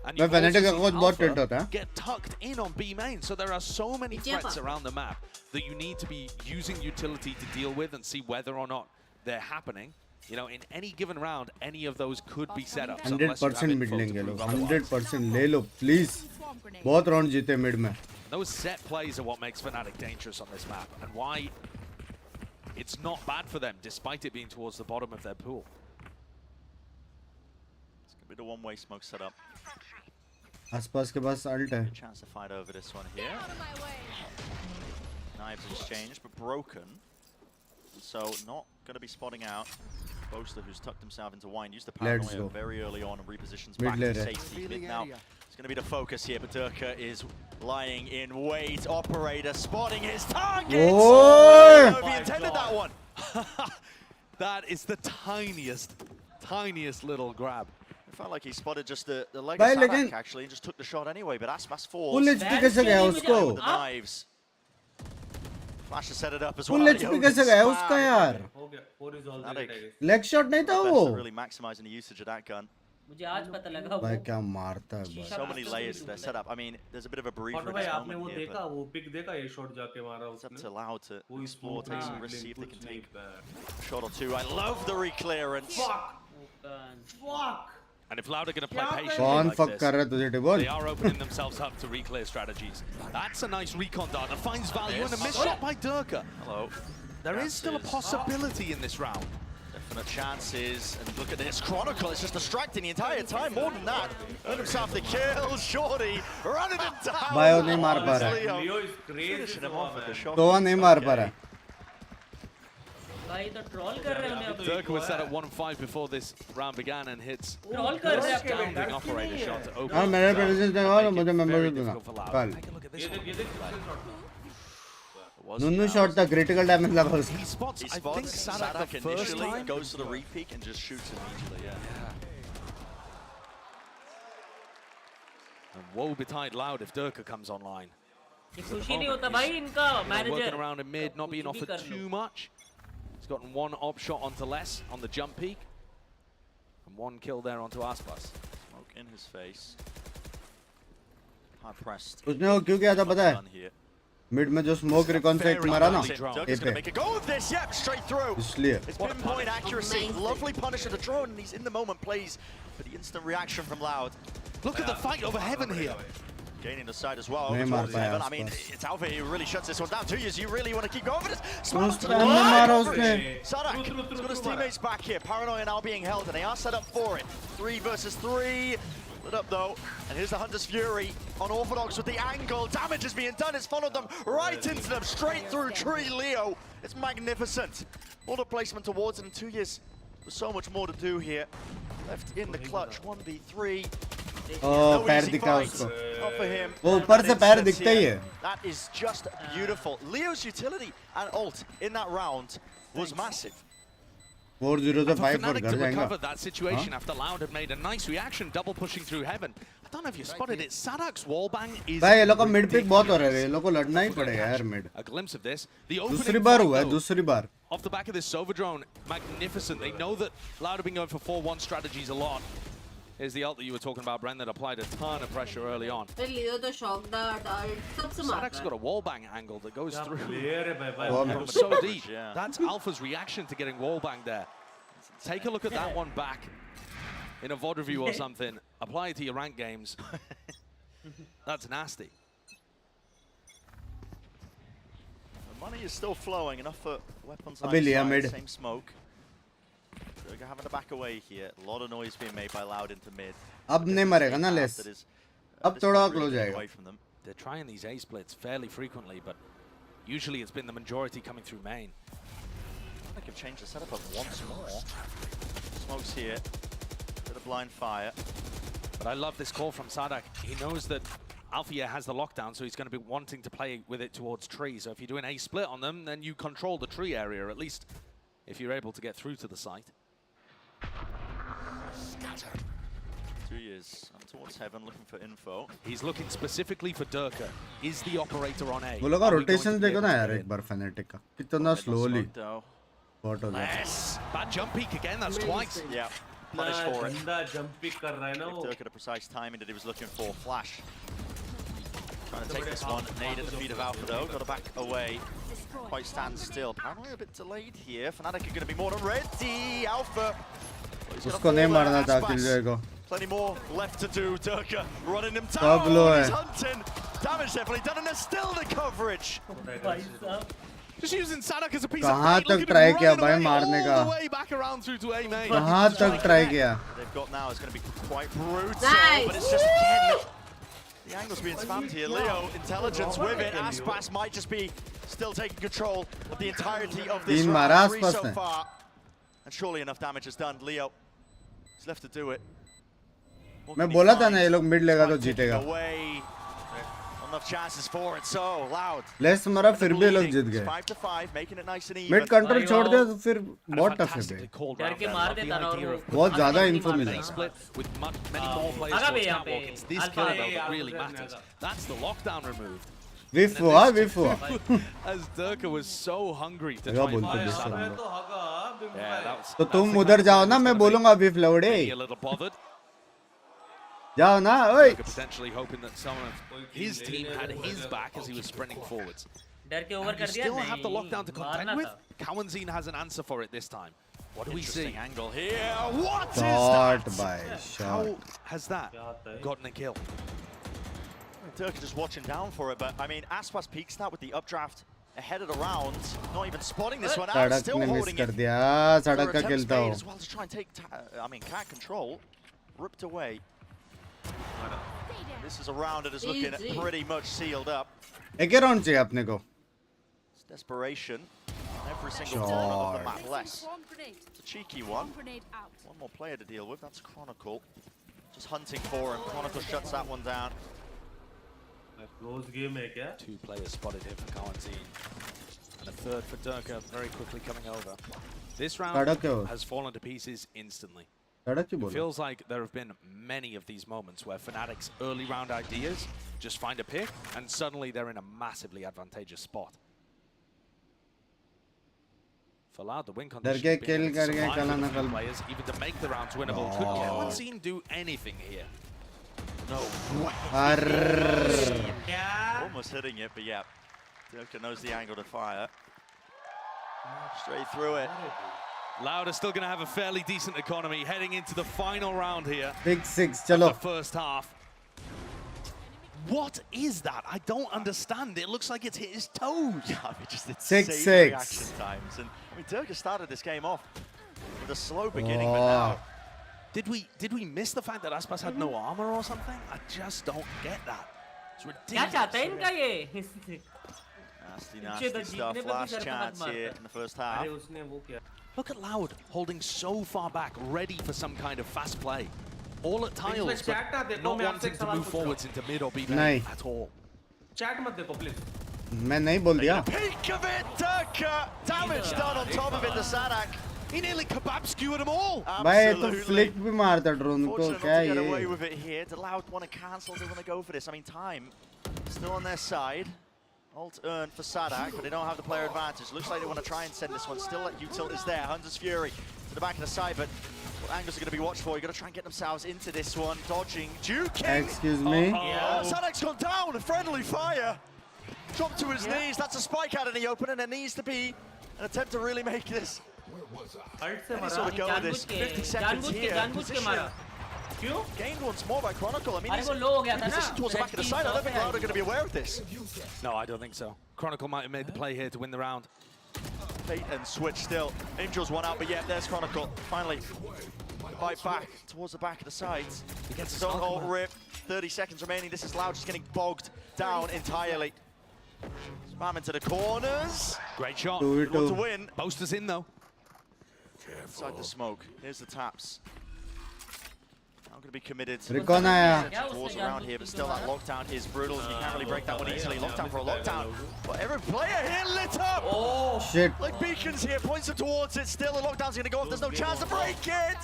And मैं you've also Fnatic का seen coach बहुत Alpha tilt होता है. get tucked in on B main, so there are so many threats around the map that you need to be using utility to deal with and see whether or not they're happening. You know, in any given round, any of those could be set up. 100% mid लेंगे लोग. 100% ले लो please. बहुत round जीते mid में. Those set plays are what makes Fnatic dangerous on this map, and why it's not bad for them, despite it being towards the bottom of their pool. It's going to be the one-way smoke setup. आसपास के पास ult है. Chance to fight over this one here. Knives exchanged, but broken. So not going to be spotting out. Boaster, who's tucked himself into wine, used the paranoia very early on and repositions back to safety. Mid now. It's going to be the focus here, but Durka is lying in wait. Operator spotting his target. I don't know if he intended that one. That is the tiniest little grab. It felt like he spotted just the leg भाई of Sadak लेकिन actually and just took the shot anyway, but Aspas falls. Full HP कैसे गया उसको? With the knives. Flash to set it up as well. Full HP कैसे गया उसका यार? Leg shot नहीं था वो. Really maximizing the usage of that gun. मुझे आज पता लगा भाई क्या मारता है भाई. So many layers to their setup. I mean, there's a bit of a breather in भाई this आपने वो moment here, देखा but वो pick देखा ये shot जाके मारा it's up उसने to Loud to explore, take some risks, see if they can take Fuck. a shot or two. I love the re-clearance. Fuck. And if Loud are going to play patiently कौन like fuck this, कर रहा है तुझे टिबोल? they are opening themselves up to re-clear strategies. That's a nice recon dart that finds value and a missed shot by Durka. Hello. There is still a possibility in this round. Definite chances, and look at this. Chronicle is just distracting the entire time. More than that, earned himself the kill. Shorty running him down. भाई वो नहीं मार पा रहा है. Leo is crazy. Finishing him off with the shot. तो वो नहीं मार पा रहा है. भाई तो troll कर रहे हैं उन्हें. Durka was set at 1-5 before this round began and hits Troll कर रहे हैं astounding operator shot to open. हाँ मेरे predictions देगा और मुझे member Very दूँगा difficult for Loud. कल. Take a look at this one. Nannu shot था critical damage लगा उसका. He spots, I think, Sadak the first initially time. goes to the re-peek and just shoots immediately. Yeah. And woe betide Loud if Durka comes online. ये खुशी नहीं होता भाई इनका Working manager. around in mid, not being offered too much. He's gotten one op shot onto less on the jump peak. And one kill there onto Aspas. Smoke in his face. Hard pressed. उसने वो क्यों किया था पता है? Mid में जो smoke recon से एक मारा ना. Durka's going to make a go of this. Yep, straight through. इसलिए. It's pinpoint accuracy. Lovely punish of the drone, and he's in the moment plays for the instant reaction from Loud. Look at the fight over Heaven here. Gaining the side as well. नहीं Over मार towards पाया Heaven. I mean, आसपास. it's Alpha who really shuts this one down. 2 years, you really want to keep going for this. Smart to the उसने मारा उसने. Sadak has got his teammates back here. Paranoia now being held, and they are set up for it. 3 versus 3. Lit up though, and here's the Hunter's Fury on Orthodox with the angle. Damage is being done. It's followed them right into them, straight through Tree Leo. It's magnificent. All the placement towards it in 2 years. There's so much more to do here. Left in the clutch, 1v3. Oh, पैर दिखा उसको. Not for him. वो ऊपर से पैर दिखता ही है. That is just beautiful. Leo's utility and ult in that round was massive. 4-0 से 5 पर Fnatic घर to जाएगा. recover that situation after Loud had made a nice reaction, double pushing through heaven. I don't know if you spotted it. Sadak's wallbang is भाई ये लोग का mid pick बहुत हो रहा है. ये लोग को लड़ना ही पड़ेगा यार mid. a glimpse of this. The दूसरी opening बार fight, हुआ है, though, दूसरी बार. off the back of this Sova drone, magnificent. They know that Loud have been going for 4-1 strategies a lot. Here's the ult that you were talking about, Bren, that applied a ton of pressure early on. लियो तो shock dart सबसे मारता Sadak's got a wallbang angle that goes through player है भाई from so deep. That's Alpha's reaction to getting wallbang there. Take a look at that one back in a VOD review or something. Apply it to your rank games. That's nasty. The money is still flowing, enough for weapons Abhi liya like mid. same smoke. They're having to back away here. A lot of noise being made by Loud into mid. अब नहीं मरेगा ना less. अब थोड़ा close जाएगा. They're trying these A splits fairly frequently, but usually it's been the majority coming through main. They can change the setup up once more. Smokes here. Bit of blind fire. But I love this call from Sadak. He knows that Althea has the lockdown, so he's going to be wanting to play with it towards tree. So if you do an A split on them, then you control the tree area, at least if you're able to get through to the site. 2 years. Up towards heaven, looking for info. He's looking specifically for Durka. Is the operator on A? वो लोग का rotation देखो ना यार एक बार fanatic का. कितना slowly. What was that? Yes! Bad jump peek again, that's twice. Yeah. Punish for it. jump pick कर रहा है ना वो. Durka the precise timing that he was looking for. Flash. Trying to take this one. Nade at the feet of Alpha though. Got to back away. Quite stand still. Apparently a bit delayed here. Fnatic are going to be more than ready. Alpha. उसको नहीं मारना था किल को. Plenty more left to do. Durka running him down. He's hunting. Damage definitely done, and there's still the coverage. Just using Sadak as a piece कहाँ of bait. तक try किया भाई मारने का. All the way back around through to A main. कहाँ तक try किया. They've got now is going to be quite brutal, but it's just again the angle's being spammed here. Leo, intelligence with it. Aspas might just be still taking control of the entirety of this round. 3 so far, and surely enough damage is done. Leo is left to do it. मैं बोला था ना ये लोग mid लेगा तो जीतेगा. Enough chances for it, so Loud. Less मरा फिर भी लोग जीत गए. 5 to 5, making it nice and even. Mid control छोड़ दिया तो फिर बहुत टफ है बे. डर के मार देता ना और बहुत ज़्यादा इन्फो मिला. With many more players towards catwalk, it's this kill though that really matters. That's the lockdown removed. विफुआ. As Durka was so hungry to क्या try and बोलते find हैं this हम one. Yeah, that was. तो तुम उधर जाओ ना मैं बोलूँगा विफ लौड़े. A little bothered. जाओ ना ओए. Potentially hoping that someone of his team had his back as he was sprinting forwards. डर के ओवर कर दिया. Still have the lockdown to contend with. Kawanzine has an answer for it this time. What do we see? Angle here. What is Shot that? by shot. How has that gotten a kill? Durka just watching down for it, but I mean, Aspas peaks that with the updraft ahead of the round, not even spotting this one out, सड़क still ने miss holding कर it. दिया. सड़क का Attempt खेलता spade हूँ. as well to try and take, cat control, ripped away. This is a round that is looking pretty much sealed up. एक ही round चाहिए अपने को. It's desperation on every single corner of the map. Less. It's a cheeky one. One more player to deal with. That's Chronicle. Just hunting for him. Chronicle shuts that one down. Close game है क्या? 2 players spotted here for Kawanzine. And a third for Durka very quickly coming over. This round has fallen to pieces instantly. It feels like there have been many of these moments where Fnatic's early round ideas just find a pick and suddenly they're in a massively advantageous spot. For Loud, the win condition has been able to survive for the players even to make the rounds winnable. Could Kawanzine do anything here? No. Almost hitting it, but yeah. Durka knows the angle to fire. Straight through it. Loud is still going to have a fairly decent economy heading into the final round here. Big 6, chalo. The first half. What is that? I don't understand. It looks like it's hit his toes. Yeah, I mean, just 6-6 reaction times. And I mean, Durka started this game off with a slow beginning, but now. Did we miss the fact that Aspas had no armor or something? I just don't get that. It's ridiculous. क्या चाहता है इनका ये? Nasty stuff. Last chance here in the first half. Look at Loud holding so far back, ready for some kind of fast play. All at tiles, but not wanting to move forwards into mid or B lane at all. Chat मत देखो please. मैं नहीं बोल दिया. Peak of it, Durka! Damage done on top of it to Sadak. He nearly kebab skewered them all. भाई तो flick भी मारता drone को क्या Get ये? away with it here. Loud want to cancel. They want to go for this. I mean, time still on their side. Ult earned for Sadak, but they don't have the player advantage. Looks like they want to try and send this one. Still, Util is there. Hunter's Fury to the back of the side, but what angles are going to be watched for? You got to try and get themselves into this one. Dodging, juking. Excuse me. Sadak's gone down. Friendly fire. Dropped to his knees. That's a spike out in the open, and there needs to be an attempt to really make this. Any sort of go with this. 50 seconds here. Position. Gained once more by Chronicle. I mean, he's positioned towards the back of the side. I don't think Loud are going to be aware of this. No, I don't think so. Chronicle might have made the play here to win the round. Bait and switch still. Angel's one out, but yeah, there's Chronicle. Finally, fight back towards the back of the sides. He gets his own ult rip. 30 seconds remaining. This is Loud just getting bogged down entirely. Spam into the corners. Great shot. They want to win. Boaster's in though. Inside the smoke. Here's the taps. I'm going to be committed Recon आया. towards around here, but still that lockdown is brutal. You can't really break that one easily. Lockdown for a lockdown. But every player here lit up. Oh shit! Like beacons here, points them towards it. Still, the lockdown's going to go off. There's no chance to break it.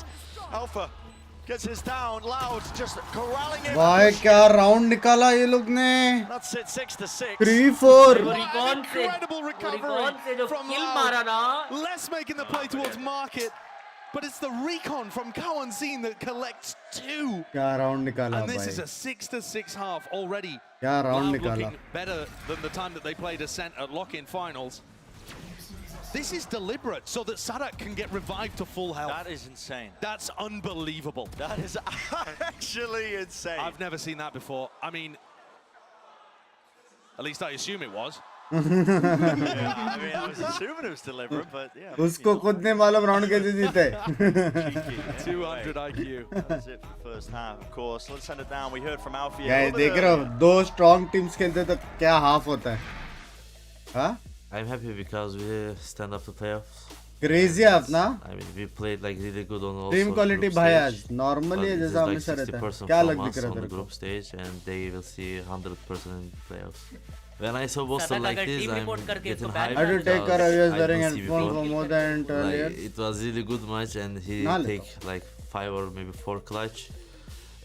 Alpha gets his down. Loud just corralling him. भाई क्या round निकाला ये लोग ने? That's it. 6-6. 3-4. Incredible recovery from Loud. Less making the play towards Market. But it's the recon from Cowan Scene that collects 2. क्या round निकाला And this भाई? is a 6-6 half already. क्या round Loud निकाला? looking better than the time that they played Ascent at lock-in finals. This is deliberate so that Sadak can get revived to full health. That is insane. That's unbelievable. That is actually insane. I've never seen that before. I mean, at least I assume it was. Yeah, I mean, I was assuming it was deliberate, but yeah. उसको खुद ने मालूम round कैसे जीते? 200 IQ. That's it for the first half, of course. Let's send it down. We heard from Alfie. Guys, देख रहे हो दो strong teams खेलते तो क्या half होता है? हाँ? I'm happy because we stand up to playoffs. Crazy half ना? I mean, we played like really good on all Team quality भाई आज normally but जैसा it हमेशा is रहता है. 60% क्या from लग us दिख रहा on the तेरे को? group stage, and they will see 100% in playoffs. When I saw Boston Sadak like अगर this, team I'm report करके getting इसको hyped. ban I had to take because Ravi's I wearing don't see headphone before. for more than 12 Like, years. it was really good match, and he ना take like 5 or maybe 4 clutch.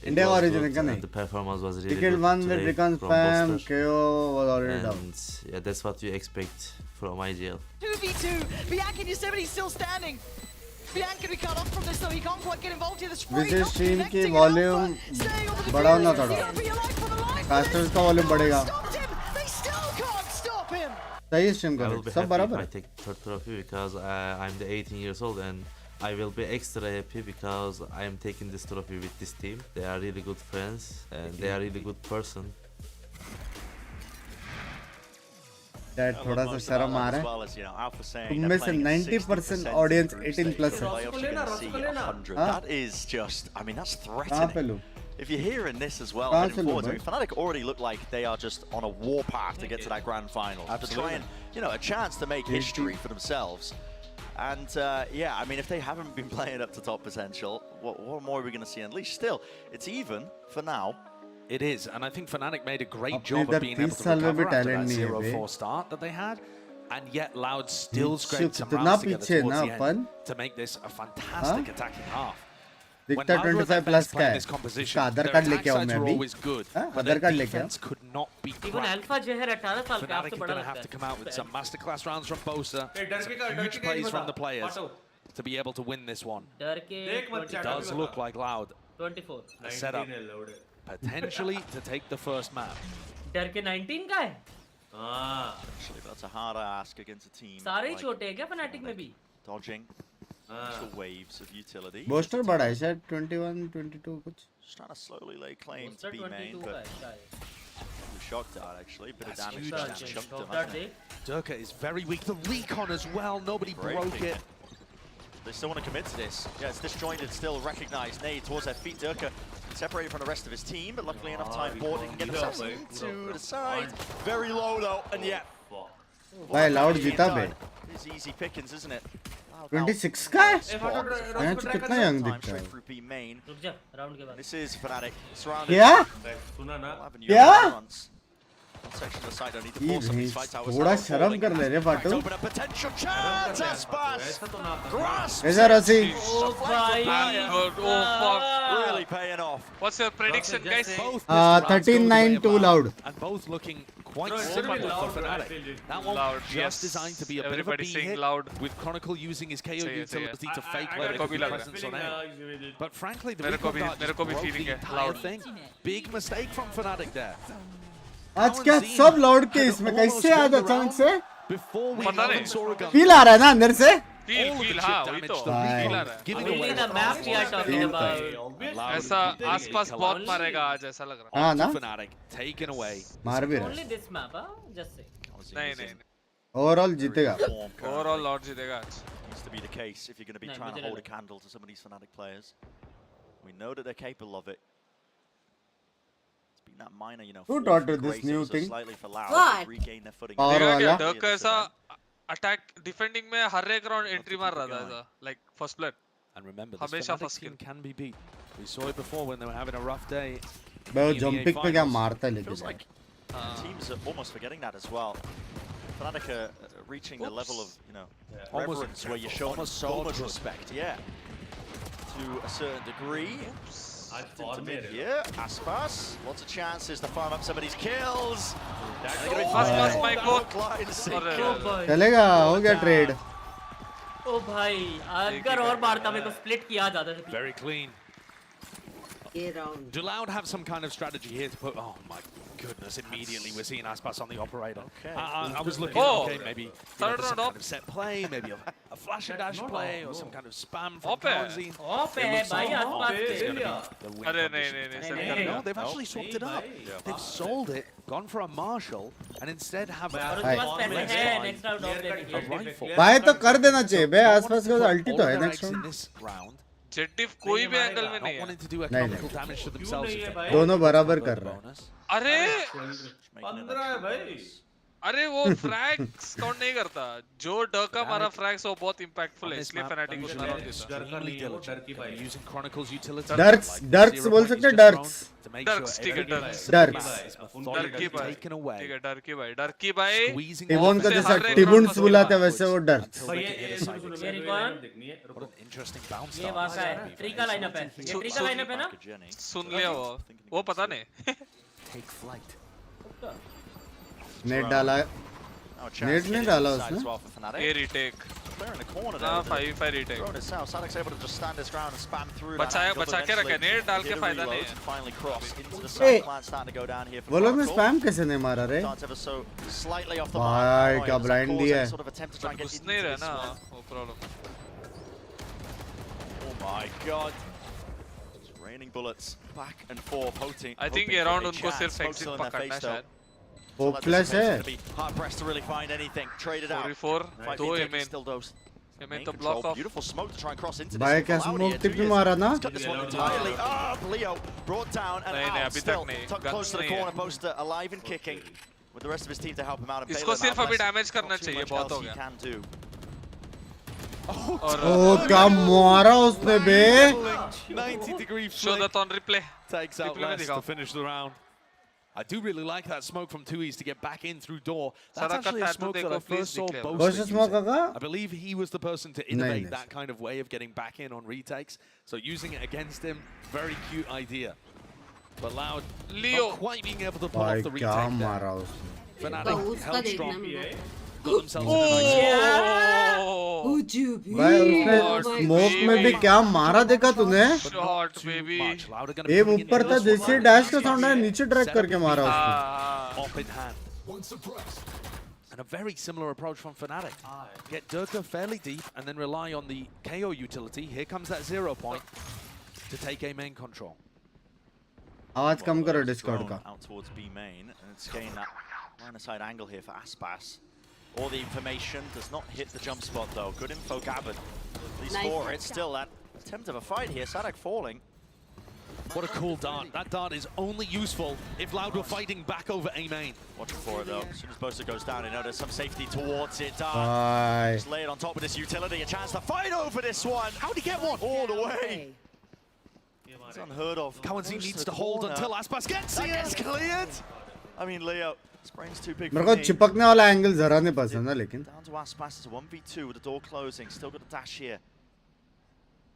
It India was origin good, का and नहीं. the performance was really Ticket good one with today Recon from Spam, Boster. KO was already down. And yeah, that's what you expect from IGL. 2v2. Bianca and Yosemite still standing. Bianca can be cut off from this though. He can't quite get involved here. The spray विशेष not team की connecting volume Staying on the बढ़ाना defense. थोड़ा. Be alive for the life. Casters का volume बढ़ेगा. Stopped him. They still can't stop him. सही stream I करो. will be सब happy if बराबर I है. take third trophy because I'm the 18 years old, and I will be extra happy because I am taking this trophy with this team. They are really good friends and they are really good person. Dad थोड़ा सा शर्म आ रहा है. तुम में से 90% audience 18 plus है. That is just, I mean, that's कहाँ पे threatening. लूँ? If you're hearing this as well, कहाँ heading से लूँ forwards, I भाई? mean, Fnatic already look like they are just on a warpath to get to that grand final. To try and, you know, a chance to make history for themselves. And yeah, I mean, if they haven't been playing up to top potential, what more are we going to see unleashed? Still, it's even for now. It is, and I think Fnatic made a great अपने job इधर of being able 30 to साल में भी recover after talent that नहीं है बे. 0-4 start that they had, and yet Loud still पीछे scraped some कितना rounds together पीछे towards ना the upon? end to make this a fantastic attacking half. When दिखता Loud were 25 the plus best का playing है. this composition, इसका आधार their card attack लेके आऊँ sides मैं were अभी. always good, हाँ, but आधार their कार्ड लेके आओ. defense could not be Even cracked. Alpha जहर 18 साल के Fnatic आपसे are बड़ा going to have लगता to है. come out with some masterclass rounds from Bosa. डर के का Huge plays from the players to be able to win this one. डर के देख मत It does look like Loud 24. a setup potentially to take the first map. डर के 19 का है. Actually, that's a hard ask against a team. सारे ही like छोटे हैं क्या Fnatic में भी? Dodging. Initial waves of utility. Booster बड़ा है शायद 21, 22 कुछ. Just trying to slowly lay claim Booster to B main, 22 का but है शायद. we shocked out actually. Bit of That's damage huge just damage. chunked him. That hasn't it? देख. Durka is very weak. The recon as well. Nobody broke Breaking it. They still want to commit to this. Yeah, it's disjointed, still recognized. Nade towards their feet. Durka separated from the rest of his team, but luckily enough time board he can get himself to the side. Very low though, and yeah. भाई Loud जीता बे. It's easy pickings, isn't it? 26 का है? यहाँ से कितना young दिखता है? Through B main. रुक जा राउंड के बाद. This is Fnatic. Surrounded. क्या? सुना ना? क्या? section of the side don't need to ये force some of these भाई, fights. I was थोड़ा now शर्म falling कर ले रे and cracked फाटू open a potential chance. Aspas grasps ऐसा रसी Oh bhai. really paying off. What's your prediction, guys? 13-9 too loud. And both looking quite Bro, it's similar gonna be loud, for bro, I Fnatic. feel it. That one Loud, just yes. designed to be a Everybody bit of a saying hit, loud. with Chronicle using his KO Say it, say it. utility to fake I very got good the presence on feeling, A. But frankly, the मेरे को recon भी- dart मेरे just को भी broke feeling the है, entire loud. thing. Big mistake from Fnatic there. आज क्या सब लाउड के इसमें कैसे आया अचानक से Before we पता नहीं। even saw a gun. Feel आ रहा है ना अंदर से फील हाँ वही तो भाई। फील आ रहा है Giving Really away the map we are talking about. ऐसा आसपास बहुत मारेगा आज ऐसा लग रहा हाँ ना Fnatic taken away. मार भी रहा Only है this map, huh? Just say. नहीं नहीं ओवरऑल जीतेगा ओवरऑल लॉर्ड जीतेगा आज Needs to be the case if you're going to be No, trying to मुझे hold a नहीं candle to some of these Fnatic players. We know that they're capable of it. It's been that minor, you know, Who fall taught from her this grace new ever so thing? slightly for Lau What? to regain their footing. और देखा क्या वाला duck ऐसा attack defending में हर एक round entry मार रहा था ऐसा like first blood And remember, this हमेशा Fnatic first team kill can be beat. We saw it before when they were having a rough day. भाई वो EMEA जंपिंग पे क्या finals. मारता है Feels लेकिन like teams are almost forgetting that as well. Fnatic are reaching the level of, you know, Almost- reverence where you're showing almost so much godhood. respect, yeah. To a certain degree. I Into farmed mid it. here, Aspas, lots of chances to farm up some of these kills. Aspas, my god. Oh boy. चलेगा हो गया trade ओ भाई अगर और मारता मेरे को split किया जाता था Very clean. ये round. Do Loud have some kind of strategy here to put? Oh my goodness! Immediately we're seeing Aspas on the operator. Okay. I was looking. Oh. Okay, maybe Third some round kind up. of set play, maybe a flash and dash play, or some kind of spam from Ope. Karzin. Of है भाई आसपास It's gonna पे be the win अरे condition. नहीं नहीं नहीं नहीं, sir नहीं, No, they've actually swapped it up. They've sold it, gone for a Marshall, and instead have और a उसके पास पैसे हैं नेक्स्ट राउंड ऑफ लेने के लिए rifle. भाई तो कर देना चाहिए बे आसपास का अल्टी तो All है their next eggs in round this round. जेटिव कोई भी एंगल में Not नहीं है wanting to do a नहीं, chemical damage to themselves. नहीं है if भाई? they दोनों बराबर convert कर the रहा है bonus. अरे 15 है भाई. अरे वो फ्रैग्स काउंट नहीं करता जो डक का मारा फ्रैग्स वो बहुत इंपैक्टफुल है On this इसलिए map, फैनेटिक usually उतना राउंड it's देता extremely diligent. Turkey Gonna be by. using Chronicle's utility. Darks, like darks 0 बोल point सकते is हैं, just darks. thrown to make Darks, sure ठीक है, everything darks. is Darks. methodically डरकी भाई taken away. ठीक है डरकी भाई Squeezing टिबोन off का the जैसा हर एक टिबुन्स round बुलाते हैं वैसे वो डर्स until भाई they ये can hit a सुनो side. सुनो Very मेरी good. देखनी है. What an interesting bounce ये start. वाका है ट्री का लाइनअप है ये ट्री का लाइनअप है ना सुन लिया वो पता नहीं Take flight. नेट डाला है Now a chance net to नहीं get डाला inside as उसने well for Fnatic. ये retake They're in the corner ना there. 5 retake Throwing it south. Sadek's able to just stand his ground and spam through that बचाया angle, but बचा के रखे eventually net डाल के hit a फायदा reload नहीं है and finally cross into the Hey. side plan starting to go down here for वो लोग ने Chronicle. स्पैम कैसे नहीं मारा रे Starts ever so slightly off the भाई, mark. क्या Does that blind cause दिया any है। sort of attempt to try and get घुस into नहीं रहा this ना one? वो problem Oh my god. It's raining bullets back and forth. Hoping I think for ये round a उनको chance. सिर्फ Smoke's exit still in their पकड़ना face, है though. शायद वो So फ्लैश है gonna be hard pressed to really find anything. Trade it out. 44 Fight दो the एम attack, still dose. एम Main तो control, block of beautiful smoke to try and cross into भाई this. क्या Loud smoke here, tip 2 में years. मारा ना He's cut this one entirely up. Leo brought down and नहीं, नहीं, out. अभी Still तक नहीं. tucked Guns close to the नहीं है. corner poster, alive and kicking, with the rest of his team to help him out. And इसको bail him सिर्फ out. अभी Unless डैमेज करना not too चाहिए much बहुत हो else he गया can do. और ओ क्या मारा उसने बे 90-degree show the flick on replay takes out Replay में less दिखाओ. to finish the round. I do really like that smoke from 2E's to get back in through door. That's सारा actually a tattoo smoke that देखो, I please first saw declare. Bosa कौन सा using. Smoke का I believe he was the person to innovate that kind of way of getting back in on retakes. So using it against him, very cute idea. But Loud Leo. not quite being able to pull भाई off the क्या retake there. मारा उसने Fnatic उसका held देखना strong, मेरे को। got themselves in a nice Would you be? भाई उसने Oh my स्मोक में भी क्या मारा देखा तूने shot baby much. Loud are gonna ये bring in ऊपर था this जैसे one. डैश का साउंड है नीचे ट्रैक करके मारा उसने Op in hand. And a very similar approach from Fnatic. Get Durka fairly deep and then rely on the KO utility. Here comes that 0 point to take A main control. आवाज कम करो It's Discord thrown का out towards B main, and it's getting that line of sight angle here for Aspas. All the information does not hit the jump spot though. Good info gathered. At least Nice. for it. Still that attempt of a fight here. Sadak falling. What a cool dart. That dart is only useful if Loud were fighting back over A main. Watching for it though. As soon as Bosa goes down, you know there's some safety towards it. Dart. भाई Just lay it on top of this utility. A chance to fight over this one. How'd he get one? All the way. It's unheard of. Kawanzi Close needs the to hold corner. until Aspas gets That it. gets cleared. I mean, Leo, this brain's too big मेरे for को me. चिपकने वाला angle जरा नहीं पसंद है लेकिन Down to Aspas, it's a 1v2 with the door closing. Still got a dash here.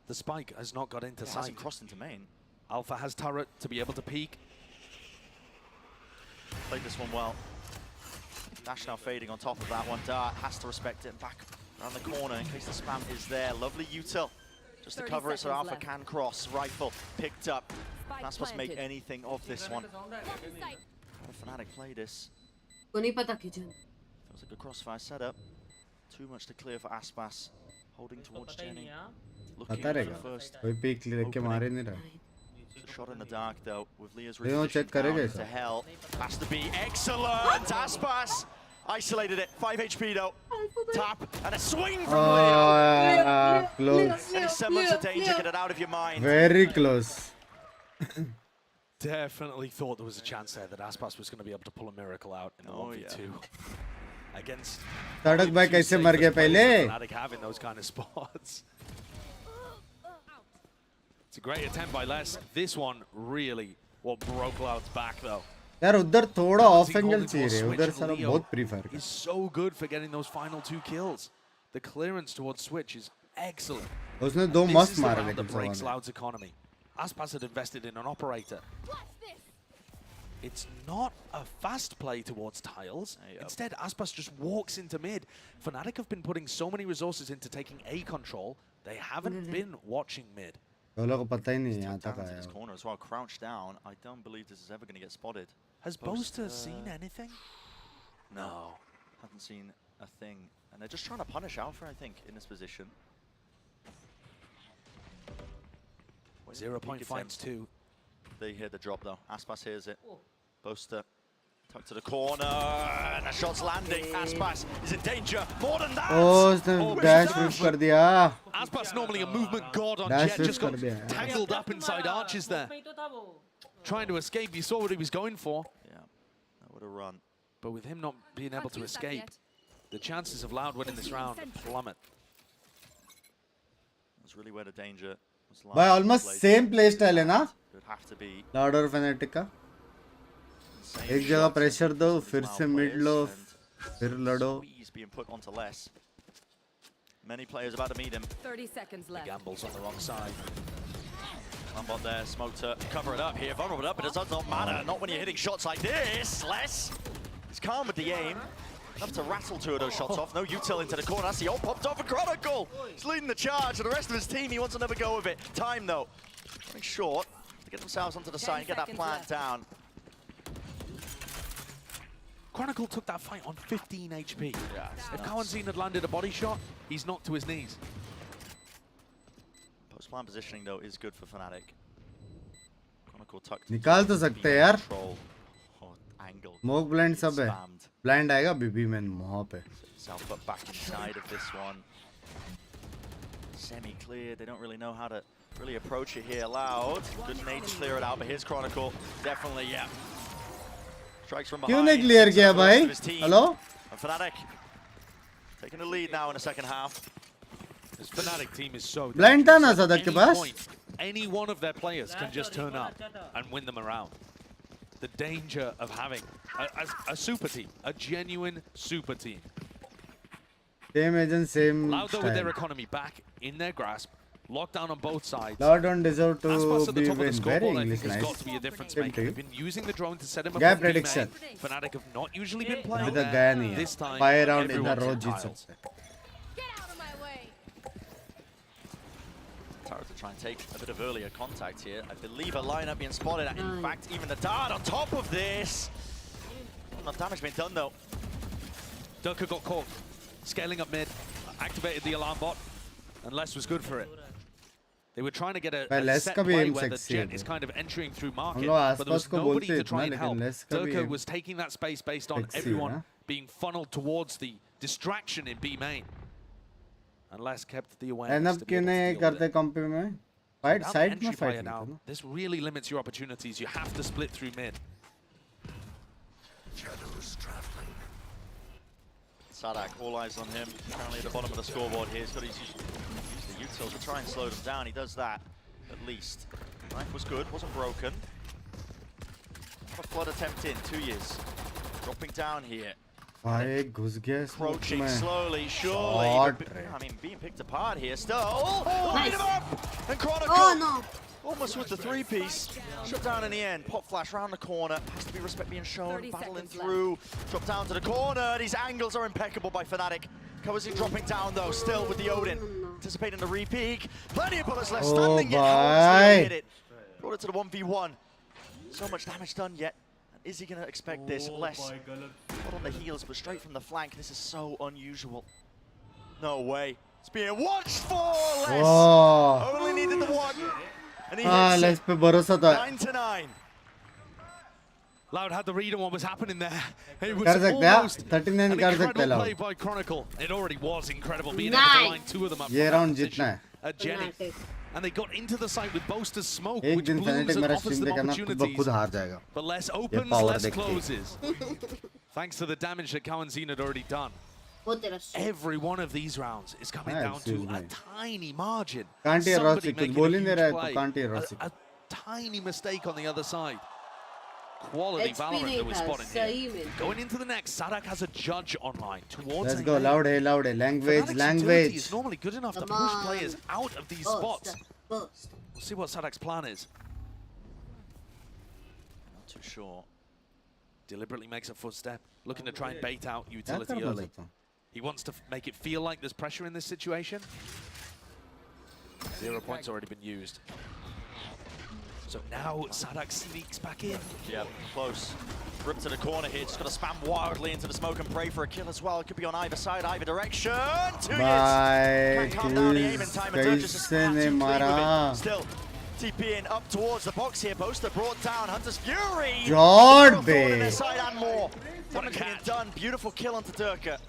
The spike has not got into Yeah, sight. hasn't crossed into main. Alpha has turret to be able to peek. Played this one well. Dash now fading on top of that one. Dart has to respect it and back around the corner in case the spam is there. Lovely util. Just to cover it so Alpha can cross. Rifle picked up. Not supposed to make anything of this one. Fnatic play this. Feels like a crossfire setup. Too much to clear for Aspas. Holding towards Jenny. Looking पता for the रहेगा first कोई pick लेके मारे नहीं रहा It's a shot in the dark though, with Leah's Leon reposition check down करेगा into ऐसा hell. Has to be excellent. Aspas isolated it. 5 HP though. Tap and a swing from Leo. Close. Any semblance of danger, get it out of your mind. Very close. Definitely thought there was a chance there that Aspas was going to be able to pull a miracle out in the 1v2 against. सड़क भाई कैसे मर गए पहले? Fnatic having those kind of spots. It's a great attempt by Les. This one really what broke Loud's back though. यार उधर थोड़ा of angle चाहिए उधर सारा बहुत prefer He's so good for getting those final 2 kills. The clearance towards Switch is excellent. उसने दो This मस्त is the मारे round that लेकिन breaks सवाल Loud's economy. Aspas had invested in an operator. It's not a fast play towards tiles. Instead, Aspas just walks into mid. Fnatic have been putting so many resources into taking A control. They haven't been watching mid. लोगों को पता ही नहीं यहाँ तक Down into आया this corner as well, crouched down. I don't believe this is ever going to get spotted. Has Boaster seen anything? No, haven't seen a thing. And they're just trying to punish Alpha, I think, in this position. 0.52. They hear the drop though. Aspas hears it. Boaster tucked to the corner, and the shot's landing. Aspas is in danger. More than that. Oh, उसने dash whip कर दिया. Aspas normally a movement god on Dash Jet, whip just got कर दिया. tangled up inside arches there. Trying to escape, you saw what he was going for. Yeah, that would have run. But with him not being able to escape, the chances of Loud winning this round plummet. That's really where the danger was. भाई almost same play style है ना? It would have to be Loud और Fnatic का. एक जगह pressure दो, फिर से mid लो, फिर लड़ो. Squeeze being put onto less. Many players about to meet him. 30 seconds left. Gambles on the wrong side. Unbot there, smoke to cover it up here, vulnerable it up, but it does not matter. Not when you're hitting shots like this. Less. He's calm with the aim. Enough to rattle 2 of those shots off. No util into the corner. That's the ult popped off for Chronicle. He's leading the charge, and the rest of his team, he wants another go of it. Time though. Running short to get themselves onto the side and get that plant down. Chronicle took that fight on 15 HP. Yeah, if Kawanzine had landed a body shot, he's knocked to his knees. Post-plan positioning though is good for Fnatic. Chronicle tucked. निकाल तो सकते हैं यार. Angle. Smoke blind सब है. Blind आएगा BB में वहाँ पे. South put back inside of this one. Semi-clear. They don't really know how to really approach it here. Loud. Good nade to clear it out, but here's Chronicle. Definitely, yeah. Strikes from behind. क्यों नहीं clear किया भाई? Hello? And Fnatic taking the lead now in the second half. This Fnatic team is so Blind था ना सादा के पास. Any one of their players can just turn up and win them around. The danger of having a super team, a genuine super team. Same agent, same Loud though with their style. economy back in their grasp, locked down on both sides. Loud don't deserve to Aspas at the be top of the win. Very scoreboard, I English, think, has got nice. to be a difference Same maker. to you. They've been using the drone to set him up. Gap on B main. prediction. Fnatic have not usually been playing अभी तक there. गया नहीं This है. time, 5 round in a everyone's row in Jeet tiles. सकते हैं. Tara to try and take a bit of earlier contact here. I believe a lineup being spotted. In fact, even the dart on top of this. Not enough damage being done though. Durka got caught, scaling up mid, activated the alarm bot, and Les was good for it. They were trying to get a Les set का भी play aim where the sexy Jet है. is kind of entering through हम market, लोग but there was आसपास को nobody बोलते to इतना try and help. लेकिन Les का भी Durka aim. was taking that space based on Sexy, everyone huh? being funneled towards the distraction in B main. And Les kept the End awareness up to be क्यों able to नहीं deal with करते it. Company में? Fight Without side entry में player fight now, नहीं this really limits your opportunities. You have to split through mid. Sadak, all eyes on him. Currently at the bottom of the scoreboard here. He's got his the util to try and slow them down. He does that, at least. Knife was good, wasn't broken. Not a flood attempt in 2 years. Dropping down here. भाई घुस गया smoke Approaching में. slowly, surely. Shot but, रे. I mean, being picked apart here still. Light him up! And Chronicle. Oh no. Almost with the 3-piece. Shut down in the end. Pop flash round the corner. Has to be respect being shown. Battling through. Drop down to the corner. These angles are impeccable by Fnatic. Cozy dropping down though, still with the Odin. Anticipating the re-peak. Plenty of bullets left standing yet. How hit it? Brought it to the 1v1. So much damage done yet. Is he going to expect this? Less. Not on the heels, but straight from the flank. This is so unusual. No way. It's being watched for. Less. Oh. Only needed the one. And he Les hits पे भरोसा था. 9-9. Loud had the read on what was happening there. It was कर सकते हैं. almost 39 an कर सकते हैं incredible Loud. play by Chronicle. It already was incredible being able to line two of them up. ये from that round position जीतना है. at Jenny. And they got into the site with Boaster's smoke, एक which दिन blooms Fnatic and मेरा offers stream them देखा ना तो वो खुद opportunities. हार जाएगा. But less ये opens, power less देख के. closes. Thanks to the damage that Kawanzin had already done. वो तेरा Every one of these rounds is coming Ah, down to excuse a me. tiny margin. Can't hear Somebody Rossi. कुछ making बोल a ही नहीं huge रहा है तो play. can't hear Rossi. A tiny mistake on the other side. Quality HP Valorant that we're नहीं था, spotting सही here. में. Going into the next, Sadak has a judge online towards Let's a go. lane. Loud है, loud है. Language, Fnatic's utility language. is normally good enough to Come push on. players out of these spots. Burst. We'll see what Sadak's plan is. Not too sure. Deliberately makes a footstep, looking to try and bait out क्या utility कर early. सकता हूँ? He wants to make it feel like there's pressure in this situation. 0 points already been used. So now Sadak sneaks back in. Yeah, close. Rip to the corner here. Just got to spam wildly into the smoke and pray for a kill as well. It could be on either side, either direction. 2 hits. Bye. Can't calm down the aim in time. And Dirk just कैसे far ने too clean मारा? with it. Still TPing up towards the box here. Boaster brought down Hunter's Fury. God, Thrown in their babe. side and more. Damage being done. Beautiful kill onto Dirk.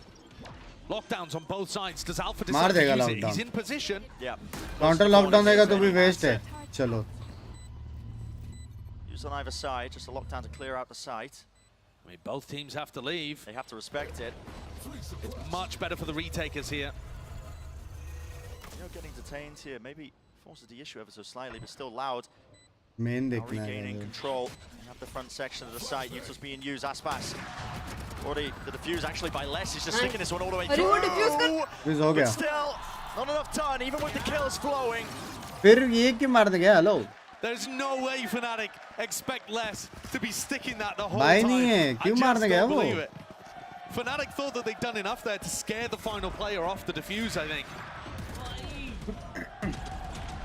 Lockdowns on both sides. Does Alpha मार decide to देगा use it? lockdown. He's in position. Yeah. Counter lockdown देगा तो भी waste है. चलो. Use on either side. Just a lockdown to clear out the site. I mean, both teams have to leave. They have to respect it. It's much better for the retakers here. You know, getting detained here maybe forces the issue ever so slightly, but still Loud. Main Now देखना regaining है. control. They have the front section of the site. Util's being used. Aspas. Already the defuse actually by Less. He's just sticking this one all the way अरे through. वो diffuse कर. Diffuse हो But गया. still, not enough done, even with the kills flowing. फिर ये क्यों मार देगा? Hello. There's no way Fnatic expect less to be sticking that the whole भाई time. नहीं है. I क्यों just मार देगा don't वो? believe it. Fnatic thought that they'd done enough there to scare the final player off the defuse, I think.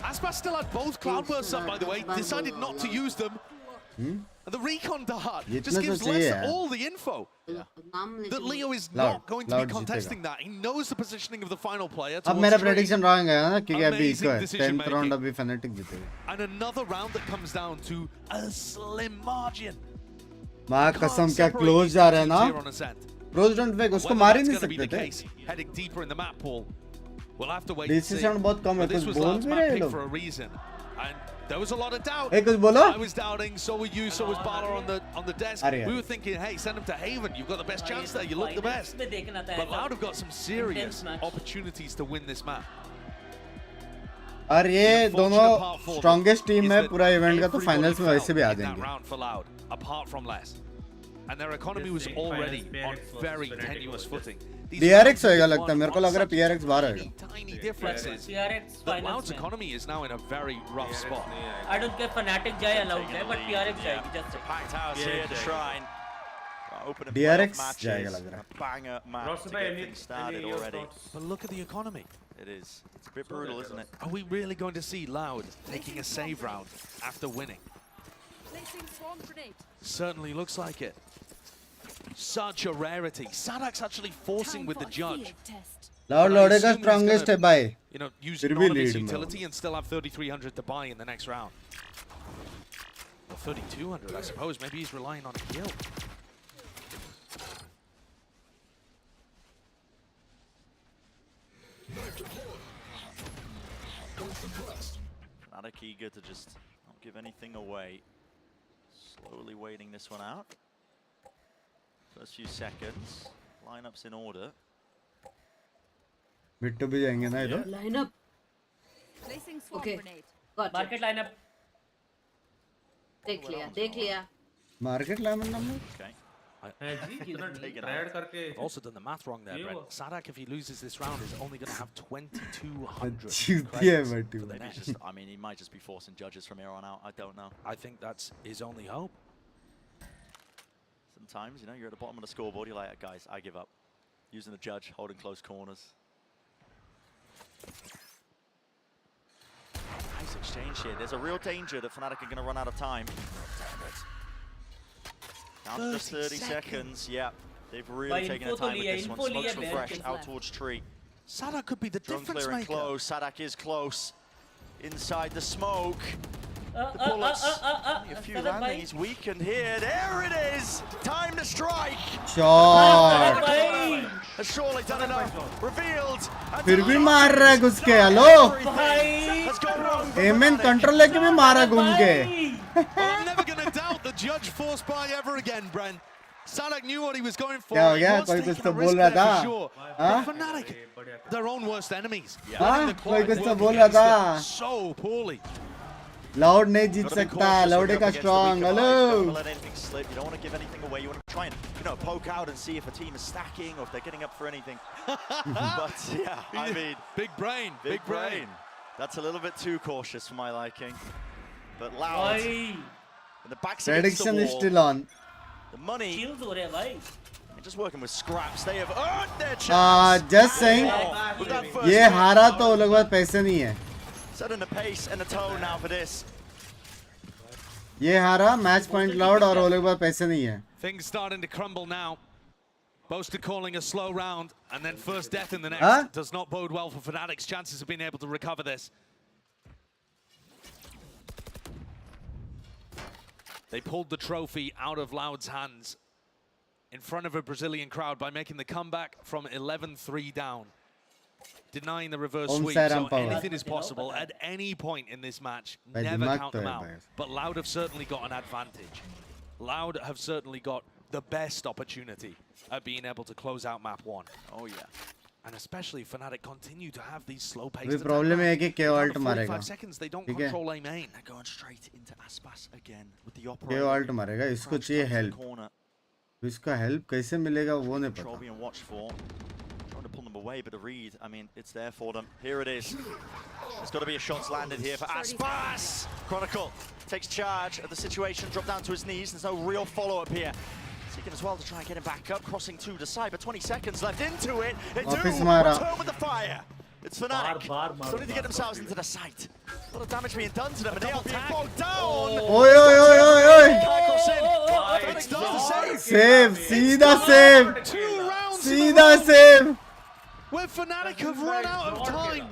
Aspas still had both cloudbursts up, by the way. Decided not to use them. And the recon dart ये just इतना gives तो चाहिए Less यार. all the info. नाम That Leo is Loud, not going to Loud be जीतेगा. contesting that. He knows the positioning of the final player. अब towards मेरा tree. prediction wrong है ना क्योंकि अभी Amazing इको है. decision 10th round making. अभी Fnatic जीतेगा. And another round that comes down to a slim margin. माँ Can't कसम क्या separate close these जा two रहा है ना? teams here on ascent. Rose don't fake उसको Whether मार ही that's नहीं gonna be सकते the थे. case, heading deeper in the map pool, we'll have to wait and see. Decision बहुत कम है. But this कुछ was बोल Loud's भी map रहे हैं pick लोग. for a reason, and there was a lot of doubt. ए कुछ बोलो? I was doubting, so were you, so was Bala on the desk. अरे We यार. were thinking, hey, send him to Haven. You've got the best chance there. You look the best. में देखना था But ऐसा. Loud have got some serious Intense match. opportunities to win this map. और ये The दोनों unfortunate part for them strongest team is है that पूरा event का तो everybody finals में fell वैसे भी आ in that जाएंगे. round for Loud, apart from Less. And their economy was already on very tenuous footing. These PRX rounds होएगा have लगता है. won मेरे को लग रहा है such PRX बाहर होएगा. tiny differences. PRX That finals Loud's में. economy is now in a very rough spot. I don't care Fnatic जाए allowed है, but PRX जाएगी just. Packed house here, the Shrine. Open and DRX playoff matches. जाएगा लग रहा है. A banger match Ross to bhai, get things started any already. But look at the economy. It is. It's a bit brutal, isn't it? Are we really going to see Loud taking a save round after winning? Certainly looks like it. Such a rarity. Sadak's actually forcing with the judge. Loud But I लौड़ेगा assume he's strongest gonna, है भाई. You know, use फिर भी none of his lead में utility and still have 3,300 to buy in the next round. Or 3,200, I suppose. Maybe he's relying on a kill. Fnatic eager to just not give anything away. Slowly waiting this one out. First few seconds. Lineups in order. Mid to भी जाएंगे ना इधर. Line up. Okay. Got it. Market lineup. देख लिया. Market lemon number. Okay. I've also done the math wrong there, Brent. Sadak, if he loses this round, is only going to have 2,200 Achoo credits diya for the Maybe next. just, I mean, he might just be forcing judges from here on out. I don't know. I think that's his only hope. Sometimes, you know, you're at the bottom of the scoreboard. You're like, guys, I give up. Using the judge, holding close corners. Nice exchange here. There's a real danger that Fnatic are going to run out of time. Down to just 30 seconds. Yeah, they've really taken their time with this one. Smokes refreshed out towards tree. Sadak could be the Drone difference clearing maker. close. Sadak is close. Inside the smoke. The bullets. Only a few landing. He's weakened here. There it is. Time to strike. Shot. Has surely done enough. Revealed. फिर भी मार रहा है घुस के hello MN control लेके भी मारा घूम के I'm never going to doubt the judge force buy ever again, Brent. Sadak knew what he was going for. क्या हो He गया was कोई taking कुछ a तो risk बोल रहा there था for sure. हाँ But Fnatic, their own worst enemies. हाँ कोई कुछ तो बोल रहा था So poorly. लाउड नहीं जीत सकता लाउडे का strong hello Don't let anything slip. You don't want to give anything away. You want to try and, you know, poke out and see if a team is stacking or if they're getting up for anything. But yeah, I mean, big brain, big brain. That's a little bit too cautious for my liking. But Loud in the backs against the prediction wall. is still on The money. And just working with scraps. They have earned their chance. just saying With that first ये win. हारा तो वो लोग के पास पैसे नहीं है Setting the pace and the tone now for this. ये हारा मैच पॉइंट लाउड और वो लोग के पास पैसे नहीं है Things starting to crumble now. Boaster calling a slow round, and then first death in the next Huh? does not bode well for Fnatic's chances of being able to recover this. They pulled the trophy out of Loud's hands in front of a Brazilian crowd by making the comeback from 11-3 down, denying the reverse Om sweep. Sairam So Power. anything is possible at any point in this match. Bhai, Never dimag count to them hai out. bhai. But Loud have certainly got an advantage. Loud have certainly got the best opportunity at being able to close out map 1. Oh yeah. And especially Fnatic continue to have these slow paced अभी problem है कि के alt 45 मारेगा seconds they don't ठीक है control A main. They're going straight into Aspas again with the के operator. Alt मारेगा इसको चाहिए हेल्प Corner. इसका हेल्प कैसे मिलेगा वो नहीं Control पता being watched for. Trying to pull them away, but the read, I mean, it's there for them. Here it is. There's got to be a shots landed here for Aspas. Chronicle takes charge of the situation, drop down to his knees. There's no real follow-up here. Seeking as well to try and get him back up, crossing to the side, but 20 seconds left into it. They do return with the fire. It's Fnatic. Still need to get themselves into the site. A lot of damage being done to them, and they are being bogged down. ओए ओए ओए ओए ओए Can't cross in. Fnatic does the same. Save सीधा save 2 rounds सीधा save where Fnatic have run out of time.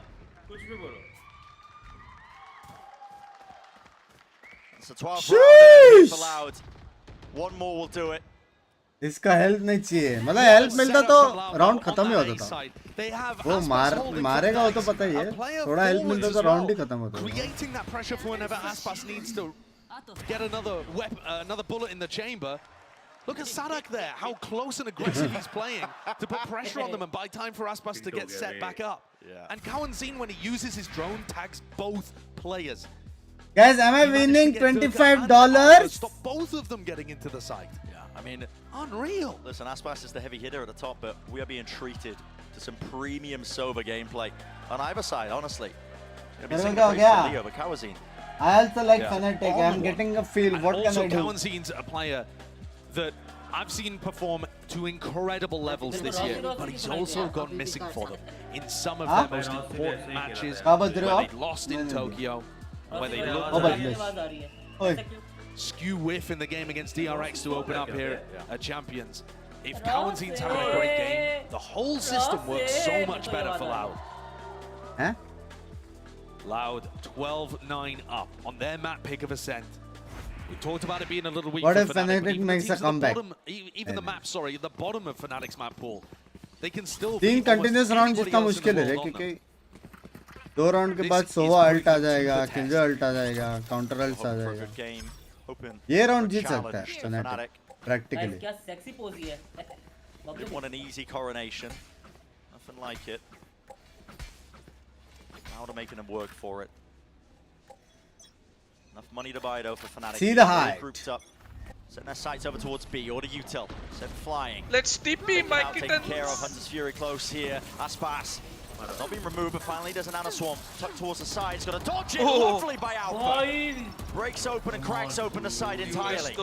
It's a 12 rounder for Loud. One more will do it. इसका help नहीं चाहिए मतलब हेल्प मिलता तो राउंड खत्म ही होता था वो मारेगा वो तो पता ही है थोड़ा हेल्प मिलता तो राउंड ही खत्म होता Creating that pressure for whenever Aspas needs to get another bullet in the chamber. Look at Sadak there, how close and aggressive he's playing to put pressure on them and buy time for Aspas to get set back up. And Cowan Zine, when he uses his drone, tags both players. Guys, am I winning $25? Stop both of them getting into the site. I mean, unreal. Listen, Aspas is the heavy hitter at the top, but we are being treated to some premium sober gameplay on either side, honestly. Leo, but Kawazine. I also like Fnatic. I'm getting a feel. What can I do? Kawanzine's a player that I've seen perform to incredible levels this year, but he's also gone missing for them in some of their most important matches where they lost in Tokyo, where they looked skew whiff in the game against DRX to open up here at Champions. If Kawanzine's having a great game, the whole system works so much better for Loud. Huh? Loud 12-9 up on their map pick of Ascent. We talked about it being a little weak What for if Fnatic makes a comeback? Even the map, sorry, the bottom of Fnatic's map pool. They can still 3 continuous round जितना मुश्किल है क्योंकि 2 round के बाद सोवा alt आ जाएगा किंजो alt आ जाएगा counter alt आ जाएगा ये राउंड जीत सकता है Fnatic practically क्या सेक्सी पोज ही है Didn't want an easy coronation. Nothing like it. Now they're making them work for it. Enough money to buy though for Fnatic. See the height. Grouped up. Setting their sights over towards B, order util. Set flying. Let's TP, my Taken care of. Hunter's Fury close here. Aspas. Not being removed, but finally there's an Anna Swarm. Tucked towards the side. It's got a dodge in. Lovely by Alpha. Breaks open and cracks open the side entirely.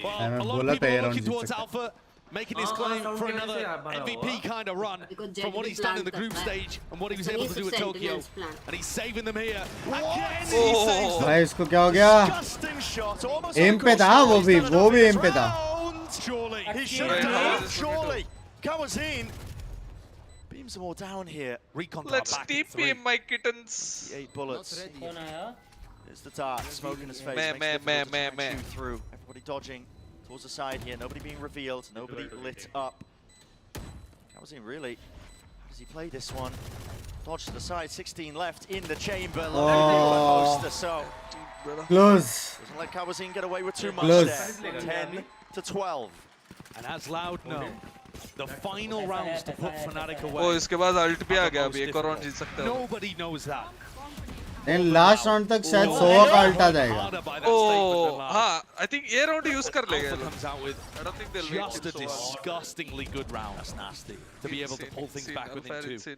Well, a lot of people are looking towards Alpha, making his claim for another MVP kind of run from what he's done in the group stage and what he was able to do at Tokyo. And he's saving them here. Again, he saves them. भाई इसको क्या हो गया? M पे था वो भी M पे था. Surely, he should have done it. Surely, Kawazine. Beams them all down here. Recon Let's TP, my kittens. 8 bullets. It's the dart, smoke in his face. Through. Everybody dodging towards the side here. Nobody being revealed. Nobody lit up. Kawazine really. How does he play this one? Dodge to the side. 16 left in the chamber. So Close. doesn't let Kawazine get away with too much there. 10 to 12. And as Loud know, the final rounds to put Fnatic away. Oh, इसके बाद ult भी आ गया अभी एक और round जीत सकते हो. Nobody knows that. And last round तक शायद 100 का अल्टा जाएगा. Oh, हाँ, I think ये round use कर लेंगे. Comes out with I don't think they'll just a disgustingly good round. That's nasty. To be able to pull things back within 2.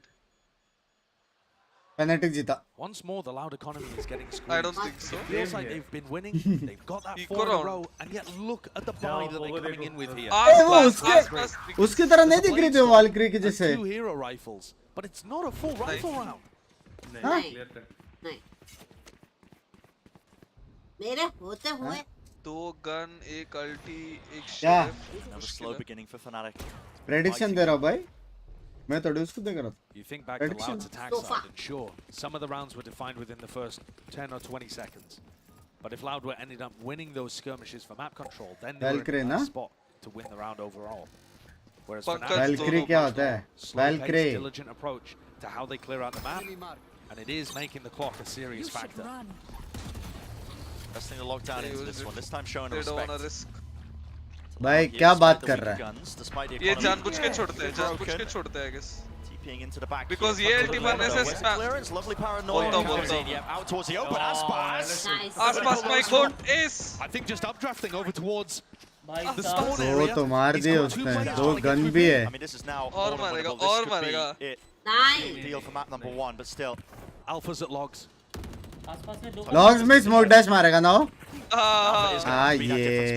Fnatic जीता. Once more, the Loud economy is getting squeezed. I don't think so. It feels like they've been winning. They've got that 4 in a row, and yet look at the buy that they're coming in with here. वो उसके तरह नहीं दिख रही थी वालक्री की जैसे. 2 hero rifles, but it's not a full rifle round. नहीं. मेरे होते हुए 2 gun, 1 ulti, 1 क्या? chef. Another slow beginning for Fnatic. Prediction दे रहा हूँ भाई. मैं थोड़ी उसको देख रहा था. You think back to Loud's attack side, and sure, some of the rounds were defined within the first 10 or 20 seconds. But if Loud were ended up winning those skirmishes for map control, then they were in a spot to win the round overall. Whereas Valkyrie क्या होता है? Valkyrie. Diligent approach to how they clear out the map, and it is making the clock a serious factor. Best thing to lock down into this one. This time showing respect. भाई क्या बात कर रहा है? ये जानबूझ के छोड़ते हैं, I guess. TPing into the back. Because ये ulti मारने से spam. Clearance, lovely paranoia. Out towards the open. Aspas. Aspas, my god, ace. I think just updrafting over towards the दो spawn area. तो मार दिए उसने. 2 गन भी है. I mean, this is now और मारेगा. deal for map number 1, but still. Alphas at logs. Logs में smoke dash मारेगा ना वो? ये.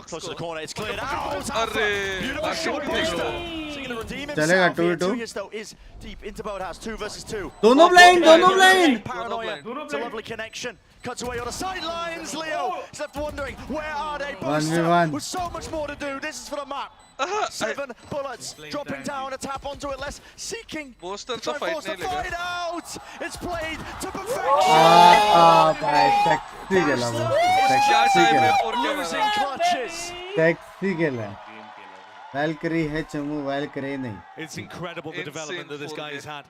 Close to the corner, it's cleared out. Beautiful shot booster. चलेगा 2-2. Though is deep into Boathouse, 2 versus 2. दोनों blind. Paranoia. It's a lovely connection. Cuts away on the sidelines. Leo is left wondering where are they? 1v1. With so much more to do. This is for the map. 7 bullets dropping down, a tap onto it less, seeking Booster to तो fight नहीं लेगा. fight out. It's played to perfection. भाई sexy गेला वो. Sexy गेला. Losing clutches. Sexy गेला. Valkyrie है चमू Valkyrie नहीं. It's incredible the development that this guy has had.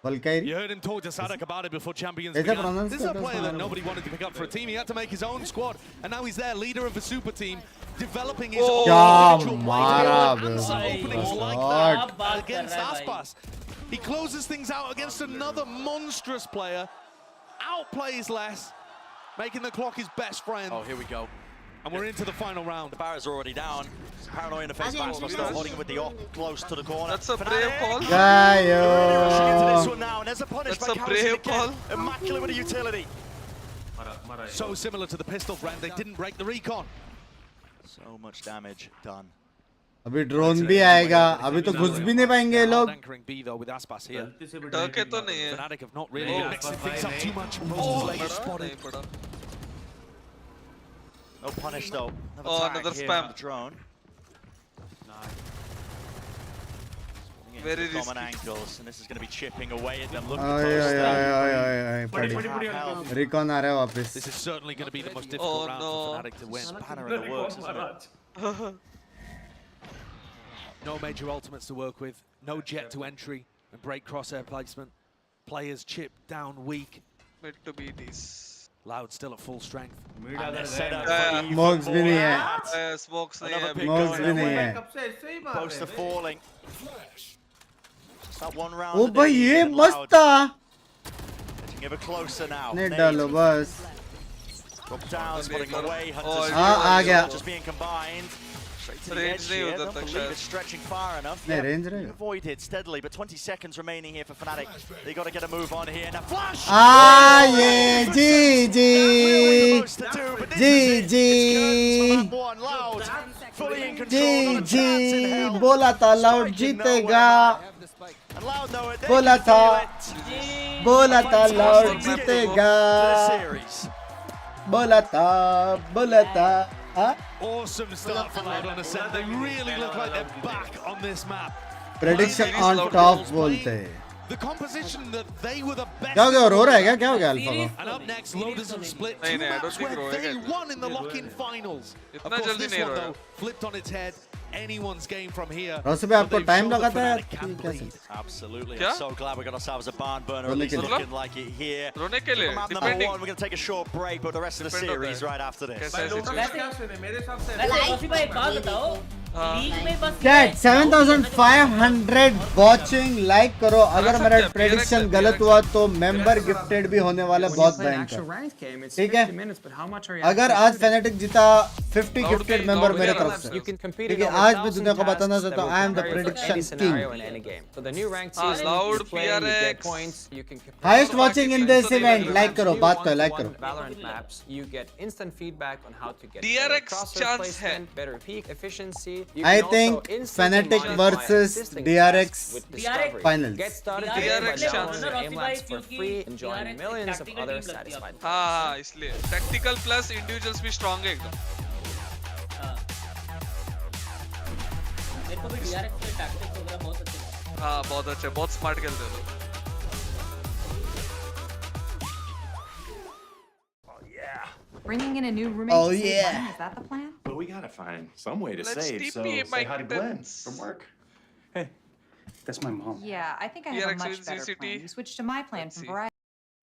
Valkyrie. You heard him talk to Sadak about it before Champions Is that began. pronounced? This is a player that nobody wanted to pick up for a team. He had to make his own squad, and now he's there, leader of a super team, developing his own individual play and some openings like that against Aspas. He closes things out against another monstrous player, outplays less, making the clock his best friend. Oh, here we go. And we're into the final round. The barrier's already down. Paranoia in the face, Aspas still holding him with the op close to the corner. That's a brave call. That's a brave call. Immaculate with a utility. So similar to the pistol brand, they didn't break the recon. So much damage done. अभी drone भी आएगा. अभी तो घुस भी नहीं पाएंगे लोग. Anchoring B though with Aspas here. डरके तो नहीं है. Fnatic have not really mixed things up too much. Most players spotted. No punish though. Another spam. Drone. Very common angles, and this is going to be chipping away at them. Looking close. Recon आ रहा है वापस. This is certainly going to be the most difficult round for Fnatic to win. Spanner in the works, isn't it? No major ultimates to work with. No jet to entry and break crosshair placement. Players chip down weak. Mid to BTs. Loud still at full strength. Smokes भी नहीं है. Smokes नहीं है. Smokes भी नहीं है. Poster falling. That one round. ओ भाई ये मस्त था. Getting ever closer now. नहीं डालो बस. Drop down, spotting away. हाँ, Hunter's आ गया. just being combined. Straight to the Range edge नहीं here. उधर Don't तक believe शायद. it's stretching far enough. नहीं, Yeah, range रहेगा. avoided steadily, but 20 seconds remaining here for Fnatic. They got to get a move on here. Now flash. ये GG GG GG बोला था loud जीतेगा बोला था लाउड जीतेगा बोला था हाँ Awesome start for Loud on Ascent. They really look like they're back on this map. Prediction on top बोलते हैं. The composition that they were the best. क्या हो गया, रो रहा है क्या हो गया अल्फा को? And up next, Lotus have split नहीं, two नहीं, I don't maps think where रोएगा. they won in the lock-in finals. Of इतना course, जल्दी this नहीं one रोएगा. though flipped on its head. Anyone's game from here. रोसे पे आपको But they've time shown that लगाता है Fnatic can bleed. Absolutely. क्या? I'm so glad we got ourselves a barn burner. At रोने least के लिए. looking like it here. रोने के लिए. Map number Depending. one, we're going to take a short break, but the rest of the Depend होता series है. right after this. कैसा है situation? वैसे रोशी भाई एक बात बताओ, लीग में बस चैट 7500 वाचिंग लाइक करो. अगर मेरा प्रेडिक्शन गलत हुआ तो मेंबर गिफ्टेड भी होने वाला बहुत भयंकर. ठीक है, अगर आज फैनेटिक जीता 50 गिफ्टेड मेंबर मेरे तरफ से. ठीक है, आज मैं दुनिया को बताना चाहता हूँ I am the prediction king. Loud PRX. Highest watching in this event. Like करो, बात करो, लाइक करो. Valorant maps, you get instant feedback on how to get DRX better crosser chance placement, better peak efficiency. You I can think also instantly Fnatic modify versus existing DRX tasks with Discovery. finals. Get started DRX today by chance. downloading your aim labs for free and join millions of other satisfied players. हाँ इसलिए tactical plus individuals भी strong है एकदम. मेरे को भी DRX के tactics वगैरह बहुत अच्छे लगते हैं. हाँ बहुत अच्छे, बहुत स्मार्ट खेलते हैं लोग. Bringing in a new roommate Oh, to save yeah. money, is that the plan? But we gotta find some way to Let's save, so TP say hi to Mike Glenn Pence. from work. Hey, that's my mom. Yeah, I think I have a PRX much wins better CCT. plan. You switch to my plan Let's from see. Verizon.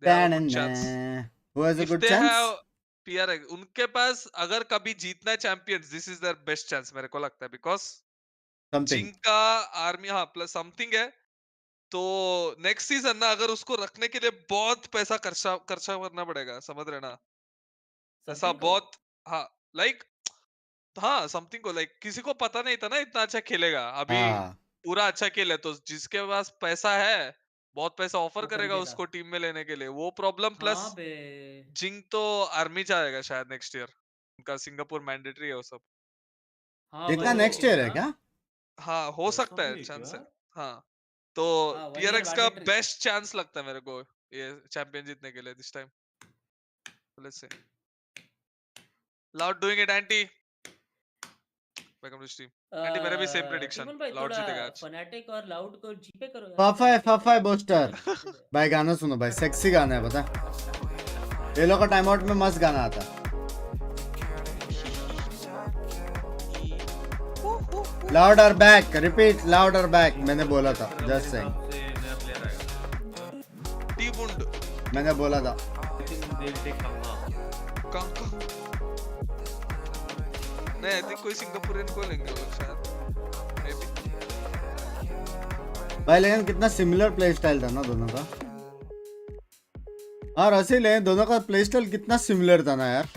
They have a good chance. Who has a If good they chance? have PRX, उनके पास अगर कभी जीतना है champions, this is their best chance मेरे को लगता है, because Something. जिनका आर्मी हाँ प्लस समथिंग है, तो नेक्स्ट सीजन ना अगर उसको रखने के लिए बहुत पैसा खर्चा करना पड़ेगा, समझ रहे ना? ऐसा बहुत हाँ लाइक हाँ समथिंग को लाइक किसी को पता नहीं था ना इतना अच्छा खेलेगा. अभी हाँ. पूरा अच्छा खेले तो जिसके पास पैसा है बहुत पैसा ऑफर वो करेगा खरीदेगा. उसको टीम में लेने के लिए. वो प्रॉब्लम प्लस हाँ बे. जिंग तो आर्मी जाएगा शायद नेक्स्ट ईयर. उनका सिंगापुर मैंडेटरी है वो सब. हाँ जितना भाई, नेक्स्ट ईयर है क्या? हाँ हो सकता है चांस है. हाँ तो हाँ, one year PRX का mandatory. बेस्ट चांस लगता है मेरे को ये चैंपियन जीतने के लिए this time. Let's see. Loud doing it एंटी. Welcome to stream. एंटी मेरा भी सेम प्रेडिक्शन. टिमन भाई लाउड थोड़ा जीतेगा आज. फनाटिक और लाउड को जीपे करो यार. फफाई बूस्टर. भाई गाना सुनो भाई, सेक्सी गाना है पता. ये लोग का टाइम आउट में मस्त गाना आता. Louder back, repeat louder back. मैंने बोला था, जस्ट सेइंग. टी वुंड मैंने बोला था. नहीं आई थिंक कोई सिंगापुरियन को लेंगे वो शायद मे बी. भाई लेकिन कितना सिमिलर प्ले स्टाइल था ना दोनों का. हाँ रसील है, दोनों का प्ले स्टाइल कितना सिमिलर था ना यार.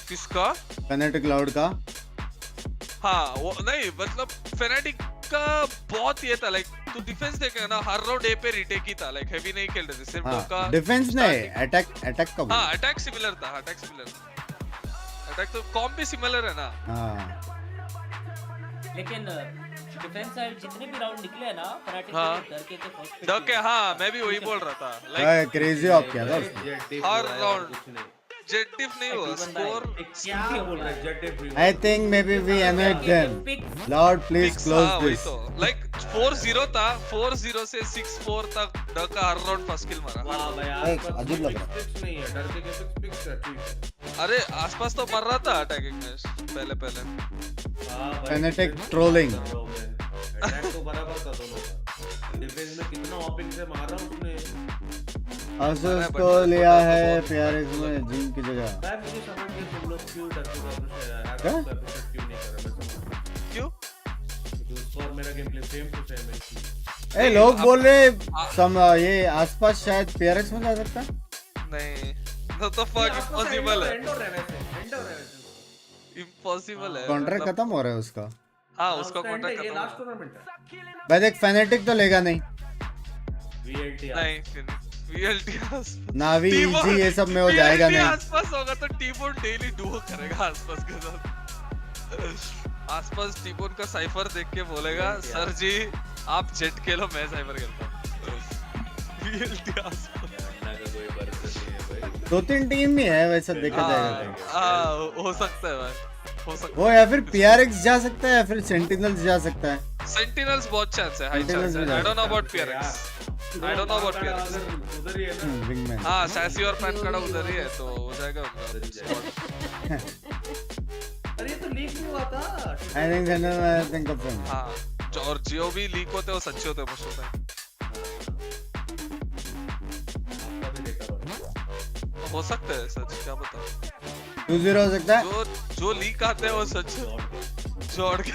किसका? फैनेटिक लाउड का. हाँ वो नहीं मतलब फेनेटिक का बहुत ये था लाइक तू डिफेंस देखेगा ना हर राउंड ए पे रिटेक ही था. लाइक हेवी नहीं खेल रहे थे सिर्फ हाँ, का डिफेंस नहीं, अटैक का. हाँ अटैक सिमिलर था. Attack similar. अटैक तो कॉम भी सिमिलर है ना. हाँ लेकिन डिफेंस साइड जितने भी राउंड निकले हैं ना फनाटिक हाँ. के डर के फर्स्ट डर के हाँ मैं भी वही बोल रहा था भाई क्रेजी ऑफ क्या था उसने. हर राउंड जेट डिफ नहीं हुआ स्कोर. क्या बोल रहा है jet diff. I think maybe we annoyed them. Lord, please close this. Like 4-0 था. 4-0 से 6-4 तक डर का हर राउंड फर्स्ट किल मारा. वाह भाई अजीब लग रहा फिक्स नहीं है. डर के फिक्स है ठीक. अरे आसपास तो मर रहा था अटैकिंग में पहले. हां भाई Fanatic trolling. अटैक तो बराबर था दोनों का. डिफेंस में कितना ऑपिंग से मारा उसने. आसुस को लिया है PRX में जिंग की जगह. मैं मुझे समझ नहीं तुम लोग क्यों डर के क्या? क्यों नहीं कर रहे. मैं क्यों? क्योंकि उसको और मेरा game play same to same है. ए लोग बोल रहे ये आसपास शायद PRX में जा सकता है. नहीं No तो fuck impossible है. Impossible है. कॉन्ट्रैक्ट खत्म हो रहा है उसका. हाँ उसका कॉन्ट्रैक्ट खत्म. लास्ट टूर्नामेंट है. भाई देख फैनेटिक तो लेगा नहीं. नहीं VLT आसपास. नावी EG ये सब में हो जाएगा नहीं. आसपास होगा तो टीबोन डेली डुओ करेगा आसपास के साथ. आसपास टीबोन का साइफर देख के बोलेगा सर जी आप जेट खेलो मैं साइफर खेलता हूँ. VLT आसपास. 2-3 टीम ही है वैसा देखा जाएगा. हाँ हो सकता है भाई. हो सकता वो या फिर PRX जा सकता है या फिर सेंटिनल्स जा सकता है. सेंटिनल्स बहुत चांस है. हाई चांस है. I don't know about PRX. I don't know about PRX. उधर ही है ना. विंगमैन. हाँ सैसी और पैन काड़ा उधर ही है तो हो जाएगा उनका. अरे ये तो लीक नहीं हुआ था. I think confirm. हाँ और जियो भी लीक होते हो सच्चे होते हैं मोस्ट ऑफ टाइम. हो सकता है सच क्या बता. 2-0 हो सकता है. जो लीक आते हैं वो सच जोड़ के.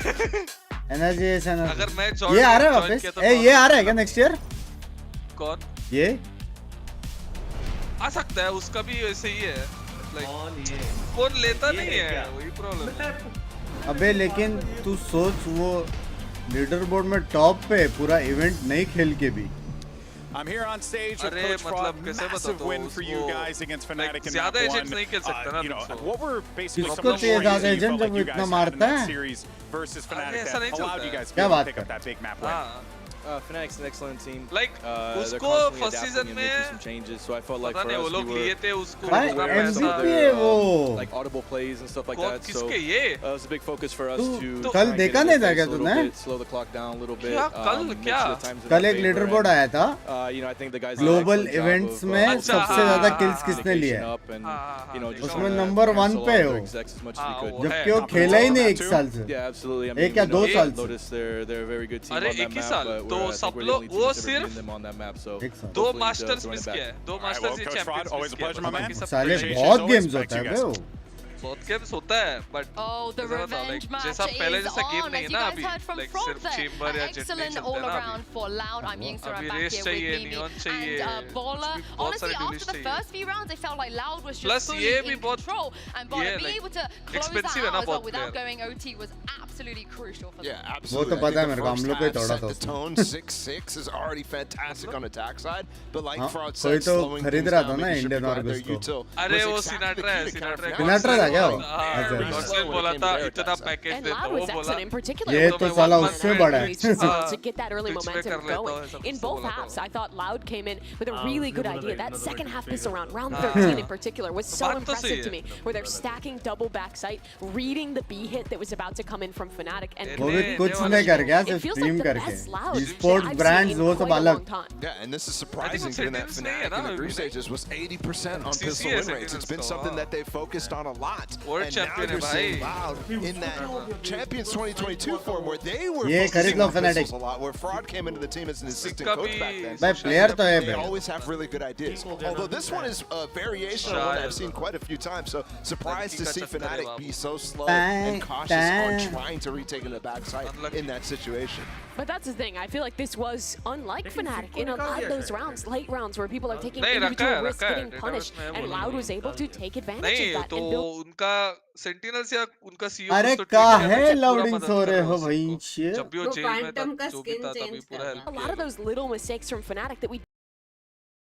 एनर्जी अगर मैं ये आ रहा है वापस. ये आ रहा है क्या नेक्स्ट ईयर. कौन ये आ सकता है. उसका भी ऐसे ही है. कौन लेता नहीं है वही प्रॉब्लम. अबे लेकिन तू सोच वो लीडर बोर्ड में टॉप पे पूरा इवेंट नहीं खेल के भी. I'm here on stage with Coach Fraud. Massive win for you guys against Fnatic in map 1. You know, what were basically some of the stories that you felt like you guys had in that series versus Fnatic that allowed you guys to pick up that big map win? Fnatic's an excellent team. Like उसको first season में some changes, so I felt like पता for नहीं वो us लोग we लिए were थे उसको. MVP है वो. like audible plays and stuff like that. So किसके ये? it was a big focus for us to कल देखा नहीं था क्या तूने. slow the clock down a little bit. कल क्या? कल एक लीडर बोर्ड आया था. You know, I think the guys global events में सबसे ज्यादा किल्स किसने लिए. उसमें नंबर 1 पे हो. जबकि वो खेला ही नहीं 1 साल से. एक या 2 साल से. अरे 1 ही साल तो सब लोग वो सिर्फ 2 मास्टर्स मिस किया है. 2 मास्टर्स ही चैंपियंस मिस किया है. साले बहुत गेम्स होता है वो. बहुत गेम्स होता है बट जैसा पहले जैसा गेम नहीं है ना अभी. लाइक सिर्फ चेंबर या जेट नहीं चलते ना अभी. अभी रेस चाहिए नियॉन चाहिए बहुत सारे डिलीट चाहिए. प्लस ये भी बहुत ये लाइक एक्सपेंसिव है ना बहुत प्लेयर. वो तो पता है मेरे को. हम लोग को ही तोड़ा था. Tone 6-6 is already fantastic on attack side, but like Fraud कोई said, तो slowing खरीद things रहा down, था ना making sure Indian they had their Argus को. util. अरे वो was exactly सिनाट्रा है. the key to counter Sinatra था क्या वो. गॉडसेल बोला था इतना पैकेज And देता Loud वो was बोला. excellent in particular. ये तो साला उससे बड़ा है. To get that early momentum going. In both halves, I thought Loud came in with a really good idea. That second half pistol round, round 13 in particular, was so impressive to me. Where they're stacking double backside, reading the B hit that was about to come in from Fnatic. And वो भी कुछ नहीं कर गया सिर्फ stream करके. Esports brands वो सब अलग. Yeah, and this is surprising given that Fnatic in the group stages was 80% on pistol win rates. It's been something that they focused on a lot. And now you're seeing Loud in that Champions 2022 form where they were focusing on pistols a lot, where Fraud came into the team as an assistant coach back then. भाई player तो है They भाई. always have really good ideas. Although this one is a variation of one I've seen quite a few times. So surprised to see Fnatic be so slow and cautious on trying to retake in the backside in that situation. But that's the thing. I feel like this was unlike Fnatic in a lot of those rounds, late rounds, where people are taking individual risks getting punished, and Loud was able to take advantage of that. तो उनका sentinels या उनका CEO अरे का है लाउडिंग सो रहे हो भाई. जब भी वो जेल में था जो भी था तभी पूरा help A lot of those little mistakes from Fnatic that we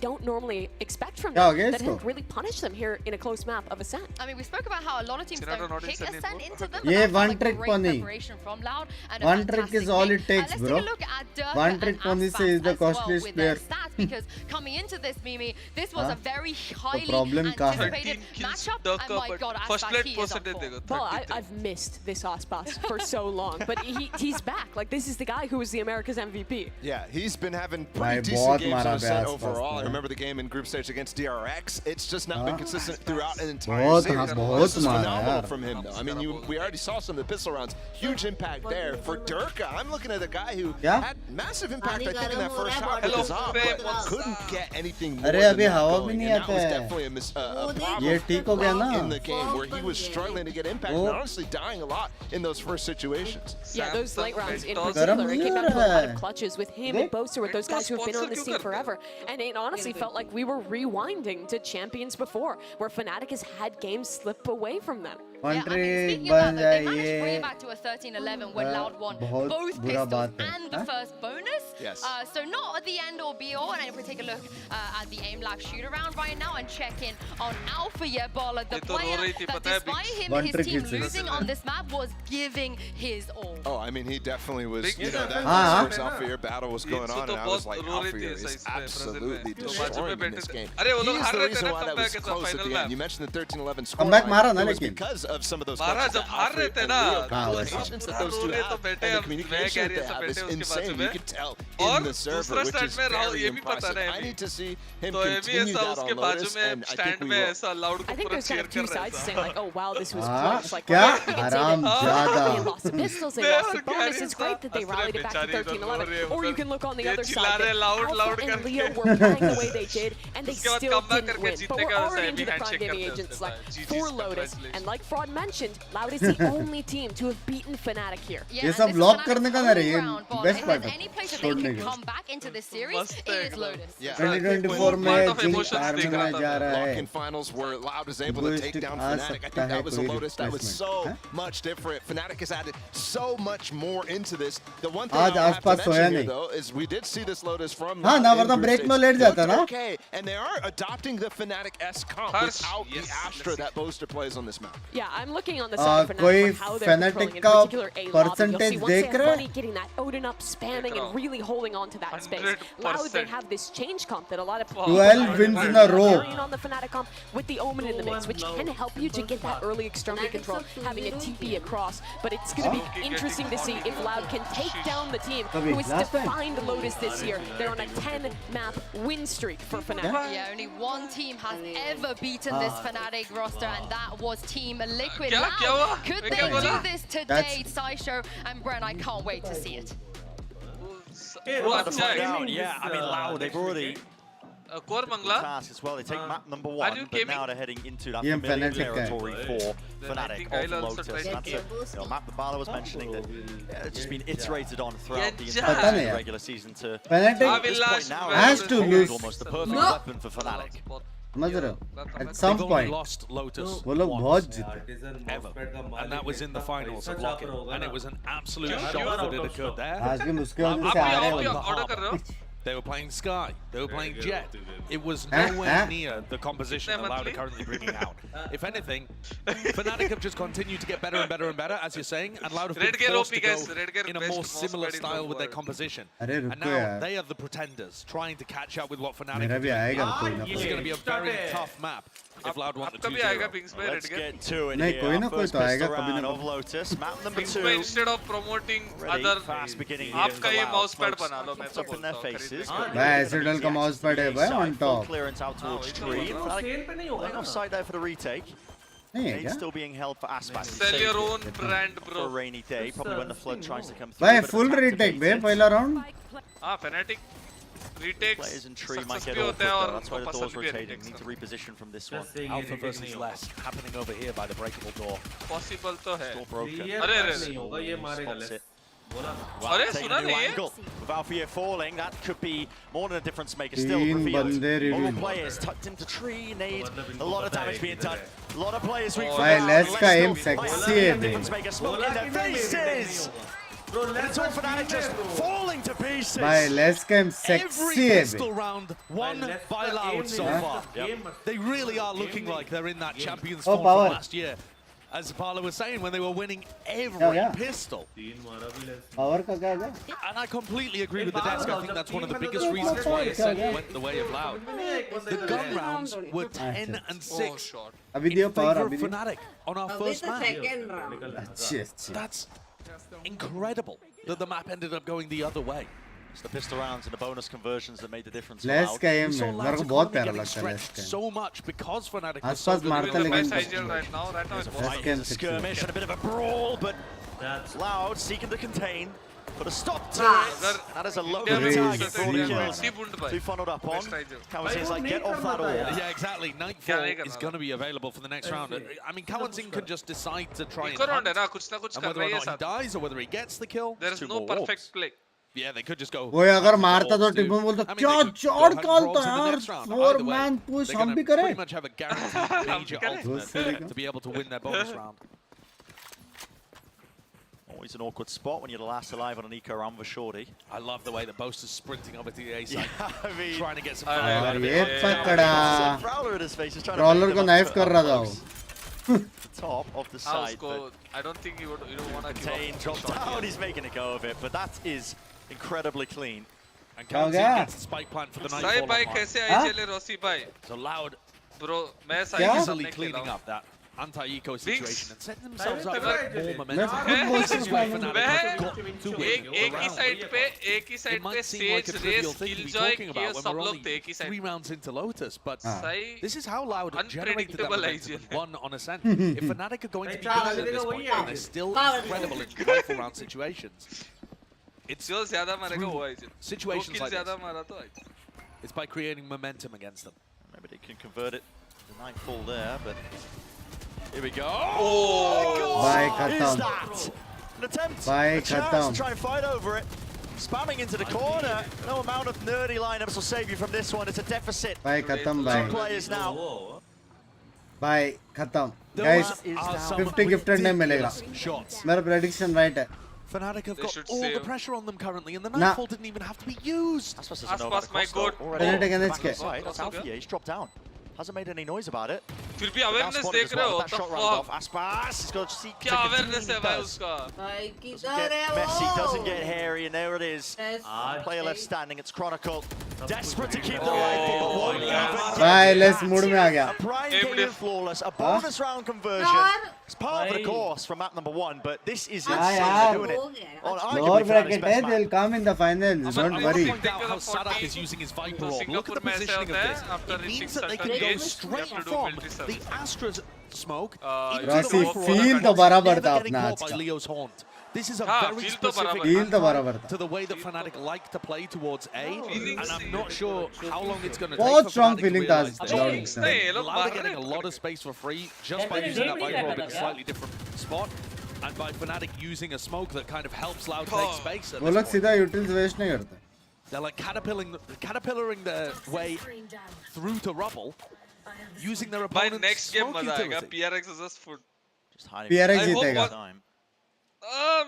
don't normally expect from क्या हो them गया that इसको? have really punished them here in a close map of Ascent. I mean, we spoke about how a lot of teams don't kick Ascent into them. ये but that's one like trick great pony. preparation from Loud and a One trick fantastic is all pick. it takes, Let's bro. take a look at Durka One and trick pony Aspas से is the as well costliest with their player. stats, because coming into this, Mimi, this was हाँ? a very तो highly problem कहाँ है? anticipated matchup. And my God, first Aspas, plate he is up percentage for. देखो. Well, I've missed this Aspas for so long, but he's back. Like, this is the guy who was the America's MVP. Yeah, he's been having भाई pretty decent बहुत games on मारा Ascent bay overall. I आसपास. remember the game in group stage against DRX. It's just not been consistent throughout an entire बहुत series. हाँ, बहुत This is मारा phenomenal यार. from him, though. I mean, we already saw some of the pistol rounds. Huge impact there for Durka. I'm looking at a guy who क्या? had massive impact, I think, in that first half. Hello, with his op, but couldn't get anything more अरे than अभी that हवा भी going, नहीं and that आता was है. definitely a problem ये ठीक हो गया ना? in the game where he was struggling to get impact and honestly dying a lot in those first situations. Yeah, those late rounds in particular, it came down to a lot of clutches with him and Boaster, with those guys who have been on this team forever. And it honestly felt like we were rewinding to Champions before, where Fnatic has had games slip away from them. Speaking of that, they managed to bring it back to a 13-11 when Loud won both pistols and the first bonus. Yes. So not at the end or be all. And if we take a look at the aim lag shoot around right now and check in on Alpha Yebola, the player that despite his team losing on this map was giving his all. Oh, I mean, he definitely was, you know, that first Alpha Year battle was going on, and I was like, Alpha Year is absolutely destroying in this game. He is the reason why that was close at the end. You mentioned the 13-11 score line. It was because of some of those clutches that Alpha and Leo, the patience that those two have, and the communication that they have is insane. You can tell in the server, which is very impressive. I need to see him continue that on Lotus, and I think we will. I think there's kind of two sides saying like, oh wow, this was close. Like, क्या you can say that हरामजादा. they lost the pistols, they lost the bonus. It's great that they rallied it back to 13-11. Or you can look on the other side that Alpha and Leo were playing the way they did, and they still didn't win. But we're already into the Prime Gaming Agents like for Lotus, and like Fraud mentioned, Loud is the only team to have beaten Fnatic here. ये सब lock करने का ना रे ये best part Any place that they can come back into this series, it is Lotus. 2024 में zinc army में जा रहा है. Lock-in finals where Loud is able to take down Fnatic. I think that was a Lotus that was so much different. Fnatic has added so much more into this. The one thing I have to mention here, though, is we did see this Lotus from हाँ ना वरना break में late जाता ना. Okay, and they are adopting the Fnatic-esque comp without the Astra that Boaster plays on this map. Yeah, I'm looking on the side of Fnatic कोई for how they're controlling in Fnatic का particular A lobby. You'll see percentage once they देख have रहे? Bunny getting that Odin up, spamming and really holding on to that space. Loud, they have this change comp that a lot of people 12 wins in a row. on the Fnatic comp with the Omen in the mix, which can help you to get that early extremity control, having a TP across. But it's going to be interesting to see if Loud can take down the team who has defined Lotus this year. They're on a 10-map win streak for Fnatic. Yeah, only one team has ever beaten this Fnatic roster, and that was Team Liquid. Loud, could they do this today? Sideshow and Bren, I can't wait to see it. Yeah, I mean, Loud, they've already task as well. They take map number 1, but now they're heading into that familiar territory for Fnatic of Lotus. That's a map that Bala was mentioning that it's just been iterated on throughout the entire regular season to this point now. Has to lose. Almost the perfect weapon for Fnatic. समझ रहे हो? At some point, lost Lotus वो लोग बहुत जीते. ever, and that was in the finals of Lock-in, and it was an absolute shock that it occurred there. आज भी मुश्किल से आ रहे हैं. They were playing Sky, they were playing Jet. It was nowhere near the composition that Loud are currently bringing out. If anything, Fnatic have just continued to get better and better and better, as you're saying, and Loud have been forced to go in a more similar style with their composition. And now they are the pretenders, trying to catch up with what Fnatic are doing. This is going to be a very tough map if Loud want the 2-0. Let's get to it here. First pistol round of Lotus. Map number 2. Instead of promoting other, fast beginning आपका ये mouse pad बना लो, मैं तो up in their faces. भाई एसिडल का mouse pad है भाई on top. Clearance out towards tree. Laying offside there for the retake. Nade still being held for Aspas. Sell your own brand, bro. For a rainy day, probably when the flood tries to come through. भाई full retake बे पहला round. हाँ, Fnatic retakes. Players in tree might get awkward though. That's why the door's rotating. Need to reposition from this one. Alpha versus less happening over here by the breakable door. Possible तो है. Door broken. नहीं होगा ये मारेगा less. अरे सुना नहीं है? With Alpha falling, that could be more than a difference maker. Still revealed. All players tucked into tree. Nade. A lot of damage being done. A lot of players. भाई less का aim sexy है बे. Smoke in their faces. It's all Fnatic just falling to pieces. भाई less का aim sexy है Pistol round won by Loud so far. They really are looking like they're in that Champions form from last year. As Apollo was saying, when they were winning every pistol. Power का क्या है? And I completely agree with the desk. I think that's one of the biggest reasons why it went the way of Loud. The gun rounds were 10 and 6 अभी दियो in power favor अभी of Fnatic on our first map. अच्छी अच्छी. That's incredible that the map ended up going the other way. It's the pistol rounds and the bonus conversions that made the difference. Less का aim है. मेरे को बहुत प्यारा लगता है लेस का. So much because Fnatic आसपास मारता लेकिन. Right now Skirmish and a bit of a brawl, but Loud seeking to contain. Put a stop to it. That is a local target for the kills. Crazy. Two funneled up on. Kawan Singh's like, get off that all. Yeah, exactly. Nightfall is going to be available for the next round. I mean, Kawan Singh can just decide to try and hunt, and whether or not he dies or whether he gets the kill. There is no perfect play. Yeah, they could just go. वो अगर मारता तो टिप्पो बोलता क्या shot call था यार 4-man push हम भी करें pretty much have a guaranteed major ultimate to be able to win their bonus round. Always an awkward spot when you're the last alive on an eco round for Shorty. I love the way that Boaster's sprinting over to the A side, I mean, trying to get some. ये पकड़ा Prowler in his face is trying to Prowler को knife कर रहा था वो the top of the side. I don't think you don't want to contain drop down. He's making a go of it, but that is incredibly clean. And Kawan Singh gets the spike plant for the Nightfall. Sai bhai kaise aaye chale Rossi bhai? So Loud, bro, मैं easily cleaning up that anti-eco situation and setting themselves up for more momentum. एक ही side पे Sage, Race, Killjoy ये सब लोग थे एक ही side 3 rounds into Lotus, but सही this is how Loud generated that momentum and won on Ascent. If Fnatic are going to be good at this point, and they're still incredible in rifle round situations, it's जो ज़्यादा मारेगा वो eigen situations like ज़्यादा this. मारा तो eigen It's by creating momentum against them. Maybe they can convert it. The Nightfall there, but here we go. Bye, Is khatam. that an attempt? Bye, a chance khatam. to try and fight over it. Spamming into the corner. No amount of nerdy lineups will save you from this one. It's a deficit. Bye, khatam, bye. 2 players now. Bye, khatam. Guys, 50 gifted नहीं मिलेगा मेरा prediction right है Fnatic have got all the pressure on them currently, and the Nightfall didn't even have to be used. Aspas, my god. That's Alfie. He's dropped down. Hasn't made any noise about it. फिर भी awareness देख रहे हो? That shot round off. Aspas, he's got to see क्या awareness है भाई उसका? Messi doesn't get hairy, and there it is. Player left standing. It's Chronicle. Desperate to keep the rifle, but won't even Bye, let's mood में आ गया. A prime game flawless, a bonus round conversion. It's part of the course from map number 1, but this is insane. Doing it on Lower bracket है, they'll come in the finals. Don't worry. Point out how Sadak is using his Viper Orb. Look at the positioning of this. It means that they can go straight from the Astra's smoke into Rossi, the Viper Orb. feel तो बराबर था Getting अपना caught आज by का. Leo's haunt. This is a very feel specific तो बराबर था. to the way that Fnatic like to play towards A, and I'm not sure how long it's going to बहुत take for strong Fnatic feeling to था realize आज. this. Loud Loud are getting a lot of space for free just by using that Viper Orb in a slightly different spot, and by Fnatic using a smoke that kind of helps Loud take space. At वो this लोग point. सीधा utils waste नहीं करते. They're like caterpillaring their way through to rubble, using their भाई opponent's next game smoke मजा आएगा. utility. PRX is just foot. PRX जीतेगा.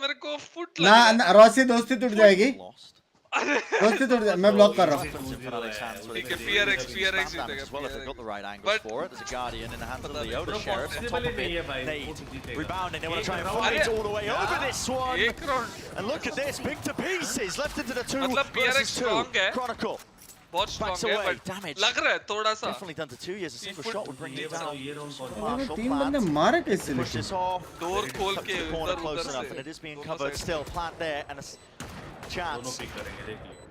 मेरे को foot ना रॉसी दोस्ती टूट जाएगी. दोस्ती टूट जाए. मैं ब्लॉक कर रहा हूँ. ठीक है PRX जीतेगा. Well, if they've got the right angles for it, there's a Guardian in the hands of the AORUS Sheriff. On top of it, Nade rebounding. They want to try and fight all the way over this one. And look at this, big to pieces, left into the 2 versus 2. Chronicle. बहुत strong है, but damage. लग रहा है थोड़ा सा. Definitely done to 2 years. A single shot would bring it down. तीन बंदे मारे कैसे Push this off. Door खोल के corner उधर close उधर enough, and it is being covered still. Plant there and a chance.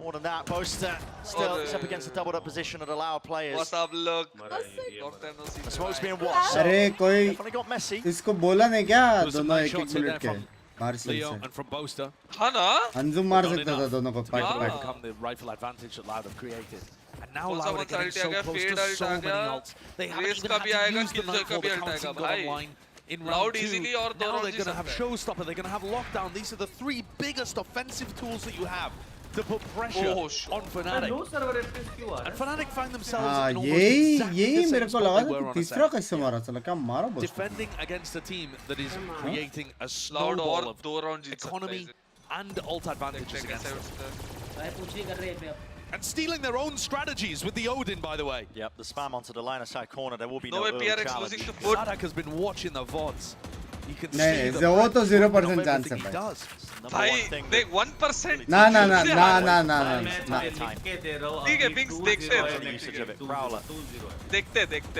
More than that, Boaster still is up against the doubled up position of the Lao players. What's up, look? The smoke's being watched. अरे कोई Definitely got Messi. इसको बोला नहीं क्या There's some दोनों nice एक shots in minute there के from martial Leo से and from Boaster. हाँ ना? अंजुम मार सकता था दोनों को Might fight fight. become the rifle advantage that Loud have created. And now कौन सा Loud are getting ult so आ गया? close Fade to ult so uh many गया. ults. They haven't Race even का had भी to आएगा, use the Killjoy का Nightfall. भी The ult Counting आएगा, got भाई. online in Loud round 2. easily और दो Now round they're going to have Jeet Showstopper. They're going to have Lockdown. These are the 3 biggest offensive tools that you have to put pressure on Fnatic. And Fnatic find themselves in almost exactly यही the मेरे same को spot लगा they were था on तीसरा Ascent. कैसे मारा चला क्या मारा बोल. Defending against a team that is creating a Loud snowball और of दो round जीत सकता है. economy and ult advantages against them. भाई पूछ नहीं कर रहे हैं पे अब. And stealing their own strategies with the Odin, by the way. Yep, the spam onto the line of side corner. There will be No no way early PRX challenge. losing to foot. Sadak has been watching the VODs. You can नहीं, see the वो तो breadth 0% of chance everything है he भाई. does. भाई देख 1%. ना ना ना ना ना ना ठीक है Binks देखते हैं. Usage of it. Prowler. देखते देखते.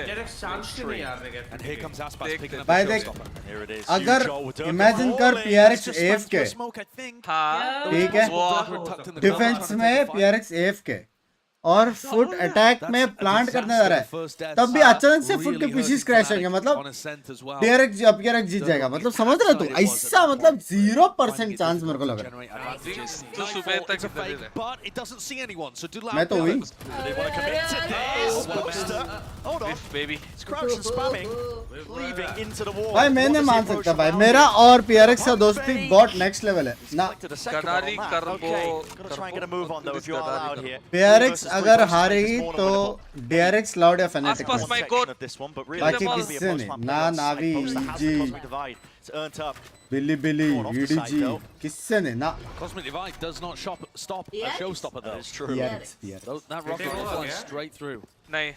And here comes Aspas picking up भाई the देख showstopper. Here it is. अगर Hugo imagine कर PRX AFK Smoke, I think. हाँ. ठीक है Tucked in the defence cover. में PRX AFK और फुट अटैक में प्लांट करने जा रहा है, तब भी अचानक से फुट के पीसीस क्रैश होंगे, मतलब PRX जीत जाएगा, मतलब समझ रहे तू, ऐसा मतलब 0% चांस मेरे को लग रहा है। तो सुबह तक मैं तो हुई भाई, मैं नहीं मान सकता भाई, मेरा और PRX का दोस्ती बहुत नेक्स्ट लेवल है ना। PRX अगर हारेगी तो DRX लाउड या फैनेटिक, बाकी किससे नहीं, ना नावी जी बिली बिली EDG किससे नहीं ना। Cosmic Divide does not stop a showstopper though. That's true. That rocket will fly straight through. नहीं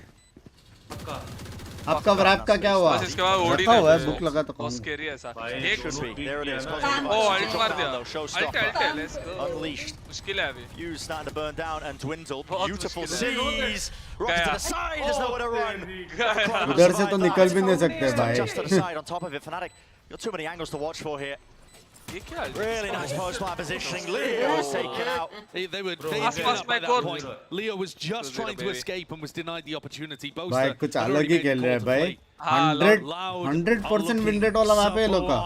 आपका वैप का क्या हुआ? बस इसके बाद ओडी रखा हुआ है, बुक लगा तो बहुत स्कैरी है ऐसा। एक There it is. अल्ट मार दिया, अल्ट लेट्स गो, Unleashed. मुश्किल है अभी। Fuse starting to burn down and dwindle. Beautiful seas. Rocket to the side. There's nowhere to run. उधर से तो निकल भी नहीं सकते भाई। Just to the side on top of it, Fnatic. Got too many angles to watch for here. ये क्या? Really nice post-fire positioning. Leo was taken out. They were phasing out by that point. Leo was just trying to escape and was denied the opportunity. भाई कुछ अलग ही खेल रहे हैं भाई, 100% win rate वाला वहाँ पे लोग का,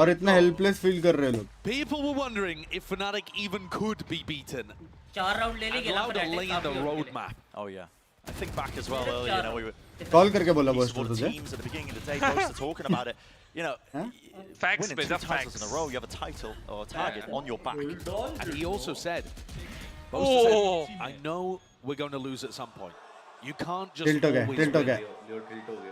और इतना हेल्पलेस फील कर रहे हैं लोग। People were wondering if Fnatic even could be beaten. 4 round ले लेंगे ना Allowed to lay in the roadmap. Oh yeah. I think back as well earlier, you know, we were call करके बोला boss all the तुझे। teams at the beginning of the day, both are talking about it. You know, Facts, winning 2 better titles facts. in a row, you have a title or a target on your back. And he also said, Boaster said, I know we're going to lose at some point. You can't just tilt हो गया, always tilt हो win. गया,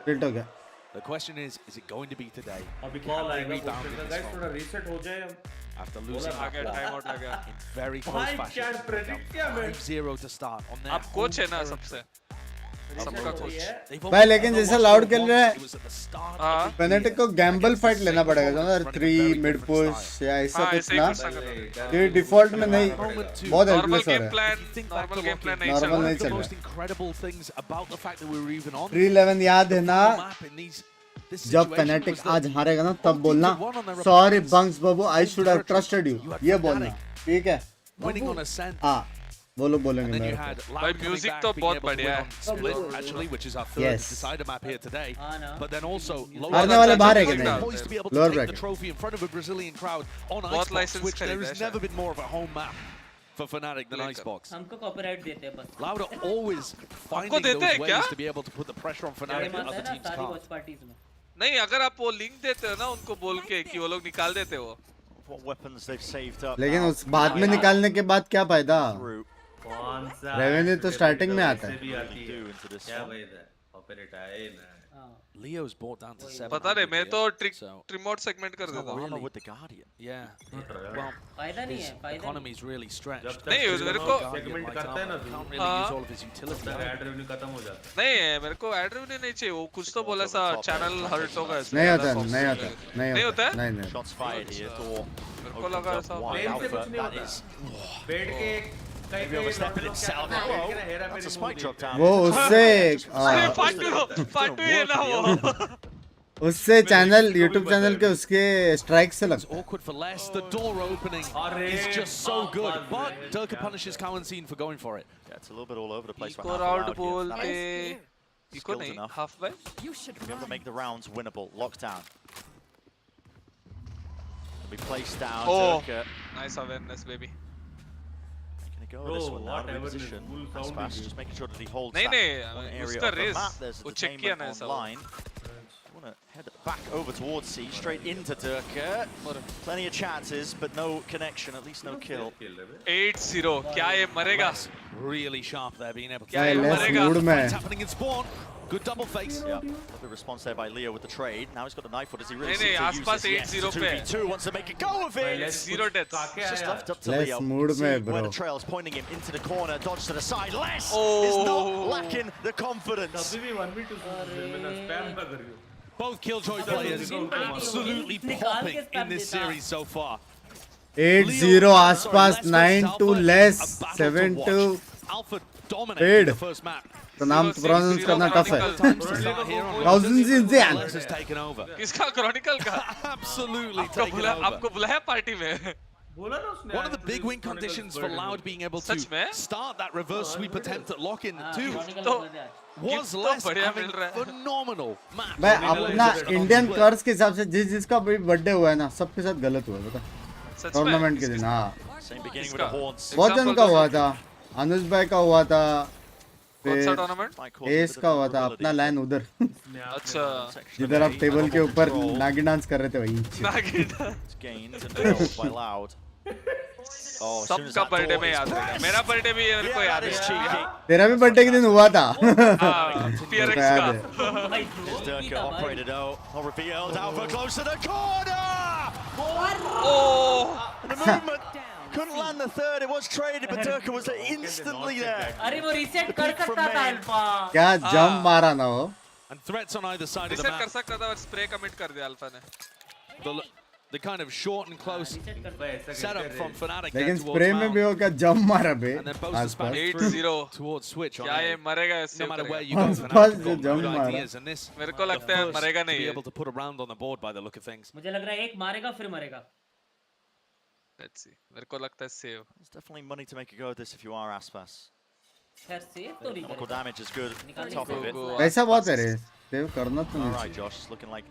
tilt हो गया। The question is it going to be today? अभी Can call they आएगा rebound in this guys, one? थोड़ा reset हो जाए हम। After losing आ गया, टाइम आउट आ गया। in very close भाई fashion. क्या predict किया मैं? 5-0 to start on their आप कोच है ना home सबसे, turf. सबका कोच। भाई लेकिन जैसा लाउड खेल रहा है, It was at the start हाँ। of the फैनेटिक को गैम्बल फाइट लेना पड़ेगा, समझ, 3 मिड पुश या ऐसा हाँ, कुछ ऐसे ही ना, कर सकते हैं। ये डिफॉल्ट में नहीं, बहुत नॉर्मल हेल्पलेस हो गेम रहा है। प्लान, नॉर्मल गेम प्लान नहीं चल नॉर्मल रहा। नहीं the चल most रहा। incredible things about the fact that we were even on 311 याद है ना, map in this जब situation फैनेटिक was that आज हारेगा ना तब बोलना all teams had won on their sorry opponents. Bunks Babu, I should have trusted you, ये बोलना, ठीक है? winning on ascent. हाँ बोलो बोलेंगे And then मेरे you को। had भाई Loud coming music back, तो being बहुत able to बढ़िया win है। on Split, actually, which is our third Yes. decider map here today. no. But then also, हारने वाले बाहर है कि Loud नहीं? poised to be able to Lower take the bracket. trophy in front of a Brazilian crowd on बहुत Icebox, license which there खरीदा has है never been more of a home map for Fnatic than Lekker. Icebox. हमको copyright देते हैं बस। Loud are always finding देते those हैं ways क्या? to be able to put the pressure on गाड़ी Fnatic that मारता other है ना teams सारी can't. वॉच पार्टीज में। नहीं, अगर आप वो लिंक देते हो ना उनको बोल के कि वो लोग निकाल देते हो। What weapons they've saved up. लेकिन now. उस बाद में निकालने के बाद क्या फायदा? Through. कौन सा रेवेन्यू तो स्टार्टिंग में आता है। भी आती है। Do into this क्या one. भाई इधर ऑपरेट आए ना। Leo's brought down to 7. पता नहीं, मैं तो So, ट्रिमोट सेगमेंट कर देता हूँ। Armor with the Guardian. yeah. Well, फायदा नहीं his है, फायदा नहीं। economy's really stretched. नहीं, मेरे को सेगमेंट करता है ना तू, Can't really use all of his utility. Ad revenue खत्म हो जाता है। नहीं, मेरे को एड रेवेन्यू नहीं चाहिए, वो कुछ तो बोला सा चैनल हर्ट होगा ऐसे। नहीं होता, नहीं होता, नहीं होता है? नहीं नहीं। Shots fired here. Door. मेरे को लगा ऐसा। Wide प्लेन से alpha. कुछ नहीं That होता। is बेड के कई maybe overstepping himself. Whoa. That's a spike drop down. वो उससे अरे फाटू ये ना वो। उससे चैनल, यूट्यूब चैनल के उसके स्ट्राइक से It's लगता है। awkward for Les. The door opening is just so good. But Durka punishes Cowan for going for it. Yeah, it's a little bit all over the place. Eco round बोलते, eco Skills नहीं, enough. Half buy. Be able to make the rounds winnable. Lockdown. Be placed down. Oh. Durka. Nice awareness baby। Gonna go with this one now. Whatever this Reposition. full That's sound fast. is. Just making sure that he holds नहीं that नहीं, one area उसका of the race map. There's वो a check किया ना detainment ऐसा वो। online. Want to head back over towards C, straight into Durka. Plenty of chances, but no connection. At least no kill. 8-0, क्या ये मरेगा? Really sharp there, being able to क्या ये लेस मरेगा? मूड में What's happening in spawn. Good double face. Yeah, lovely response there by Leo with the trade. Now he's got the knife. What does he really नहीं, seem to नहीं, use आसपास this? Yes, 8-0 पे। 2v2 wants to make a go of it. 0 deaths। It's just left up to Less Leo. mood See में, where bro. the trail's pointing him into the corner, dodge to the side. Les Oh. is not lacking the confidence. तभी भी 1v2 मैं spam ना करियो। Both Killjoy players absolutely popping in this series so far. 8-0 आसपास, 9-2 less, 7-2 Alpha Paid. dominated the first map. तो नाम pronounce करना tough है। Thousands in the end. Les has taken over. किसका क्रॉनिकल का? Absolutely आपको taken बुलाया, over. आपको बुलाया पार्टी में? One of the big win conditions for Loud being able to start that reverse sweep attempt at lock-in too was less having phenomenal match. भाई अपना Indian कर्स के हिसाब से जिसका भी बर्थडे हुआ है ना सबके साथ गलत हुआ है बता टूर्नामेंट के दिन हाँ बहुत जन का हुआ था अनुज भाई का हुआ था एस का हुआ था अपना लाइन उधर अच्छा जिधर आप टेबल के ऊपर नागिन डांस कर रहे थे वही सबका बर्थडे में याद रहेगा मेरा बर्थडे भी मेरे को याद है तेरा भी बर्थडे के दिन हुआ था PRX का couldn't land the third. It was traded, but Durka was instantly there. अरे वो reset कर सकता था अल्फा क्या जंप मारा ना वो And threats on either side of the reset map. कर सकता था और spray commit कर दिया अल्फा ने The kind of short and close setup from Fnatic. लेकिन स्प्रे में भी वो क्या जंप मारा बे आसपास 8-0 towards switch. क्या ये मरेगा इससे No matter where you go, आसपास जो Fnatic जंप got मारा ideas, and this मेरे को लगता है मरेगा नहीं be है able to put a round on the board by the look of things. मुझे लग रहा है एक मारेगा फिर मरेगा Let's see मेरे को लगता है save There's definitely money to make a go at this if you are Aspas. खैर सेव तो नहीं Chemical damage is good. Top of it. पैसा बहुत है रे सेव करना तो All नहीं right, Josh, looking like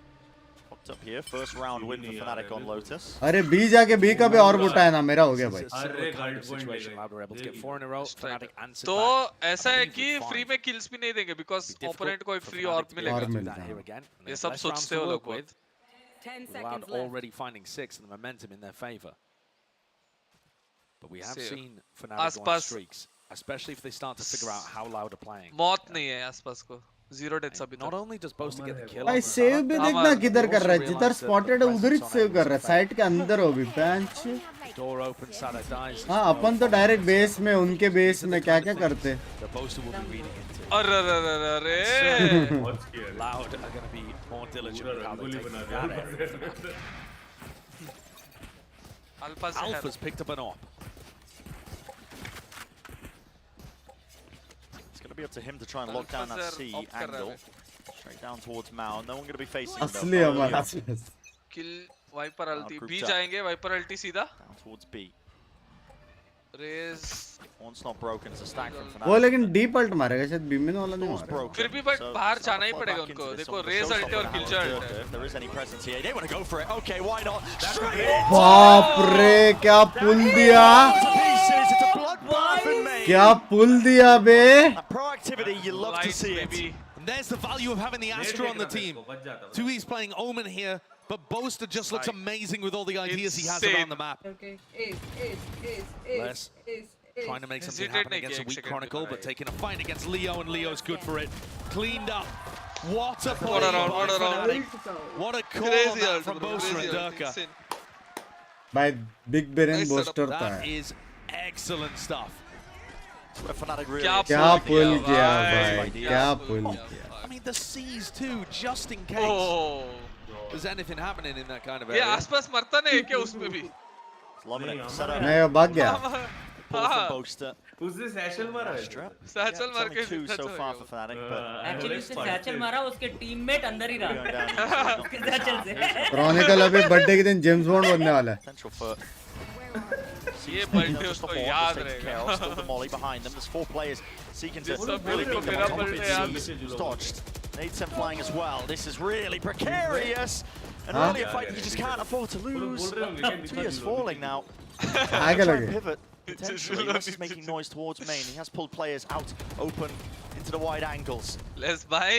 popped up here. First round win for Fnatic on Lotus. अरे बी जाके बी का भी और बुटा है ना मेरा हो गया भाई तो ऐसा है कि फ्री में किल्स भी नहीं देंगे बिकॉज ओपोनेंट को एक फ्री ऑर्ब मिलेगा ये सब सोचते हो लोग बहुत 10 seconds left. Already finding 6 and the momentum in their favor. But we have seen Fnatic go on streaks, especially if they start to figure out how Loud are playing. मौत नहीं है आसपास को 0 डेथ्स अभी Not only does Boaster get the kill, भाई save भी देखना किधर कर रहा है जिधर स्पॉटेड है उधर ही सेव कर रहा है साइड के अंदर हो भी bench door open, Sada dies. हाँ अपन तो डायरेक्ट बेस में उनके बेस में क्या क्या करते The Boaster will be reading into. अरे Loud are going to be more diligent with how they take that area. Alpha's picked up an AWP. It's going to be up to him to try and lock down that C angle. Straight down towards Mao. No one going to be facing him. असली हमारा kill Viper ulti B जाएंगे Viper ulti सीधा down towards B. Raze One's not broken. It's a stack from Fnatic. वो लेकिन deep alt मारेगा शायद बीमिन वाला नहीं मारेगा फिर भी बट बाहर जाना ही पड़ेगा उनको देखो रेज अल्टी और किल अल्टी If there is any presence here, they want to go for it. Okay, why not? बाप रे क्या पुल दिया क्या पुल दिया बे Proactivity, you love to see it. And there's the value of having the Astra on the team. Tui's playing Omen here, but Boaster just looks amazing with all the ideas he has around the map. Les trying to make something happen against a weak Chronicle, but taking a fight against Leo, and Leo's good for it. Cleaned up. What a play by Fnatic. What a call on that from Boaster and Durka. भाई big brain booster था That is excellent stuff. क्या पुल किया भाई क्या पुल किया I mean the C's too, just in case there's anything happening in that kind of area. ये आसपास मरता नहीं है क्या उसमें भी नहीं वो भाग गया उसने सैचल मारा है सैचल मार के two so far for Fnatic, but actually उसने सैचल मारा उसके टीममेट अंदर ही रहा उसके सैचल से क्रॉनिकल अभी बर्थडे के दिन जेम्स बॉन्ड बनने वाला है ये बर्थडे उसको याद रहेगा Still the molly behind them. There's 4 players seeking to really beat them on top of it. Dodged. Needs them flying as well. This is really precarious. And really a fight you just can't afford to lose. Tuya's falling now. आगे लगे Pivot. Potentially, West is making noise towards main. He has pulled players out open into the wide angles. Let's buy.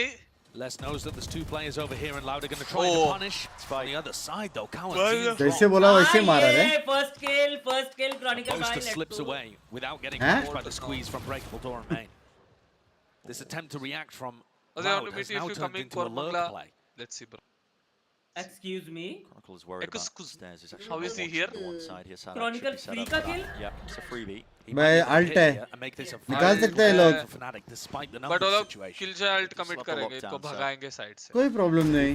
Les knows that there's 2 players over here and Loud are going to try to punish. On the other side though, Cowan. जैसे बोला वैसे मारा रे first kill Chronicle Boaster slips away without getting punished by the squeeze from breakable door and main. This attempt to react from Loud has now turned into a lurk play. Let's see bro. Excuse me. Chronicle is worried about stairs. He's actually How is he here? one side here. Chronicle free का kill? Yeah, it's a freebie. भाई alt है निकाल सकते हैं लोग but वो लोग किल जो अल्ट कमिट करेंगे इनको भगाएंगे साइड से कोई प्रॉब्लम नहीं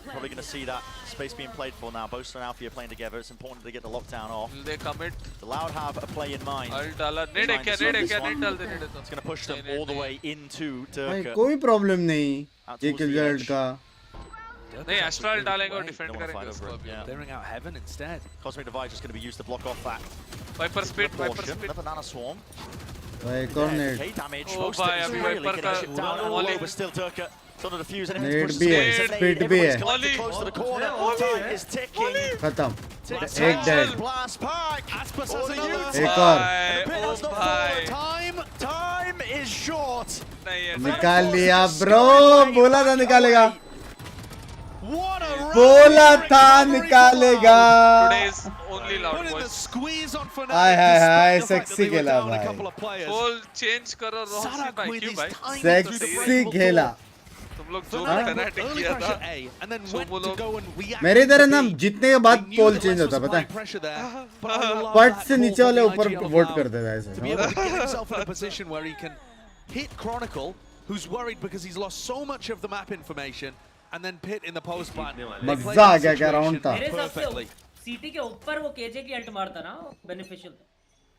Probably going to see that space being played for now. Boaster and Alfie are playing together. It's important they get the lockdown off. They commit. The Loud have a play in mind. Ult डाला नेड क्या डाल दे नेड तो It's going to push them all the way into भाई Durka. कोई problem नहीं ये किल alt का नहीं Astral डालेंगे और defend करेंगे उसको अभी. Clearing out Heaven instead. Cosmic Divide just going to be used to block off that. Viper speed. The Banana Swarm. Like on it. Okay, damage. Oh, bhai, abhi really Viper getting shit down and all Molly. over still Turka. Sort of the fuse and Need भी है, speed भी है. Molly close to the corner. Time is ticking. खत्म. एक dead. Blast pack. Aspas has another. एक और. Time is short. निकाल लिया bro. बोला था निकालेगा. बोला था निकालेगा. Today's only loud voice. हाय sexy खेला भाई. Full change करो रोहसी भाई क्यों भाई? Sexy खेला. तुम लोग जो फैनेटिक किया था. मेरे इधर है ना जीतने के बाद पोल चेंज होता पता है. पट से नीचे वाले ऊपर वोट कर देता है ऐसे. Hit Chronicle, who's worried because he's lost so much of the map information, and then Pit in the post plan. मजा आ गया क्या राउंड था. मेरे हिसाब से सीटी के ऊपर वो केजे की अल्ट मारता ना बेनिफिशियल था.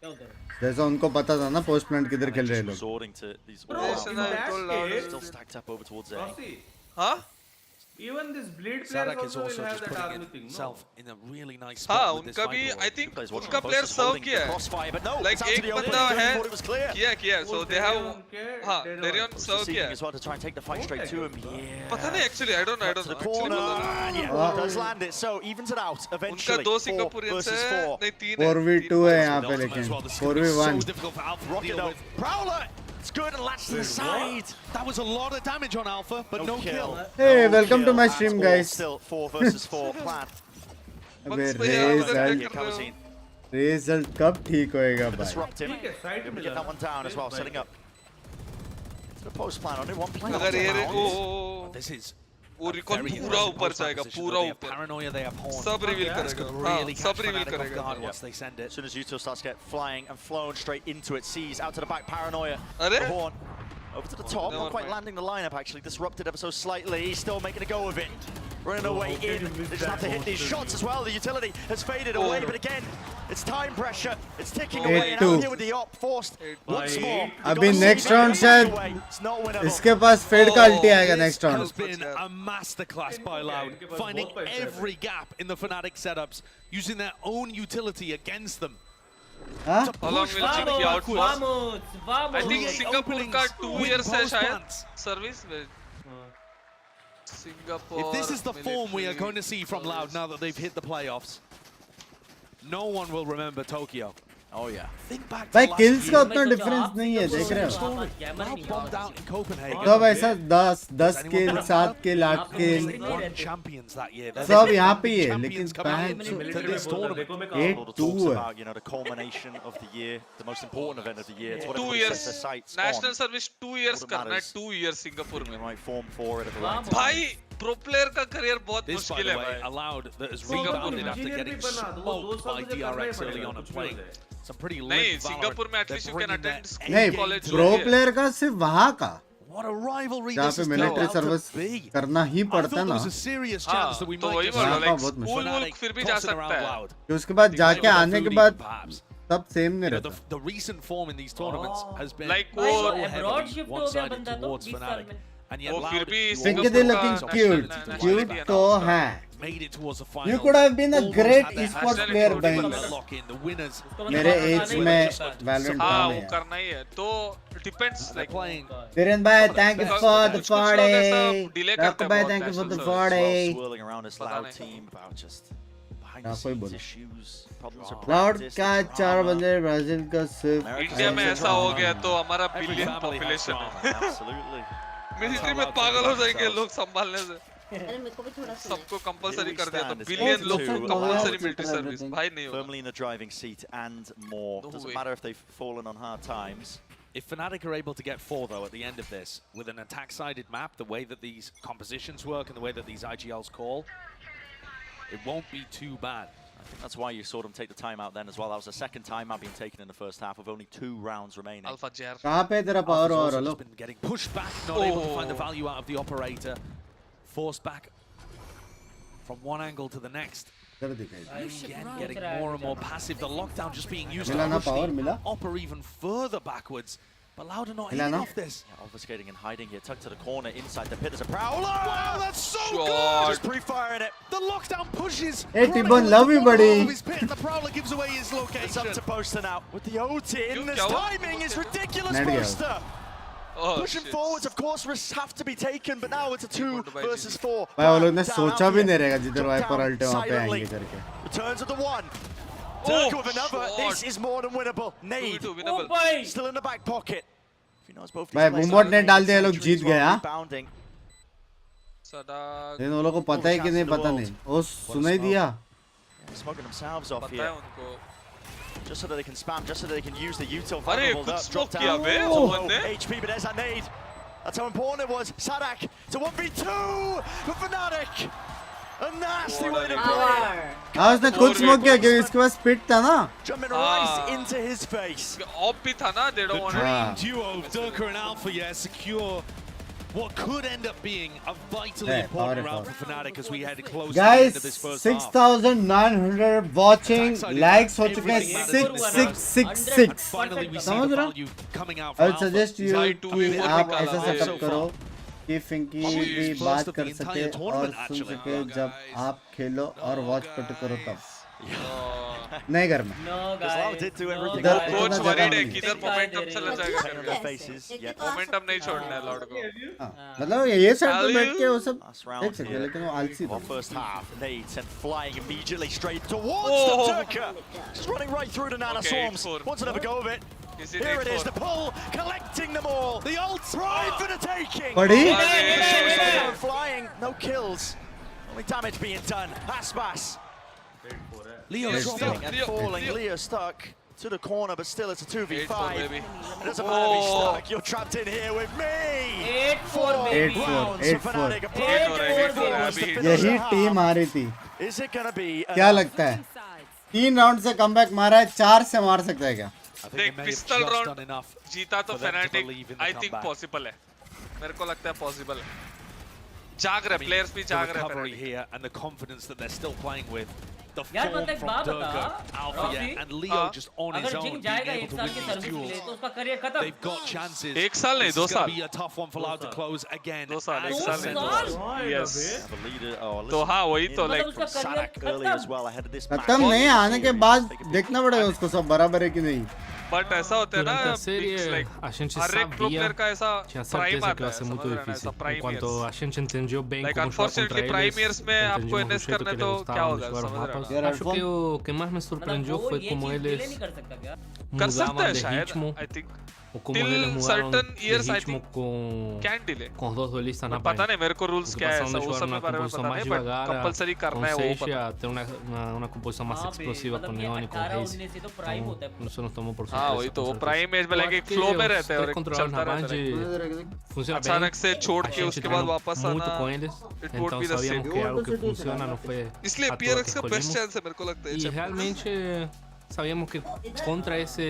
क्या होता है? जैसा उनको पता था ना पोस्ट प्लांट किधर खेल रहे लोग. Still stacked up over towards A. Huh? Even this bleed Sadak players is also also will have just that putting army thing, no? himself in a really nice हाँ spot with this उनका भी Viper I wall. think Players उनका watching player closest, सर्व holding किया the है. crossfire, but no, Like it's out to एक the open. बंदा है Thought it was clear. किया so they have हाँ Darion सर्व किया है. As well to try and take the fight straight to him. Yeah. पता नहीं actually I don't know To the corner. Yeah, does land it. So evens it out उनका eventually. 2 4 सिंगापुरियंस versus है 4. नहीं 3 है. 4v2 है यहाँ पे लेकिन 4v1. So difficult for Alpha to Rocket deal though. with. Prowler. It's good and latched to the side. That was a lot of damage on Alpha, but no kill. Hey, welcome to my stream, guys. Still 4 versus 4 plan. अबे Kerosene. Result कब ठीक होएगा भाई. Disrupt him. Able to get that one down as well, setting up. To the post plan, only one play. अगर ये This is वो recall पूरा ऊपर जाएगा पूरा ऊपर. Paranoia, they have horn. सब रिवील करेगा. Really सब रिवील Fnatic off करेगा. guard once they send it. As soon as Yuto starts to get flying and flown straight into it, sees out to the back, Paranoia. अरे? The horn. Over to the top, not quite landing the lineup actually, disrupted ever so slightly, he's still making a go of it. Running away in, they just have to hit these shots as well, the utility has faded away, but again, it's time pressure, it's ticking away, and out here with the op, forced once more. अभी next round शायद इसके पास fade का अल्टी आएगा next round. Has been a masterclass by Loud, finding every gap in the Fnatic setups, using their own utility against them. Huh? Along with GP outpost. Vamos. I think Singapore का 2 years है शायद service में. Singapore. If this is the form we are going to see from Loud now that they've hit the playoffs, no one will remember Tokyo. Oh yeah. Think back to भाई last kills का year. उतना difference नहीं है देख रहे हो. Loud bombed out in Copenhagen. सब ऐसा 10 किल 7 किल 8 किल Won champions that year. सब यहाँ पे ही है लेकिन Champions coming to this tournament. 8-2 है. About, you know, the culmination of the year, the most important event of the year. It's what 2 everybody years. sets their sights National on. service 2 years What करना है matters. 2 years Singapore में. Right, form for it at the right time. भाई pro player का career बहुत This, by मुश्किल the है way, भाई. allowed that has Singapore rebounded after engineer getting भी बना, तो वो 2 smoked साल by मुझे करना ही DRX early पड़ेगा, on and कुछ भी playing हो जाए. some pretty नहीं limp सिंगापुर में Valorant. at least you They're can bringing attend their school नहीं college प्रो जो भी है. प्लेयर का सिर्फ वहाँ का What a rivalry जहाँ this पे is military about to service be. करना ही I पड़ता thought there ना. was a serious chance that we तो might वही get बोला हाँ, like बहुत school Fnatic वूल फिर भी जा tossing सकता around है. Loud. कि उसके बाद जाके आने के बाद Perhaps. सब सेम नहीं You know, रहता. the recent form in these tournaments has been Like so वो abroad heavily shift हो गया one-sided बंदा तो towards 20 साल Fnatic. में. And yet वो फिर Loud भी Think सिंगापुर they're का looking nationality cute. है, Cute nationality तो है ना. है. made it towards the final. You could have been a Almost great had their esports hands player, on the Binks. lock-in, the winners. मेरे as में Valorant हाँ था वो मैं. करना ही है. तो depends They're like playing. Dhiren bhai, thank you for the कुछ लोग ऐसा party. delay Rakko करते हैं bhai, बहुत thank you for the national Well, party. swirling around this पता Loud नहीं. team about just behind हाँ, the कोई scenes बोलो. issues, problems of cloud practice, का the 4 drama. बंदे ब्राजील का सिर्फ इंडिया में ऐसा हो गया तो हमारा Every billion family has population drama. है. Absolutely. मिलिट्री में पागल हो जाएंगे लोग संभालने से. अरे मेरे को भी थोड़ा सुना सबको कंपलसरी Here we कर दिया तो stand as बिलियन Esports लोग two compulsory allow military service. everything. भाई नहीं होगा. Firmly in the driving seat and more. No Doesn't way. matter if they've fallen on hard times. If Fnatic are able to get 4 though at the end of this, with an attack-sided map, the way that these compositions work and the way that these IGLs call, it won't be too bad. I think that's why you saw them take the timeout then as well. That was the second timeout being taken in the first half with only 2 rounds remaining. Alpha Jer. कहाँ पे तेरा power Alpha's और also hello. just been getting pushed back, not able to find the value out of the operator, forced back from one angle to the next. इधर दिखाई. Again, getting more and more passive. The lockdown just being used मिला to ना push power, the मिला? Opera even further backwards. But Loud are not Hila hitting na? off this. Yeah, obfuscating and hiding here, tucked to the corner, inside the pit, there's a prowler! Wow, that's so good! Just pre-firing it. The lockdown pushes. Hey, T-Bone, love you, buddy. His pit and the prowler gives away his It's location. up to Poster now. With the ult in, this timing is ridiculous, Not yet. Poster! Pushing forwards, of course, risks have to be taken, but now it's a 2 versus 4. भाई वो लोग ने सोचा भी नहीं रहेगा जिधर wiper अल्टे वहाँ पे आएंगे करके. Returns of the one. Turk with another. This is more than winnable. Nade. Still in the back pocket. भाई बूमबॉट ने डाल दिया, लोग जीत गए. हाँ सदा लेकिन वो लोग को पता है कि नहीं पता नहीं. वो सुना ही दिया. Smoking themselves off here. Just so that they can spam, just so that they can use the util. अरे कुछ smoke किया बे someone ने. HP, but there's that nade. That's how important it was. Sadak to 1v2 for Fnatic. A nasty way to play it. हाँ उसने खुद smoke किया क्योंकि इसके पास स्पिट था ना. Jumping right into his face. Off भी था ना. They don't want The dream duo of Durka and Alpha, yeah, secure what could end up being a vitally important round for Fnatic as we head close to the end of this Guys, first half. 6,900 watching, likes हो चुके हैं 6666. Finally, we see समझ the रहा? value coming out I from would Alpha. suggest you कि आप ऐसा setup करो कि फिंकी भी बात कर सके और सुन सके जब आप खेलो और वॉच पट करो तब. नहीं घर में. इधर कोच वरीड है किधर मोमेंटम चला जाएगा करके. मोमेंटम नहीं छोड़ना है लॉर्ड को. मतलब ये साइड पे बैठ के वो सब देख सकते हैं लेकिन वो आलसी था. First half, Nade sent flying immediately straight towards the Turka. Just running right through the Nana Swarms. Wants another go of it. Here it is, the pull, collecting them all. The ult prime for the taking. Buddy. Flying, no kills. Only damage being done. Aspas. Leo dropping and falling. Leo stuck to the corner, but still it's a 2v5. It doesn't matter to be stuck. You're trapped in here with me. 8-4. यही यही team आ रही थी. Is it gonna be? क्या लगता है 3 round से comeback मारा है, 4 से मार सकता है क्या? देख पिस्टल राउंड जीता तो फैनाटिक आई थिंक पॉसिबल है. मेरे को लगता है पॉसिबल है. जाग रहे प्लेयर्स भी जाग रहे हैं here and the confidence that they're still playing with. The यार form मतलब एक from बात Durka, बता, Alpha, yeah, and Leo just on his अगर own जिंग being जाएगा able 1 to साल win की these सर्विस के duels. लिए तो उसका करियर खत्म. They've got chances. 1 साल नहीं 2 This is साल. gonna be a tough one for Loud to close again. 2 साल 1 साल नहीं 2 साल. Yes. तो हाँ वही तो like Sadak early as well ahead of this match. खत्म नहीं, आने के बाद देखना पड़ेगा उसको सब बराबर है कि नहीं. बट ऐसा होता है ना Durante a série, like a gente हर एक pro player का ऐसा tinha prime certeza que आता ia है ser muito समझ रहे हैं difícil. ऐसा prime Enquanto years. a gente entendeu bem Like como jogar contra unfortunately eles, prime years में आपको entendimos o invest jeito करना que तो eles क्या gostavam होगा de jogar समझ os रहे mapas. हैं. Acho que o que mais me surpreendeu foi como eles कर सकते mudavam हैं de शायद ritmo, I think ou como till eles mudaram certain de years I ritmo think com can delay. os dois duelistas na पता frente. नहीं मेरे को rules क्या है Passaram ऐसा de उस jogar सब uma के बारे में composição पता mais नहीं but devagar compulsory com करना है वो 6 पता. a ter uma composição mais explosiva com Neon e com Raze. Então, isso nos tomou por surpresa. हाँ वही तो वो prime age में like एक flow में रहते हैं और एक चलता रहता है. Funciona bem. अचानक से छोड़ A के gente उसके treina बाद वापस muito आना com eles, it won't então be the sabíamos same. que é algo que funciona, não foi इसलिए à toa que PRX का best escolhimos. chance है मेरे को लगता है E realmente sabíamos que contra esse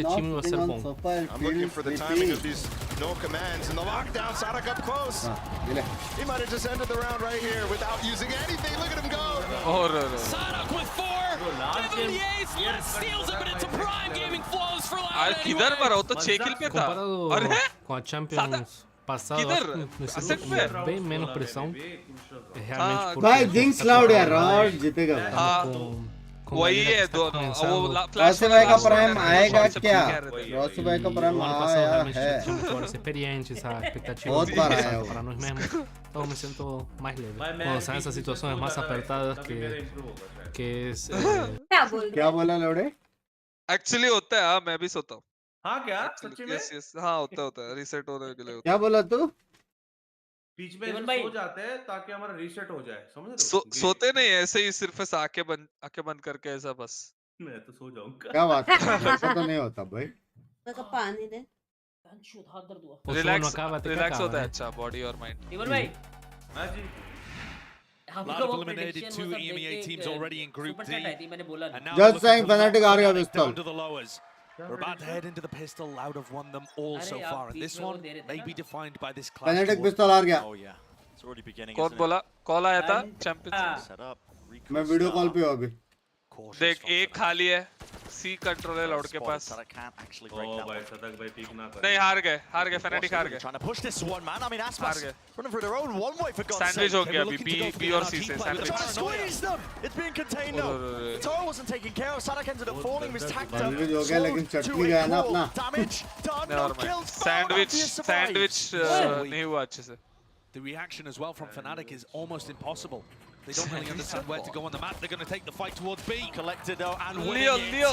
time ia ser bom. I'm looking for the timing of these no commands and the lockdown. Sadak up close. He might have just ended the round right here without using anything. Look at him go. Sadak with 4. Give him the ace. Steals it, but it's a prime gaming flows for Loud. आज किधर मरा वो तो 6 किल पे था. अरे Com a Champions passada, eu acho que nesse jogo bem menos pressão. É realmente porque भाई jinx loud यार और जीतेगा. वही है दोनों वो रॉसी भाई का प्राइम आएगा क्या? रॉसी भाई का प्राइम आया है. Jogadores experientes, a expectativa बहुत बार आया है para nós mesmos. Então me sinto mais leve. Quando saem essas situações mais apertadas que es, क्या बोला लौड़े? एक्चुअली होता है. हाँ मैं भी सोता हूँ. हाँ क्या सच्ची में? यस हाँ होता है रीसेट होने के लिए होता क्या बोला तू? बीच में सो जाते हैं ताकि हमारा रीसेट हो जाए समझ रहे हो? सोते नहीं ऐसे ही सिर्फ ऐसा आंखें बंद करके ऐसा बस. मैं तो सो जाऊंगा. क्या बात है? ऐसा तो नहीं होता भाई. तो पानी दे. रिलैक्स होता है अच्छा बॉडी और माइंड. इवन भाई हाँ जी. Loud have eliminated 2 EMEA teams already in Group D. And now Just saying Fnatic आ गया पिस्तौल. down to the lowers. We're about to head into the pistol. Loud have won them all so far, and this one may be defined by this clash. Fnatic पिस्तौल आ गया. Oh yeah, it's already beginning. कौन बोला? Call आया था champions. Set up. मैं video call पे हूँ अभी. देख एक खाली है सी कंट्रोल है लाउड के पास ओ भाई सदक भाई पीक ना कर नहीं हार गए फैनेटिक हार गए Trying to push this one, man. I mean, Aspas running through their own one way for God's sandwich sake. हो गया अभी बी और सी से Trying to sandwich squeeze them. It's being contained though. The tower wasn't taken care of. Sadak ended up falling. Was tagged up. Sandwich हो गया लेकिन चटनी गया ना अपना Damage done. No kills. Sandwich नहीं हुआ अच्छे से The reaction as well from Fnatic is almost impossible. They don't really understand where to go on the map. They're going to take the fight towards B. Collected though and Leo. Leo.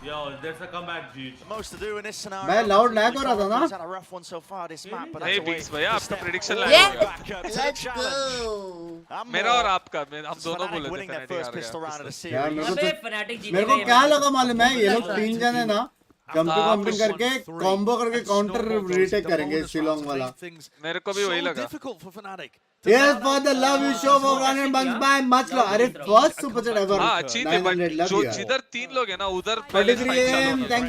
Yo, there's a comeback, G. Most to do in this scenario. मैं loud lag हो रहा था ना? He's had a rough one so far this map, but नहीं that's Binks भैया आपका prediction Yeah. लगा Let's go. मेरा और आपका हम दोनों बोले थे winning their फैनेटिक first हार pistol round of the यार series. मेरे को क्या लगा मालूम है ये लोग 3 जने ना जंपिंग करके कॉम्बो करके काउंटर रीटेक करेंगे शिलोंग वाला मेरे को भी वही लगा Yes for the love you show for running Binks by much love. अरे first super chat ever. हाँ अच्छी थी बट जो जिधर 3 लोग हैं ना उधर पहले thank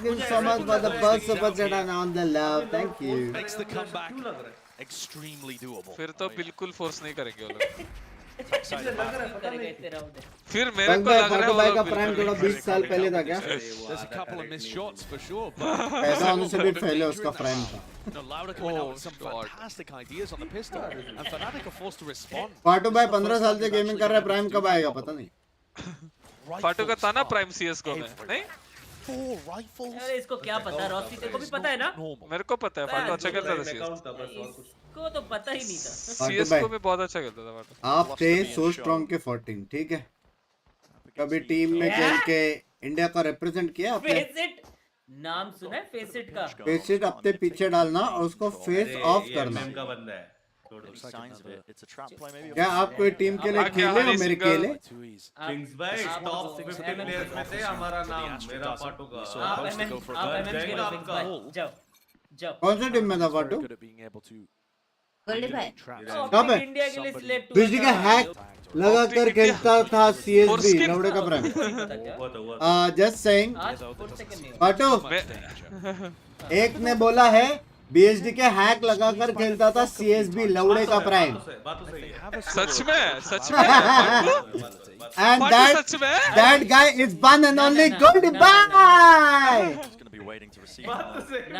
you so much for the first super chat and on the love. Thank you. Makes the comeback extremely doable. फिर तो बिल्कुल फोर्स नहीं करेंगे वो लोग फिर मेरे को लग रहा है भाई का प्राइम थोड़ा 20 साल पहले था क्या There's a couple of missed shots for sure. पैसा होने से भी पहले उसका प्राइम था No, Laura coming out with some fantastic ideas on the pistol, and Fnatic are forced to respond. फाटू भाई 15 साल से गेमिंग कर रहा है प्राइम कब आएगा पता नहीं फाटू का था ना प्राइम सीएसगो में नहीं 4 rifles. अरे इसको क्या पता रॉसी तेरे को भी पता है ना मेरे को पता है फाटू अच्छा खेलता था सीएस को तो पता ही नहीं था सीएसगो में बहुत अच्छा खेलता था फाटू आप थे सो स्ट्रांग के 14 ठीक है कभी टीम में खेल के इंडिया का रिप्रेजेंट किया आपने फेसिट नाम सुना है फेसिट का फेसिट अपने पीछे डालना और उसको फेस ऑफ करना का बंदा है क्या आप कोई टीम के लिए खेले हो मेरे के लिए Binks भाई टॉप 50 प्लेयर्स में से हमारा नाम मेरा फाटू का आप एमएम के लिए Binks भाई जाओ जाओ कौन सी टीम में था फाटू गोल्डी भाई कहाँ पे इंडिया के लिए सिलेक्ट बिजली का हैक लगा कर खेलता था सीएसबी लौड़े का प्राइम जस्ट सेइंग फाटू एक ने बोला है बीएसडी के हैक लगाकर खेलता था सीएसबी लौड़े का प्राइम सच में and that guy is one and only good bye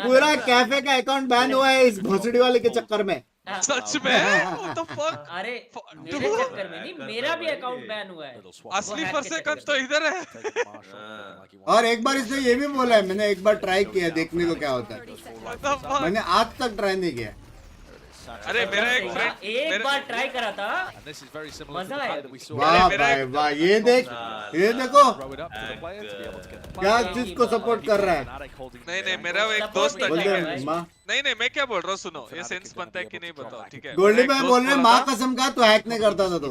पूरा कैफे का अकाउंट बैन हुआ है इस भोसड़ी वाले के चक्कर में सच में what the fuck अरे मेरे चक्कर में नहीं मेरा भी अकाउंट बैन हुआ है असली फरसेकंद तो इधर है और एक बार इसने ये भी बोला है मैंने एक बार ट्राई किया देखने को क्या होता है मैंने आज तक ट्राई नहीं किया अरे मेरा एक फ्रेंड एक बार ट्राई करा था मजा आया वाह भाई वाह ये देखो क्या चीज को सपोर्ट कर रहा है नहीं मेरा एक दोस्त है ठीक है नहीं मैं क्या बोल रहा हूँ सुनो ये सेंस बनता है कि नहीं बताओ ठीक है गोल्डी भाई बोल रहे माँ कसम का तो हैक नहीं करता था तो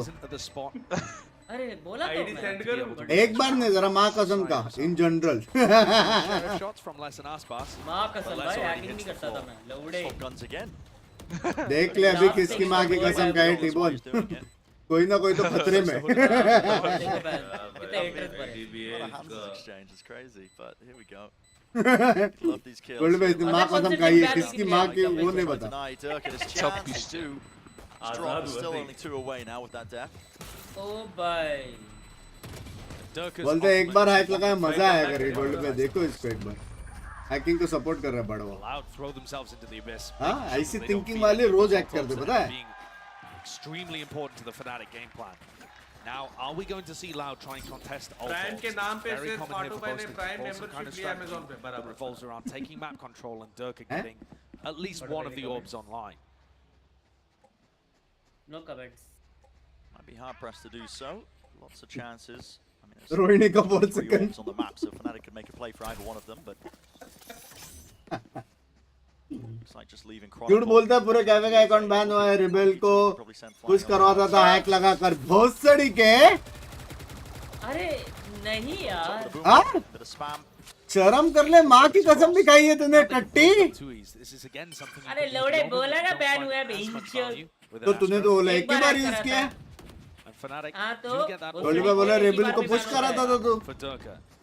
अरे बोला तो सेंड करूं एक बार नहीं जरा माँ कसम का इन जनरल माँ कसम भाई हैकिंग नहीं करता था मैं लौड़े देख ले अभी किसकी माँ की कसम का है टिबोल कोई ना कोई तो खतरे में गोल्डी भाई इसने माँ कसम खाई है किसकी माँ की वो नहीं बता बोलते एक बार हैक लगाया मजा आया करके गोल्डी भाई देखो इसको एक बार हैकिंग को सपोर्ट कर रहा है बड़वा हाँ ऐसी थिंकिंग वाले रोज हैक करते पता है extremely important to the Fnatic game plan. Now, are we going to see Loud try and contest all prime के नाम पे very से common here फाटू for भाई both ने teams. Prime Also membership kind of लिया अमेज़न पे strategy that बराबर revolves around taking map control and Durka getting at least one of the orbs online. No comments. Might be hard pressed to do so. Lots of chances. I mean, Rohini का 4 three second orbs on the map, so Fnatic could make a play for either one of them, but looks like just leaving झूठ बोलता है पूरे cafe का account ban हुआ है rebel को कुछ करवाता था हैक लगाकर बहुत सड़ी के अरे नहीं यार हाँ शर्म कर ले माँ की कसम दिखाई है तूने टट्टी अरे लौड़े बोला ना बैन हुआ है बेंच तो तूने तो बोला एक ही बार यूज किया हाँ तो गोल्डी भाई बोला रेबेल को पुश करा था तू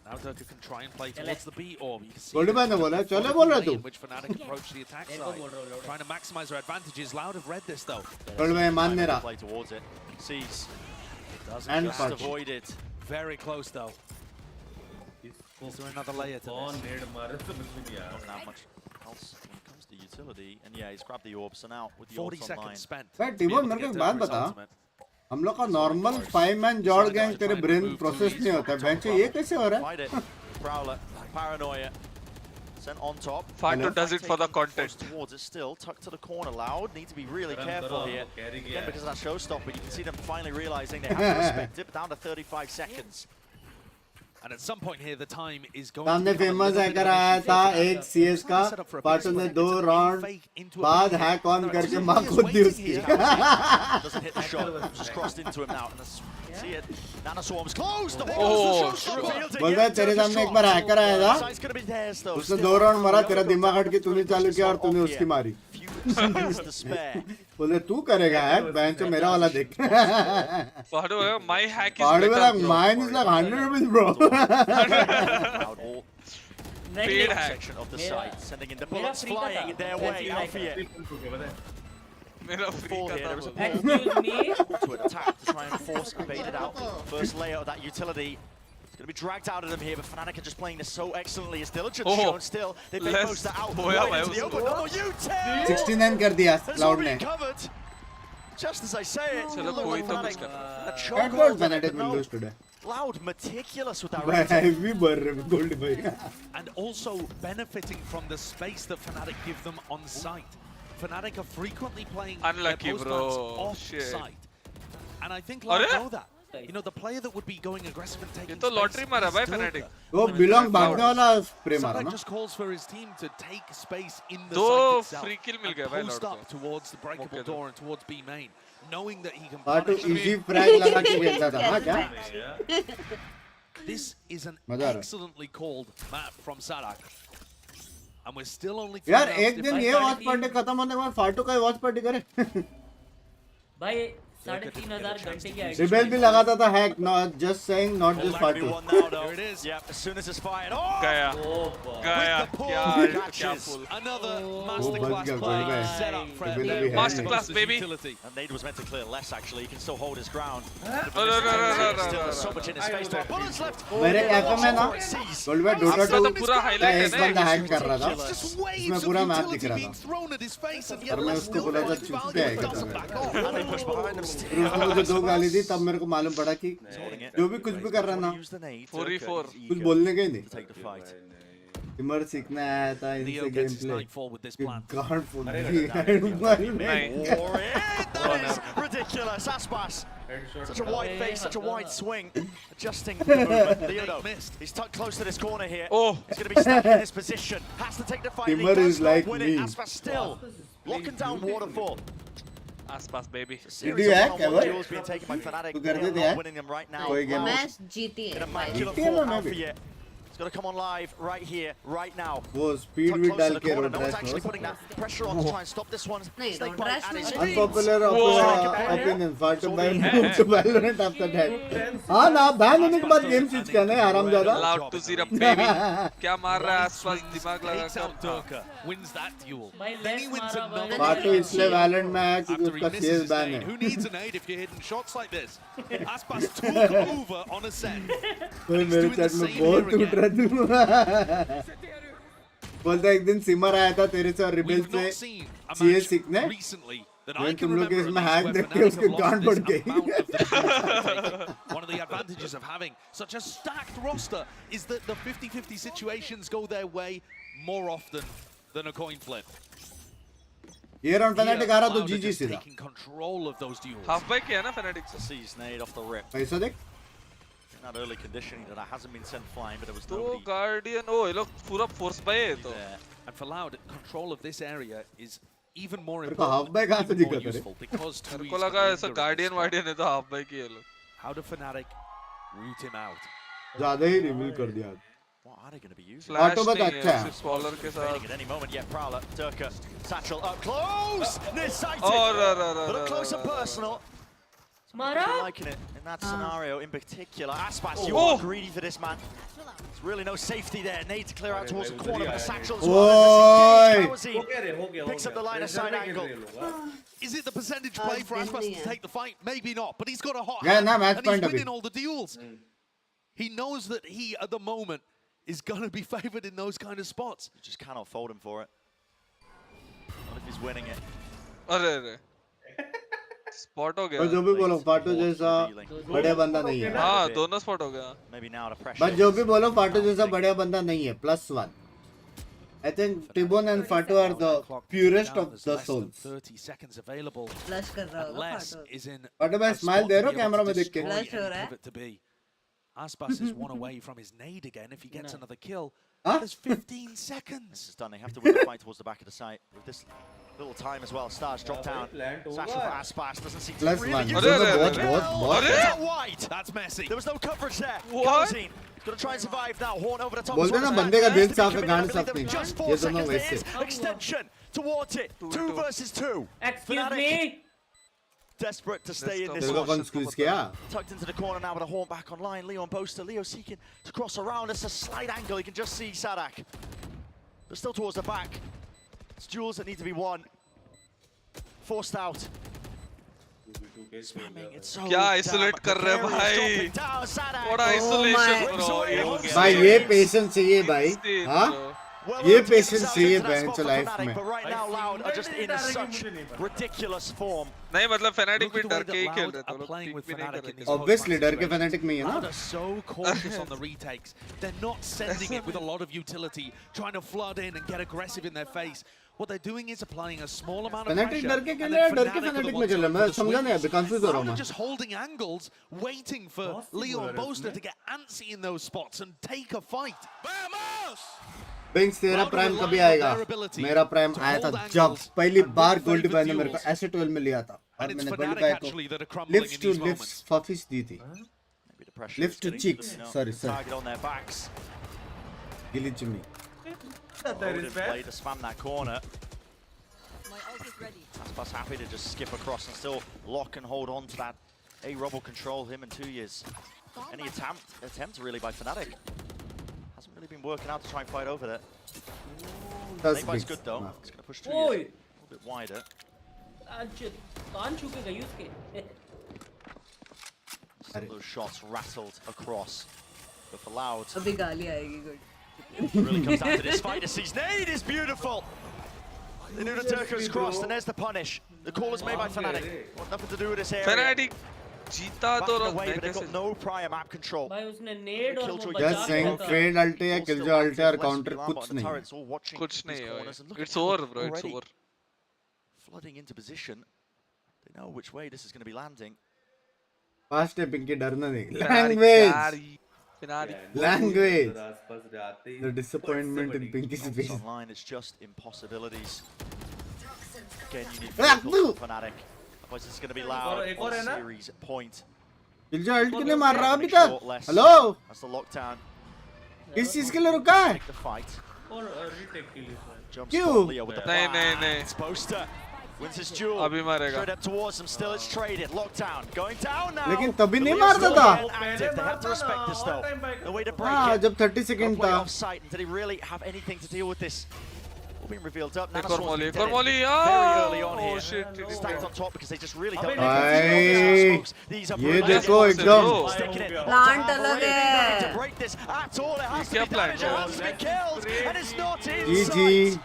Now Durka can try and play towards the B orb. You can see Goldy भाई ने बोला चलो बोल रहा तू which Fnatic approach the attack side, trying to maximize their advantages. Loud have read this though. Goldy भाई मान नहीं रहा play towards it. Sees. Doesn't And just punch. avoid it. Very close though. Is there another layer to कौन this? नेड मारे समझ में नहीं आया. Doesn't have much else when it comes to utility. And yeah, he's grabbed the orb. So now with the 40 orbs online. seconds spent. भाई Timon मेरे को एक बात बता, हम लोग का नॉर्मल 5 मैन जॉर्ड गैंग तेरे ब्रेन प्रोसेस नहीं होता है, बेंच ये कैसे हो रहा है? Prowler, paranoia, sent on top. Fato does it for the content. Towards it still, tucked to the corner. Loud, need to be really careful here. Again, because of that showstopper, you can see them finally realizing they have to respect it. Down to 35 seconds. And at some point here, the time is going सामने to become a famous little hacker bit of आया an था issue. एक CS का, पाटू ने 2 round बाद hack on करके मार खुद दी उसकी. Doesn't hit the shot, just crossed into him now. And that's, see it, Nanoswarm's close. The बोल रहा है तेरे सामने एक बार हैकर आया था, उसने 2 राउंड मारा, तेरा दिमाग हट के तूने चालू किया और तूने उसकी मारी. बोले तू करेगा हैक, बेंच मेरा वाला देख. My hack is Padu better, like bro. mine is like 100 rupees, bro. Paid hack of the site, sending in the bullets flying their way out for you. Before here, there was a pull to an attack to try and force evade it out. First layer of that utility. It's going to be dragged out of them here, but Fnatic are just playing this so excellently. It's diligent shown still. They make most of that out. Right into the open. Oh, you 69 कर दिया Cloud ने. covered. Just as I say it, चलो look कोई like तो Fnatic. कुछ कर. A That chokehold, was but Fnatic will no. lose today. Loud, meticulous with that भाई rating. heavy बढ़ रहे हैं gold भाई. And also benefiting from the space that Fnatic give them on site. Fnatic are frequently playing Unlucky, their bro. post off Shit. site. And I think Loud अरे? know that. You know, the player that would be going aggressive and taking ये तो lottery space मारा is भाई Durga. Fnatic. वो belong भागने वाला spray मारा Sadak ना. just calls for his team to take space in the दो site itself free kill mill and गया भाई post Lord up towards the breakable Okay, door and towards B main, knowing that he can पाटू punish easy frag लगा के खेलता था हाँ क्या? This is an मजा आ रहा है. excellently called map from Sadak. And we're still only यार 3 rounds एक दिन ये different. वॉच पार्टी खत्म होने के बाद फाटू का वॉच पार्टी करे. भाई 3,500 घंटे की आईडी. रिबेल भी लगाता था hack, not just saying, not just फाटू. There it is. Yeah, as soon as it's fired. Oh! गया गया क्या full. Another वो masterclass बच गया play गोल भाई. set up for रिबेल अभी है. Masterclass, baby. utility. And Nade was meant to clear less actually. He can still hold his ground. No, no, no, no, no, no, Still no, there's so no. much in his face. Bullets left. मेरे cafe में ना gold भाई Dota आपका 2 तो पूरा highlight है एक ना बंदा ये हैक कर रहा था, Just उसमें waves पूरा of मैप दिख utility रहा being था. thrown at his face, and और yet मैं there's उसको still बोला था much चुप value क्या that है doesn't back कहता off. And they push behind them still. फिर उसने मुझे 2 गाली दी, तब मेरे को मालूम पड़ा कि जो भी कुछ भी कर रहा ना Use the nade. 4v4. कुछ बोलने का ही नहीं. To take the fight. सिमर सीखना आया था Leo इनसे gets his game play. nightfall with this कि plan. गांड फुल नहीं. That is ridiculous. Aspas. Such a wide face, such a wide swing. Adjusting the movement. Leo missed. He's tucked close to this corner here. Oh. He's going to be stuck in this position. Has to take the fight. Timur He does is not like win me. it. Aspas still locking down Waterfall. आसपास baby. Series you of hack one-on-one ever? duels being taken by Fnatic. तू They करते are थे not hack? winning them right now. कोई game match जीती In a है. immaculate GTA full में alpha भी. yet. It's going to come on live right here, right now. वो speed Tucked भी close to डाल the के corner. Road No one's rash actually हो. putting that pressure on to try and stop this one. नहीं, Snake don't bite rush at his me. feet. Unpopular opinion, फाटू So ban we- to Valorant after that. हाँ ना ban होने के बाद game switch करना है आराम ज़्यादा. Loud to zero baby. क्या मार रहा है आसपास दिमाग लगा Takes out कर. Durka, wins that duel. भाई Then he लेस wins मारा another. भाई. फाटू इसलिए वैलेंट में है क्योंकि After he उसका misses CS his ban nade. Who है. needs an aid if you're hitting shots like this? Aspas took over on a set. कोई मेरे doing the चैट में same बहुत here टूट रहा तू. बोलता एक दिन सिमर आया था तेरे से और रिबेल We've से not seen a CS match सीखने. recently that when I can तुम लोग remember इसमें at hack least देखते where हो, Fnatic उसकी have गांड lost बढ़ this गई. amount of the duels they've taken. One of the advantages of having such a stacked roster is that the 50-50 situations go their way more often than a coin flip. ये round Fnatic आ रहा तो Cloud are जीजी just सीधा. taking control of those duels. Half by किया ना Fnatic से. Sees nade off the rip. पैसा देख. That early conditioning that hasn't been sent flying, but there was तो nobody Guardian ओ ये लोग पूरा force by है तो. there. And for Loud, control of this area is even more तेरे को half important, by कहाँ से even more दिखा तेरे? useful, because मेरे Tui को is लगा the ऐसा leader of Guardian this वार्डियन है तो half by किए लोग. How do Fnatic root him out? ज़्यादा ही रिवील कर दिया. What are they going to be using? Flash Auto नहीं बस अच्छा है है. सिर्फ Waller के साथ. Trading at any moment yet. Prowler, Durka, Satchel up close, near-sighted, Oh, but up close and personal. मारा. Liking it in that scenario in particular. Aspas, you Oh. are greedy for this man. There's really no safety there. Need to clear out towards the corner, but the Satchel as Oi. well. हो गया Picks up the line of sight angle. Is it the percentage play for Aspas to take the fight? Maybe not, but he's got a hot Yeah, hand, no, match and he's point अभी. winning all the duels. He knows that he, at the moment, is going to be favored in those kind of spots. You just cannot fold him for it. Not if he's winning it. अरे spot हो गया और जो भी बोलो फाटू जैसा बढ़िया बंदा नहीं है हाँ दोनों स्पॉट हो गया बट जो भी बोलो फाटू जैसा बढ़िया बंदा नहीं है +1 I think Tibon and Fatu are the purest of the souls. 30 seconds available. Flush कर रहा होगा Fatu. Fatu भाई smile दे रहे हो कैमरा में देख के? Flush हो रहा है. Aspas is one away from his nade again. If he gets another kill, huh? there's 15 seconds. This is done. They have to win the fight towards the back of the site with this little time as well. Stars drop down. Sasha for Aspas doesn't seem to really use it. White. That's messy. There was no coverage there. What? Gonna try and survive now. Horn over the top. बोलते ना बंदे का दिल साफ है गान साफ नहीं ये दोनों वैसे extension towards it 2 versus 2. Excuse me. Desperate to stay in this तेरे को कौन squeeze किया tucked into the corner now with a Horn back online. Leo and Boaster. Leo seeking to cross around. It's a slight angle. You can just see Sadak. They're still towards the back. It's duels that need to be won. Forced out. क्या isolate कर रहे हैं भाई बड़ा isolation bro भाई ये patience चाहिए भाई हाँ ये पेशेंस चाहिए बहन लाइफ में नहीं मतलब फैनेटिक भी डर के ही खेल रहे थे लोग पिक भी नहीं कर रहे ऑब्वियसली डर के फैनेटिक में ही है ना so cautious on the retakes. They're not sending it with a lot of utility, trying to flood in and get aggressive in their face. What they're doing is applying a small amount of pressure. डर के खेल रहे हैं डर के fanatic में चल रहा है मैं समझा नहीं अभी कंफ्यूज हो रहा हूं मैं just holding angles, waiting for Leo and Boaster to get antsy in those spots and take a fight. Binks तेरा प्राइम कभी आएगा मेरा प्राइम आया था जब पहली बार गोल्डी भाई ने मेरे को ऐसे 12 में लिया था और मैंने गोल्डी भाई को लिफ्ट टू लिफ्ट फॉफिस दी थी लिफ्ट टू चीक्स सॉरी गिली चुम्मी play to spam that corner. Aspas happy to just skip across and still lock and hold on to that A-Rob will control him in 2 years. Any attempt really by Fnatic. Hasn't really been working out to try and fight over there. That's good though. It's going to push 2 years a little bit wider. Some of those shots rattled across. But for Loud. अभी गाली आएगी good. It really comes down to this fight. His nade is beautiful. They knew the Turco's crossed, and there's the punish. The call is made by Fnatic. Want nothing to do with this area. Fnatic जीता तो away, but they've got no prior map control. भाई उसने नेड और वो just saying trade ulti या killjoy ulti और counter कुछ नहीं it's over bro it's over flooding into position. They know which way this is going to be landing. fast tapping की डरना नहीं language the disappointment in Pinky's face online is just impossibilities. Again you need Fnatic. Otherwise it's going to be Loud on series point. killjoy ult क्यों नहीं मार रहा अभी तक hello that's the lockdown. किस चीज के लिए रुका है the fight और रीटेक के लिए क्यों नहीं it's Boaster wins his duel. अभी मारेगा Straight up towards him, still it's traded. Lockdown, going down now. लेकिन तभी नहीं मारता था They have to respect this though. The way to break हाँ it. जब 30 सेकंड था Offside, and did he really have anything to deal with this? All being revealed up. Kormoli Very early on here. shit Stacked on top because they just really don't. These are ये देखो एकदम plant अलग है to break this at all. It has to be damaged. It has to be killed, and it's not GG inside.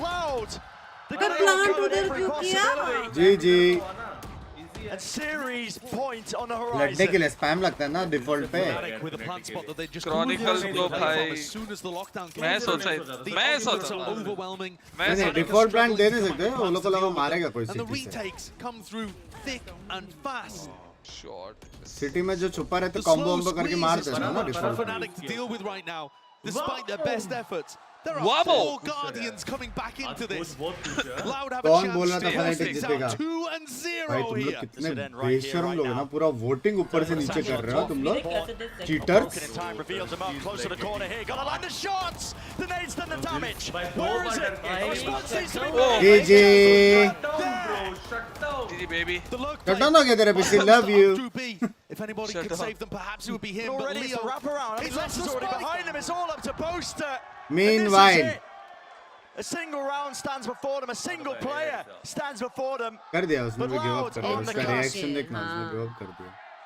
Loud. Plant उधर क्यों किया GG And series point on the horizon. लड़ने के लिए स्पैम लगता है ना डिफॉल्ट पे क्रॉनिकल तो भाई मैं सोचा नहीं डिफॉल्ट प्लान दे नहीं सकते वो लोग को लगा मारेगा कोई सिटी में जो छुपा रहते कॉम्बो वॉम्बो करके मार देना ना default Despite their best efforts, there are 4 Guardians coming back into this. Loud have a chance to close things out 2-0 भाई तुम लोग here. कितने बेशर्म लोग हैं ना पूरा वोटिंग ऊपर से नीचे कर रहे हो तुम लोग cheaters Close to the corner here. Gotta land the shots. The nade's done the damage. Where is it? Response needs to be made. GG GG baby Shut down हो गया तेरा पीछे love you If anybody could save them, perhaps it would be him. But Already it's Leo, a wraparound. he's lost He's the already spike. behind him. It's all up to Boaster. meanwhile A single round stands before them. A single player stands before them. कर दिया उसने भी give up कर दिया उसका reaction देखना उसने give up कर दिया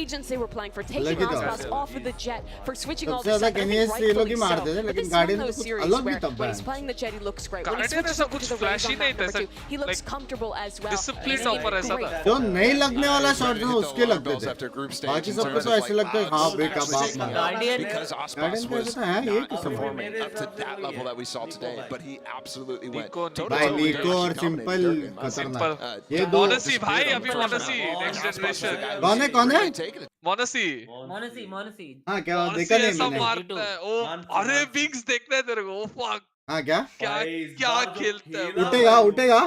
agents they were playing, for taking अलग ही था। Aspas off of the jet, for switching all सबसे this ज्यादा up. And I Genius think ये लोग ही rightfully मारते थे, so. But लेकिन this is one Guardian of तो those कुछ series अलग where भी था when he's band। playing the jet, he looks great. When he Guardian switches ऐसा over to कुछ the flashy Raze on नहीं map था, number ऐसा 2, he looks like comfortable as well. disciplined And he's ऊपर ऐसा great. था। जो नहीं लगने वाला शॉट था उसके लगते थे, after group stage बाकी in सबको terms तो of, ऐसे like, लगता है wow, हाँ this बेटा actually बाप sticking मारा। out Guardian- because Guardian Aspas तो was ऐसा है ये not किस्म performing up to that level that we saw today, but he absolutely went toe to भाई toe. निको और सिंपल खतरनाक, ये दो Monasi भाई, अभी Monasi next generation। कौन है Monasi मोनसी हाँ क्या Monasi देखा नहीं ऐसा मैंने मारता है, ओ अरे Binks देखना है तेरे को, ओ fuck हाँ क्या क्या क्या खेलता है, उठेगा उठेगा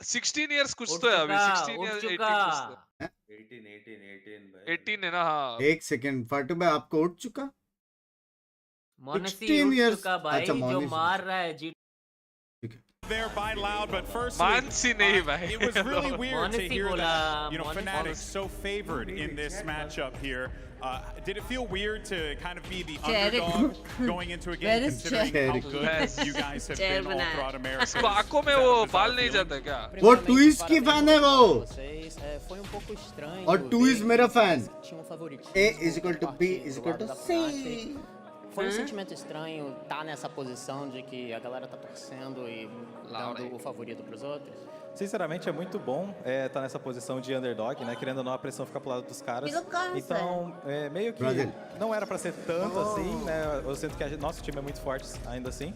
16 years कुछ उठ तो है अभी, चुका, 16 उठ years 18 चुका। कुछ तो है। भाई 18 है ना हाँ एक सेकंड, फाटू भाई आपको उठ चुका? मोनेसी 16 उठ years. चुका भाई, अच्छा, जो मोनेसी। मार रहा है जी। There by Loud, but firstly, Mansi नहीं भाई it was really weird to Monesi hear bola, that, you know, Monesi. Fnatic so favored in this matchup here. Did it feel weird to kind of be the Cherry. underdog going into a Where game, is considering Cherry? how good you guys have Chair been all बनाया। throughout America? इसको आंखों में वो बाल नहीं जाते क्या? वो ट्विस्ट की फैन है वो, Foi pouco estranho. और ट्विस्ट मेरा fan. Tinha favoritismo. A is equal to B is equal to C. Foi sentimento estranho estar nessa posição de que a galera tá torcendo e dando o favorito pros outros. Sinceramente, é muito bom estar nessa posição de underdog, né? Querendo ou não, a pressão fica pro lado dos caras. Então, meio que não era pra ser tanto assim, né? Eu sinto que nosso time é muito forte ainda assim,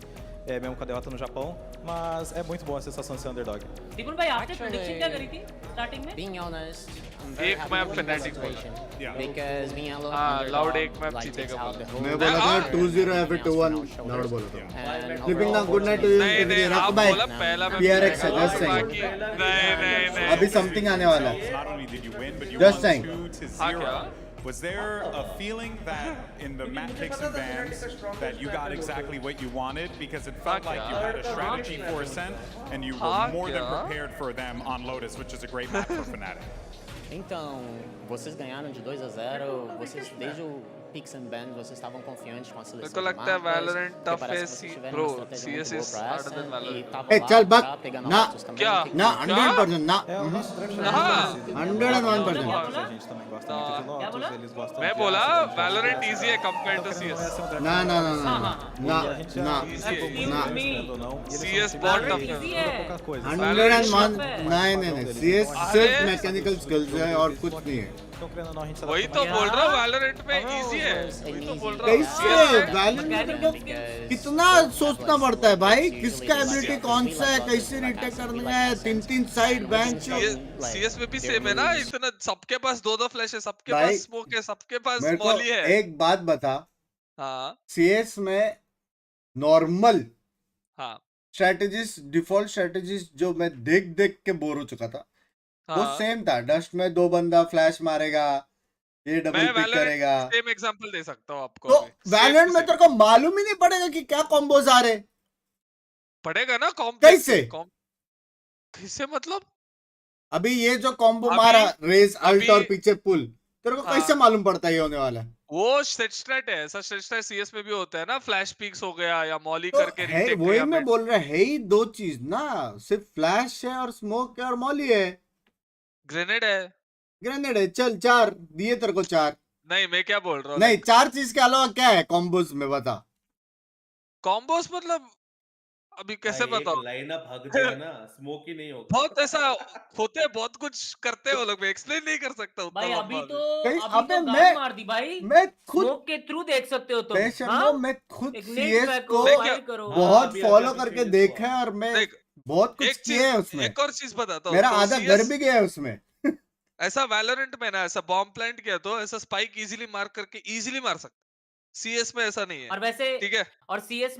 mesmo com a derrota no Japão, mas é muito boa a sensação de ser underdog. दीपुन भाई आपने prediction क्या करी थी starting में? Being honest, I'm very एक happy map with the fanatic situation बोला because being a little हाँ loud underdog, एक मैप like, जीतेगा takes out the बोला whole मैं बोला था 2-0 या फिर 2-1, लाउड बोला था। Sleeping now, good night to you. नहीं नहीं आप बाय। बोला पहला मैप PRX है, just saying। बाकी नहीं नहीं नहीं अभी समथिंग आने वाला है। Not only did you win, but you Just won saying। 2-0. Was there a feeling that in the map picks and bans that you got exactly what you wanted? Because it felt like you had a strategy for Ascent and you were more than prepared for them on Lotus, which is a great map for Fnatic. Então, vocês ganharam de 2-0, vocês desde o Pix and Band, vocês estavam confiantes com a मेरे seleção को de लगता है mapas, Valorant porque tough parece है que vocês C tiveram bro uma estratégia CS muito boa is pra harder than Ascent e Valorant estavam A lá चल pra बक pegar na ना Lotus também. क्या que- ना 100% ना É, o nosso draft já हाँ 101%। a gente também gosta muito de Lotus, eles gostam मैं de बोला Ascent, a gente Valorant gosta de easy है Ascent. compared to Então, querendo ou não, CS esse é um draft ना ना ना muito ना bom. ना E a gente já ना jogou ना muito, querendo ou não, e eles são CS um time बहुत que tough है não é pouca coisa. 101 नहीं नहीं नहीं, CS सिर्फ अरे मैकेनिकल स्किल्स है और कुछ नहीं है। Então, querendo ou não, a gente se वही adapta तो mais. बोल रहा हूँ Valorant में easy है वही तो बोल रहा हूँ कैसे वैलोरेंट में कितना सोचना पड़ता है भाई, किसका एबिलिटी कौन सा है, कैसे रिटेक करना है, 3-3 साइड बैंक। CS में भी सेम है ना, इतना सबके पास दो फ्लैश है, सबके भाई, पास स्मोक है, सबके पास मेरे को मॉली है। एक बात बता, हाँ CS में नॉर्मल हाँ स्ट्रेटेजीज, डिफॉल्ट स्ट्रेटेजीज जो मैं देख देख के बोर हो चुका था, वो हाँ सेम था। डस्ट में 2 बंदा फ्लैश मारेगा, ये डबल मैं पिक वैलोरेंट करेगा, सेम एग्जांपल दे सकता हूँ आपको तो अभी। वैलोरेंट Same में to तेरे को मालूम ही नहीं पड़ेगा कि क्या कॉम्बोज आ रहे। same। पड़ेगा ना कैसे? कैसे मतलब अभी ये जो कॉम्बो अभी- मारा, रेस अल्ट और अभी- पीछे पुल, तेरे को हाँ। कैसे मालूम पड़ता है ये होने वाला है? वो सेट स्ट्रैट है, ऐसा सेट स्ट्रैट सीएस में भी होता है ना, फ्लैश पिक्स हो गया या मॉली तो करके है, रीटेक वही या मैं फिर बोल रहा है ही 2 चीज ना, सिर्फ फ्लैश है और स्मोक है और मॉली है, ग्रेनेड है। ग्रेनेड है। चल 4 दिए तेरे को 4, नहीं मैं क्या बोल रहा हूँ, नहीं 4 चीज के अलावा क्या है कॉम्बोज में, बता। कॉम्बोस मतलब अभी कैसे बताओ, लाइनअप हक दिया ना, स्मोक ही नहीं होगा। बहुत ऐसा होते हैं, बहुत कुछ करते हैं वो लोग, मैं एक्सप्लेन नहीं कर सकता उतना भाई लंबा अभी अभी। तो अबे गान मैं- मार दी भाई, मैं खुद स्मोक के थ्रू देख सकते हो तुम। बेशर्मो, हाँ? मैं खुद एक नेट सीएस बैक को हो, फायर करो। बहुत अभी फॉलो अभी करके finish देखा हुआ। है और मैं देख, बहुत कुछ एक किए है चीज, उसमें। एक और चीज बताता हूँ मेरा तो आधा घर भी गया है उसमें। ऐसा वैलोरेंट में ना, ऐसा बॉम्ब प्लांट किया तो ऐसा स्पाइक इजीली मार करके इजीली मार सकते, सीएस में ऐसा नहीं है। और वैसे ठीक है, और सीएस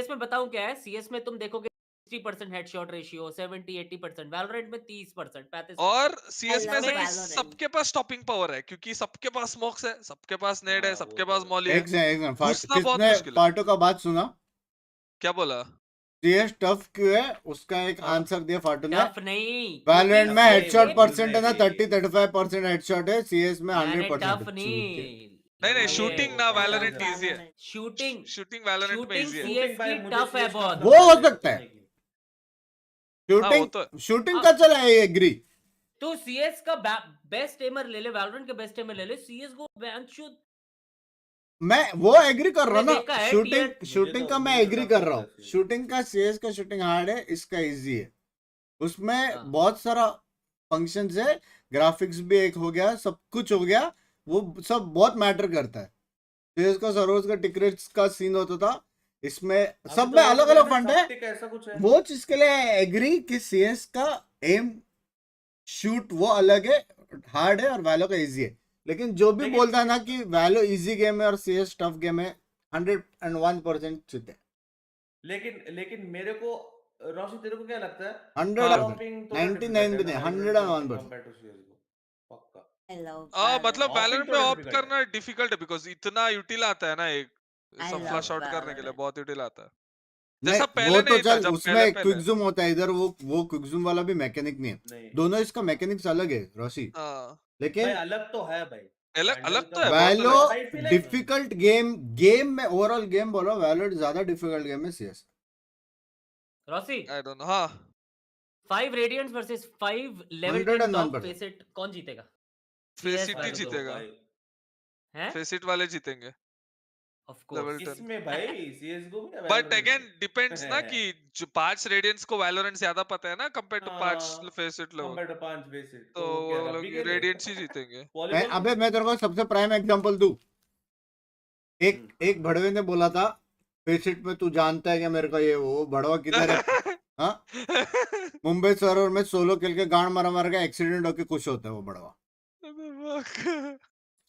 में बताऊं क्या है, सीएस में तुम देखोगे 60% हेडशॉट रेशियो, 70-80%, वैलोरेंट में 30%, 35%। और सीएस में love ऐसा Valorant. सबके पास स्टॉपिंग पावर है, क्योंकि सबके पास स्मोक्स है, सबके पास नेड है, सबके पास मॉली है। एक सेकंड, घुसना बहुत किसने मुश्किल है। पार्टो का बात सुना? क्या बोला? सीएस टफ क्यों है, उसका एक आंसर दिया फाटू ने। टफ नहीं, वैलोरेंट में टफ हेडशॉट नहीं, परसेंट है ना, नहीं। 30-35% हेडशॉट है, सीएस में मैंने 100% टफ है। नहीं, नहीं ये- शूटिंग ना वैलोरेंट इजी है, शूटिंग शूटिंग वैलोरेंट में शूटिंग इजी है। सीएस की टफ है बहुत। वो हो सकता है। हाँ, वो शूटिंग तो शूटिंग का चला है, एग्री। तो सीएस का बेस्ट एमर ले ले, वैलोरेंट का बेस्ट एमर ले ले, सीएस को बेंचुद। मैं वो एग्री कर रहा हूँ मैंने देखा ना, है, शूटिंग का मैं एग्री कर रहा हूँ। शूटिंग का सीएस का शूटिंग हार्ड है, इसका इजी है। उसमें बहुत सारा फंक्शंस है, ग्राफिक्स भी एक हो गया, सब कुछ हो गया, वो सब बहुत मैटर करता है। सीएस का सर्वर्स का टिकरेट्स का सीन होता था, इसमें सब में अलग अलग फंड है। ऐसा कुछ है। वो चीज के लिए एग्री कि सीएस का एम शूट वो अलग है, हार्ड है, और वैलो का इजी है। लेकिन जो भी बोलता है ना कि वैलो इजी गेम है और सीएस टफ गेम है, 101% चित है। लेकिन मेरे को रोशन, तेरे को क्या लगता है? 100 99 भी नहीं, 101%। मतलब वैलोरेंट में ऑप्ट करना डिफिकल्ट है बिकॉज इतना यूटिल आता है ना एक सब फ्लश आउट करने के लिए बहुत यूटिल आता है जैसा पहले वो तो नहीं था चल जब उसमें पहले क्विक जूम होता है इधर वो क्विक जूम वाला भी मैकेनिक नहीं है दोनों इसका मैकेनिक्स अलग है रोशी लेकिन भाई अलग तो है भाई अलग तो है वैलो डिफिकल्ट गेम में ओवरऑल गेम बोलो वैलोरेंट ज्यादा डिफिकल्ट गेम है CS Rossi I don't know हां 5 रेडियंट्स वर्सेस 5 लेवल 10 टॉप फेसिट कौन जीतेगा फेसिट ही जीतेगा हैं फेसिट वाले जीतेंगे ऑफ कोर्स इसमें भाई सीएसगो में बट अगेन डिपेंड्स ना कि जो 5 रेडियंट्स को वैलोरेंट ज्यादा पता है ना कंपेयर टू 5 फेसिट लोग कंपेयर टू 5 फेसिट तो वो लोग रेडियंट्स ही जीतेंगे अबे मैं तेरे को सबसे प्राइम एग्जांपल दूं एक भड़वे ने बोला था फेसिट में तू जानता है क्या मेरे को ये वो भड़वा किधर है हाँ मुंबई सर्वर में सोलो खेल के गांड मार के एक्सीडेंट होके खुश होता है वो बड़वा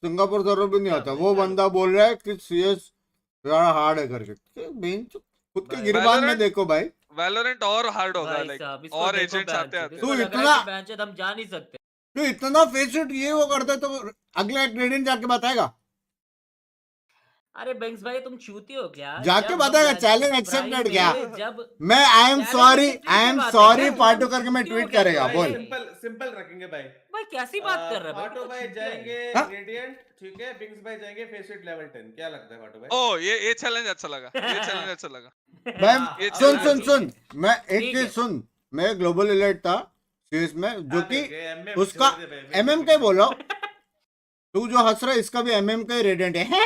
सिंगापुर सर्वर भी नहीं आता वो बंदा बोल रहा है कि सीएस यार हार्ड है करके बेंच खुद के गिरबान में देखो भाई वैलोरेंट और हार्ड होगा लाइक और एजेंट्स आते आते तू इतना हम जा नहीं सकते तू इतना फेसिट ये वो करता है तो अगला ग्रेडियंट जाके बताएगा अरे बेंक्स भाई तुम चूती हो क्या जाके बताएगा चैलेंज एक्सेप्टेड क्या मैं आई एम सॉरी पार्टू करके मैं ट्वीट करेगा बोल सिंपल रखेंगे भाई कैसी बात कर रहे हैं पार्टू भाई जाएंगे रेडिएंट ठीक है बिंक्स भाई जाएंगे फेसिट लेवल 10 क्या लगता है पार्टू भाई ओ ये चैलेंज अच्छा लगा ये चैलेंज अच्छा लगा भाई सुन मैं एक चीज सुन मैं ग्लोबल इलाइट था सीरीज में जो कि उसका एमएम का ही बोलो तू जो हंस रहा है इसका भी एमएम का ही रेडिएंट है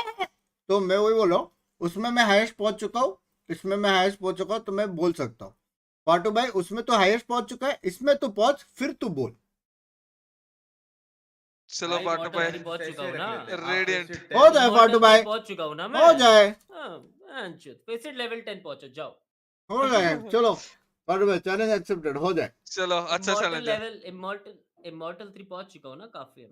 तो मैं वही बोलो उसमें मैं हाईएस्ट पहुंच चुका हूँ इसमें मैं हाईएस्ट पहुंच चुका हूँ तो मैं बोल सकता हूँ पार्टू भाई उसमें तो हाईएस्ट पहुंच चुका है इसमें तो पहुंच फिर तू बोल चलो पार्टू भाई पहुंच चुका हूं ना रेडिएंट हो जाए पार्टू भाई पहुंच चुका हूं ना मैं हो जाए फेसिट लेवल 10 पहुंचो जाओ हो जाए चलो पार्टू भाई चैलेंज एक्सेप्टेड हो जाए चलो अच्छा चैलेंज लेवल इमॉर्टल 3 पहुंच चुका हूं ना काफी है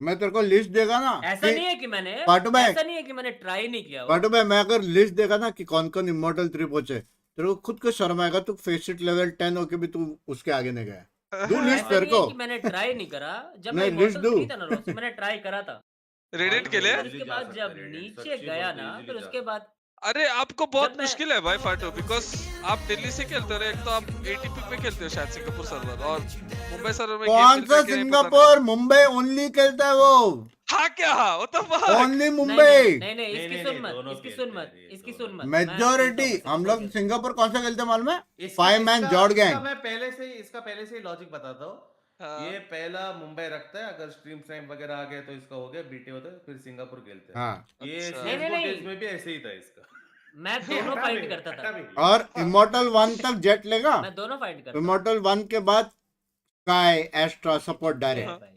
मैं तेरे को लिस्ट देगा ना ऐसा नहीं है कि मैंने पार्टू भाई ऐसा नहीं है कि मैंने ट्राई नहीं किया पार्टू भाई मैं अगर लिस्ट देगा ना कि कौन कौन इमॉर्टल 3 पहुंचे तेरे को खुद को शर्म आएगा तू फेसिट लेवल 10 होके भी तू उसके आगे नहीं गया दू लिस्ट तेरे को मैंने ट्राई नहीं करा जब मैं लिस्ट दूं था ना मैंने ट्राई करा था रेडिएंट के लिए उसके बाद जब नीचे गया ना फिर उसके बाद अरे आपको बहुत मुश्किल है भाई फाटो बिकॉज आप दिल्ली से खेलते हो एक तो आप एटीपी में खेलते हो शायद सिंगापुर सर्वर और मुंबई सर्वर में कौन सा सिंगापुर मुंबई ओनली खेलता है वो हाँ क्या वो तो ओनली मुंबई नहीं इसकी सुन मत मेजोरिटी हम लोग सिंगापुर कौन सा खेलते हैं मालूम है 5 मैन जॉर्ड गैंग मैं पहले से ही लॉजिक बताता हूँ ये पहला मुंबई रखता है अगर स्ट्रीम टाइम वगैरह आ गया तो इसका हो गया बीटे होता है फिर सिंगापुर खेलते हैं ये नहीं में भी ऐसे ही था इसका मैं दोनों फाइट करता था और इमॉर्टल 1 तक जेट लेगा मैं दोनों फाइट करता इमॉर्टल 1 के बाद स्काई एस्ट्रा सपोर्ट डायरेक्ट भाई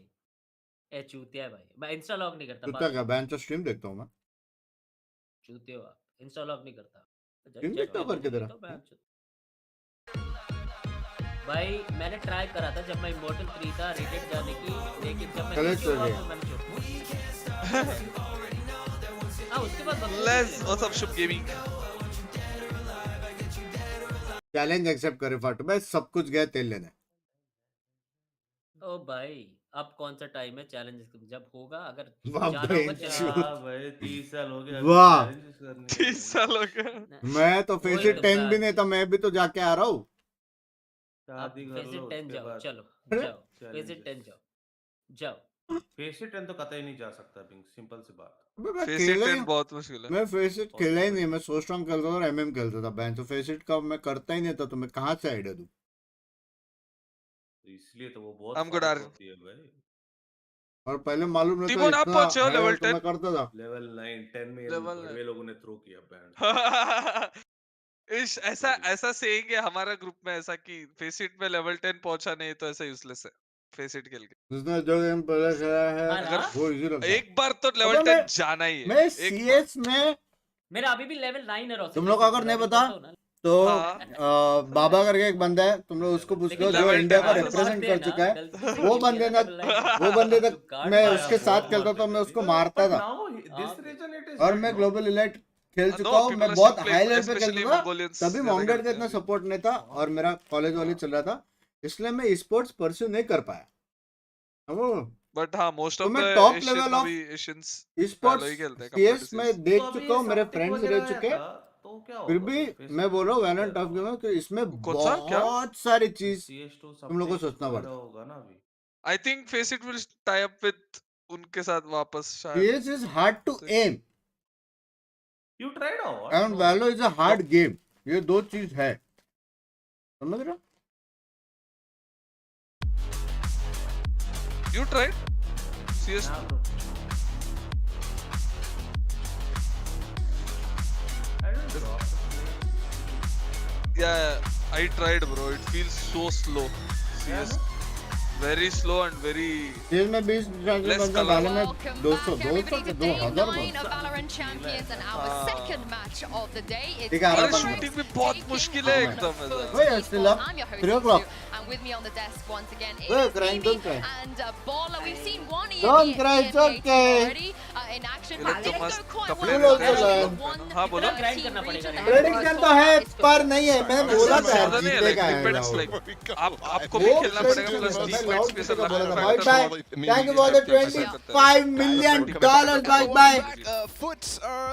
ए चूतिया है भाई मैं इंस्टा लॉग नहीं करता चूतिया क्या बैंच स्ट्रीम देखता हूं मैं चूतिया हो आप इंस्टा लॉग नहीं करता स्ट्रीम देखता हूं करके तेरा भाई मैंने ट्राई करा था जब मैं इमॉर्टल 3 था रेटेड जाने की लेकिन जब मैं नीचे हुआ तो मैंने छोड़ हां उसके बाद let's what's up Shubh gaming challenge accept करे फाटू भाई सब कुछ गया तेल लेने ओ भाई अब कौन सा टाइम है चैलेंज जब होगा अगर जाना होगा भाई 30 साल हो गए वाह 30 साल हो गए मैं तो फेसिट 10 भी नहीं था मैं भी तो जाके आ रहा हूँ फेसिट 10 जाओ चलो जाओ फेसिट 10 जाओ फेसिट 10 तो कतई नहीं जा सकता बिंग सिंपल सी बात फेसिट 10 बहुत मुश्किल है मैं फेसिट खेला ही नहीं मैं सो स्ट्रांग खेलता था और एमएम खेलता था बैंक तो फेसिट का मैं करता ही नहीं था तो मैं कहां से आइडिया दूं इसलिए तो वो बहुत होती है भाई और पहले मालूम नहीं था आप पहुंचे हो लेवल 10 मैं करता था लेवल 9 10 में वे लोगों ने थ्रो किया बैंड ऐसा सेइंग है हमारा ग्रुप में ऐसा कि फेसिट में लेवल 10 पहुंचा नहीं तो ऐसा यूजलेस है फेसिट खेल के जिसने जो गेम पहले खेला है अगर वो इजी लगता है एक बार तो लेवल 10 जाना ही है मैं सीएस में मेरा अभी भी लेवल 9 है तुम लोग अगर नहीं पता तो बाबा करके एक बंदा है तुम लोग उसको पूछ लो जो इंडिया को रिप्रेजेंट कर चुका है वो बंदे तक मैं उसके साथ खेलता था मैं उसको मारता था और मैं ग्लोबल इलाइट खेल चुका हूँ मैं बहुत हाई लेवल पे खेलता था तभी मॉमडेड का इतना सपोर्ट नहीं था और मेरा कॉलेज वाले चल रहा था इसलिए मैं स्पोर्ट्स परस्यू नहीं कर पाया But हाँ, most of मैं the top Asian level of अभी Asians Esports Valo ही खेलते हैं CS competitive में season। देख तो अभी चुका हूँ, मेरे something फ्रेंड्स वगैरह रह चुके आया था, तो क्या फिर होगा भी फिर? मैं बोल रहा हूँ वैलोरेंट टॉप गेम कि इसमें कौन सा? क्या? बहुत सारी चीज CS2 तुम लोग को something सोचना वगैरह पड़ता होगा ना अभी। I think Faceit will tie up with उनके साथ वापस है। शायद। CS is hard to aim You tried out? and No. Valo is a hard game. ये दो चीज है, समझ रहे हो? You tried? CS? Nah, bro. I don't know. Yeah, I tried, bro. It feels so slow. CS. Very slow and very CS में 20 less बंदा color. डाले में Welcome 200 back, everybody, to day 9 बंदा। of VALORANT Champions and our second match of the day. It's ठीक है, अरे आराम से। shooting भी बहुत मुश्किल है एकदम ऐसा। वही still up, I'm your host, 3 o'clock. Sue, and with me on the desk once again is Don't cry, Mimi don't cry. and Baller. We've seen one Don't EMEA cry, it's team okay. already in action. ये लोग It तो didn't मस्त go quite कपड़े well. लेते हैं। One हाँ, बोलो। grind करना पड़ेगा region प्रेडिक्शन तो है पर नहीं है, मैं बोला था ज्यादा नहीं है, like जीतेगा depends, है like आपको भी खेलना पड़ेगा प्लस मैं team लाउड space स्पीकर अलग बोला था, factor बाय है। Bye, thank you for the $25 million, bye bye. Foots,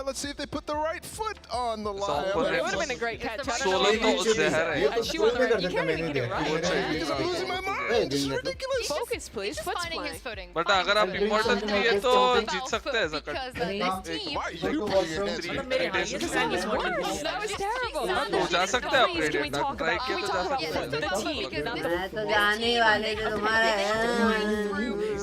let's see if they put the right foot on the line. It It would have been a great catch. I don't know. सोलह तो जहर है। A shoe on the right. You can't even get it right. Because I'm losing my mind. This is ridiculous. Focus, please. Just Foot's finding playing. his footing. But अगर आप important नहीं है तो जीत सकते हैं ऐसा Because कर। this team Why are you putting your hands मतलब in मेरे your highest hands? rank is what it is. That was terrible. तो जा सकते हैं Please, can we upgraded, talk try about, किया can we तो जा talk about सकते हैं। the team, not the मैं तो जाने ही वाले थे तुम्हारे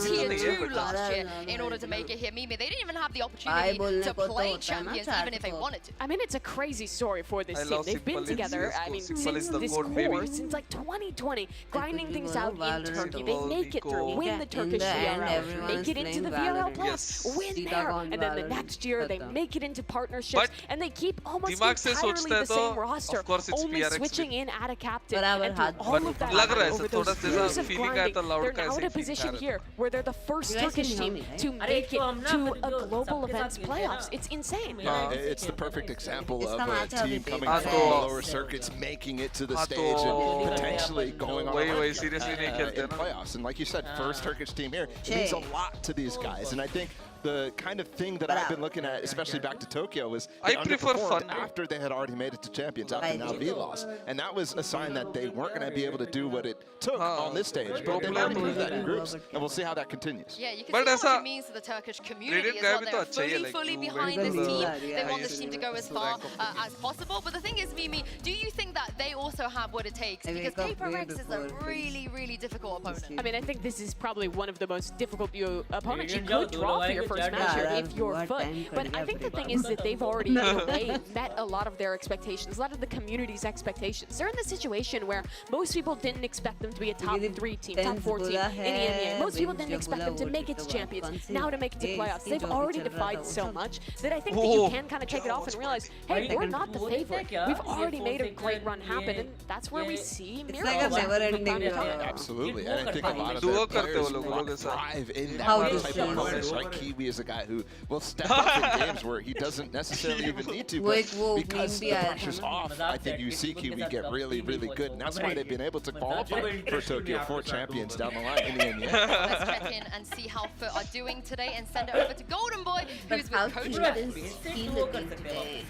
Tier 2 last year in order to make it here. Mimi, they didn't even have the opportunity बोलने to को तो play होता है ना champions चार even if they तो। wanted to. I mean, it's a crazy story for this I team. love They've been Simple in together, CS:GO. I mean, Simple is since the this goat, baby. core, since like 2020, grinding think things we out know in Valorant Turkey. is They all make it through, equal. win the In Turkish the end, VRL, everyone make is it into the playing VRL Valorant. Plus, Yes. win Sita there, gone and then the Valorant. next year they Khatan. make it into partnerships, But and they keep almost दिमाग से entirely सोचते the हैं तो, same roster, of course it's only PRX switching in at a captain, बराबर and through हाथ all of that, लग रहा है over ऐसा those थोड़ा सा years of feeling आया grinding, था loud they're का now in ऐसे a feel position आ रहा here where they're the first You guys Turkish can hear team me, right? to अरे make तो it हम ना to फिर a जो global सबके साथ events खेलते हैं playoffs. ना, It's insane. मेरा ऐसे It's the perfect example इसका of a match अभी team coming देखा from है। the lower circuits, making it to the हाँ, stage तो and potentially going on a वही run, वही seriously नहीं खेलते in ना। playoffs. And like you said, first Turkish team here, it means a lot to these guys. And I think the kind of thing that I've been looking at, especially back to Tokyo, was they I prefer underperformed fun. after they had already made it to champions after now V-loss. And that was a sign that they weren't going to be able to do what it took on this stage. But they've already proved that in groups, and we'll see how that continues. Yeah, you can But see ऐसा what it means to the Turkish community Rated as guy well. भी तो They're अच्छा ही है, like, fully you behind went this to team. the They want this highest team to go as far as possible. But the thing is, Mimi, do you think that they also have what it takes? I Because wake up way PRX is a before really, really difficult opponent. I mean, I think this is probably one of the most difficult opponents you Radiant could जाओ, draw दोनों for your भाई first को match here चार if you're बहुत FUT. time But कर I लिया think the अपनी thing बात। is that they've already, in a way, met a lot of their expectations, a lot of the community's expectations. They're in the situation where most people didn't expect them to be a top 3 team, top 4 team in the EMEA. Most people didn't expect them to make it to champions, now to make it to playoffs. They've already defied so much that I think that you can kind of take it off and realize, hey, we're not the favorite. We've already made a great run happen, and that's where we see It's like a miracles. never-ending. Absolutely, and I think a lot of दुआ their करते हो players लोग लोग ऐसा। thrive in that How type this of is. bonus. Like Kiwi is a guy who will step up in games where he doesn't necessarily even need to, वो but एक वो because meme the भी आया था pressure's ना। off, I think you see Kiwi get really, really good, and that's why they've been able to qualify for Tokyo 4 champions down the line in the EMEA. Let's check in and see how FUT are doing today and send it over to Golden Boy, who's How with Coach cute Jeff. is he looking today?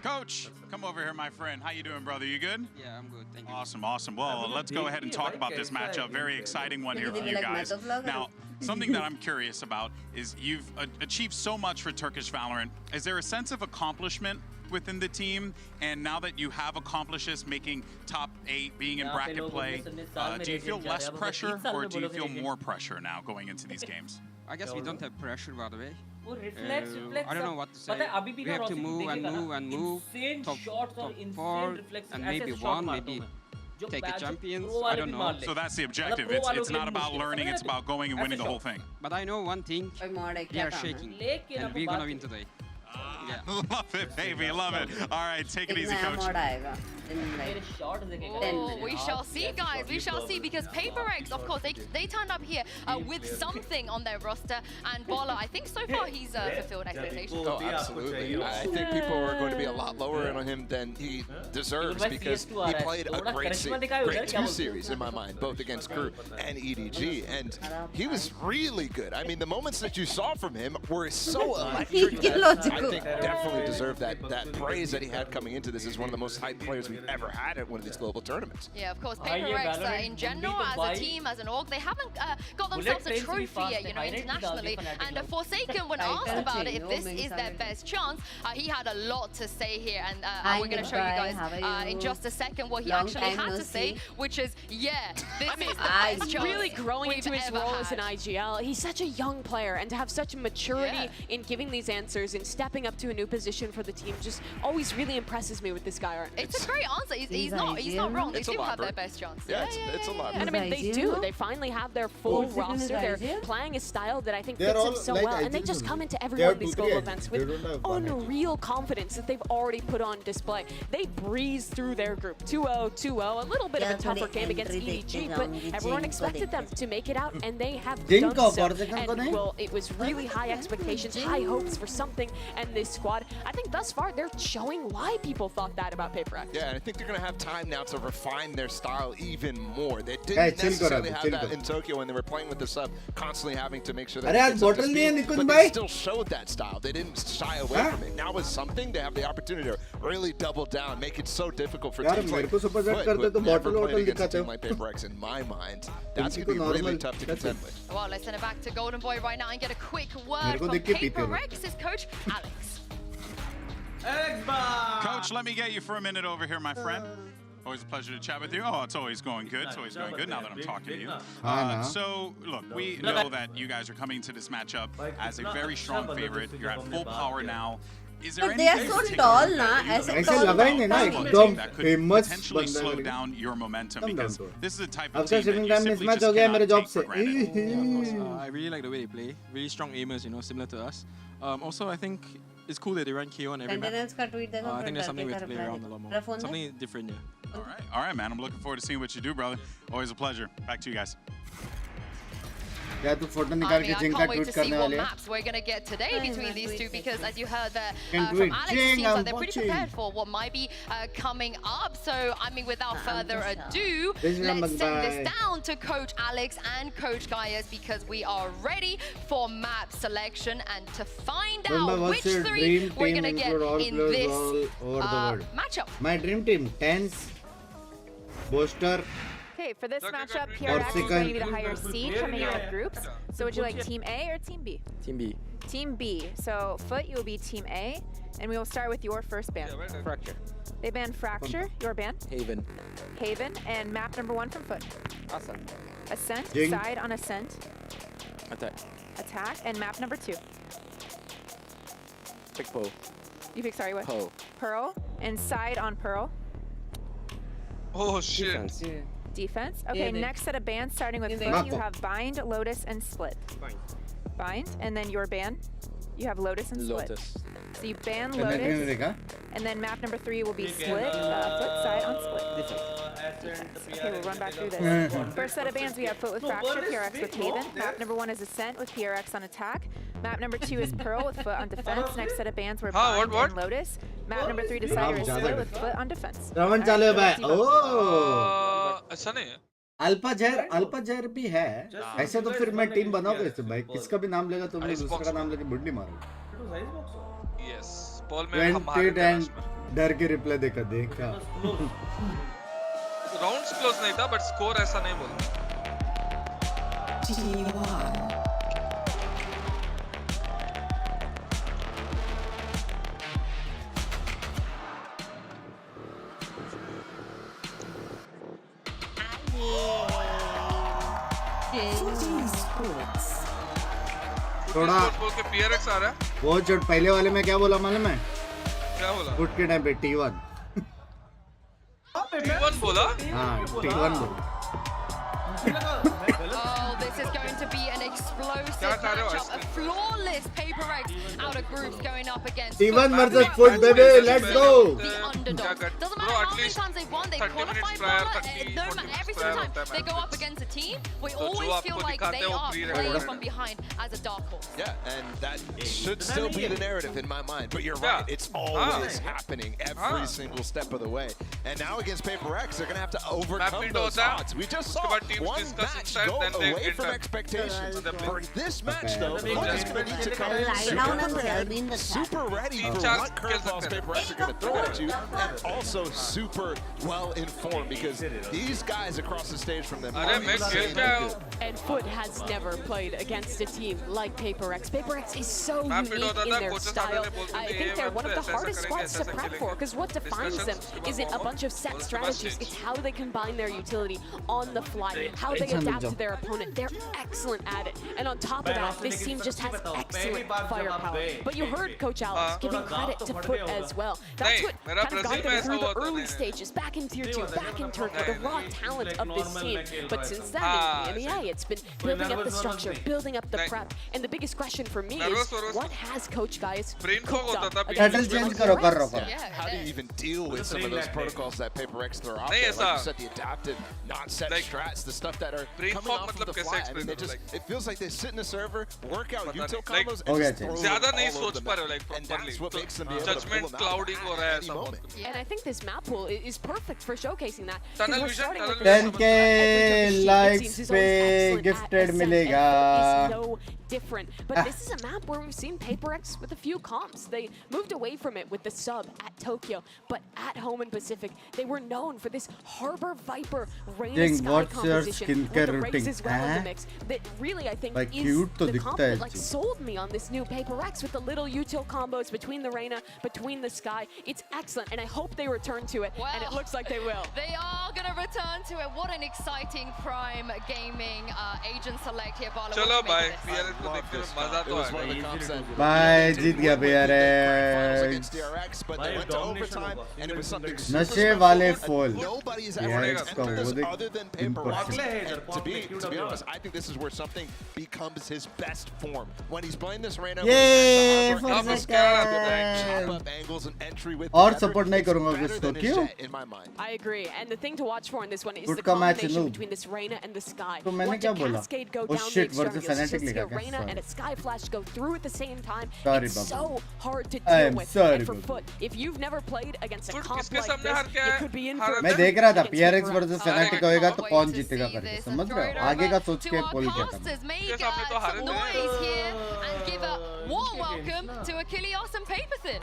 Coach, come over here, my friend. How you doing, brother? You good? Yeah, I'm good. Thank you. Awesome, awesome. Well, let's go ahead and talk about this matchup. Very exciting one here for you guys. Now, something that I'm curious about is you've achieved so much for Turkish Valorant. Is there a sense of accomplishment within the team? And now that you have accomplished this, making top 8, being in bracket play, do you feel less pressure or do you feel more pressure now going into these games? I guess we don't have pressure, by the way. वो reflex I don't know what to say. पता है अभी भी We have to move and move and move. insane Top, shots top और insane 4 reflexes and ऐसे maybe shot 1, मारता maybe हूँ मैं, जो take a badge champions. pro I वाले don't भी know. मार ले। So that's the मतलब objective. pro वालों It's के not लिए about मुश्किल है, learning, समझ it's रहे about going and ऐसे winning the whole shot। thing. But I know one thing. और mod है We क्या are काम है? shaking. लेकिन And आपको we're gonna बात win today. Love it, baby, love it. All right, take it easy, coach. Oh, we shall see, guys. We shall see, because PRX, of course, they turned up here with something on their roster, and Bola, I think so far he's fulfilled expectations. Oh, absolutely. I think people are going to be a lot lower on him than he deserves, because he played a great 2 series in my mind, both against Crew and EDG, and he was really good. I mean, the moments that you saw from him were so electric that I think definitely deserved that praise that he had coming into this as one of the most hyped players we've ever had at one of these global tournaments. Yeah, of course, PRX in general, as a team, as an org, they haven't got themselves a trophy yet, you know, internationally. And Forsaken, when asked about it, if this is their best chance, he had a lot to say here, and we're going to show you guys in just a second what he actually had to say, which is, yeah, this is the best chance really growing into his role as an IGL. He's such a young player, and to have such maturity in giving these answers and stepping up to a new position for the team just always really impresses me with this guy. It's a great answer. He's not wrong. They do have their best chance. Yeah, it's a lot. And I mean, they do. They finally have their full roster. They're playing a style that I think fits them so well, and they just come into every one of these global events with unreal confidence that they've already put on display. They breeze through their group 2-0, 2-0, a little bit of a tougher game against EDG, but everyone expected them to make it out, and they have done so. And well, it was really high expectations, high hopes for something, and this squad, I think thus far they're showing why people thought that about PRX. Yeah, and I think they're going to have time now to refine their style even more. They didn't necessarily have that in Tokyo when they were playing with the sub, constantly having to make sure that they but they still showed that style. They didn't shy away from it. Now with something, they have the opportunity to really double down, make it so difficult for teams like FUT, who have never played against a team like PRX in my mind. That's going to be really tough to contend with. Well, let's send it back to Golden Boy right now and get a quick word from PRX's coach, Alex. Coach, let me get you for a minute over here, my friend. Always a pleasure to chat with you. Oh, it's always going good. It's always going good now that I'm talking to you. So, look, we know that you guys are coming to this matchup as a very strong favorite. You're at full power now. Is there they are so tall, na? That could potentially slow down your momentum, because this is a type of team that you simply just cannot take for granted. I really like the way they play. Really strong aimers, you know, similar to us. Also, I think it's cool that they run KO on every map. I think there's something we have to play around a lot more. Something different, yeah. All right, man. I'm looking forward to seeing what you do, brother. Always a pleasure. Back to you guys. I can't wait to see what maps we're going to get today between these two, because as you heard there from Alex, it seems like they're pretty prepared for what might be coming up. So, I mean, without further ado, let's send this down to Coach Alex and Coach Gaius, because we are ready for map selection and to find out which three we're going to get in this matchup. My dream team, Tens, Booster. Okay, for this matchup, PRX is going to be the higher seed coming out of groups. So would you like Team A or Team B? Team B. Team B. So FUT, you will be Team A, and we will start with your first band. Fracture. They banned Fracture, your band. Haven. Haven, and map number 1 from FUT. Awesome. Ascent, side on Ascent. Attack. Attack, and map number 2. Pick Pearl. You pick, sorry, what? Pearl. Pearl, and side on Pearl. Oh, shit. Defense. Defense. Okay, next set of bands starting with FUT, you have Bind, Lotus, and Split. Bind, and then your ban, you have Lotus and Split. Lotus. So you ban Lotus, and then map number 3 will be Split, FUT, side on Split. Defense. Okay, we'll run back through this. First set of bands, we have FUT with Fracture, PRX with Haven. Map number 1 is Ascent with PRX on attack. Map number 2 is Pearl with FUT on defense. Next set of bands were Bind and Lotus. Map number 3 Decider is Split with FUT on defense. अच्छा नहीं है अल्पाजर भी है ऐसे तो फिर मैं team बनाओगे इससे भाई किसका भी नाम लेगा तो मैं दूसरे का नाम लेके बुड्डी मारूंगा यस बॉल में हमारे डर के रिप्लाई देखा राउंड्स क्लोज नहीं था बट स्कोर ऐसा नहीं बोलता थोड़ा बोल के PRX आ रहा है वो जो पहले वाले में क्या बोला मालूम है क्या बोला फुट के टाइम पे T1 T1 बोला हाँ T1 बोला Oh, this is going to be an explosive matchup. A flawless PRX out of groups going up against T1 versus FUT, baby. Let's go. the underdog. Doesn't matter how many times they've won, they've qualified well. No matter every single time they go up against a team, we always feel like they are playing from behind as a dark horse. Yeah, and that should still be the narrative in my mind. But you're right, it's always happening every single step of the way. And now against PRX, they're going to have to overcome those odds. We just saw one match go away from expectations. For this match, though, FUT is going to need to come in super prepared, super ready for what curveballs PRX are going to throw at you, and also super well informed because these guys across the stage from them are insanely good. And FUT has never played against a team like PRX. PRX is so unique in their style. I think they're one of the hardest squads to prep for because what defines them isn't a bunch of set strategies. It's how they combine their utility on the fly, how they adapt to their opponent. They're excellent at it. And on top of that, this team just has excellent firepower. But you heard Coach Alex giving credit to FUT as well. That's what kind of got them through the early stages, back in Tier 2, back in Turkey, the raw talent of this team. But since then, in the MEA, it's been building up the structure, building up the prep. And the biggest question for me is, what has Coach Guys cooked up against PRX? How do you even deal with some of those protocols that PRX throw out there? Like you said, the adaptive, non-set strats, the stuff that are coming off of the fly. I mean, it feels like they sit in the server, work out util combos, and just throw them all over the map. And that's what makes them be able to pull them out at any moment. And I think this map pool is perfect for showcasing that. 10K likes पे gifted मिलेगा. No different, but this is a map where we've seen PRX with a few comps. They moved away from it with the sub at Tokyo, but at home in Pacific, they were known for this Harbor Viper Rain Sky composition with the Rays as well in the mix. That really, I think, like is the comp that like sold me on this new PRX with the little util combos between the Reyna, between the Sky. It's excellent, and I hope they return to it, and it looks like they will. They are going to return to it. What an exciting Prime Gaming agent select here, Bala. Chalo, bye. PRX को देखते हुए मजा तो आएगा. Bye, जीत गया against DRX, but they went to overtime, and it was something नशे वाले fall. Nobody's ever expected this other than PRX. And to be honest, I think this is where something becomes his best form. When he's playing this Reyna, Yay, chop up angles and entry with और support नहीं करूँगा इसको क्यों? In my mind. I agree, and the thing to watch for in this one is Good the match, combination no. between this Reyna and the Sky. तो मैंने क्या बोला? Cascade go Oh down shit, the versus extremities. Fnatic Just see a लिखा Reyna क्या? and a Sky Flash go through at the same time. Sorry, it's Babu. so hard to I deal am with. sorry, And for Babu. FUT, if you've never played against a FUT comp किसके like सामने this, हार गया you है? could be in for मैं a देख रहा था against PRX PRX. versus Fnatic होएगा तो कौन जीतेगा करके समझ रहे हो? आगे का सोच के पोल किया था मैं. Make some noise here and give a warm welcome to Achilles and Paperthin.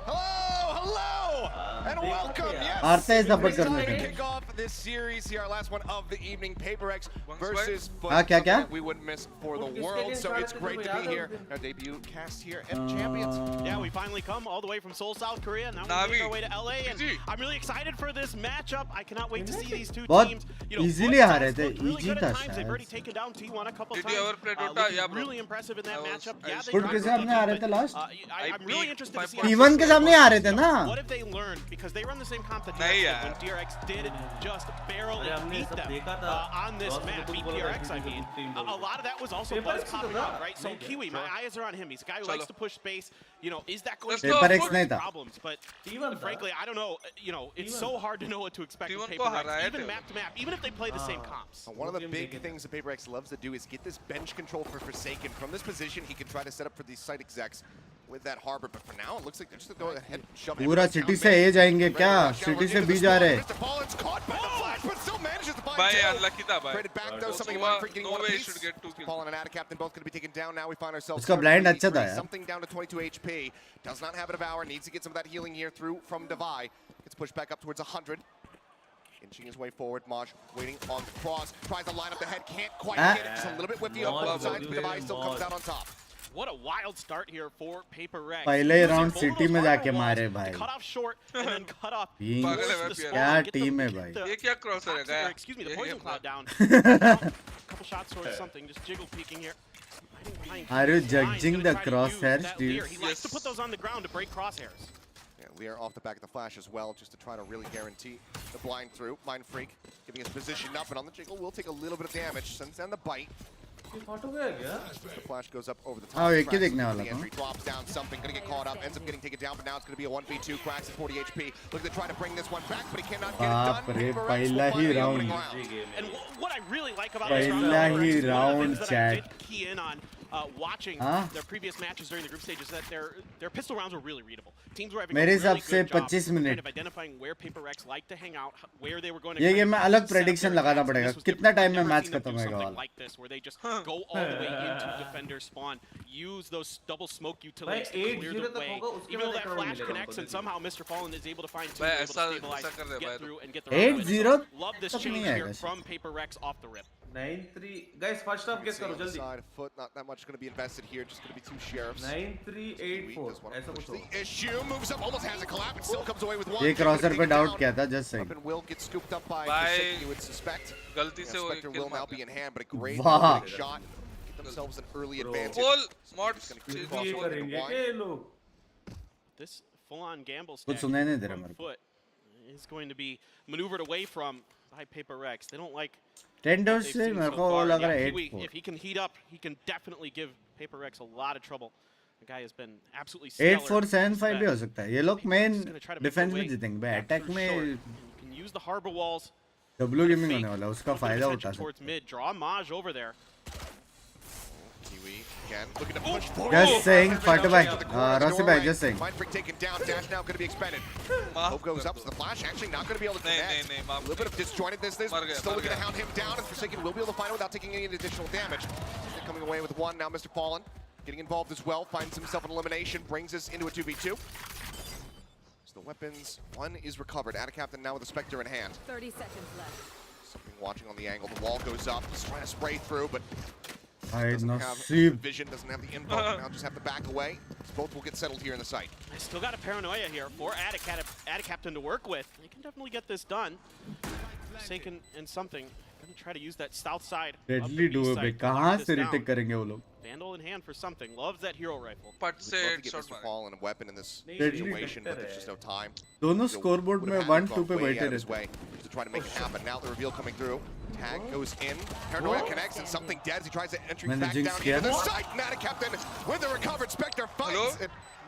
Hello, and welcome. Yes, आरते हैं support करने के लिए. kick off this series here, our last one of the evening. PRX versus हाँ क्या क्या? we wouldn't miss for the world, so it's great to be here. Our debut cast here at Champions. Yeah, we finally come all the way from Seoul, South Korea. Now we make our way to LA, and I'm really excited for this matchup. I cannot wait to see these two teams. You know, easily हारे थे, easy था they've already taken down T1 a couple Did times. you ever play Dota? Yeah, bro. Really impressive in that matchup. Yeah, they FUT के सामने हारे थे last. I'm really interested to see T1 के सामने हारे थे ना. what if they learned, because they run the same comp that DRX when DRX did just barrel and beat them on this map, beat PRX, I mean. A lot of that was also buzz popping up, right? So Kiwi, my eyes are on him. He's a guy who likes to push space. You know, is that going to PRX problems? But frankly, I don't know. You know, it's so hard to know what to expect with PRX, even map to map, even if they play the same comps. One of the big things that PRX loves to do is get this bench control for Forsaken. From this position, he can try to set up for these site execs with that Harbor, but for now, it looks like they're just going to go ahead and shove it. पूरा city से ए जाएंगे क्या? City से B जा रहे. Mr. Pollen's caught by the flash, but still manages to find Bye, two. unlucky था bye. Traded back though, something No getting way one he apiece. should get 2 kills. Pollen and Captain both going to be taken down. Now we find ourselves उसका blind अच्छा था यार. something down to 22 HP. Does not have a devour. Needs to get some of that healing here through from Devi. Gets pushed back up towards 100. Inching his way forward, Maj waiting on the cross. Tries to line up the head, can't quite get it. Just a little bit whiffy on both sides. Devi still comes out on top. What a wild start here for PRX. पहले round city में जाके मारे भाई. Cut off short and then cut off. क्या team है भाई. ये क्या क्रॉसर है क्या? Excuse me, the poison cloud down. Couple shots towards something, just jiggle peeking here. Are you judging the crosshairs, dude? He likes to put those on the ground to break crosshairs. Yeah, Lear off the back of the flash as well, just to try to really guarantee the blind through. Mind Freak giving his position up, and on the jiggle will take a little bit of damage. Sends down the bite. The flash goes up over the top. The entry drops down something, gonna get caught up, ends up getting taken down, but now it's gonna be a 1v2. Cracks at 40 HP. Looking to try to bring this one back, but he cannot get it done. PRX will find the opening round. And what I really like about this round is that I did key in on watching their previous matches during the group stages, that their pistol rounds were really readable. Teams were having a really good job kind of identifying where PRX like to hang out, where they were going to. ये game में अलग prediction लगाना पड़ेगा. कितना time में match खत्म होगा वाला. Like this, where they just go all the way into defender spawn, use those double smoke utilities to clear the way. Even though that flash connects and somehow Mr. Fallen is able to find two, able to stabilize, get through, and get the 8-0. Love this change here from PRX off the rip. 9-3. Guys, first half guess करो जल्दी. Side FUT, not that much going to be invested here. Just going to be two sheriffs. 9-3-8-4. ऐसा कुछ. The issue moves up, almost has a collapse, and still comes away with one. ये क्रॉसर पे doubt किया था, just saying. Up and will get scooped up by Forsaken, you would suspect. गलती से वो Spectre will now be in hand, but a great shot. Get themselves an early advantage. Full mods. This full-on gamble कुछ stack सुनाई नहीं दे रहा from मेरे को. FUT is going to be maneuvered away from by PRX. They don't like 10 what doors they've से seen मेरे so को far. लग रहा Yeah, है Kiwi, 8-4. if he can heat up, he can definitely give PRX a lot of trouble. The guy has been absolutely 8-4-7-5 भी हो सकता है. ये लोग main He's gonna try to make defense their में way जीतेंगे. भाई back attack through में short. You can use the harbor walls. W gaming होने वाला है. उसका फायदा Open उठा attention towards सकते हैं. mid. Draw Maj over there. Kiwi again looking to push forward. Just saying, Fatu bhai. Rossi bhai, just saying. Mind Freak taken down. Dash now going to be expended. Hope goes up, so the flash actually not going to be able to connect. A little bit of disjointedness. There's still looking to hound him down, and Forsaken will be able to find it without taking any additional damage. They're coming away with one. Now Mr. Fallen getting involved as well. Finds himself an elimination. Brings us into a 2v2. So the weapons, one is recovered. Atta Captain now with a Spectre in hand. 30 seconds left. Something watching on the angle. The wall goes up. He's trying to spray through, but doesn't have the vision, doesn't have the info. Now just have to back away. Both will get settled here in the site. I still got a paranoia here for Atta Captain to work with. He can definitely get this done. Forsaken and something. Gonna try to use that south side. Deadly duo पे कहाँ से retake करेंगे वो लोग? Vandal in hand for something. Loves that hero rifle. But say Mr. Fallen a weapon in this situation, but there's just no time. दोनों scoreboard में 1-2 पे बैठे रहते. To try to make it happen. Now the reveal coming through. Tag goes in. Paranoia connects and something dead as he tries to entry back down into the site. Atta Captain with the recovered Spectre fights.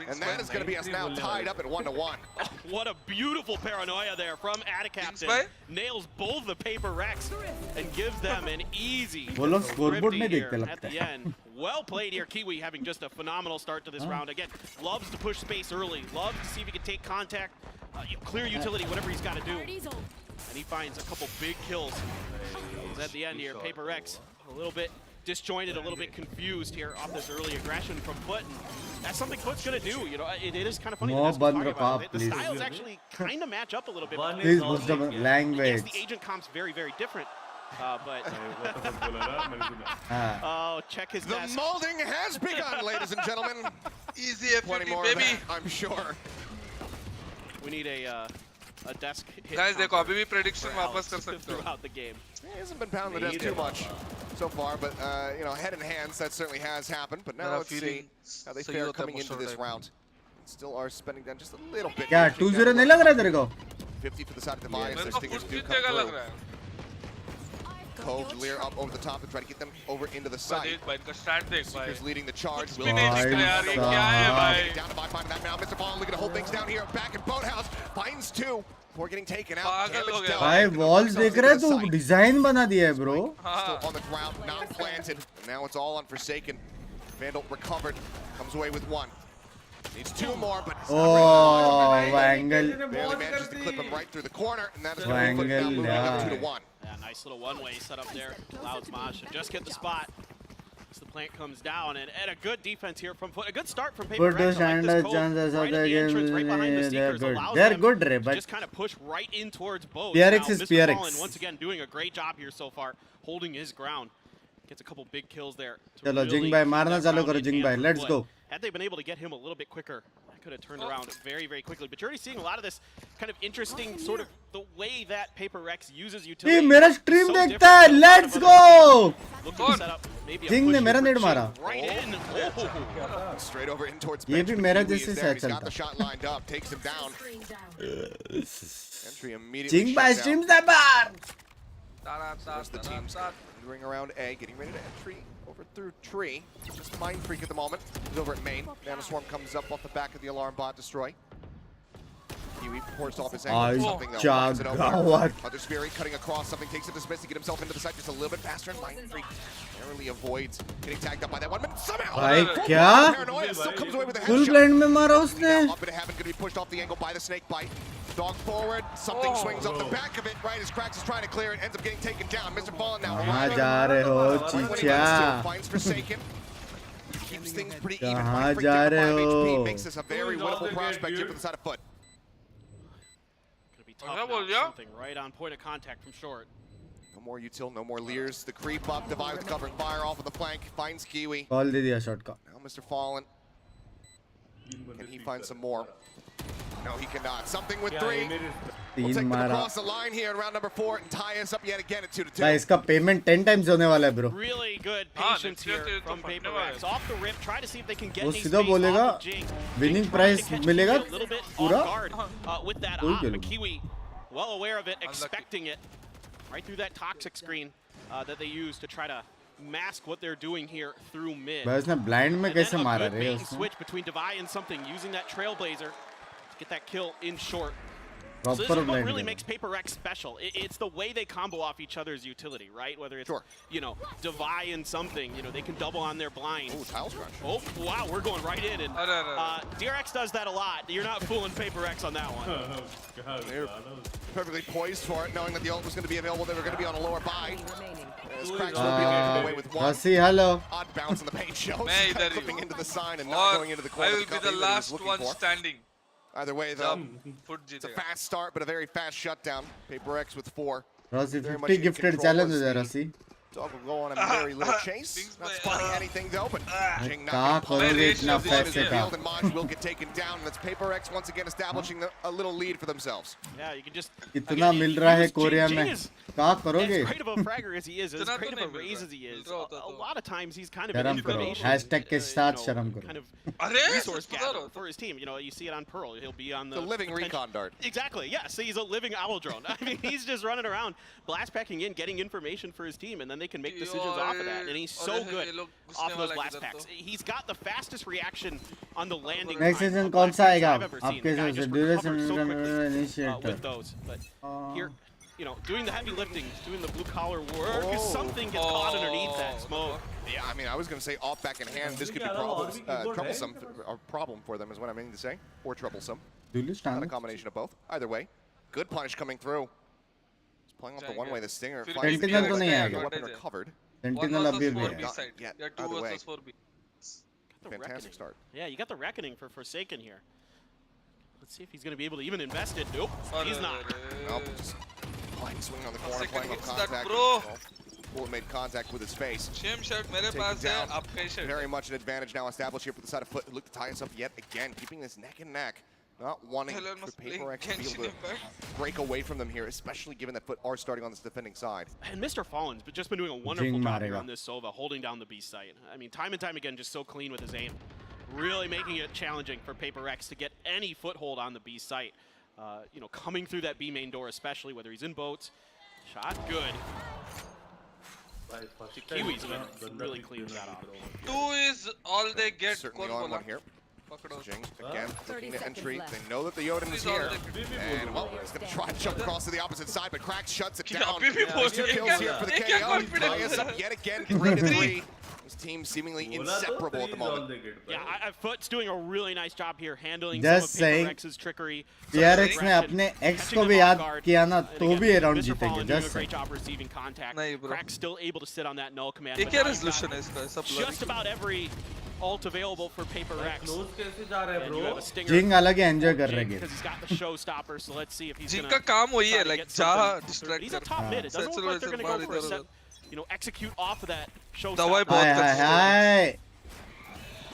And that is going to be us now tied up at 1-1. Oh, what a beautiful paranoia there from Atta Captain. Nails both the PRX and gives them an easy वो लोग scoreboard में here देखते at लगता the है. end. Well played here. Kiwi having just a phenomenal start to this round. Again, loves to push space early. Loves to see if he can take contact. Clear utility, whatever he's got to do. And he finds a couple big kills at the end here. PRX a little bit disjointed, a little bit confused here off this early aggression from FUT. And that's something FUT's going to do. You know, it is kind of funny. More That band about it. The please. styles actually kind of match up a little bit. Please boost the language. Yes, the agent comp's very, very different. But oh, check his The desk. molding has begun, ladies and gentlemen. Easy Plenty FUT, more baby. of that, I'm sure. We need a desk hit Guys, देखो counter अभी भी prediction for वापस कर Alex सकते हो. throughout the game. He hasn't been pounding the desk too much so far, but you know, head in hands, that certainly has happened. But now let's see how they fare coming into this round. Still are spending down just a little bit. क्या 2-0 नहीं लग रहा तेरे को? 50 for the side of the Device. Their stingers do come through. Cove, Lear up over the top to try to get them over into the site. Seekers leading the charge. Will Down to find that now. Mr. Fallen looking to hold things down here. Back in Boathouse. Finds two. Before getting taken out. Damage dealt. भाई walls देख रहा है तू design बना दिया है bro. Still on the ground, not planted. And now it's all on Forsaken. Vandal recovered. Comes away with one. Needs two more, but it's Oh, angle. barely manages to clip him right through the corner, and that is going to put down moving up 2-1. Yeah, nice little one-way set up there. Allows Maj to just get the spot. As the plant comes down, and a good defense here from FUT. A good start from PRX. They're good, Ray, but just kind of push right in towards both. PRX now, is Mr. PRX. Fallen, once again, doing a great job here so far, holding his ground. Gets a couple big kills there. चलो जिंग भाई मारना चालू करो जिंग भाई. Let's go. Had they been able to get him a little bit quicker, that could have turned around very, very quickly. But you're already seeing a lot of this kind of interesting sort of the way that PRX uses utility. ये मेरा stream देखता है, let's go. जिंग ने मेरा net मारा. Straight over in towards ये भी मेरा जैसे He's चलता. got the shot lined up, takes him down. Entry immediately. Jing by stream bar. There's the teams moving around A, getting ready to entry over through tree. Just Mind Freak at the moment. He's over at main. Nanoswarm comes up off the back of the alarm bot, destroy. Kiwi forced off his angle. Something though. Locks it over. Other Spirit cutting across. Something takes it to space to get himself into the site just a little bit faster. And Mind Freak narrowly avoids getting tagged up by that one. But somehow, Paranoia still comes away with a Full headshot. blind में मारा उसने. Up in heaven, going to be pushed off the angle by the snake bite. Dog forward, something swings off the back of it, right as Cracks is trying to clear it, ends up getting taken down. Mr. Fallen now. कहाँ जा रहे हो चीचा? Finds Forsaken. Keeps things pretty even. कहाँ जा रहे हो? Makes this a very winnable prospect here for the side of FUT. Something right on point of contact from short. No more util, no more Lears. The creep up, Divide with covering fire off of the flank, finds Kiwi. Call दे दिया shot का. Now Mr. Fallen. Can he find some more? No, he cannot. Something with 3. We'll take them across the line here in round number 4 and tie us up yet again at 2-2. भाई इसका payment 10 times होने वाला है bro. Really good patience here from PRX. Off the rip, try to see if they can get वो any सीधा space बोलेगा off of Jing. winning prize मिलेगा पूरा. With that op, but Kiwi well aware of it, expecting it right through that toxic screen that they use to try to mask what they're doing here through mid. भाई उसने blind में कैसे मारा रे उसने? उसने? Switch between Divide and something, using that Trailblazer to get that kill in short. So this Proper is what blind really game. makes PRX special. It's the way they combo off each other's utility, right? Whether it's, you know, Divide and something, you know, they can double on their blind. Ooh, tile scratch. Oh, wow, we're going right in. And DRX does that a lot. You're not fooling PRX on that one. They're perfectly poised for it, knowing that the ult was going to be available. They were going to be on a lower buy. As Cracks will be able to come away with one. Rossi, hello. Odd bounce on the paint shows. Clipping into the sign and not going into the corner. I will be the last one standing. Either way, though, it's a fast start, but a very fast shutdown. PRX with 4. Rossi 50 gifted challenge हो जाए Rossi. Dog will go on a very little chase. Not spotting anything though, but Jing not कहाँ करोगे इतना पैसे का? and Maj will get taken down. That's PRX once again establishing a little lead for themselves. Yeah, you can just इतना मिल रहा है Korea में. कहाँ करोगे? As great of a fragger as he is, as great of a raise as he is, a lot of times he's kind of an शर्म करो. information. Hashtag के साथ शर्म करो. Kind of resource gatherer for his team. You know, you see it on Pearl. He'll be on the living recon dart. Exactly. Yeah. So he's a living owl drone. I mean, he's just running around, blast packing in, getting information for his team, and then they can make decisions off of that. And he's so good off of those blast packs. He's got the fastest reaction on the landing. Next season कौन सा आएगा? आपके Guy से just duration recovered initiator. with those. But here, you know, doing the heavy lifting, doing the blue collar work, is something gets caught underneath that smoke. Yeah, I mean, I was going to say off back in hand. This could be troublesome, or problem for them is what I mean to say, or troublesome. Not a combination of both. Either way, good punish coming through. He's playing off the one way. The Stinger. Sentinel तो नहीं आएगा. Weapon recovered. Sentinel अभी भी है. Yeah, either way. Fantastic start. Yeah, you got the Reckoning for Forsaken here. Let's see if he's going to be able to even invest it. Nope, he's not. Nope, just playing swing on the corner, playing off contact. Bullet made contact with his face. Very much an advantage now established here for the side of FUT. Look to tie us up yet again, keeping this neck and neck. Not wanting for PRX to be able to break away from them here, especially given that FUT are starting on this defending side. And Mr. Fallen's just been doing a wonderful job here on this Sova, holding down the B site. I mean, time and time again, just so clean with his aim. Really making it challenging for PRX to get any foothold on the B site. You know, coming through that B main door, especially whether he's in boats. Shot good. Kiwi's been really clean that off. 2 is all they get. Certainly on one here. Jing, again, looking to entry. They know that the Odin is here. And, well, he's going to try and jump across to the opposite side, but Cracks shuts it down. 2 kills here for the KO. Tie us up yet again, 3-3. This team seemingly inseparable at the moment. Yeah, FUT's doing a really nice job here handling Just some of PRX's trickery. PRX ने अपने X को भी याद किया ना तो भी around जीतेंगे. Just great job receiving contact. Cracks still able to sit on that null command. क्या resolution है इसका? सब Just about every ult available for PRX. Jing अलग है enjoy कर रहे हैं. Because he's got the showstopper, so let's see if he's Jing का काम वही है, like जा distract. He's a top mid. It doesn't look like they're going to go for a set, you know, execute off of that showstopper. Hi.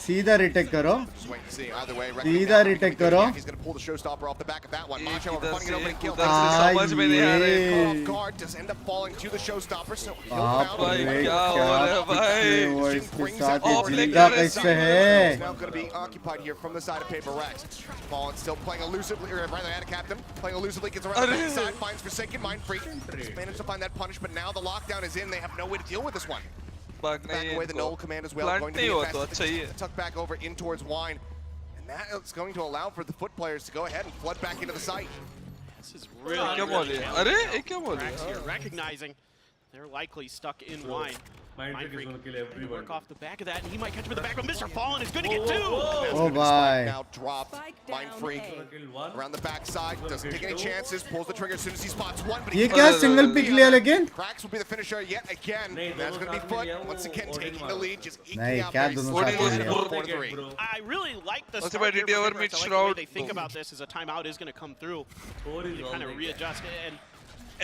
सीधा retake करो Just wait and see. Either way, सीधा retake करो he's going to pull the showstopper off the back of that one. Macho running it over and kill. समझ में नहीं आ रहे Off guard, just end up falling to the showstopper. So बाप रे क्या हो रहा है भाई वो इसके साथ ये जिंदा कैसे है now going to be occupied here from the side of Paper Rex. Fallen still playing elusively, or rather, and a captain playing elusively, gets around the backside, finds Forsaken, Mind Freak. Just managed to find that punish, but now the lockdown is in. They have no way to deal with this one. Back away the null command as well. Going to be tucked back over in towards Wine. And that is going to allow for the foot players to go ahead and flood back into the site. This is really challenging. Recognizing they're likely stuck in Wine. Mind Freak will work off the back of that, and he might catch him in the back, but Mr. Fallen is going to get two! Oh, bye. Now dropped. Mind Freak around the backside, doesn't take any chances, pulls the trigger as soon as he spots one, but ये क्या single pick लिया लेकिन Cracks will be the finisher yet again. That's going to be Foot once again taking the lead, just eking नहीं out क्या very दोनों slowly साथ लिया with 4-3. I really like the start here for Binks. I like the way they think about this as a timeout is going to come through. You kind of readjust and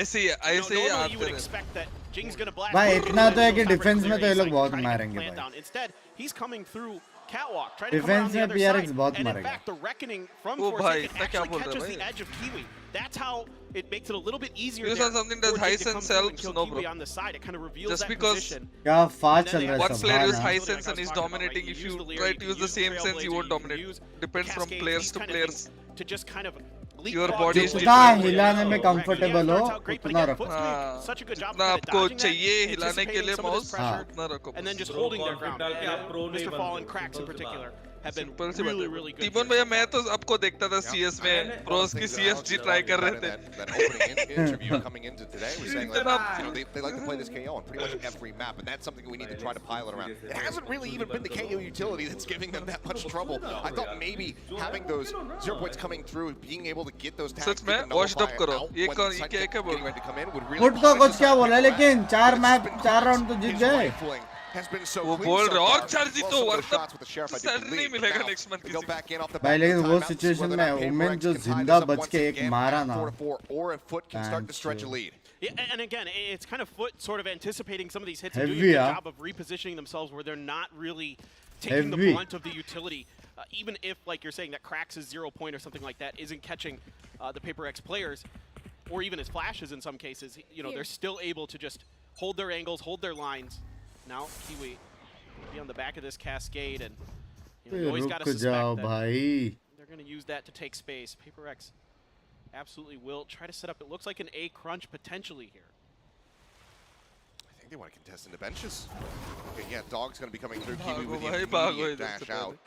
ऐसे ही normally you would expect that Jing's going to blast. भाई इतना तो है कि defence में तो ये लोग बहुत मारेंगे भाई Instead, he's coming through catwalk, trying to come defence around the में other PRX side. बहुत And in मारेगा fact, the reckoning from ओ भाई Forsaken क्या actually बोल catches रहा the है edge of Kiwi. That's how it makes it a little bit easier You there saw something that for Jing to Hisense come through and helps, kill no, Kiwi bro. on the side. It kind of reveals Just that because position. क्या fast And चल then रहा है one सब player हाँ use ना Hisense and is dominating. If you try to use the same sense, you won't dominate. Depends from players to players. To just kind of Your body is जितना हिलाने में comfortable हो उतना रखो such a good job जितना of आपको dodging that, चाहिए हिलाने के लिए anticipating some of mouse this pressure, उतना रखो and then just holding their ground. Mr. Fallen Cracks in particular have been simple see really, बात really है good. टीमोन भैया मैं तो आपको देखता था सीएस में ब्रोस की सीएसजी ट्राई कर रहे थे That opening interview coming into today was saying like, you know, they like to play this KO on pretty much every map, and that's something we need to try to pilot around. It hasn't really even been the KO utility that's giving them that much trouble. I thought maybe having those 0 points coming through, being able to get those tags, सच में washed up करो ये क्या बोल रहा है come in would really foot को कुछ क्या बोला लेकिन 4 राउंड तो जीत गए has been so वो clean बोल so रहे far. और चार जीतो Well, some of those वरना shots with the Sheriff I sir did नहीं lead. मिलेगा Now, next month we go back in off the भाई back लेकिन of वो timeouts, सिचुएशन whether में that ओमेन PRX जो can tie जिंदा this up बच once के एक again, मारा ना 4-4, or if Foot can start to stretch a lead. Yeah, and again, it's kind of Foot sort of anticipating some of these hits and doing Heavy, a good huh? job of repositioning themselves where they're not really taking the Heavy. brunt of the utility. Even if, like you're saying, that Cracks' 0 point or something like that isn't catching the Paper X players, or even his flashes in some cases, you know, they're still able to just hold their angles, hold their lines. Now, Kiwi be on the back of this cascade, and you always got to रुक जाओ suspect that भाई they're going to use that to take space. Paper X absolutely will try to set up. It looks like an A crunch potentially here. I think they want to contest in the benches. Okay, yeah, Dog's going to be coming through. Kiwi भागो with भाई the भागो immediate इधर से dash out.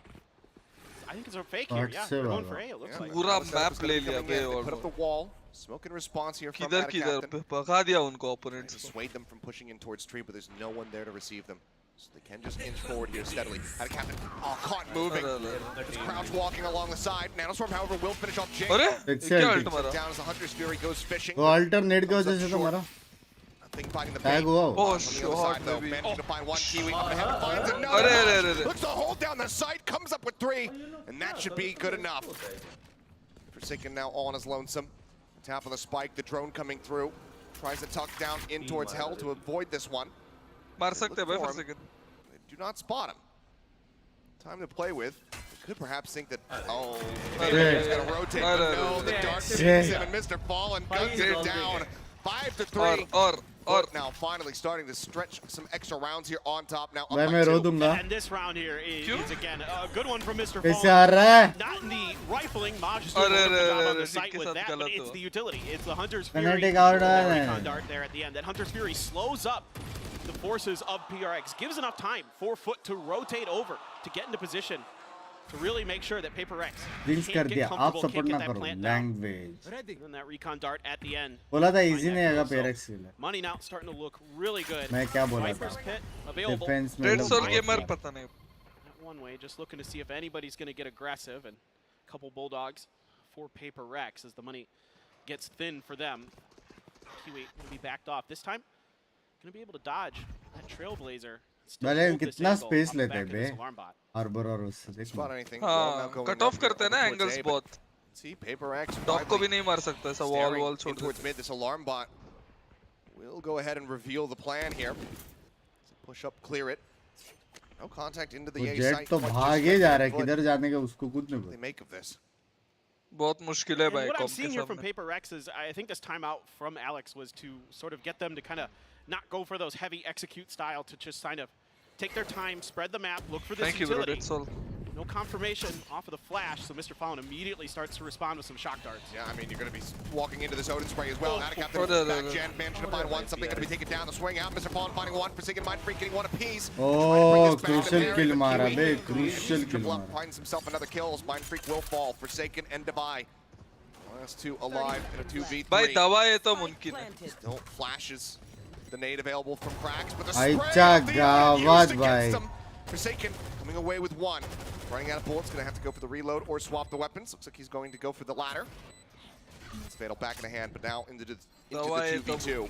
I think it's a fake here. Yeah, they're going for A. It looks like. पूरा map ले लिया बे They और put up the wall. Smoke and response here from किधर that किधर captain. भगा दिया उनको opponents को Dissuade them from pushing in towards tree, but there's no one there to receive them. So they can just inch forward here steadily. Had a captain. Oh, caught moving. Just crouch walking along the side. Nanostorm, however, will finish off Jing. अरे Excel क्या थी। Alt मारा Down as the Hunter's Fury goes fishing. वो alternate की वजह से तो मारा Nothing fighting the tag paint. हुआ Oh, वो On the other shot side, though, maybe. managing to find one Kiwi. Up ahead, finds अरे another. अरे अरे अरे Looks to hold down the site, comes up with 3, and that should be good enough. Forsaken now all on his lonesome. Tap of the spike, the drone coming through. Tries to tuck down in towards Hell to avoid this one. मार सकते हैं भाई for for him. second They do not spot him. Time to play with. They could perhaps think that, oh, Right. he's going to rotate, but Right. no, the dart sees Right. him, and Mr. Fallen guns it down. 5-3. और But now finally starting to stretch some extra rounds here on top. Now up भाई by मैं रो 2. दूंगा And this round here is again a good one from Mr. कैसे Fallen. आ रहा है Not in the rifling, Maj is doing a wonderful job on the site with that, but it's the utility. It's the Hunter's Fury. Kinetic out that है। recon dart there at the end. That Hunter's Fury slows up the forces of PRX, gives enough time for Foot to rotate over, to get into position, to really make sure that Paper X Binks can't कर get दिया आप comfortable, support can't ना get that करो plant down. Language And then that recon dart at the end. बोला था Find easy that नहीं आएगा kill. So, पेरेक्स के लिए money now starting to look really good. मैं क्या बोला था Viper's Pit available. डिफेंस में रेड लोग सोल बहुत गेमर मारे। पता नहीं Not one way, just looking to see if anybody's going to get aggressive, and a couple Bulldogs for Paper Rex as the money gets thin for them. Kiwi going to be backed off. This time, going to be able to dodge that Trailblazer. Still भले hold this कितना angle space on the लेते back of bay this alarm bot. Harbor और उससे देख Spot anything. हाँ cut off करते हैं ना एंगल्स बहुत See, Paper X टॉप को भी नहीं मार सकता ऐसा वॉल वॉल छोड़ towards देते mid. This alarm bot will go ahead and reveal the plan here. So push up, clear it. No contact into the वो A जेट site. तो What भागे just जा went रहा है, foot. किधर जाने का उसको कुछ नहीं They पता। make of this. बहुत मुश्किल है And भाई what I'm कॉम seeing के here from सामने। Paper X is, I think this timeout from Alex was to sort of get them to kind of not go for those heavy execute style, to just kind of take their time, spread the map, look for this Thank you, bro. utility. That's all. No confirmation off of the flash, so Mr. Fallon immediately starts to respond with some shock darts. Yeah, I mean, you're going to be walking into this Odin spray as well. Oh, Now to oh, no, no, back no. gen, managing to find one. Something going to be taken down. The swing out. Mr. Fallen finding one. Forsaken Mind Freak getting one apiece. Oh, crucial kill मारा बे, crucial kill Triple up, मारा। finds himself another kills. Mind Freak will fall. Forsaken and Divide. Last two alive in a 2v3. भाई दवा ये तो मुमकिन है। Still flashes. The nade available from Cracks, but the अच्छा spray of the गावात used भाई। against him. Forsaken coming away with one. Running out of bullets, going to have to go for the reload or swap the weapons. Looks like he's going to go for the latter. It's fatal back in the hand, but now into the 2v2.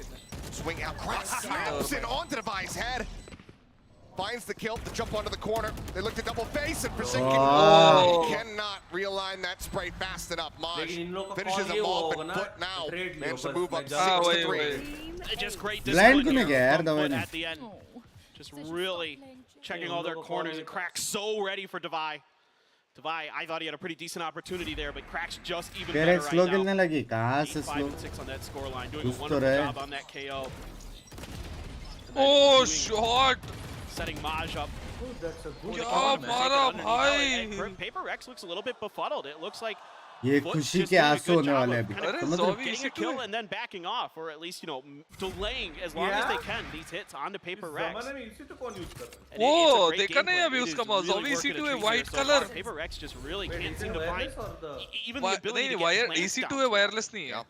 Swing out, Cracks snaps in onto Devi's head. Finds the kill to jump onto the corner. They look to double face and Forsaken cannot realign that spray fast enough. Maj finishes him off and foot now. Managed to move up 6-3. Just great Blind discipline क्यों नहीं here गया यार from दवाई Foot ने? at the end. Just really checking all their corners, and Cracks so ready for Devi. Devi, I thought he had a pretty decent opportunity there, but Cracks just even better PRX right slow now. खेलने लगी, कहाँ से 8, 5, slow? and 6 on that scoreline, doing a कुछ तो wonderful रहे। job on that KO. Oh shot! Setting Maj up. क्या मारा भाई? Paper X looks a little bit befuddled. It looks like ये Foot खुशी just के doing a आंसू good होने job वाले of अभी। kind of समझ रहे हो? getting a kill and then backing off, or at least, you know, delaying as long as they can these hits onto Paper X. वो देखा नहीं अभी उसका मौज अभी EC2 है white color। Paper X just really can't seem to find even the ability नहीं to wire get plant EC2 downs. है wireless नहीं है।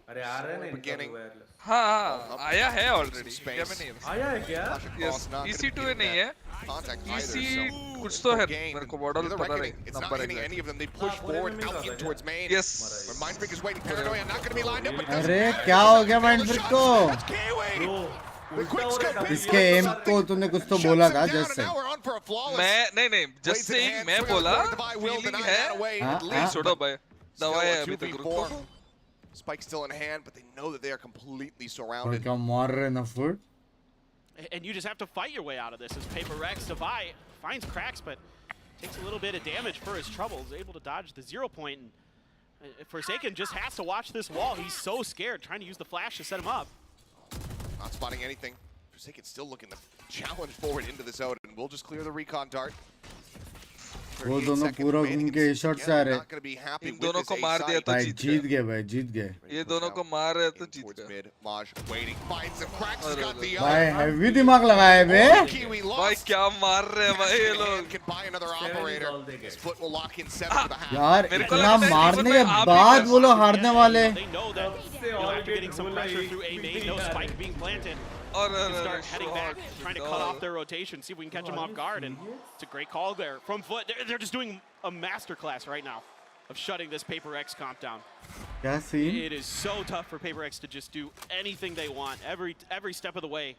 अरे आ रहे हैं Beginning. हाँ आया है already। क्या मैं नहीं आया है क्या? Yes EC2 है नहीं है। Contact EC either, so कुछ तो है gain. मेरे को model The पता reckoning, नहीं it's not number hitting exact। any of them. They push forward out in towards main. Yes। Where Mind Freak is waiting. Paranoia not going to be lined up, but doesn't अरे matter. क्या हो गया mind फ्रिक को? That's Kiwi. The quick scope is इसके M को तूने कुछ तो बोला था just say. now we're on for a flawless. मैं नहीं just saying मैं बोला feeling है हाँ छोड़ो भाई Still दवा है a अभी तक 2v4. रुको। Spike still in hand, but they know that they are completely और surrounded. क्या मार रहे ना foot? And you just have to fight your way out of this as Paper X Devi finds Cracks, but takes a little bit of damage for his troubles, able to dodge the 0 point. And Forsaken just has to watch this wall. He's so scared, trying to use the flash to set him up. Not spotting anything. Forsaken still looking to challenge forward into the zone, and we'll just clear the recon dart. वो दोनों पूरा घूम के shot से आ रहे। Not going to be happy in with दोनों this को A मार दिया site. तो भाई जीत जीत गए। गए भाई जीत गए। ये दोनों को मार रहे तो जीत Towards गए। mid, Maj waiting, finds him. Cracks has got the भाई other. हैवी दिमाग लगाए बे। Kiwi भाई lost. क्या मार रहे हैं भाई ये And लोग। can buy another operator. His foot will lock in 7 for the half. यार मेरे को इतना लगता है मारने जीवन के में आप बाद ही वो लोग हारने वाले। They know that, you know, after getting some pressure through A main, no spike being planted. और They start heading back, trying to cut off their rotation, see if we can catch them off guard, and it's a great call there from Foot. They're just doing a masterclass right now of shutting this Paper X comp down. क्या scene? It is so tough for Paper X to just do anything they want every step of the way.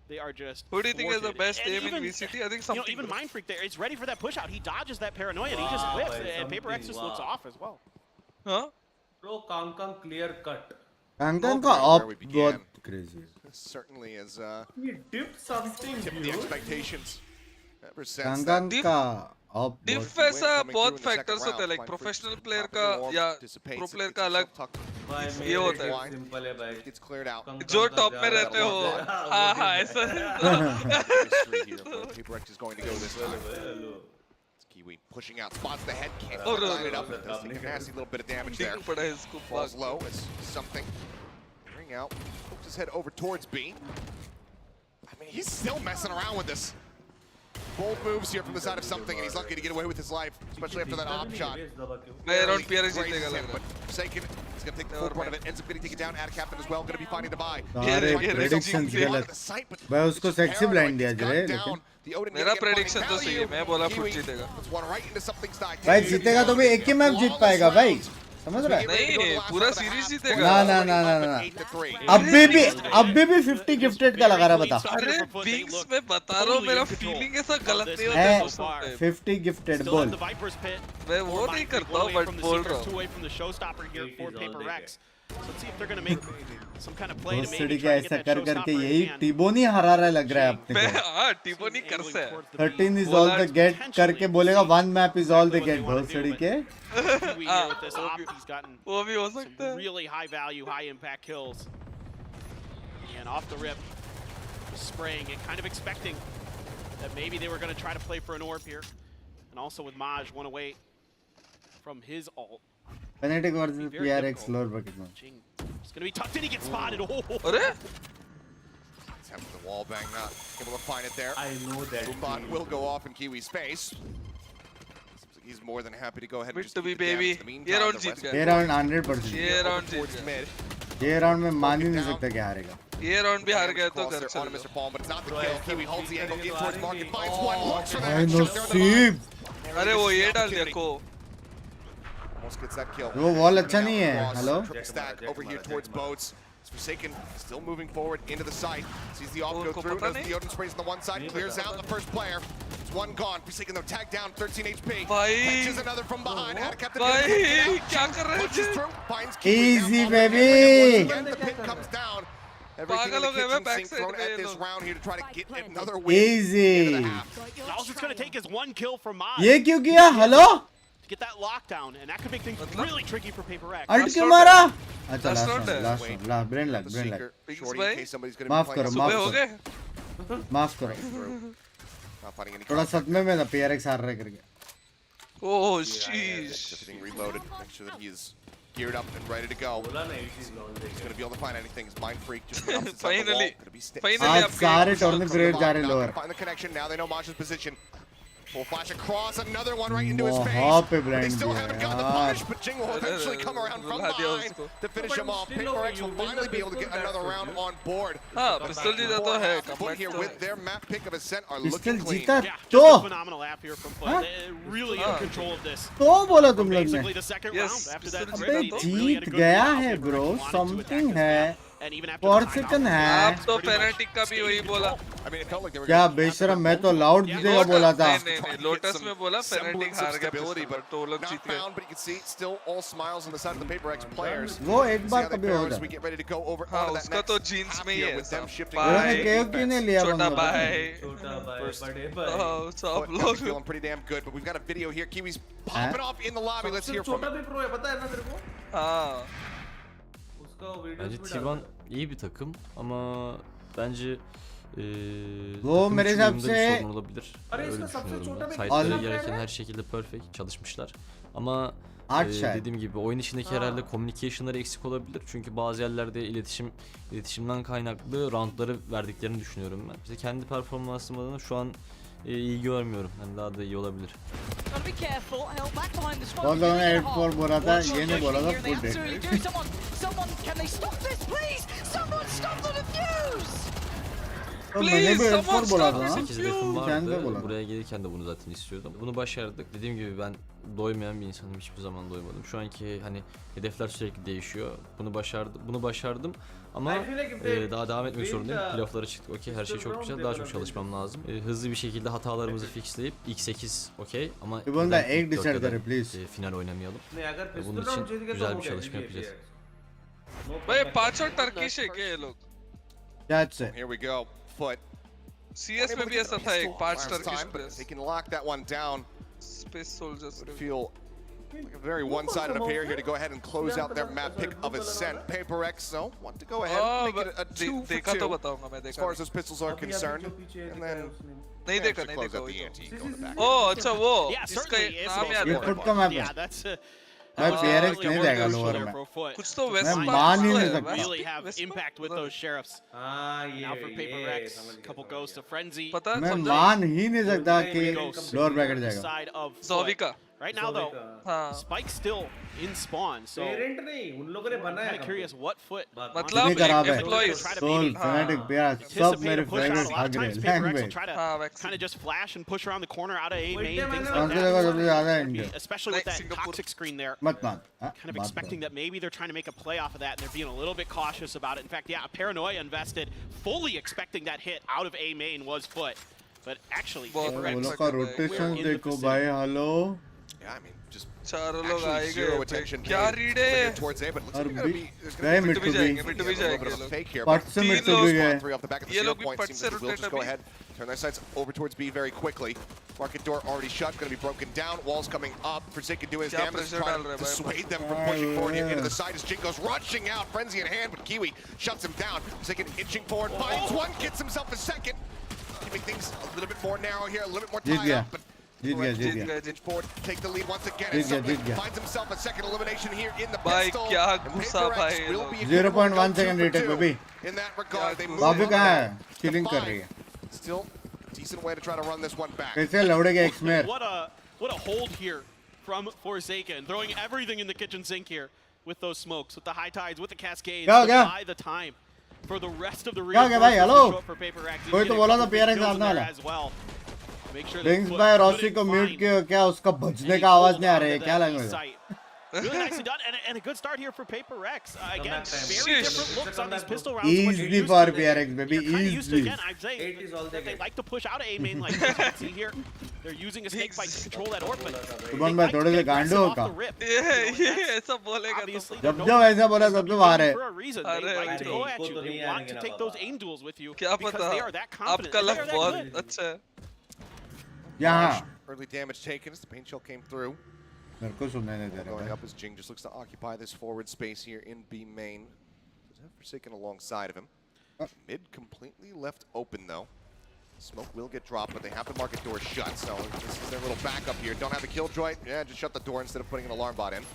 They are just. Who do you think is the thwarted. best And aim in even, VCT? I think you know, something. even Mind Freak there, it's ready for that push out. He dodges that paranoia and he just whips, and Paper X just looks off as well. Huh? Bro, Kang clear cut. Konkan का op बहुत crazy है। Certainly has He dipped something. tipped the expectations. Ever since Konkan that का op डिफ बहुत ऐसा बहुत factors होते हैं like professional player का या प्रो प्लेयर का अलग ये होता है सिंपल है भाई। gets cleared out. जो टॉप में रहते हो हाँ ऐसा Mystery here, but Paper X is going to go this time. It's Kiwi pushing out, spots the head, can't Oh, no, line it no, up. It does take a nasty little bit of damage there. ठीक पड़ा है इसको Falls low, it's something. Bring out, pokes his head over towards B. I mean, he's still messing around with this. Bold moves here from the side of something, and he's lucky to get away with his life, especially after that op shot. मैं around PRX Grazes जीतेगा him, लग but Forsaken is going to take the full brunt of it. Ends up getting taken down. Ad captain as well, going to be finding Divide. सारे predictions गलत। भाई उसको sexy blind दिया जाए लेकिन। मेरा प्रेडिक्शन तो सही है मैं बोला फुट जीतेगा। भाई जीतेगा तो भी एक ही मैच जीत पाएगा भाई। समझ रहा है? नहीं पूरा सीरीज जीतेगा। ना ना ना ना ना। अभी भी 50 गिफ्टेड का लगा रहा बता। अरे बिंक्स में बता रहा हूँ मेरा फीलिंग ऐसा गलत नहीं होता है। 50 गिफ्टेड बोल। मैं वो नहीं करता हूँ बट बोल रहा हूँ। let's see if they're going to make some kind of play to दोस्त maybe सिटी try का to get ऐसा that कर showstopper करके in यही hand. टिबोनी हरा रहा लग रहा है अपने को हाँ टिबोनी कर से 13 is all the get करके बोलेगा one map is all the get दोस्त सिटी के Kiwi here with this op, he's gotten वो भी हो सकता some है really high value, high impact kills. And off the rip, spraying and kind of expecting that maybe they were going to try to play for an orb here. And also with Maj, one away from his ult. Fnatic versus PRX lower bucket में It's going to be tough. Did he get spotted? Oh! अरे It's having the wall bang, not able to find it there. I know that. Bot will go off in Kiwi's face. Seems like he's more than happy to go ahead and just to be keep the baby. damage. In the meantime, ये round the Jeet rest गए. ये round 100% ये round जीत towards गए. mid. ये round में मान ही नहीं सकता क्या हारेगा ये round भी हार गए तो Cross घर there चल on जाओ. Mr. Palm, but it's not the kill. Kiwi holds the angle, in towards market, finds one, looks for भाई that. Shot there on the नसीब अरे वो ये डाल दिया को. almost gets that kill. वो wall अच्छा नहीं है Cross, hello triple stack over here towards boats. It's Forsaken still moving forward into the site. Sees the off go through. Knows the Odin sprays on the one side. Clears out the first player. It's one gone. Forsaken though tagged down 13 HP. Catches another from behind. Had a captain. भाई क्या कर रहे Punches थे? through. Finds Easy, Kiwi. baby. Again, the pit comes down. Everything in पागल the हो गए मैं kitchen sink backside thrown में at ये this लोग. round here to try to get another win. Easy. Into the half. All it's going to take is one kill from Maj ये क्यों किया hello to get that lockdown, and that could make things really tricky for Paper X. Ult क्यों मारा अच्छा Last last round है. Last last brain लग The brain seeker, लग shorty, भाई. in case somebody's going to माफ be करो playing. माफ सुबह हो करो गए. माफ करो Not finding any थोड़ा contact. सदमे में था PRX हार रहे करके Oh sheesh. Everything reloaded. Make sure that he is geared up and ready to go. He's going to be able to find anything. He's mind freak. Just from the opposite side of the wall. Finally. Gonna be Finally आज upgrade. सारे tournament grade जा रहे Not lower gonna find the connection. Now they know Maj's position. Full flash across. Another one right into his वहाँ face. पे But they blind still दिया haven't gotten the यार punish. But Jing will eventually come around from रुला दिया behind उसको. to finish him off. Paper X will finally be able to get another round on board. हाँ पिस्तौल जीता तो है. Foot here with their map pick of Ascent are pistol looking clean. जीता Yeah, तो just a phenomenal app here from Foot. Huh? They're really in control of this. तो बोला तुम लोग ने Basically the second Yes, round after that. पिस्तौल अबे जीता तो. Really had a Jeet good गया round. है Paper bro X wanted to attack something this है map. And even after the Corsican timeout, है आप तो Fnatic का भी वही बोला. I mean, it felt like they were क्या gonna have बेशरम their मैं तो own लाउड Yeah. जीतेगा बोला था नहीं नहीं लोटस में बोला Fnatic semblance हार of गया stability, पिस्तौल but तो वो लोग not जीत गए. found. But you can see still all smiles on the side of the Paper X players. वो एक See बार how they कभी fare होगा as we get ready to go over हाँ onto that उसका next तो jeans half में ही here है with them सब. shifting उन्होंने भाई केव क्यों नहीं लिया छोटा बंदा भाई. छोटा भाई First- बड़े भाई. हाँ सब But लोग. feeling pretty damn good. But we've got a video here. Kiwi's popping off in the lobby. Let's hear सबसे from छोटा him. भी प्रो है पता है ना तेरे को? हाँ. उसका वीडियो Bence भी T1 iyi bir takım ama bence वो मेरे हिसाब से sorun olabilir. अरे Öyle इसका सबसे düşünüyorum छोटा ben. bir Site'ları Allah gereken Allah. her şekilde perfect çalışmışlar. Ama Art şart. dediğim gibi oyun içindeki herhalde communication'ları eksik olabilir. Çünkü bazı yerlerde iletişimden kaynaklı roundları verdiklerini düşünüyorum ben. İşte kendi performansımdan şu an iyi görmüyorum. Yani daha da iyi olabilir. बहुत लोगों ने Headphone बोला था ये नहीं बोला था full date तो मैंने भी Headphone बोला था ना 8 hedefim sen de vardı. बोला Buraya gelirken de bunu zaten istiyordum. Bunu başardık. Dediğim gibi ben doymayan bir insanım. Hiçbir zaman doymadım. Şu anki hani hedefler sürekli değişiyor. Bunu başardım. Ama daha devam etmek zorundayım. Playoff'lara çıktık. Okey, her şey çok güzel. Daha çok çalışmam lazım. Hızlı bir şekilde hatalarımızı fixleyip ilk 8 okey ama ये बंदा ilk एक decide dörtte करे de, please final oynamayalım. नहीं अगर Bunun पिस्तौल için round जीत गए तो güzel हो bir गया çalışma GG yapacağız. भाई पांचों टर्किश है क्या ये लोग? क्या से Here we go. Foot. CS में भी ऐसा था एक पांच Last Turkish time, but players. they can lock that one down. Space Soldiers. Would feel like a very one-sided affair here to go ahead and close out their map pick of Ascent. Paper X, so want to go ahead and make it a 2 for देखा तो 2 बताऊंगा मैं as देखा. far as those pistols are concerned. And then नहीं देखा to नहीं close देखा out the वही ante तो. going back. ओह अच्छा वो Yeah, इसका certainly is नाम याद ये है. फुट का मैप Yeah, है that's मैं PRX certainly नहीं a जाएगा work लोअर there में for Foot. कुछ तो मैं वेस्ट मान ही नहीं सकता Really have impact with those sheriffs. हाँ Now for Paper ये X, couple goes to Frenzy. पता मैं समझा? मान ही नहीं सकता कि लोअर ब्रैकेट जाएगा Side of Foot. Zovika. Right now though, हाँ. Spike's still in spawn, so parent नहीं उन लोगों ने I'm बनाया kind of curious what Foot मतलब कितनी खराब है employees. सोल फैनेटिक PRX सब मेरे फेवरेट a lot of भाग रहे times Paper X will language try to हाँ, vaccine. kind of just flash and push around the corner out of A main, Wait, things man, like कौन सी जगह सबसे that. ज्यादा है India Especially with that Singapore. toxic screen there. मत मान हाँ, Kind of बात expecting करो। that maybe they're trying to make a play off of that and they're being a little bit cautious about it. In fact, yeah, Paranoia invested, fully expecting that hit out of A main was Foot. But actually, बहुत Paper वो X लोग का rotation देखो भाई hello Yeah, I mean, just चारों लोग actually आए zero गए attention क्या paid रीड है towards A, but looks और like there's गए gonna be मिड टू जाएंगे बी मिड भी a little bit जाएंगे of a लोग fake here, पट but से मिड Team टू भी Lost गए spawn 3 off the back of the ये 0 लोग भी point. पट Seems से like they will just rotate go अभी। ahead, turn their sights over towards B very quickly. Market door already shut, going to be broken down. Walls coming up. Forsaken doing his क्या damage, pressure trying डाल रहा to है भाई? dissuade them from pushing forward here into the side as Jin goes rushing out. Frenzy in hand, but Kiwi shuts him down. Forsaken inching forward, finds one, gets himself a second. Keeping things a little bit more narrow here, a little bit more Jeet tied गया up, but जीत गया inch forward, take the lead once again. Jeet And गया Sutton जीत गया finds himself a second elimination here in the भाई pistol. क्या And गुस्सा PRX भाई ये will लोग। be a good 0.1 go-to second for retake two. Baby In that regard, they move Babu on कहाँ now है चीटिंग to कर रही 5. है Still a decent way to try to run this one back. कैसे लौड़ेगा एक्समेर What a hold here from Forsaken, throwing everything in the kitchen sink here with those smokes, with the high tides, with the cascades, क्या हो to गया? buy the time for the rest of the क्या हो गया भाई reinforcements hello to show up for PRX. कोई तो बोला था PRX आने वाला as well. Make sure बिंग्स भाई रॉसी को म्यूट किया क्या उसका बजने का आवाज नहीं आ रहा है क्या language Really nicely done, and a good start here for PRX. Again, very different looks on these pistol rounds. easy for PRX baby easy Again, I'd say that they like to push out A main like this. You can see here, they're using a snake bite to control that orb, but सुमन भाई थोड़े से गांडो हो का ये ऐसा बोलेगा तो जब जब ऐसा बोला तब तो बाहर है for a reason. They like to go at you. They want to take those aim duels with you क्या because पता they are that confident. आपका and they luck are that बहुत good. अच्छा है यहाँ Early damage taken as the paint shell came through. मेरे को सुनने नहीं दे Going रहा up as Jing just looks to occupy this forward space here in B main. Does have Forsaken alongside of him. Mid completely left open though. Smoke will get dropped, but they have the market door shut, so this is their little backup here. Don't have the killjoy. Yeah, just shut the door instead of putting an alarm bot in.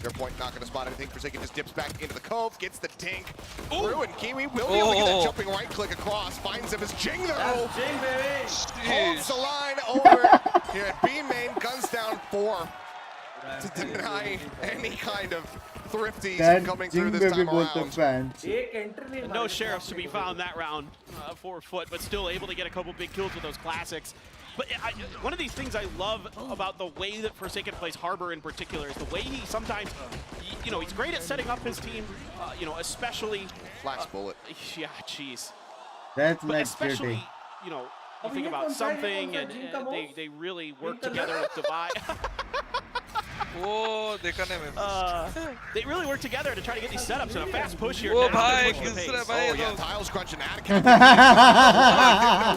Their point not going to spot anything. Forsaken just dips back into the cove, gets the dink through, and Kiwi will be able to get that jumping right click across. Finds him as Jing though. Jing, baby. Holds the line over here at B main. Guns down 4 to deny any kind of thrifties that coming Jing through this baby time both the around. fans No sheriffs to be found that round for FUT, but still able to get a couple big kills with those classics. But one of these things I love about the way that Forsaken plays Harbor in particular is the way he sometimes, you know, he's great at setting up his team, you know, especially... Flash bullet. Yeah, jeez. that's But my especially, cutie you know, you think about something and they really work together with Divide. वो देखा नहीं मैं They really work together to try to get these setups and a fast push here. वो now भाई they're pushing the किस pace. तरह भाई Oh yeah, लोग Tiles crunching out.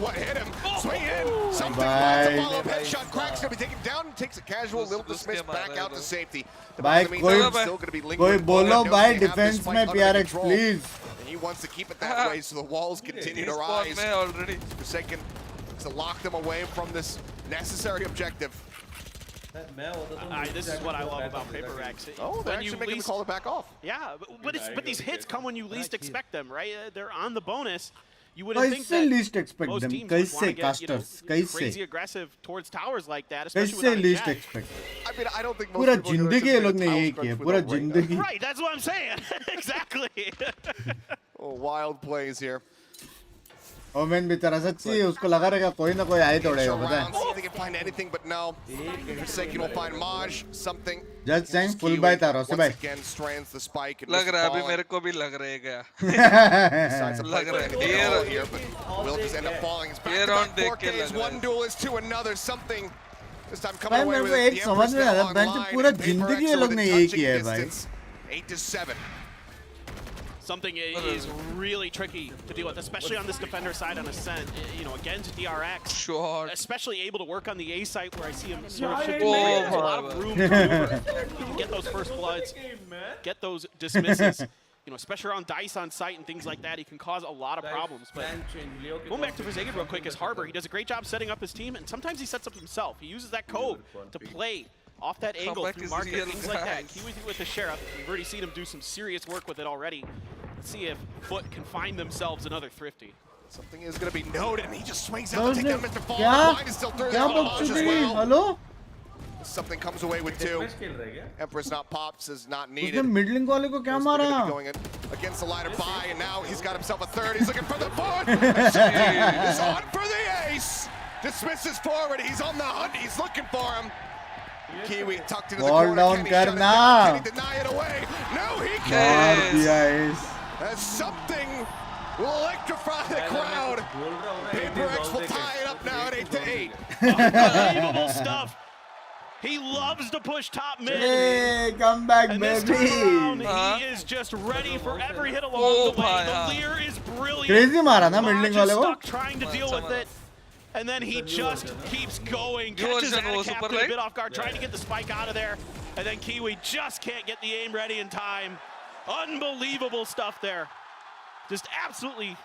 What hit him? Swing in. Something Bye. follow-up headshot. Crack's gonna be taken down. Takes a casual little dismiss back out to safety. भाई Still gonna be कोई lingering. बोलो Knows भाई they have this defence fight में under PRX control. Please And he wants to keep it that way so the walls continue to rise. में already Forsaken to lock them away from this necessary objective. This is what I love about PRX. Oh, they're actually making the call to back off. Yeah, but these hits come when you least expect them, right? They're on the bonus. You wouldn't think कैसे that least expect most them teams would want कैसे to get, casters crazy कैसे aggressive towards towers like that, especially कैसे without a least jet. expect I mean, I don't think पूरा most people are जिंदगी ये gonna लोग ने Tiles यही crunch किया without पूरा Ring. जिंदगी Right, that's what I'm saying. Exactly. Oh, wild plays here. Omen बेचारा सच्ची उसको लगा रहेगा कोई ना कोई आए तोड़ेगा Show पता around, see है if they can find anything, but no. Forsaken will find Maj, something. जज सैंग फुल बाय था रोसे Once भाई again, strands the spike and लग misses रहा है अभी falling. मेरे को भी लग रहेगा Decides to play लग for रहा है anything ये at all here, but will just end up falling. It's ये back-to-back round देख 4 के Ks, लग रहा one है duel is to another, something. This time भाई coming away मेरे with को it. एक The समझ Emperor's में आ still रहा बेंच online, पूरा and जिंदगी PRX ये लोग within ने यही touching किया है भाई distance. 8-7. Something is really tricky to deal with, especially on this defender side on Ascent. You know, against DRX, especially able to work on the A site where I see him sort of shifting. There's a lot of room to maneuver. You can get those first bloods, get those dismisses. You know, especially on dice on site and things like that, he can cause a lot of problems. But going back to Forsaken real quick, as Harbor, he does a great job setting up his team, and sometimes he sets up himself. He uses that cove to play off that angle through market, things like that. Kiwi with the Sheriff, we've already seen him do some serious work with it already. Let's see if FUT can find themselves another thrifty. Something is going to be noted, and he just swings out to take down Mr. Fall. क्या Mine is still through क्या there. Maj as बकचोदी well. Hello Something comes away with 2. Empress not pops is not उसने needed. Middling वाले को क्या They're मारा gonna be going in against the lighter buy, and now he's got himself a third. He's looking for the fourth. He's on for the ace. Dismisses forward. He's on the hunt. He's looking for him. Kiwi tucked into the Ball corner. down Can he shut it करना down? Can he deny it away? No, he मार can't. दिया इस As something will electrify the crowd. PRX will tie it up now at 8-8. Unbelievable stuff. He loves to push top mid. Hey, come back, and baby. this time around, he is just ready for every hit along the way. The Lear is brilliant. Crazy mara na Maj building is wale wo. stuck trying to deal with it. And then he just keeps going. Catches Captain a bit off guard, trying to get the spike out of there. And then Kiwi just can't get the aim ready in time. Unbelievable stuff there. Just absolutely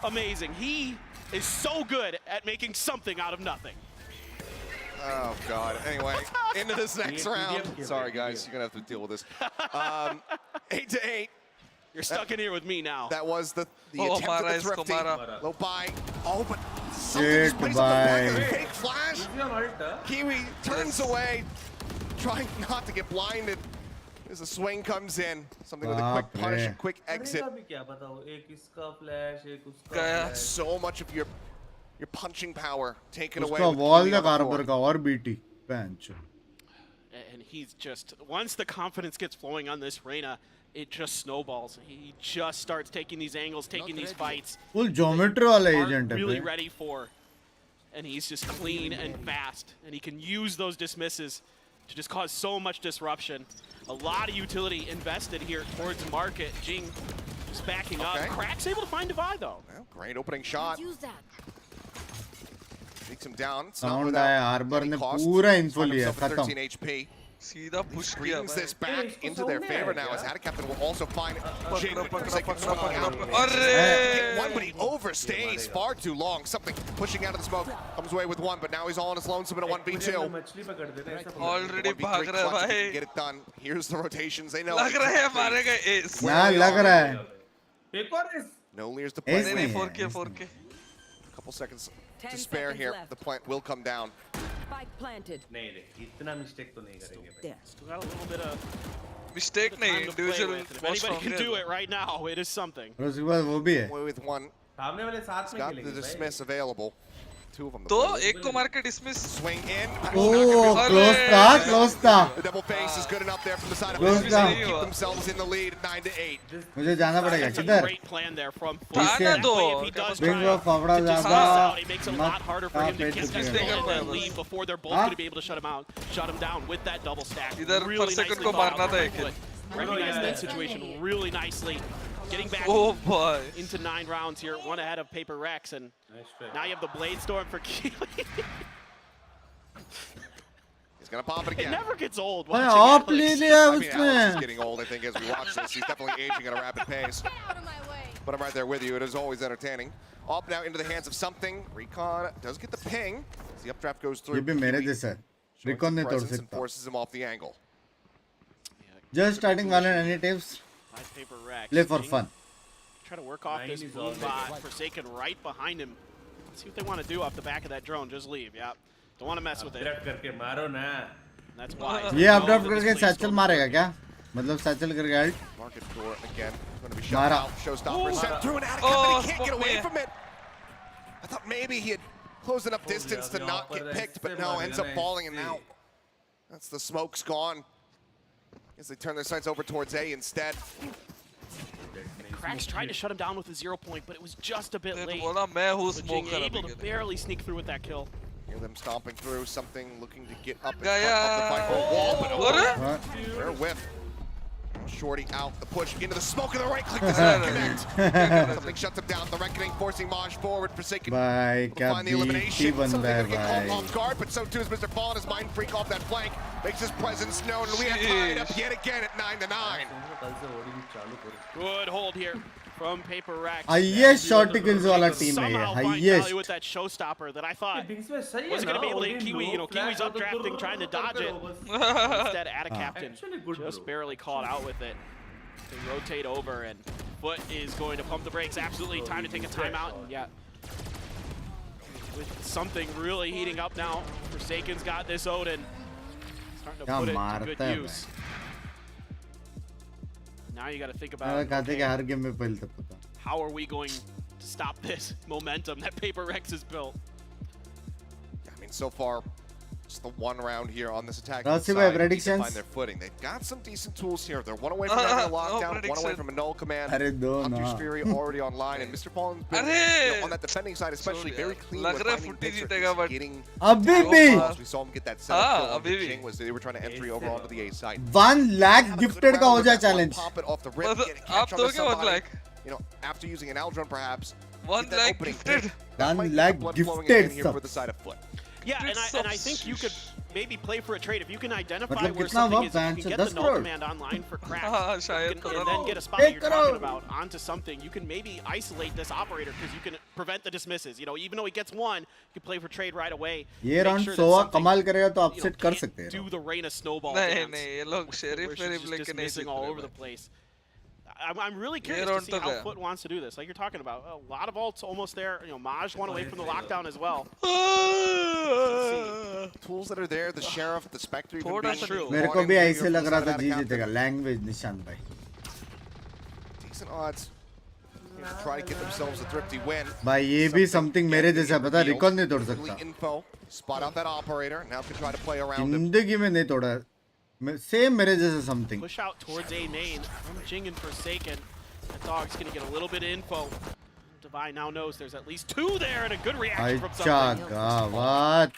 amazing. He is so good at making something out of nothing. Oh, God. Anyway, into this next round. Sorry, guys. You're going to have to deal with this. 8-8. You're stuck in here with me now. That was the attempt at the thrifty. Low buy. Oh, but Shit, bye. fake flash. Kiwi turns away, trying not to get blinded as the swing comes in. Something with a quick punish and quick exit. So much of your punching power taken away. उसका wall का कारबर का और BT bench. And he's just, once the confidence gets flowing on this Reyna, it just snowballs. He just starts taking these angles, taking these fights. Full geometry वाला agent है. Really ready for, and he's just clean and fast, and he can use those dismisses to just cause so much disruption. A lot of utility invested here towards market. Jing just backing up. Crack's able to find Divide though. Well, great opening shot. Takes him down. Sound आया Arbor ने पूरा info लिया खत्म. 13 HP. सीधा push किया Brings this back into their favor now as Captain will also find Jing. One, but he overstays far too long. Something pushing out of the smoke. Comes away with one, but now he's all on his lonesome in a 1v2. Already भाग रहा है भाई. Get it done. Here's the rotations. They know. लग रहा है मारेगा ace. ना लग रहा है. No Lears to play. नहीं 4K 4K. Couple seconds to spare here. The plant will come down. Spike planted. इतना mistake तो नहीं करेंगे. Still got a little bit of mistake नहीं individual. If anybody can do it right now, it is something. और उसके बाद वो भी है. With one. सामने वाले साथ में खेलेंगे. Got the dismiss available. Two of them. तो एक को मार के dismiss. Swing in. Oh, close था. The double face is good enough there from the side of Close था. Keep themselves in the lead, 9-8. मुझे जाना पड़ेगा किधर? Great plan there from Binks को फावड़ा ज़्यादा it makes it a lot harder for him to get this lead before they're both going to be able to shut him down with that double stack. इधर per second को मारना था एक. Recognizing that situation really nicely. Getting back into 9 rounds here, one ahead of PRX, and now you have the Blade Storm for GEELI. He's gonna pop it again. It never gets old. Alex is getting old, I think, as we watch this. He's definitely aging at a rapid pace. But I'm right there with you. It is always entertaining. Up now into the hands of something. Recon does get the ping. As the updraft goes through. ये भी मेरे जैसा है. Recon नहीं तोड़ सकता. Forces him off the angle. Just starting Valorant. Any tips? Play for fun. Try to work off this blue bot. Forsaken right behind him. Let's see what they want to do off the back of that drone. Just leave. Yeah. Don't want to mess with it. That's why. ये updraft करके satchel मारेगा क्या? मतलब satchel करके ult. Market door again. Going to be shot out. Showstopper sent through and out. He can't get away from it. I thought maybe he had closed enough distance to not get picked, but no, ends up falling and out. That's the smoke's gone. As they turn their sights over towards A instead. Crack's tried to shut him down with a 0 point, but it was just a bit late. Jing able to barely sneak through with that kill. Hear them stomping through, something looking to get up in front of the fight. Wall, but over. Rare whiff. Shorty out, the push into the smoke, and the right click does not connect. Something shuts him down. The Reckoning forcing Maj forward. Forsaken will find the elimination. Something going to get caught off guard, but so too is Mr. Fallen as Mind Freak off that flank. Makes his presence known, and we are tied up yet again at 9-9. Good hold here from PRX. Highest shot kills वाला team है ये. Highest. With that showstopper that I thought was going to be able to hit Kiwi. You know, Kiwi's updrafting, trying to dodge it. Instead, Captain just barely caught out with it. They rotate over, and FUT is going to pump the brakes. Absolutely time to take a timeout. Yeah. With something really heating up now. Forsaken's got this Odin. Starting to put it to good use. Now you got to think about how are we going to stop this momentum that PRX has built. I mean, so far, Just the one round here on this attack. Rossi bhai, predictions? Find their footing. They've got some decent tools here. They're one away from having a lockdown, one away from a null command. Hunter's Fury already online, and Mr. Fallen's been on that defending side, especially very clean with finding pictures, getting. We saw him get that setup kill. Jing was they were trying to entry over onto the A side. 1 lakh gifted का हो जाए challenge. Pop it off the rip, get a catch on somebody. You know, after using an Aldron perhaps. 1 lakh gifted. 1 lakh gifted for the side of FUT. Yeah, and I think you could maybe play for a trade if you can identify मतलब where कितना something हुआ? is. You can get the null command online for cracks, and then get a spot that you're talking about onto something. You can maybe isolate this operator because you can prevent the dismisses. You know, even though he gets one, you can play for trade right away. ये round 100 कमाल करेगा तो upset कर सकते हैं. Do the rain of snowball नहीं dance. ये लोग sheriff लेके नहीं missing all over the place. I'm really curious to see how FUT wants to do this. Like you're talking about, a lot of ults almost there. You know, Maj one away from the lockdown as well. Tools that are there, the Sheriff, the Spectre. मेरे को भी ऐसे लग रहा था जी जीतेगा. Language निशान भाई. Decent odds. Try to get themselves a thrifty win. भाई ये भी something मेरे जैसा पता रिकॉर्ड नहीं तोड़ सकता. Info, spot out that operator. Now can try to play around him. जिंदगी में नहीं तोड़ा. Same मेरे जैसा something. Push out towards A main from Jing and Forsaken. That dog's gonna get a little bit of info. Divine now knows there's at least 2 there and a good reaction from something. What?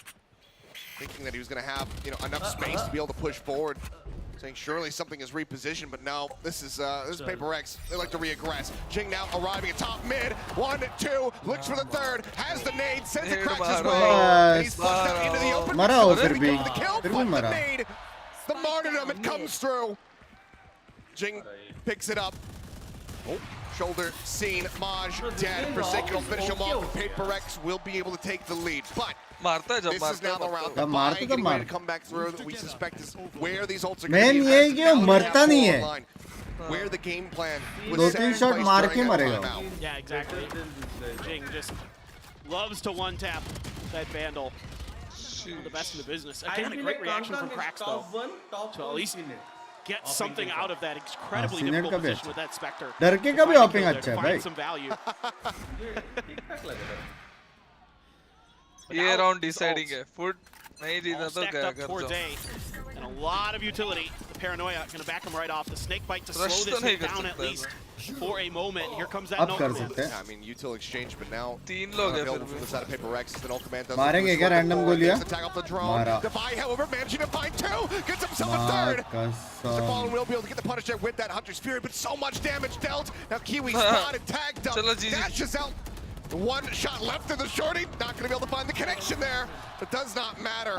Thinking that he was gonna have, you know, enough space to be able to push forward. Saying surely something is repositioned, but no, this is PRX. They like to reaggress. Jing now arriving at top mid. 1, 2, looks for the third, has the nade, sends it cracks his way. He's flushed out into the open. मरा हो फिर भी. The kill, फिर भी मरा. The martyrdom, it comes through. Jing picks it up. Oh, shoulder seen. Maj dead. Forsaken will finish him off. PRX will be able to take the lead. But this is now the round. The getting ready to come back through that we suspect is where these ults are going to be. ये कि मरता नहीं है. Where the game plan was 2-3 shot मार के मरेगा. Yeah, exactly. Jing just loves to one tap that Vandal. One of the best in the business. Again, a great reaction from Cracks though. To at least get something out of that incredibly difficult position with that Spectre. डर के का भी hopping अच्छा है भाई. Some value. ये round deciding है. FUT नहीं जीता तो क्या कर दो. And a lot of utility. The Paranoia going to back him right off. The snake bite to slow this hit down at least for a moment. Here comes that null command. Yeah, I mean, util exchange, but now 3 लोग हैं available from the side of PRX. The null command does मारेंगे क्या random गोलियां? attack off the drone. Defy, however, managing to find 2. Gets himself a third. Mr. Fallen will be able to get the punish there with that Hunter's Fury, but so much damage dealt. Now Kiwi spotted, tagged up, dashes out. 1 shot left in the shorty. Not going to be able to find the connection there. It does not matter.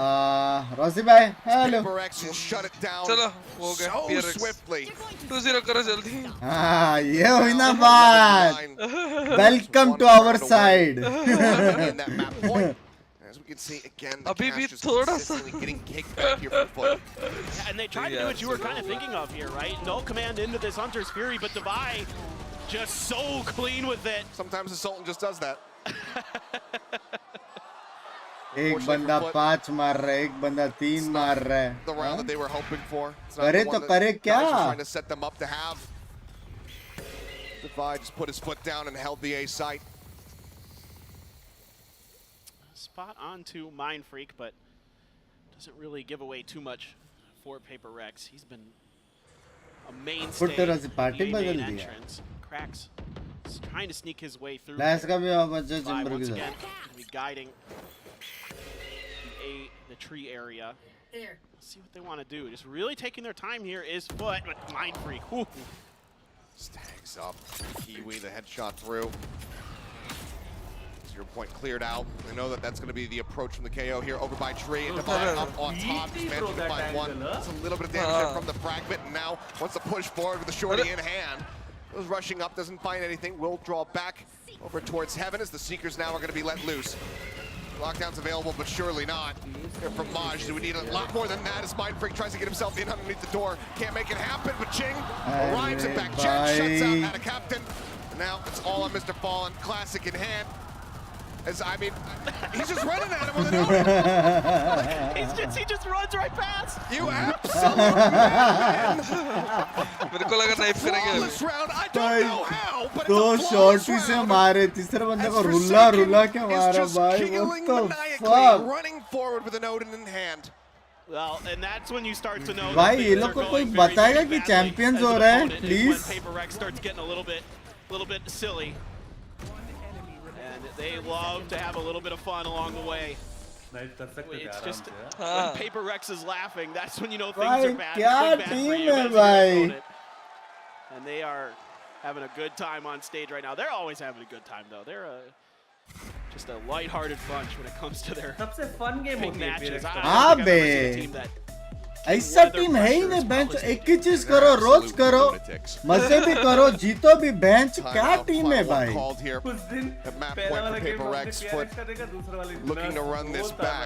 Rossi bhai, hello. PRX will shut it down चलो हो गया so PRX. swiftly. 2-0 करो जल्दी. ये हुई ना बात. Welcome to our side. In that map point. As we can see again, the अभी भी cash is थोड़ा सा. consistently getting kicked back here from FUT. Yeah, and they tried to do what you were kind of thinking of here, right? No command into this Hunter's Fury, but Divine just so clean with it. Sometimes the Sultan just does that. एक बंदा 5 मार रहा है, एक बंदा 3 मार रहा है. The round that they were hoping for. करे तो करे क्या? Trying to set them up to have. Divide just put his foot down and held the A site. Spot onto Mind Freak, but doesn't really give away too much for PRX. He's been a mainstay in the main entrance. Cracks is trying to sneak his way through. Last का भी अब अच्छा Once again, be guiding the tree area. Let's see what they want to do. Just really taking their time here is FUT, but Mind Freak. Whew. Stacks up. Kiwi, the headshot through. 0 point cleared out. I know that that's going to be the approach from the KO here over by Tree. And Divine up on top. Just managing to find 1. That's a little bit of damage there from the fragment. And now wants to push forward with the shorty in hand. Goes rushing up, doesn't find anything. Will draw back over towards Heaven as the Seekers now are going to be let loose. Lockdown's available, but surely not. Here from Maj, do we need a lot more than that as Mind Freak tries to get himself in underneath the door. Can't make it happen, but Ching arrives and back. Jen shuts out at a captain. And now it's all on Mr. Fallen. Classic in hand. As I mean, he's just running at him with an Odin. he just runs right past. You absolute man. मेरे को लगा knife करेंगे. Flawless round. I don't know how, but तो it's a flawless shorty से round. मारे तीसरे बंदे को रुला के मारा भाई. What the fuck? Running forward with an Odin in hand. Well, and that's when you start to know. भाई ये लोग को कोई बताएगा कि चैंपियंस हो रहा है please. When PRX starts getting a little bit silly, and they love to have a little bit of fun along the way. It's just when PRX is laughing, that's when you know things are bad. क्या team है भाई. And they are having a good time on stage right now. They're always having a good time though. They're just a light-hearted bunch when it comes to their big matches. हाँ बे. ऐसा team है ही नहीं. Bench एक ही चीज करो, रोज करो, मजे भी करो, जीतो भी. बेंच क्या टीम है भाई.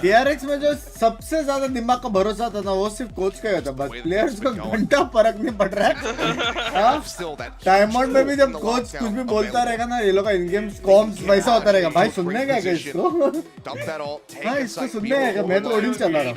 PRX में जो सबसे ज्यादा दिमाग का भरोसा था ना वो सिर्फ कोच का ही होता. बस प्लेयर्स को घंटा फर्क नहीं पड़ रहा है. टाइम आउट में भी जब कोच कुछ भी बोलता रहेगा ना, ये लोग का इन गेम कॉम्स वैसा होता रहेगा. भाई सुनने का क्या इसको. हाँ इसको सुनने का. मैं तो ओडिन चला रहा हूँ.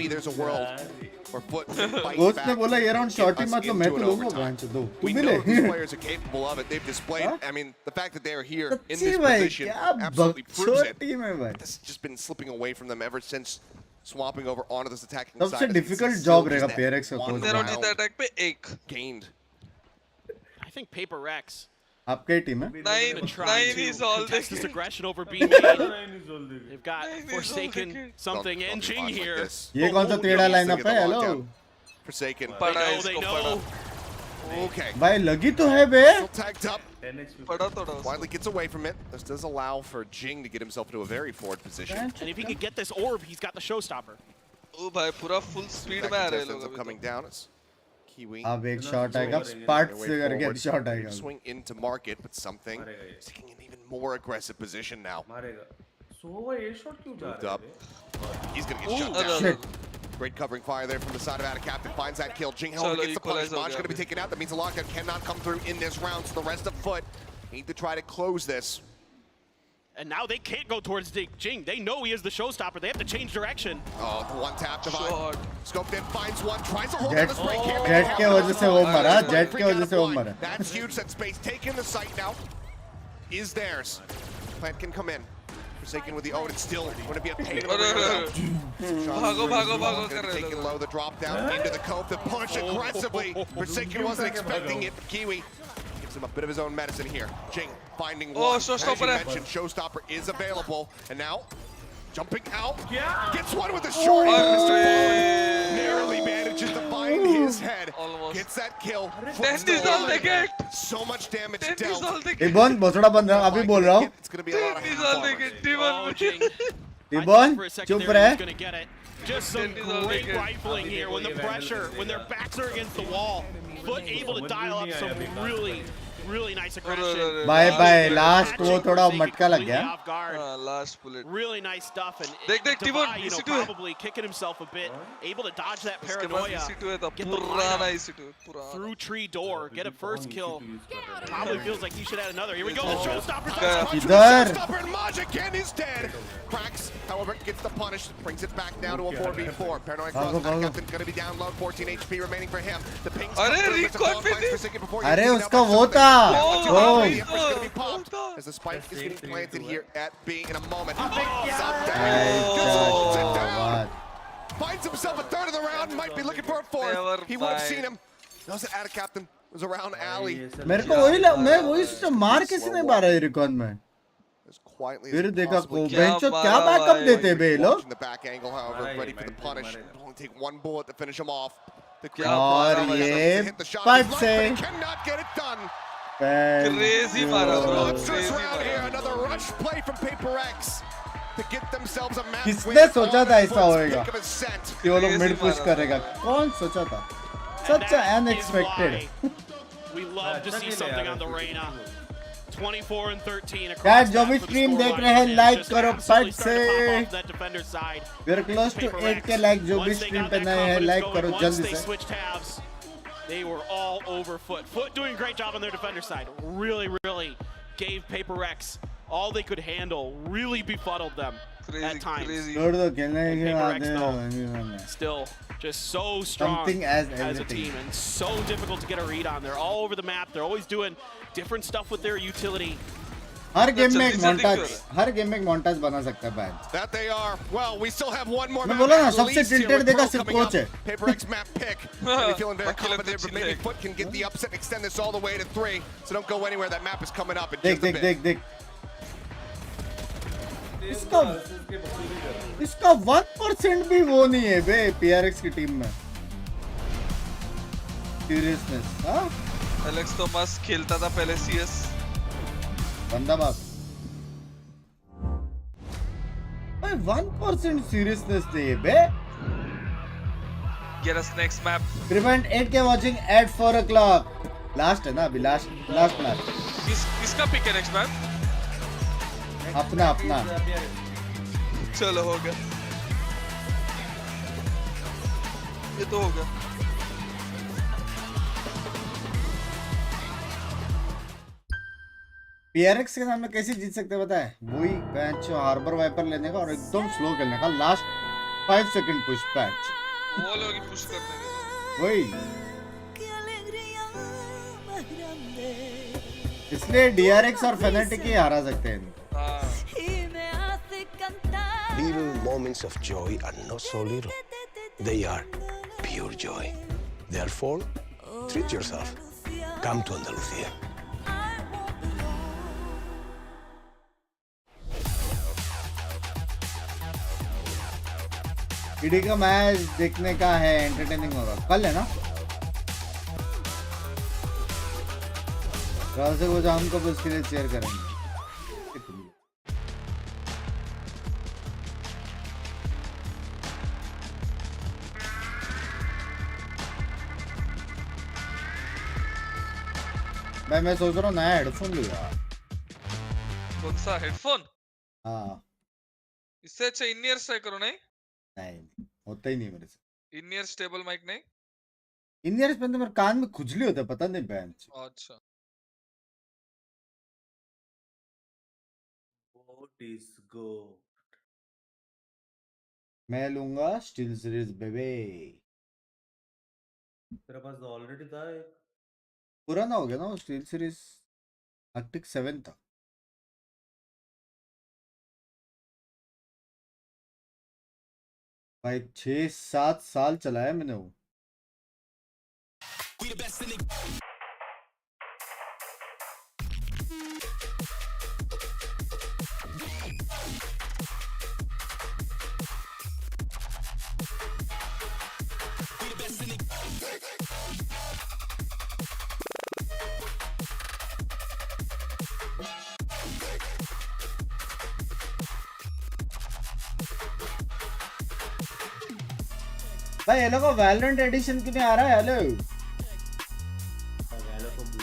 कोच ने बोला ये राउंड शॉर्टी मत लो. मैं तो लूंगा ब्रांच दो. तू भी ले. Players are capable of it. They've displayed. I mean, the fact that they are here in this position absolutely proves it. This has just been slipping away from them ever since swapping over onto this attacking side. सबसे difficult job रहेगा PRX का coach. Attack पे 1 gained. I think PRX. आपकी team है. 9 is all this aggression over B. They've got Forsaken something and Jing here. ये कौन सा तेरा लाइनअप है. Hello Forsaken. They know. Okay. भाई लगी तो है बे. Tagged up. Widely gets away from it. This does allow for Jing to get himself into a very forward position. And if he could get this orb, he's got the showstopper. ओ भाई पूरा full speed में आ रहे हैं लोग. Coming down. It's Kiwi. अब एक shot आएगा. स्पार्ट से करके शॉट आएगा. Swing into market, but something is taking an even more aggressive position now. Moved up. He's gonna get shut down. Shit. Great covering fire there from the side of Ada Captain. Finds that kill. Jing Hell gets the punish. Maj going to be taken out. That means a lockdown cannot come through in this round. So the rest of FUT need to try to close this. And now they can't go towards Jing. They know he is the showstopper. They have to change direction. Oh, the one tap divide. Scoped in, finds one, tries to hold Jet, down the spray. Jet के वजह से वो मरा. Jet के वजह से वो मरा. That's huge. That space taking the site now is theirs. Plant can come in. Forsaken with the Odin, still going to be a pain in the rear. Taking low, the drop down into the cove, the push aggressively. Forsaken wasn't expecting it, but Kiwi gives him a bit of his own medicine here. Jing finding one. As you mentioned, showstopper is available, and now jumping out, gets one with the short. Mr. Fallen narrowly manages to find his head. Gets that kill. So much damage dealt. T-Bone बसड़ा बंद है. अभी बोल रहा हूँ. It's going to be a lot of T-Bone चुप रहे. Just some great rifling here when the pressure, when their backs are against the wall. FUT able to dial up some really nice aggression. Bye. Last वो थोड़ा मटका लग गया. Last bullet. Really nice stuff. And T-Bone, you know, probably kicking himself a bit, able to dodge that paranoia. Get the through tree door, get a first kill. Probably feels like he should add another. Here we go. The showstopper's showstopper and Maj again is dead. Cracks, however, gets the punish, brings it back down to a 4v4. Paranoid cross, Captain gonna be down low. 14 HP remaining for him. The pings. अरे उसका वो था. As the spike is getting planted here at B in a moment. Finds himself a third of the round, might be looking for a fourth. He would have seen him. Knows that Ada Captain was around alley. मेरे को वही से मार किसी ने मारा है record में. फिर देखा को बेंचो क्या बैकअप देते हैं बे लोग. The back angle, however, ready for the punish. Only take one bullet to finish him off. और ये पट से cannot get it done. Crazy मारा bro. Another rush play from PRX to get themselves a match. किसने सोचा था ऐसा होएगा कि वो लोग मिड पुश करेगा. कौन सोचा था. Such unexpected. We love to see something on the arena. 24 and 13 across. Guys, जो भी स्ट्रीम देख रहे हैं लाइक करो फट से. We are close to 8k like. जो भी स्ट्रीम पे नए हैं लाइक करो जल्दी से. They were all over FUT. FUT doing a great job on their defender side. Really gave PRX all they could handle really befuddled them at times. छोड़ दो खेलने And के PRX बाद though, still just so strong Something as a everything. team and so difficult to get a read on. They're all over the map. They're always doing different stuff with their utility. Her game में एक montage बना सकता है batch. That they are. Well, we still have one more मैं map बोला ना at सबसे least here tilted with देखा Pro सिर्फ coming कोच है. up. PRX map pick. Really feeling very confident, but maybe FUT can get the upset and extend this all the way to 3. So don't go anywhere. That map is coming up in just a bit. देख इसका 1% भी वो नहीं है बे PRX की team में. Seriousness, हाँ? Alex तो मस्त खेलता था पहले CS. बंदा बाप. भाई 1% seriousness नहीं है बे. Get us next map. Prevent 8K watching at 4 o'clock. Last है ना अभी last match. किसका pick है next map? अपना चलो हो गया. ये तो हो गया. PRX के सामने कैसे जीत सकते हैं पता है? वही पैच हार्बर वाइपर लेने का और एकदम स्लो खेलने का लास्ट 5 सेकंड पुश पैच. वो लोग ही पुश कर देंगे. वही. इसलिए DRX और Fnatic ही हरा सकते हैं. Little moments of joy are not so little. They are pure joy. Therefore, treat yourself. Come to Andalucía. ED का मैच देखने का है, एंटरटेनिंग होगा. कल है ना? राहुल से वो हम को उसके लिए चेयर करेंगे. भाई मैं सोच रहा हूँ नया हेडफोन लूँगा. कौन सा हेडफोन? हाँ. इससे अच्छा इन ईयर ट्राई करो. नहीं होता ही नहीं मेरे से. इन ईयर स्टेबल माइक नहीं. इन ईयर्स पे तो मेरे कान में खुजली होता है पता नहीं बेंच. अच्छा. What is good? मैं लूँगा स्टील सीरीज बेबे. तेरे पास तो ऑलरेडी था एक. पुराना हो गया ना वो स्टील सीरीज. आर्टिक 7 था. भाई 6-7 साल चलाया मैंने वो. भाई ये लोग वैलोरेंट एडिशन क्यों नहीं आ रहा है? हेलो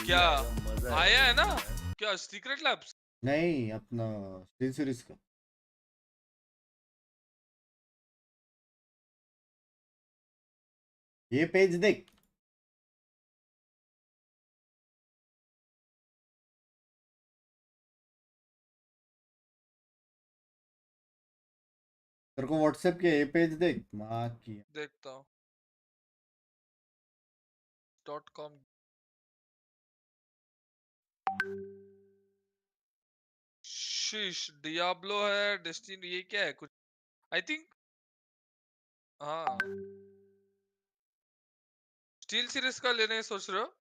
क्या आया है ना? क्या सीक्रेट लैब्स? नहीं अपना स्टील सीरीज का. ये पेज देख. तेरे को व्हाट्सएप किया ये पेज देख. माँ की देखता हूँ. .com शीश डियाब्लो है. डेस्टिनी ये क्या है? कुछ आई थिंक. हाँ स्टील सीरीज का लेने सोच रहे हो?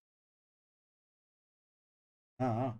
हाँ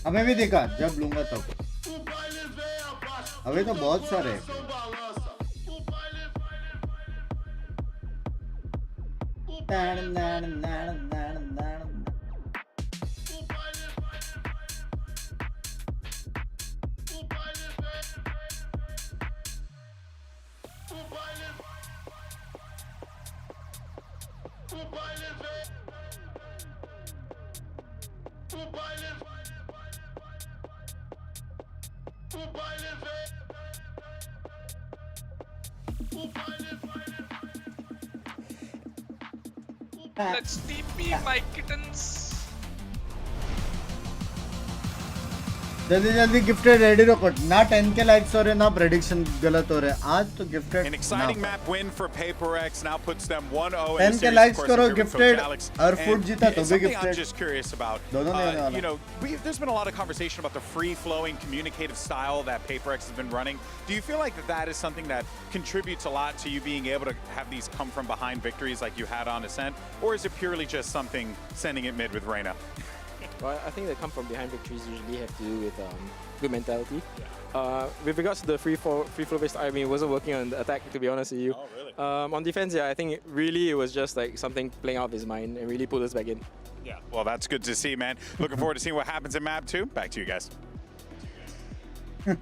हमें भी देखा जब लूंगा तब. अभी तो बहुत सारे हैं. Let's TP my kittens. जल्दी जल्दी गिफ्टेड रेडी रखो ना 10k लाइक्स हो रहे ना प्रेडिक्शन गलत हो रहे आज तो gifted An exciting map win for PRX now puts them 1-0 10k likes करो गिफ्टेड और फुट जीता तो भी gifted I'm just curious about you know there's been a lot of conversation about the free flowing communicative style that PRX has been running. Do you feel like that is something that contributes a lot to you being able to have these come from behind victories like you had on Ascent, or is it purely just something sending it mid with Reyna? Well, I think that come from behind victories usually have to do with good mentality. With regards to the free flow based, I mean, it wasn't working on the attack, to be honest with you. Oh, really? On defense, yeah, I think it was just like something playing out of his mind and really pulled us back in. Yeah, well, that's good to see, man. Looking forward to seeing what happens in map 2. Back to you guys.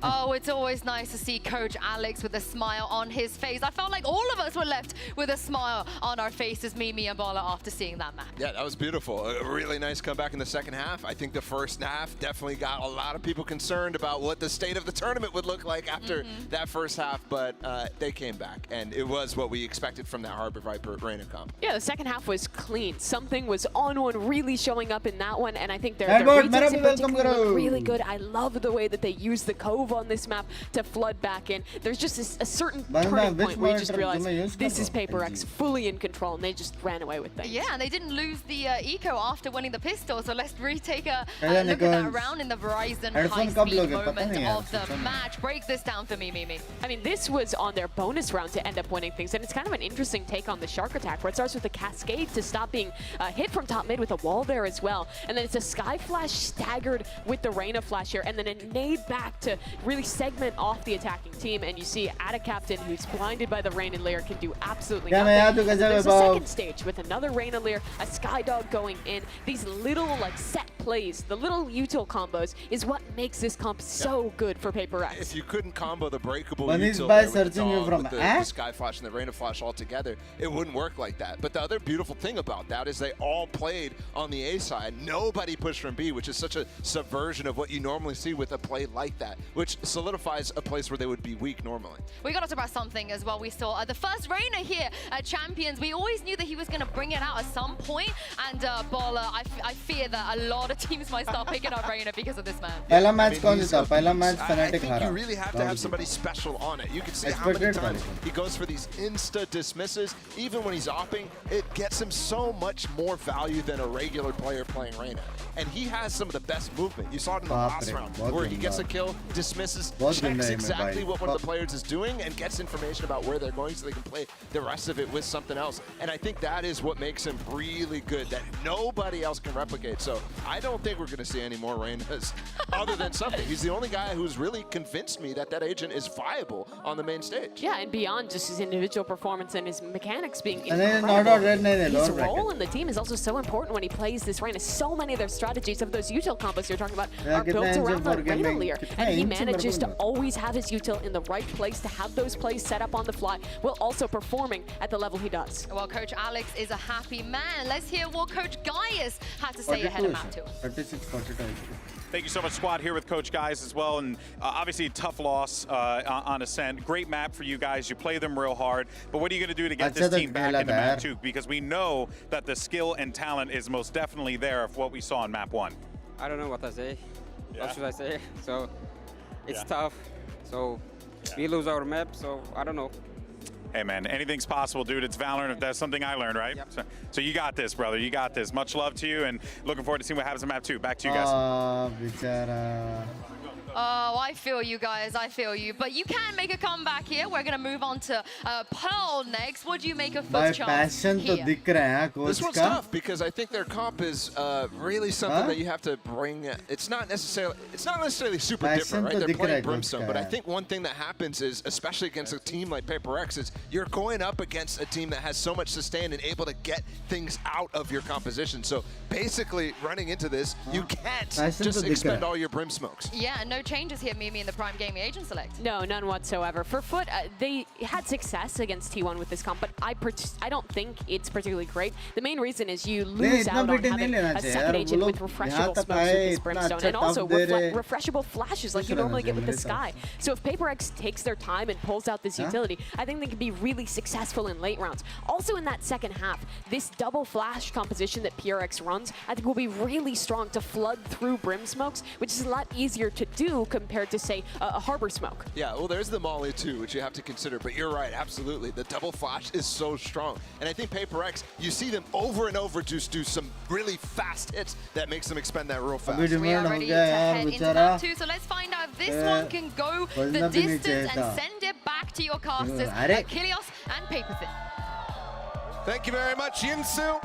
Oh, it's always nice to see Coach Alex with a smile on his face. I felt like all of us were left with a smile on our faces, Mimi and Bala, after seeing that map. Yeah, that was beautiful. A really nice comeback in the second half. I think the first half definitely got a lot of people concerned about what the state of the tournament would look like after that first half, but they came back, and it was what we expected from that Harbor Viper Reyna comp. Yeah, the second half was clean. Something was on one really showing up in that one, and I think their retakes in particular look really good. I love the way that they use the cove on this map to flood back in. There's just a certain turning point where you just realize this is PRX fully in control, and they just ran away with things. Yeah, and they didn't lose the eco after winning the pistol, so let's retake a look at that round in the Verizon high-speed moment of the match. Break this down for me, Mimi. I mean, this was on their bonus round to end up winning things, and it's kind of an interesting take on the Shark attack, where it starts with a cascade to stop being hit from top mid with a wall there as well, and then it's a Sky Flash staggered with the Reyna flash here, and then a nade back to really segment off the attacking team, and you see Ada Captain, who's blinded by the Reyna layer, can do absolutely nothing. There's a second stage with another Reyna layer, a Skydog going in. These little like set plays, the little util combos is what makes this comp so good for PRX. If you couldn't combo the breakable Bunny's util by there with searching you from the Sky Flash and the Reyna Flash all together, it wouldn't work like that. But the other beautiful thing about that is they all played on the A side. Nobody pushed from B, which is such a subversion of what you normally see with a play like that, which solidifies a place where they would be weak normally. We got to talk about something as well. We saw the first Reyna here at Champions. We always knew that he was going to bring it out at some point, and Bala, I fear that a lot of teams might start picking up Reyna because of this man. पहला match कौन जीता? पहला match I Fnatic think हारा. you really have to have somebody special on it. You can see how many times he goes for these insta dismisses. Even when he's opping, it gets him so much more value than a regular player playing Reyna. And he has some of the best movement. You saw it in the last round, where he gets a kill, dismisses, checks exactly what one of the players is doing, and gets information about where they're going so they can play the rest of it with something else. And I think that is what makes him really good, that nobody else can replicate. So I don't think we're going to see any more Reynas other than something. He's the only guy who's really convinced me that that agent is viable on the main stage. Yeah, and beyond just his individual performance and his mechanics being incredible, his role in the team is also so important when he plays this Reyna. So many of their strategies of those util combos you're talking about are built around the Reyna layer, and he manages to always have his util in the right place to have those plays set up on the fly, while also performing at the level he does. Well, Coach Alex is a happy man. Let's hear what Coach Gaius had to say ahead of map 2. 36-42. Thank you so much, squad. Here with Coach Gaius as well, and obviously a tough loss on Ascent. Great map for you guys. You play them real hard, but what are you going to do to get this team back into map 2? Because we know that the skill and talent is most definitely there of what we saw in map 1. I don't know what to say. What should I say? So it's tough. So we lose our map, so I don't know. Hey, man, anything's possible, dude. It's Valorant. That's something I learned, right? Yep. So you got this, brother. You got this. Much love to you, and looking forward to seeing what happens in map 2. Back to you guys. Oh, I feel you guys. I feel you. But you can make a comeback here. We're going to move on to Pearl next. What do you make of FUT chance here? This one's tough because I think their comp is really something that you have to bring. It's not necessarily super different, right? They're playing Brimstone, but I think one thing that happens is, especially against a team like PRX, is you're going up against a team that has so much sustain and able to get things out of your composition. So basically, running into this, you can't just expend all your Brim smokes. Yeah, no no changes here, Mimi, in the Prime Gaming agent select. No, none whatsoever. For FUT, they had success against T1 with this comp, but I don't think it's particularly great. The main reason is you lose out on having a second agent with refreshable smokes with this Brimstone, and also refreshable flashes like you normally get with the Sky. So if PaperX takes their time and pulls out this utility, I think they could be really successful in late rounds. Also in that second half, this double flash composition that PRX runs, I think will be really strong to flood through Brim smokes, which is a lot easier to do compared to, say, a Harbor smoke. Yeah, well, there's the Molly too, which you have to consider, but you're right, absolutely. The double flash is so strong. And I think PaperX, you see them over and over just do some really fast hits that makes them expend that real fast. We are ready to head into that too, so let's find out if this one can go the distance and send it back to your casters, Kilios and Paperthin. Thank you very much, Yinsu.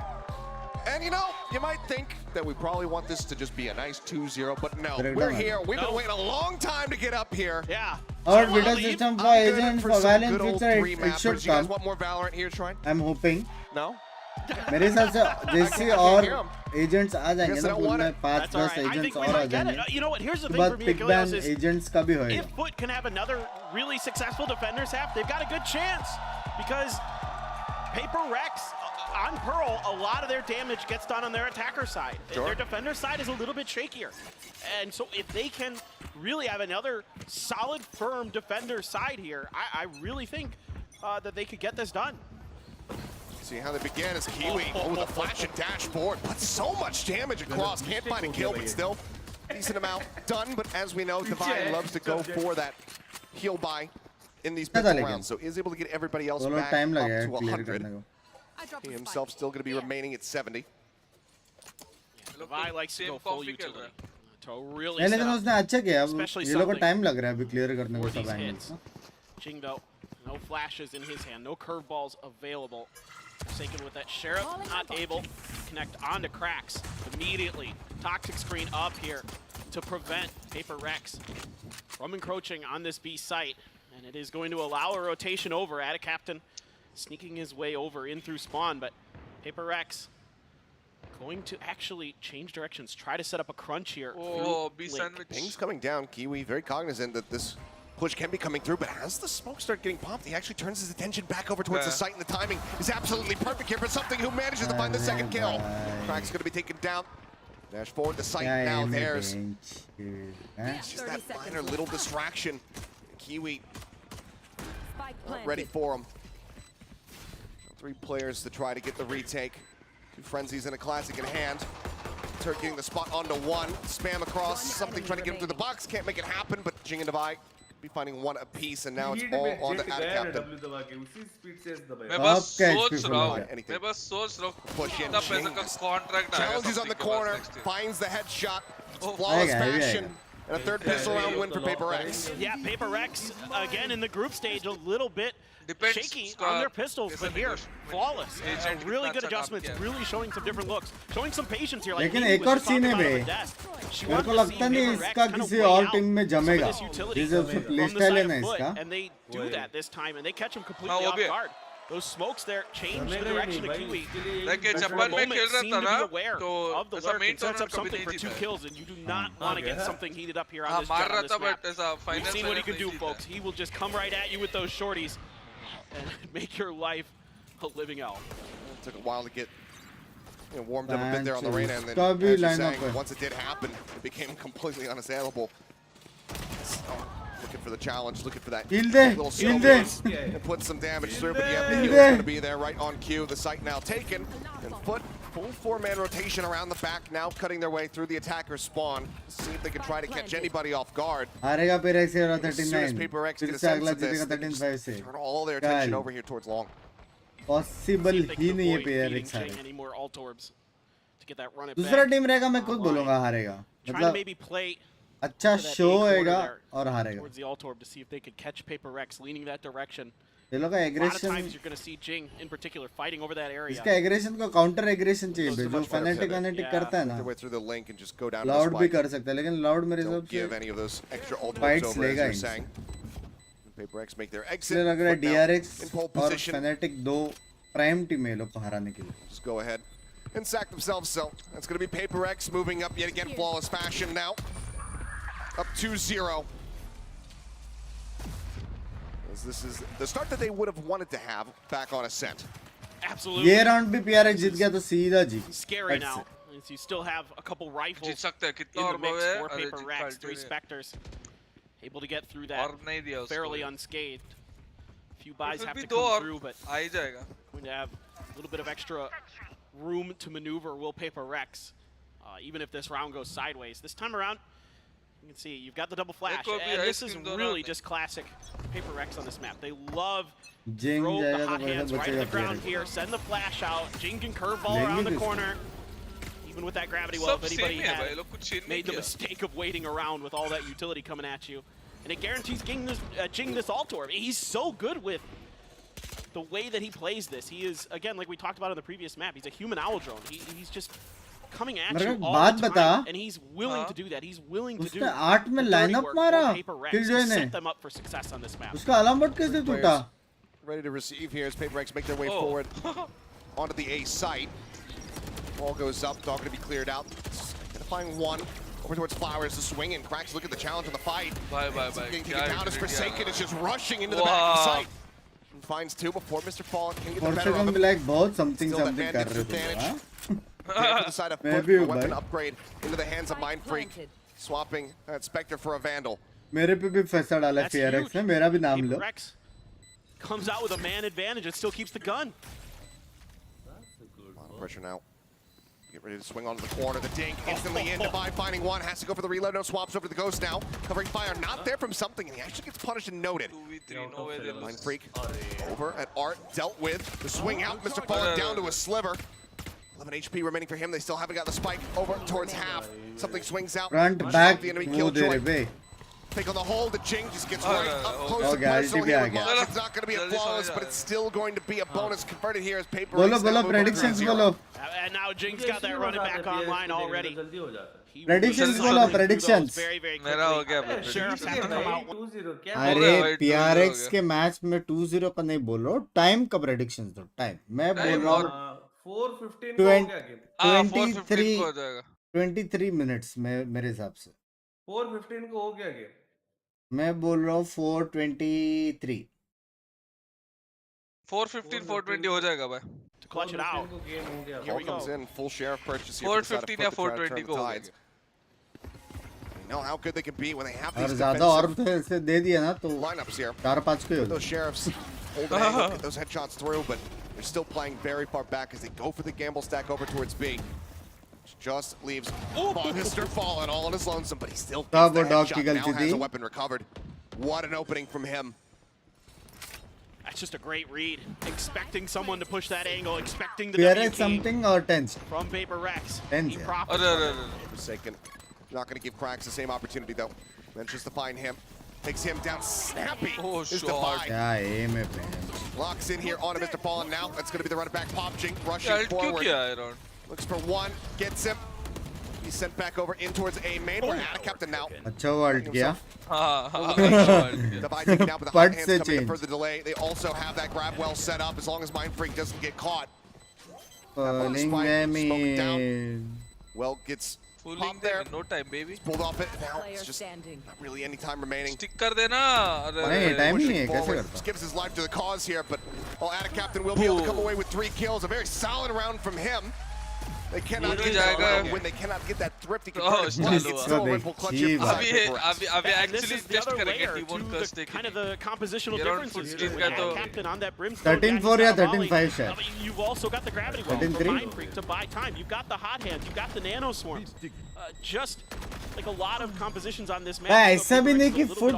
And you know, you might think that we probably want this to just be a nice 2-0, but no, we're here. We've been waiting a long time to get up here. Yeah. Our beta system for agent for Valorant future it should You guys come. want more Valorant here, Shrine? I'm hoping. No? मेरे हिसाब से जैसे और agents आ जाएंगे ना pool में 5-10 agents और आ जाएंगे. You know what? Here's the thing But for me, big Achilles, ban is agents का भी होएगा. if FUT can have another really successful defenders half, they've got a good chance because PaperX on Pearl, a lot of their damage gets done on their attacker side. Sure. Their defender side is a little bit shakier. And so if they can really have another solid, firm defender side here, I really think that they could get this done. See how they began as Kiwi. Oh, the flash and dash forward. But so much damage across. Can't find a kill, but still decent amount done. But as we know, Divine loves to go for that heal buy in these pivotal rounds. So is able to get everybody else back up to 100. He himself still going to be remaining at 70. Divine likes to go full utility. To really लेकिन उसने अच्छा किया. ये लोगों को time लग रहा है अभी clear करने को सब angles. Jingdo, no flashes in his hand, no curveballs available. Forsaken with that Sheriff, not able to connect onto cracks immediately. Toxic screen up here to prevent PaperX from encroaching on this B site. And it is going to allow a rotation over at a captain, sneaking his way over in through spawn. But PaperX going to actually change directions, try to set up a crunch here. Oh, B sandwich. Ping's coming down. Kiwi very cognizant that this push can be coming through, but as the smoke start getting popped, he actually turns his attention back over towards the site, and the timing is absolutely perfect here for something who manages to find the second kill. Crack's going to be taken down. Dash forward, the site now theirs. It's just that minor little distraction. Kiwi not ready for him. 3 players to try to get the retake. 2 frenzies and a classic in hand. Turk getting the spot onto 1. Spam across, something trying to get him through the box. Can't make it happen, but Jing and Davai be finding 1 apiece, and now it's all on the captain. Push in, challenges on the corner, finds the headshot. Flawless fashion. And a 3rd pistol round win for PaperX. Yeah, PaperX, again, in the group stage, a little bit shaky on their pistols, but here, flawless. Really good adjustments, really showing some different looks. Showing some patience here, like लेकिन एक और scene है बे. मेरे को लगता नहीं इसका किसी और टीम में जमेगा. जिसे उसने प्ले स्टाइल है ना इसका. And they do that this time, and they catch him completely off guard. Those smokes there change the direction of Kiwi. For a moment, seem to be aware of the lurk and sets up something for 2 kills, and you do not want to get something heated up here on this map. We've seen what he can do, folks. He will just come right at you with those shorties and make your life a living hell. It took a while to get warmed up a bit there on the arena, and then as you're saying, once it did happen, it became completely unassailable. Looking for the challenge, looking for that little skill and put some damage through, but yeah, the heal is going to be there right on cue. The site now taken, and FUT full 4-man rotation around the back, now cutting their way through the attacker spawn. See if they can try to catch anybody off guard. हारेगा PRX ये 39. As soon as PaperX get a sense of this, they just turn all their attention over here towards long. Possible ही नहीं है PRX हारे. दूसरा team रहेगा मैं खुद बोलूँगा हारेगा. मतलब अच्छा शो होएगा और हारेगा. Towards the Altorb to see if they could catch PaperX leaning that direction. ये लोग का A lot of aggression. times you're going to see Jing in particular fighting over that area. इसका aggression को counter aggression चाहिए बे. जो fanatic करता है ना. Loud भी कर सकता है, लेकिन Loud मेरे हिसाब से fights लेगा ही. PaperX make their exit. इसलिए लग रहा है DRX और fanatic 2 prime team है लोग को हराने के लिए. Just go ahead and sack themselves. So that's going to be PaperX moving up yet again, flawless fashion now. up 2-0. As this is the start that they would have wanted to have back on Ascent. Absolutely. ये round भी PRX जीत गया तो सीधा जी. Scary now. As you still have a couple rifles in the mix for Paper Rex, 3 Spectres. Able to get through that fairly unscathed. A few buys have to come through, but going to have a little bit of extra room to maneuver will Paper Rex, even if this round goes sideways. This time around, you can see you've got the double flash, and this is really just classic Paper Rex on this map. They love throw the hot hands right in the ground here, send the flash out, Jing can curveball around the corner. Even with that gravity well, if anybody had made the mistake of waiting around with all that utility coming at you. And it guarantees Jing this Altor. He's so good with the way that he plays this. He is, again, like we talked about in the previous map, he's a human owl drone. He's just coming at you all the time, and he's willing to do that. He's willing to do the dirty work for Paper Rex to set them up for success on this map. उसका alarm bot कैसे टूटा? Ready to receive here as Paper Rex make their way forward onto the A site. Ball goes up, dog going to be cleared out. Identifying one. Over towards Flowers, the swing, and Cracks look at the challenge on the fight. Getting down as Forsaken is just rushing into the back of the site. And finds 2 before Mr. Fallen can get the better of him. Like बहुत something Still something that कर रहे advantage. थे. To the side of FUT, a weapon upgrade into the hands of Mindfreak. Swapping that Spectre for a Vandal. मेरे पे भी फैसा डाला PRX ने, मेरा भी नाम लो. Comes out with a man advantage and still keeps the gun. A lot of pressure now. Get ready to swing onto the corner. The dink instantly in. Divide finding one. Has to go for the reload. No swaps over to the Ghost now. Covering fire. Not there from something. And he actually gets punished and noted. Mindfreak over at Art. Dealt with. The swing out. Mr. Fallen down to a sliver. 11 HP remaining for him. They still haven't got the spike over towards half. Something swings out. Front back. The enemy killjoy. Take on the hold. The Jing just gets right up close to personal here with Mosh. It's not going to be a flawless, but it's still going to be a bonus converted here as Paper Rex. बोलो predictions बोलो. And now Jing's got that running back online already. Predictions बोलो predictions. मेरा हो गया. Sheriffs have to come out. अरे PRX के match में 2-0 का नहीं बोल रहा हूँ. टाइम का predictions दो. टाइम. मैं बोल रहा हूँ 4:15 को हो गया गेम. 23 minutes मेरे हिसाब से. 4:15 को हो गया गेम. मैं बोल रहा हूँ 4:23. 4:15 4:20 हो जाएगा भाई. To clutch it out. Here we comes in full sheriff purchase here. 4:15 या 4:20 को हो गया. You know how good they can be when they have these और ज़्यादा और से दे दिया ना तो lineups here. 4-5 के हो. Those sheriffs hold an angle, get those headshots through, but they're still playing very far back as they go for the gamble stack over towards B. Just leaves Mr. Fallen all on his lonesome, but he still gets the headshot. Now has a weapon recovered. What an opening from him. That's just a great read. Expecting someone to push that angle, expecting the PRX something or tense? From Paper Rex. Tense. Forsaken. Not going to give Cracks the same opportunity though. Manages to find him. Takes him down. Snappy is Defy. Yeah, aim it, man. Locks in here onto Mr. Fallen now. That's going to be the running back. Pop Jing rushing forward. Looks for one, gets him. He's sent back over in towards A main. We're out of captain now. अच्छा ult किया. Divide taken out with the hot hands coming in for the delay. They also have that grab well set up as long as Mindfreak doesn't get caught. Well gets popped there. No time, baby. Pulled off it. Now it's just not really any time remaining. Stick कर देना. नहीं time नहीं है कैसे करता? Just gives his life to the cause here, but out of captain will be able to come away with 3 kills. A very solid round from him. They cannot get that when they cannot get that thrifty converted plus. It's still a Red Bull clutch here. अभी actually test करेंगे T1 का stake. Kind of the compositional differences. Captain on that brim. 13-4 या 13-5 शायद. You've also got the gravity well for Mindfreak to buy time. You've got the hot hands. You've got the nano swarms. Just like a lot of compositions on this map. ऐसा भी नहीं कि FUT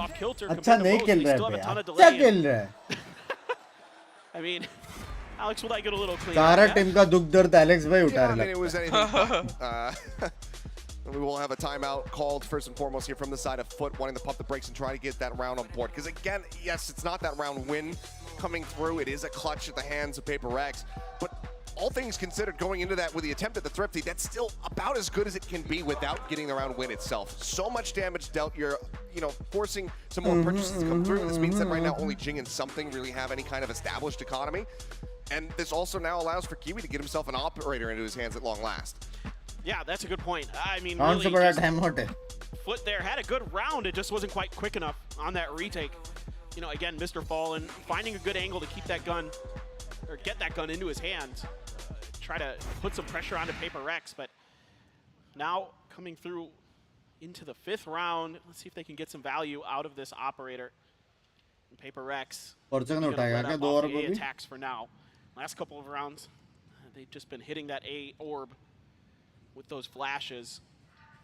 अच्छा नहीं खेल रहा है. क्या खेल रहा है? I mean. Alex, will I get a little clean? सारा टीम का दुख दर्द एलेक्स भाई उठा रहा है. We will have a timeout called first and foremost here from the side of FUT, wanting to pump the brakes and try to get that round on board. Because again, yes, it's not that round win coming through. It is a clutch at the hands of Paper Rex. But all things considered, going into that with the attempt at the thrifty, that's still about as good as it can be without getting the round win itself. So much damage dealt. You're, forcing some more purchases to come through. This means that right now only Jing and something really have any kind of established economy. And this also now allows for Kiwi to get himself an operator into his hands at long last. Yeah, that's a good point. I mean, really FUT there had a good round. It just wasn't quite quick enough on that retake. You know, again, Mr. Fallen finding a good angle to keep that gun, or get that gun into his hands. Try to put some pressure onto PRX, but now coming through into the 5th round. Let's see if they can get some value out of this operator. PRX attacks for now. Last couple of rounds, they've just been hitting that A orb with those flashes.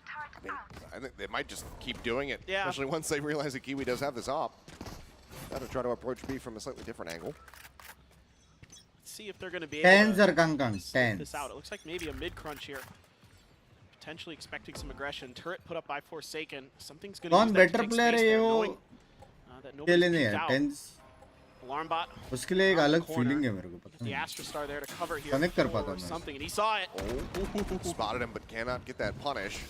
I mean, I think they might just keep doing it, especially once they realize that Kiwi does have this op. Gotta try to approach B from a slightly different angle. Let's see if they're going to be able to sniff this out. It looks like maybe a mid-crunch here. Potentially expecting some aggression. Turret put up by Forsaken. Something's going to use that to take space there, knowing that nobody's kicked out. Alarm bot. उसके लिए एक अलग feeling है मेरे को पता The Astra Star there to cover here. Connect कर पाता मैं. Something, and he saw it. Oh, spotted him, but cannot get that punish.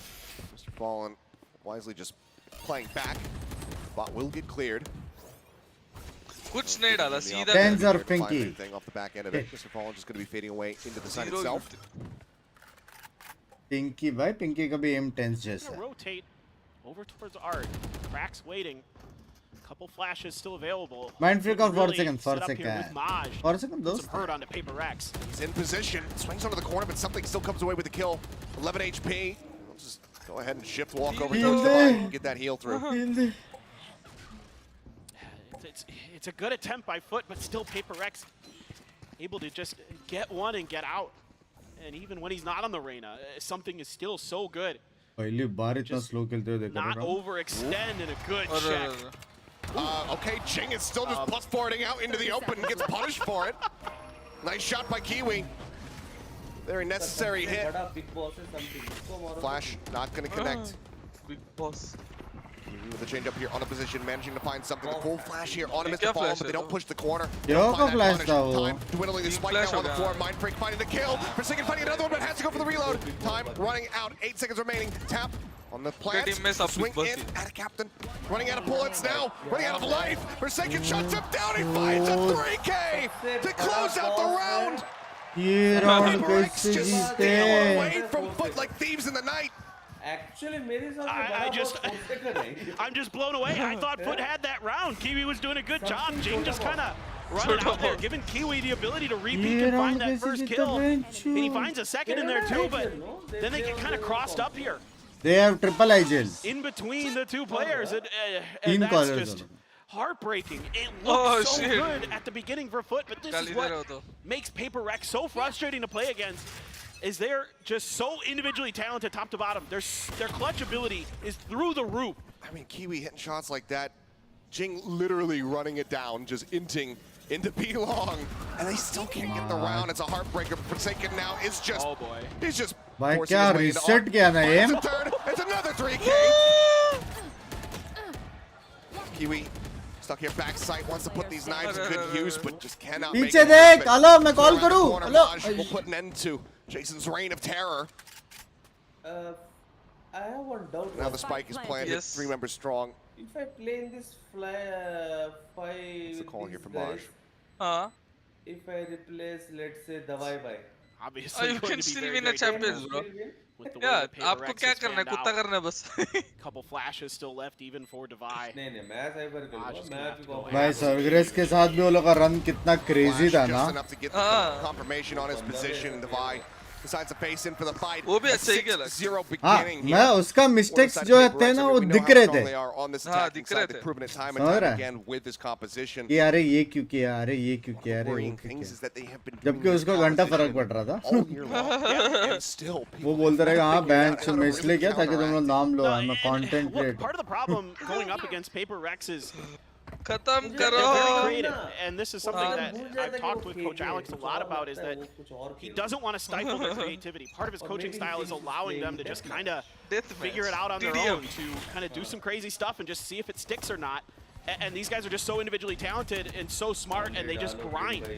Mr. Fallen wisely just playing back. Bot will get cleared. कुछ नहीं डाला सीधा. Tens or Pinky. Thing off the back end of it. Mr. Fallen just going to be fading away into the side itself. Pinky भाई, Pinky का भी aim tens जैसा. Rotate over towards Art. Cracks waiting. Couple flashes still available. Mind freak out for a second. For a second, those. Some hurt onto PRX. He's in position. Swings onto the corner, but something still comes away with the kill. 11 HP. We'll just go ahead and shift walk over towards the line and get that heal through. It's a good attempt by FUT, but still PRX able to just get one and get out. And even when he's not on the Reyna, something is still so good. Just not overextend in a good check. Okay, Jing is still just plus forwarding out into the open and gets punished for it. Nice shot by Kiwi. Very necessary hit. Flash not going to connect. Big boss. With the change up here on a position, managing to find something. The full flash here on Mr. Fallen, but they don't push the corner. Time dwindling the spike now on the floor. Mind Freak finding the kill. Forsaken finding another one, but has to go for the reload. Time running out. 8 seconds remaining. Tap on the plant. Swing in at a captain. Running out of bullets now. Running out of life. Forsaken shuts him down. He finds a 3K to close out the round. PRX just steal away from FUT like thieves in the night. Actually, I'm just blown away. I thought FUT had that round. Kiwi was doing a good job. Jing just kind of running out there, giving Kiwi the ability to repeat and find that first kill. And he finds a second in there too, but then they get kind of crossed up here. They have triple IGLs. In between the two players, and that's just heartbreaking. It looked so good at the beginning for FUT, but this is what makes PRX so frustrating to play against. Is they're just so individually talented top to bottom. Their clutch ability is through the roof. I mean, Kiwi hitting shots like that. Jing literally running it down, just inting into B long. And they still can't get the round. It's a heartbreaker. Forsaken now is just, he's just forcing his way into it's another 3K. Kiwi stuck here backside, wants to put these knives in good use, but just cannot make it happen. Hello, मैं call करूँ. Hello. We'll put an end to Jason's reign of terror. I have one doubt. Now the spike is planted, 3 members strong. If I play in this five, it's a call here from Maj. If I replace, let's say, Dawai by. Obviously, you can still win a champions, bro. Yeah, आपको क्या करना है? कुत्ता करना है बस. Couple flashes still left even for Divide. नहीं मैं साइबर करूँगा. भाई सर्ग्रेस के साथ भी वो लोग का रन कितना crazy था ना. Enough to get the confirmation on his position. Divide decides to face in for the fight. वो भी अच्छा ही खेला. 0 beginning. मैं उसका mistakes जो थे ना वो दिख रहे थे. हाँ दिख रहे थे. Proven it time and time again with this composition. कि अरे ये क्यों किया? अरे ये क्यों किया? अरे वो क्यों किया? जबकि उसको घंटा फर्क पड़ रहा था. वो बोलते रहेगा हाँ बेंच में इसलिए किया ताकि तुम लोग नाम लो. I'm a content creator. Part of the problem going up against PRX is खत्म they're very करो. creative, and this is something that I've talked with Coach Alex a lot about, is that he doesn't want to stifle their creativity. Part of his coaching style is allowing them to just kind of figure it out on their own, to kind of do some crazy stuff and just see if it sticks or not. And these guys are just so individually talented and so smart, and they just grind.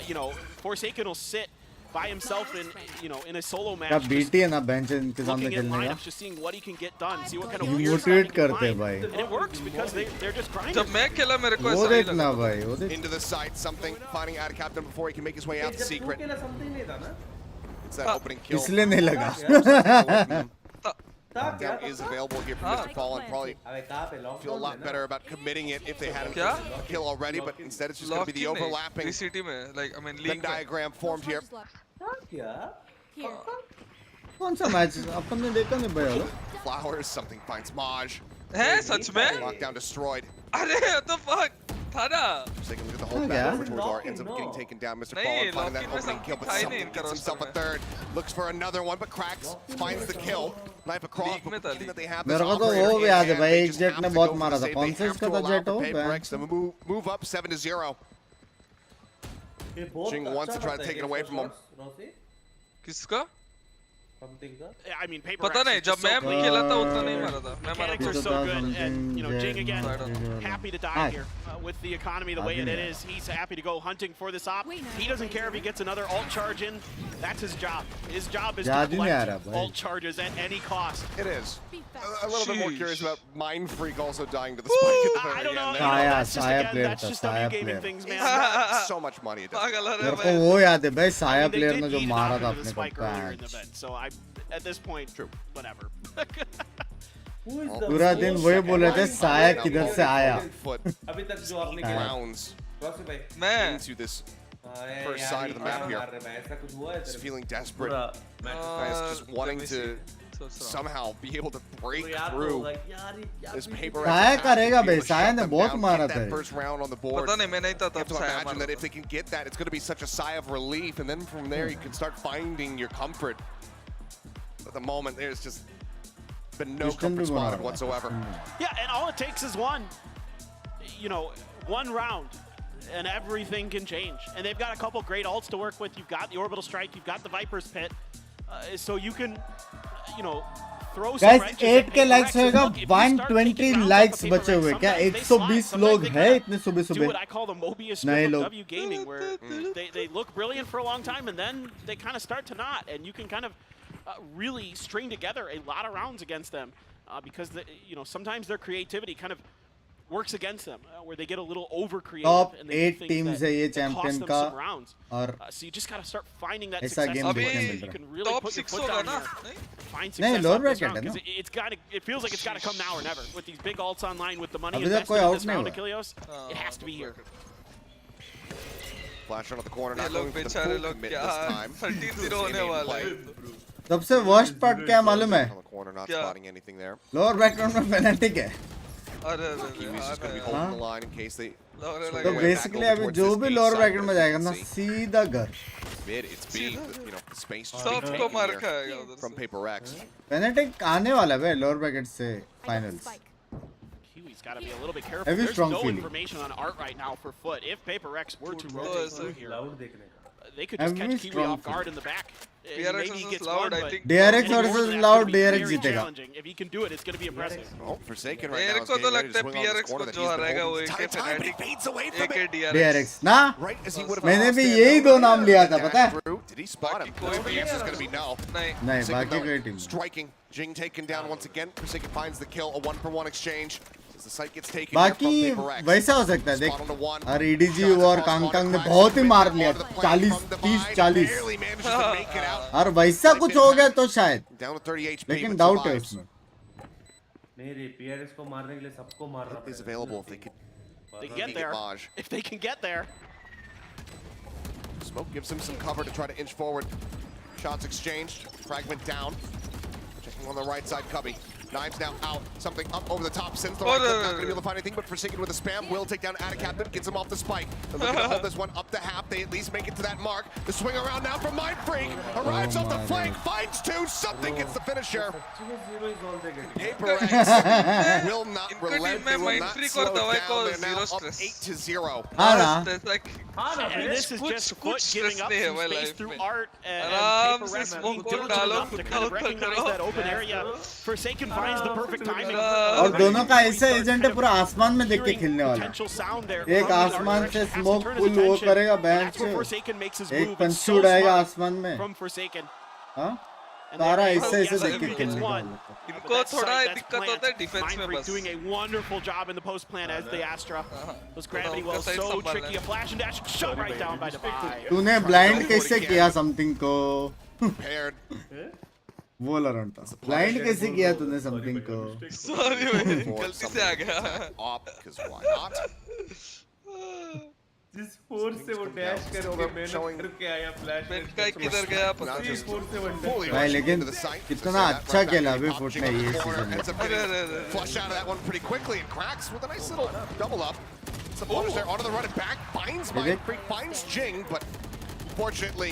You know, Forsaken will sit by himself in, you know, in a solo match. क्या BT है ना bench इनके सामने looking at खेलने का. lineups, just seeing what he can get done, see what kind of weird stuff he can find. And it works because they're just grinding. जब मैं खेला मेरे को वो ऐसा ही देखना लगा. भाई, वो देख. Into the side, something finding out a captain before he can make his way out the secret. It's that opening kill. इसलिए नहीं लगा. Lockdown is available here for Mr. Fallen. Probably feel a lot better about committing it if they had a kill already, but instead it's just going to be the overlapping Venn diagram formed here. कौन सा match अपन ने देखा नहीं भाई? Flowers, something finds Maj. है सच में? Lockdown destroyed. अरे what the fuck? था ना? Just taking a look at the whole back over towards R. Ends up getting taken down. Mr. Fallen finding that opening kill, but something gets himself a third. Looks for another one, but cracks. Finds the kill. Knife across, but given that they have this operator in hand, they just have to go for the save. They have to allow for PRX to move up 7-0. Jing wants to try to take it away from him. किसका? I mean, PRX पता नहीं जब मैं खेला था उतना नहीं मारा था मैं मारा mechanics are so good, and you know, Jing again happy to die here with the economy the way it is. He's happy to go hunting for this op. He doesn't care if he gets another alt charge in. That's his job. His job is to collect alt charges at any cost. It is. A little bit more curious about Mind Freak also dying to the spike at the very I don't know. end. That's just again, that's just W gaming things, man. So much money. It doesn't. मेरे को वो याद है भाई साया player ने जो मारा था अपने को patch So I, at this point, whatever. पूरा दिन वही बोल रहे थे साया किधर से आया अभी तक जो आपने rounds into this first side of the map here. Just feeling desperate. Just wanting to somehow be able to break through this paper. साया करेगा भाई साया ने बहुत मारा था that first round on the board. पता नहीं मैं नहीं था You have तब to साया imagine that if they can get that, it's going to be such a sigh of relief, and then from there you can start finding your comfort. At the moment, there's just been no comfort spotted whatsoever. Yeah, and all it takes is one. You know, one round, and everything can change. And they've got a couple great ults to work with. You've got the Orbital Strike, you've got the Viper's Pit. So you can, you know, throw some Guys, wrenches 8 at के likes PRX. होएगा Look, if you start 120 taking rounds likes off of बचे हुए PRX, क्या sometimes they 120 slide, लोग sometimes they हैं kind of इतने सुबह do सुबह what I call the Mobius नए strip of लोग W gaming, where they look brilliant for a long time, and then they kind of start to not, and you can kind of really string together a lot of rounds against them because you know, sometimes their creativity kind of works against them, where they get a little over creative. Top and they do 8 things teams that है ये cost champion them का some rounds. और So you just got to start finding that ऐसा success. Game देखने मिल You रहा can really top put your 6 foot होगा down ना here. Find नहीं success lower on this bracket round, है ना 'cause it's got to. It feels like it's got to come now or never. With these big ults online, with the money अभी तक invested कोई in out this नहीं round, हुआ Achilles, it has to be here. Flash out of the corner, ये not लोग going for the बेचारे full लोग commit क्या this time. 13-0 होने वाला है सबसे worst part क्या है मालूम है On the corner, not spotting anything there. lower background में Fnatic है अरे Kiwi's just going to be holding the line in case they. तो basically अभी जो भी lower bracket में जाएगा ना सीधा घर Mid, it's B, but, you know, the space just सबको being मार taken खाएगा here उधर from PRX. Fnatic आने वाला है भाई lower bracket से finals Kiwi's got to be a little bit careful. Heavy There's strong no feeling. information on Art right now for FUT. If PRX were to rotate through here, they could Heavy just catch Kiwi strong off guard in the back. PRX Maybe he versus gets Loud, one, I but think. DRX any more versus than that's Loud, gonna be DRX very जीतेगा challenging. If he can do it, it's going to be impressive. Oh, Forsaken right मेरे now is को तो getting ready लगता to है swing on this PRX corner को that जो he's been हारेगा वो holding एक the entire time, but he Fnatic fades away from एक it. DRX ना Right as he would have मैंने lost भी it, यही दो नाम लिया था पता है through. Did he spot him? कोई भी The answer is going to be no. नहीं नहीं Forsaken, बाकी though, कोई team striking. Jing taken down once again. Forsaken finds the kill. A 1-for-1 exchange. As the site gets taken here from बाकी PRX. वैसा हो सकता है देख Spot on the one. और EDG और कांगकांग ने बहुत ही मार लिया 40 30 40 Barely manages to make it out. और वैसा कुछ हो गया तो शायद Down to 30 HP. लेकिन but डाउट है survives. उसमें नहीं रे PRX को मारने के लिए सबको मारना Help is पड़ेगा available if they could. They get there. Maj. If they can get there. Smoke gives him some cover to try to inch forward. Shots exchanged. Fragment down. Checking on the right side, Cubby. Knives now out. Something up over the top. Sends the right clip. Not going to be able to find anything, but Forsaken with a spam will take down Captain. Gets him off the spike. They're looking to hold this one up to half. They at least make it to that mark. The swing around now from Mind Freak. Arrives off the flank. Finds two. Something gets the finisher. PRX will not relent. They will not slow down. They're now up 8-0. There's like And this is just FUT giving up some space through Art and आराम PRX से being smoke diligent डालो, enough to kind of खुद recognize करो। that open area. Forsaken finds the perfect timing. और दोनों का ऐसा agent है पूरा आसमान में देख के खेलने वाला Potential sound there. एक from the आसमान Art से direction, has to smoke turn his पुल वो attention. करेगा बैंड That's where से Forsaken makes his एक move. It's पंछी so उड़ाएगा smart आसमान में from Forsaken. हाँ And सारा there- ऐसे ऐसे yes, देख के gets खेलने का one. इनको But that's थोड़ा sight, that's दिक्कत plant. होता है डिफेंस Mind में Freak बस doing a wonderful job in the post plant as the Astra. Those gravity उनका wells side so संभालना tricky. A flash and dash shut right down by Divide. तूने blind कैसे किया something को Paired. वोलोरेंट था। Blind कैसे किया तूने समथिंग को? सॉरी भाई गलती से आ गया। जिस फोर्स से वो डैश करके मेहनत करके आया फ्लैश का किधर गया पता नहीं। फोर्स से वन भाई लेकिन कितना अच्छा खेला अभी फुट ने ये सीजन में। Flush out of that one pretty quickly and cracks with a nice little double up. Some bonus there onto the run and back. Finds Jing, but unfortunately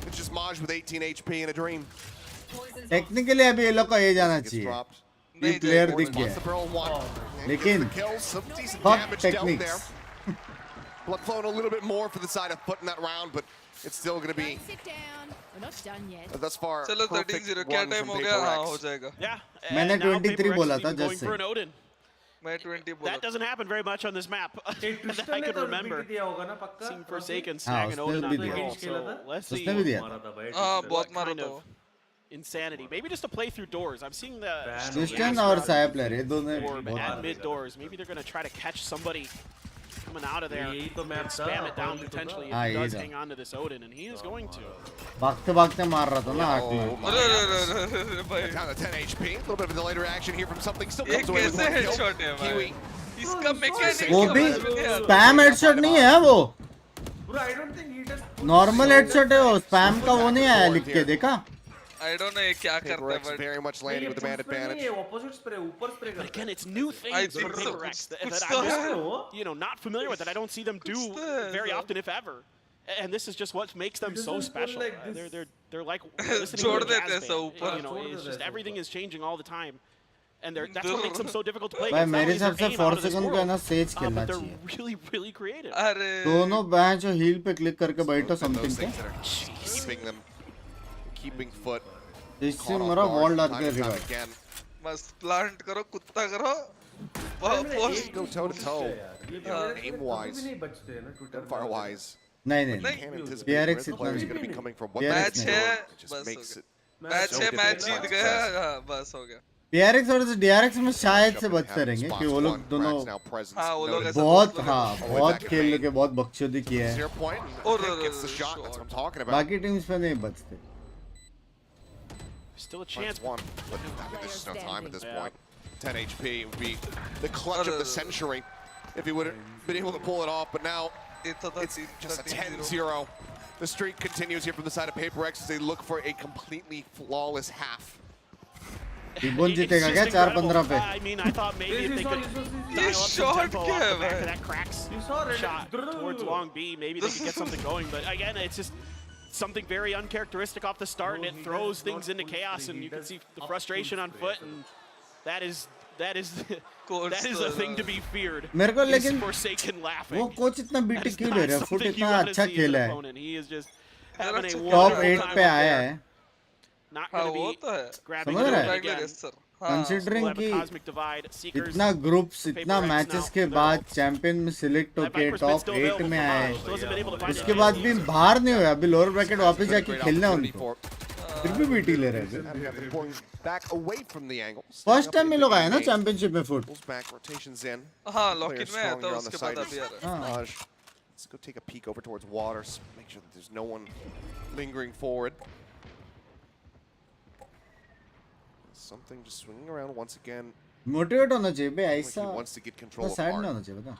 it's just Maj with 18 HP and a dream. Technically अभी ये लोग को ये जाना चाहिए। ये player दिख गया। लेकिन fuck techniques. Blood flowing a little bit more for the side of FUT in that round, but it's still going to be thus far. चलो 13-0 क्या टाइम हो गया? हाँ हो जाएगा। मैंने 23 बोला था जस्ट से। मैं 20 बोला। That doesn't happen very much on this map. that I can remember. Seeing Forsaken snag an Odin on the roll. So let's see. उसने भी दिया। हाँ बहुत मारा था। Insanity. Maybe just to play through doors. I'm seeing the Christian और साया player ये दोनों at mid doors. Maybe they're going to try to catch somebody coming out of there and spam it down potentially if he does hang on to this Odin, and he is going to. भागते मार रहा था ना आठ में। Down to 10 HP. A little bit of a delayed reaction here from something. Still comes away with one headshot kill. है भाई। इसका मैकेनिक वो भी स्पैम हेडशॉट नहीं है वो। नॉर्मल हेडशॉट है वो, स्पैम का वो नहीं आया लिख के देखा। I don't know ये क्या करता है but very much landing with the man advantage. opposite spray ऊपर spray करता है। Again, it's new things for PRX that I'm just, not familiar with, that I don't see them do very often, if ever. And this is just what makes them so special. They're like listening to a jazz band. It's just everything is changing all the time. And that's what makes them so difficult to play. भाई मेरे हिसाब से 4 second का ना says खेलना चाहिए। They're really, really creative. दोनों bench और हील पे क्लिक करके बैठो समथिंग पे। Keeping FUT. इससे मेरा वॉल डाल के रिवाइव। बस प्लांट करो कुत्ता करो। Go toe to toe. Aim wise. Fire wise. नहीं PRX इतना नहीं। मैच है मैच जीत गया बस हो गया। PRX और DRX में शायद से बचते रहेंगे कि वो लोग दोनों बहुत खेल के बहुत बकचोदी किया है। बाकी टीम्स पे नहीं बचते। Still a chance. One, but there's just no time at this point. 10 HP would be the clutch of the century if he would have been able to pull it off, but now it's just a 10-0. The streak continues here from the side of PRX as they look for a completely flawless half. जीतेगा क्या 4-15 पे? I mean, I thought maybe if they could dial up some tempo off the back of that cracks shot towards long B, maybe they could get something going. But again, it's just something very uncharacteristic off the start, and it throws things into chaos, and you can see the frustration on FUT, and that is a thing to be feared. मेरे को लेकिन Forsaken laughing. वो coach इतना BT क्यों ले रहा है? Foot इतना अच्छा खेला है। He is just having a top 8 पे आया है। Not going to be grabbing समझ रहा है? again. कंसिडरिंग कि इतना ग्रुप्स इतना मैचेस के बाद चैंपियन में सिलेक्ट होके टॉप 8 में आए, उसके बाद भी बाहर नहीं हुआ। अभी लोअर ब्रैकेट वापस जाके खेलना है उनको, फिर भी बीटी ले रहे हैं। फर्स्ट टाइम में लोग आए ना चैंपियनशिप में फुट। हाँ लॉकिन में आया था उसके बाद अभी आ रहा है। Let's go take a peek over towards waters, make sure that there's no one lingering forward. Something just swinging around once again. Motivate होना चाहिए बे ऐसा। Wants to get control of side में होना चाहिए बता।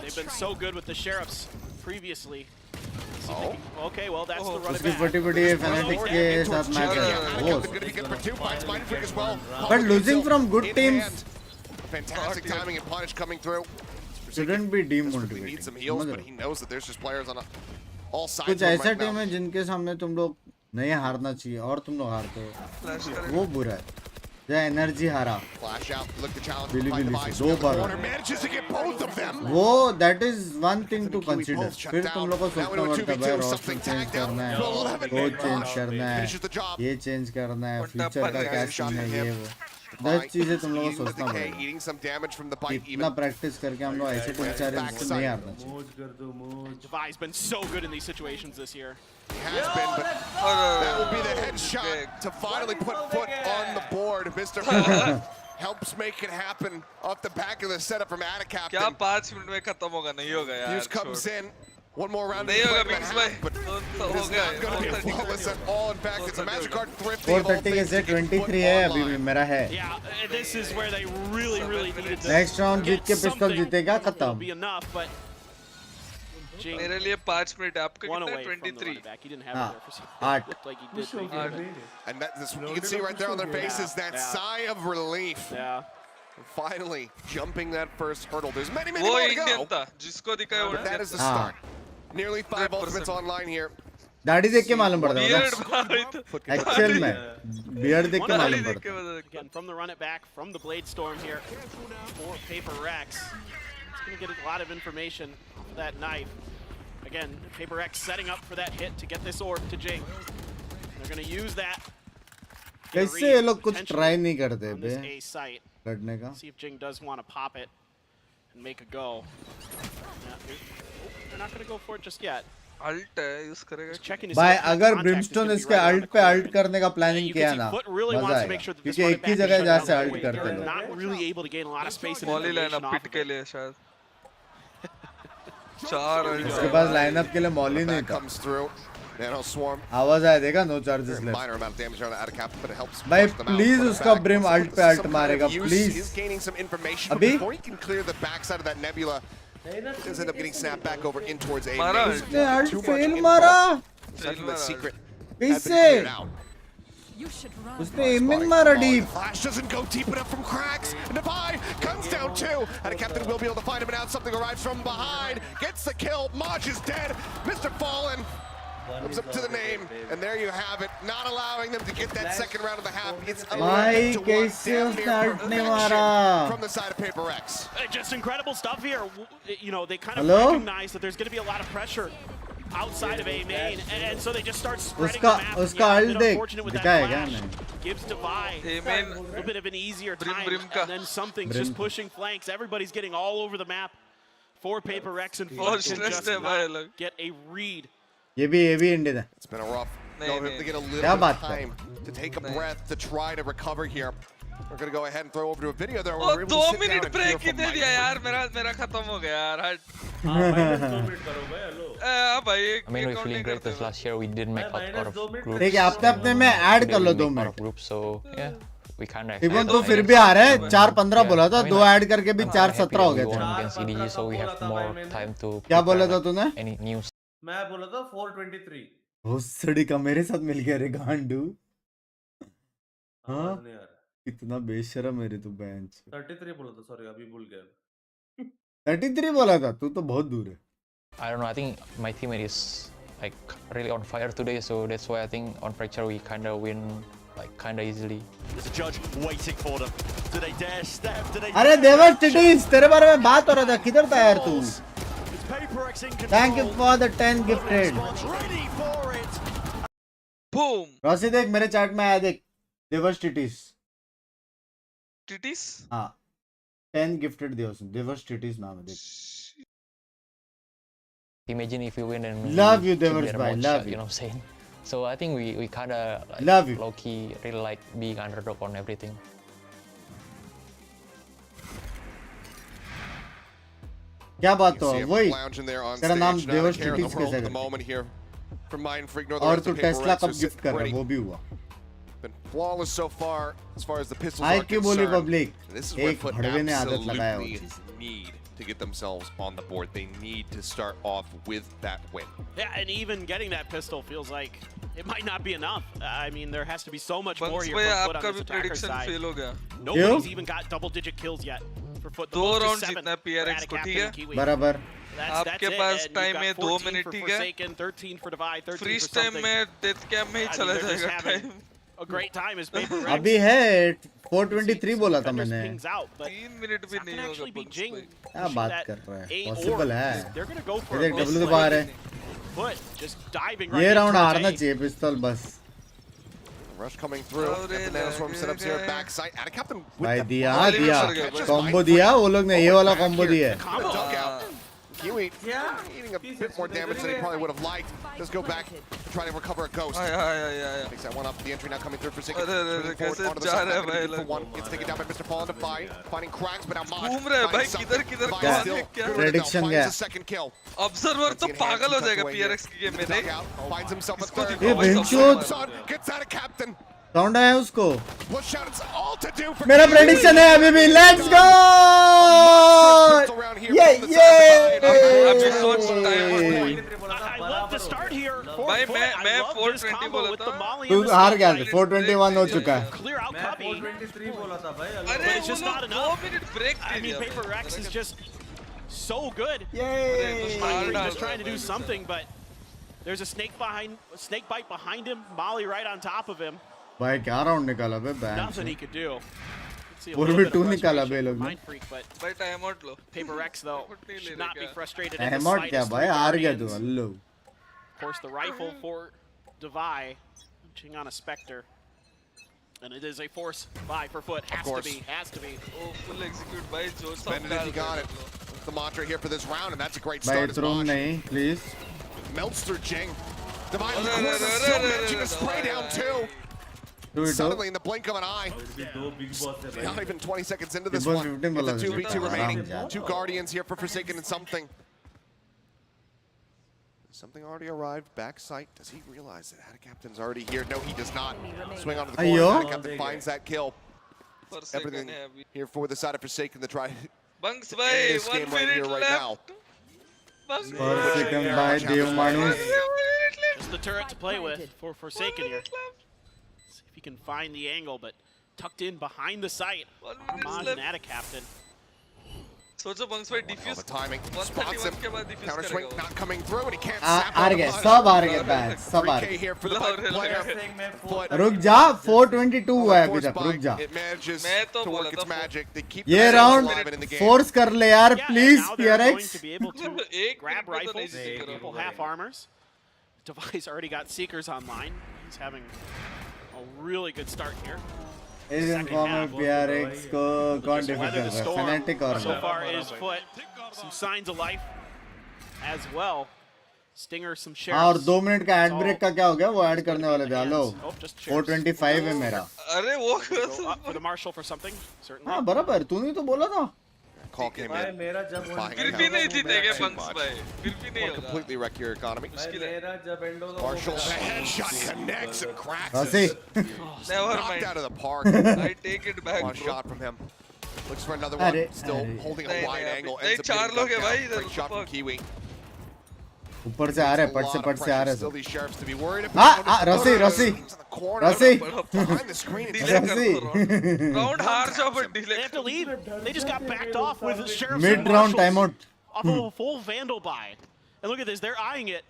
They've been so good with the sheriffs previously. Okay, well that's the run उसकी फटी fanatic के साथ मैच है। But losing from good teams. Fantastic timing and punish coming through. Shouldn't be demotivating. Needs some heals, but he knows that there's just players on all sides. कुछ ऐसा team है जिनके सामने तुम लोग नहीं हारना चाहिए और तुम लोग हारते हो, वो बुरा है। जहाँ एनर्जी हारा बिली से 2 बार, वो that is one thing to consider. फिर तुम लोग को सोचना पड़ता है भाई रोस्टर चेंज करना है, कोच चेंज करना है, ये चेंज करना है, फ्यूचर का क्या सीन है, ये वो 10 चीजें तुम लोगों को सोचना पड़ेगा। इतना प्रैक्टिस करके हम लोग ऐसे टीम चाहे जिससे नहीं हारना चाहिए। Devi's been so good in these situations this year. He has been, but that will be the headshot to finally put FUT on the board. Mr. helps make it happen off the back of the setup from Antec. क्या 5 minute में खत्म होगा? नहीं होगा यार। Fuse comes in One more round. नहीं होगा Binks भाई. But it's not going to be flawless at all. In fact, it's a magic card thrifty. 430 के से 23 है अभी भी मेरा है. Yeah, this is where they really needed to. Next round जीत के पिस्तौल जीतेगा खत्म. Be enough, but मेरे लिए 5 मिनट आपका कितना 23. हाँ 8. And you can see right there on their faces that sigh of relief. Yeah. Finally jumping that first hurdle. There's many वो more to इंडियन go. था जिसको दिखाया वो But that is the start. Nearly 5 ultimates online here. दाढ़ी देख के मालूम पड़ता है. Actual में beard देख के मालूम पड़ता है. Again, from the run it back, from the blade storm here for Paper X. It's going to get a lot of information for that knife. Again, Paper X setting up for that hit to get this orb to Jing. They're going to use that. कैसे ये लोग कुछ try नहीं करते बे लड़ने का? See if Jing does want to pop it and make a go. They're not going to go for it just yet. Alt है use करेगा. भाई अगर Brimstone इसके alt पे alt करने का planning किया ना मजा आएगा क्योंकि एक ही जगह जहाँ से alt करते लोग. Not really able to gain a lot of space and Molly information lineup off pit of के it. लिए शायद. 4 इसके पास lineup के लिए Molly नहीं था. आवाज आया देखा no charges left. भाई please उसका Brim alt पे alt मारेगा please. अभी Does end up getting snapped back over in towards A. उसने alt fail मारा. कैसे? उसने aiming मारा deep. Flash doesn't go deep enough from cracks. Navi guns down too. And a captain will be able to find him out. Something arrives from behind. Gets the kill. Maj is dead. Mr. Fallen comes up to the name. And there you have it. Not allowing them to get that second round of the half. It's 11-1 from the side of Paper X. Just incredible stuff here. You know, they kind of recognize that there's going to be a lot of pressure outside of A main, and so they just start spreading the map. उसका alt देख दिखाएगा नहीं. Gives Divide a little bit of an easier time, and then something's just pushing flanks. Everybody's getting all over the map for Paper X and FUT can just not get a read. ये भी Indian है. It's been a rough. They'll have to get a little time to take a breath to try to recover here. We're gonna go ahead and throw over to a video there. We're able to sit down and hear from Mike. यार मेरा खत्म हो गया यार. -2 minute करोगे hello. भाई I mean we're feeling great because last year we didn't make out of groups. ठीक है अपने में ऐड कर लो 2 minute. So yeah. We kind of even तो फिर भी आ रहा है 4-15 बोला था 2 ऐड करके भी 4-17 हो गए थे. so we have more time to. क्या बोला था तूने? Any news? मैं बोला था 423. भोसड़ी का मेरे साथ मिल गया रे गांडू. हाँ इतना बेशरम मेरे तो बेंच. 33 बोला था सॉरी अभी भूल गया. 33 बोला था तू तो बहुत दूर है. I don't know. I think my teammate is like really on fire today, so that's why I think on fracture we kind of win like kind of easily. There's a judge waiting for them. Do they dare step? Do they? अरे देवर टिटीज तेरे बारे में बात हो रहा था किधर था यार तू? Thank you for the 10 gifted. Boom. Rossi देख मेरे चैट में आया देख देवर्स टिटीज. टिटीज? हाँ 10 gifted दिया उसने देवर्स टिटीज नाम है देख. Imagine if we win and love you Devers bhai love you. You know what I'm saying? So I think we kind of like, love you. Low key really like being underdog on everything. क्या बात हो वही तेरा नाम देवर्स टिटीज कैसे कर? और तू टेस्ला कब गिफ्ट कर रहा वो भी हुआ. Flawless so far as the pistols are concerned. बोली पब्लिक एक भड़वे ने आदत लगाया वो चीज. Need to get themselves on the board. They need to start off with that win. Yeah, and even getting that pistol feels like it might not be enough. I mean, there has to be so much more here for FUT on this attacker side. Nobody's even got double-digit kills yet for FUT. The most is 7 for PRX को ठीक है. बराबर. आपके पास time में 2 minute ठीक है. 13 for Divide, 13 free for time something. में death cam में ही चला जाएगा time. A great time is Paper X. अभी है 423 बोला था मैंने. 3 मिनट भी नहीं होगा. क्या बात कर रहा है? पॉसिबल है. They're going to go for देख डब्ल्यू तो बाहर है. just diving ये राउंड हारना चाहिए पिस्तौल बस. Rush coming through. Nanoswarm setups here backside. And a captain. भाई दिया कॉम्बो दिया वो लोग ने ये वाला कॉम्बो दिया है. Kiwi eating a bit more damage than he probably would have liked. Let's go back to try to recover a ghost. Takes that one up. The entry now coming through for Sigurd. Swinging forward onto the side. Good for one. Gets taken down by Mr. Fallen Defy. Finding cracks, but now Maj finds something. Defy still good with it now. Finds a second kill. Observer तो पागल हो जाएगा PRX की game में नहीं. Finds himself a third. ये बेंचोद Gets out of captain. Sound आया उसको. Push out, it's all to do for मेरा प्रेडिक्शन है अभी भी. Let's go. ये I love to start here. भाई मैं 420 बोला था. तू हार गया. 421 हो चुका है. Clear out Cubby. 423 बोला था भाई. But it's just not enough. 2 minute break. I mean, Paper X is just so good. Yay! Just trying to do something, but there's a snake bite behind him. Molly right on top of him. भाई क्या round निकाला बे bank. Nothing he could do. और भी 2 निकाला बे लोग ने. भाई time out low. Paper X though should not be frustrated. Time out क्या भाई हार गया तू. Hello. Of course, the rifle for Devi, punching on a Spectre. And it is a force buy for FUT. Has to be. Oh, full execute by Joe. Spend it if you got it. That's the mantra here for this round, and that's a great भाई start. इस room नहीं please. Melts through Jing. Devi still managing to spray down too. Suddenly in the blink of an eye. Not even 20 seconds into this one. With the 2v2 remaining. 2 Guardians here for Forsaken and something. Something already arrived. Back sight. Does he realize that Ada Captain's already here? No, he does not. Swing onto the corner. Ada Captain finds that kill. Everything here for the side of Forsaken to try Binks to bhai, end this 1 game right here, minute right now. Binks Forsaken by Dev Manus. Just the turret to play with for Forsaken here. See if he can find the angle, but tucked in behind the sight. Maj and Ada Captain. सोचो बंक्स भाई defuse. The timing. Spots him. के बाद defuse Counter swing करेगा. not coming through, and he can't हार गए. सब हार गए बैच. सब हार 3K गए. here for the player. But रुक जा. 422 हुआ है अभी तक. रुक जा. it manages to work its magic. They keep ये the round alive in the game. Force कर ले यार Yeah, please and now they're going PRX. to be able to grab rifles, people half armors. Devi's already got Seekers online. He's having a really good start here. इस inform में PRX को कौन defeat कर रहा है? Fnatic और So far is FUT. Some signs of life as well. Stinger, some shares. और 2 minute का एड ब्रेक का क्या हो गया? वो ऐड करने वाले थे. हेलो 425 है मेरा. अरे वो for the Marshal for something. Certainly. हाँ बराबर. तूने तो बोला था. Call came भाई in. मेरा जब फिर भी नहीं जीतेंगे बंक्स भाई. फिर भी नहीं होगा. Completely wreck your economy. मेरा जब एंड होगा. Marshall, the headshot connects and cracks Rasi. it. Never Knocked mind. out of the park. I take it back. One shot from him. Looks for another Arre, one. Still arre. holding a नहीं, wide नहीं, angle. नहीं, Ends up चार getting लोग हैं gunned भाई down. इधर. Great shot from Kiwi. ऊपर से आ रहे. पट से आ रहे. Still these sheriffs to be worried हाँ about. रसी रसी रसी Behind the screen. रसी. राउंड हार जाओ पर delay. They have to leave. They just got backed off with Sheriffs Mid and round Marshals timeout. off of a full Vandal buy. And look at this, they're eyeing it.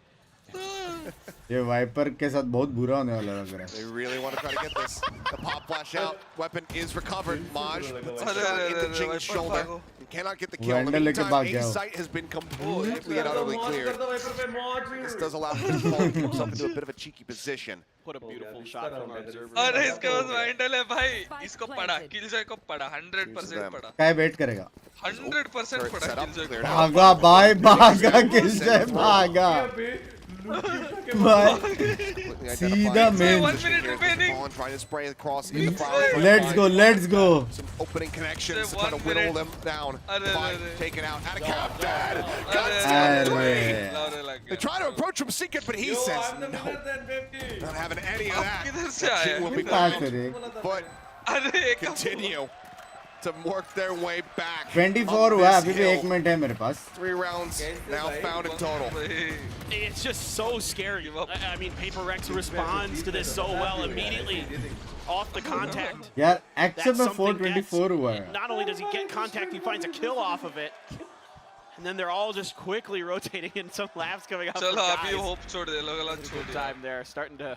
ये wiper के साथ बहुत बुरा होने वाला लग रहा है. They really want to try to get this. The pop flash out. Weapon is recovered. Maj puts a shot into Jing's shoulder. He cannot get the kill. In the Vandal लेके meantime, भाग गया A वो. site has been completely and utterly cleared. This does allow him to fall himself into a bit of a cheeky position. What a beautiful shot from our observer. अरे इसके पास वाइंडल है भाई. इसको पढ़ा. किलजॉय को पढ़ा. 100% पढ़ा. क्या वेट करेगा? 100% पढ़ा किलजॉय को. भागा भाई भागा किलजॉय भागा. सीधा main. 1 minute remaining. Trying to spray across. Let's go, let's go. Some opening connections to try to whittle them down. Taken out. Out of cap. Dead. They try to approach him secret, but he says no. Not having any of that. The king will be back. But continue to work their way back. 24 हुआ अभी भी 1 minute है मेरे पास. 3 rounds now found in total. It's just so scary. I mean, Paper X responds to this so well immediately off the contact. यार actual में 424 हुआ है. Not only does he get contact, he finds a kill off of it. And then they're all just quickly rotating in, some laughs coming out. चलो अभी hope छोड़ दे. लोग अलग छोड़ दे. Time there, starting to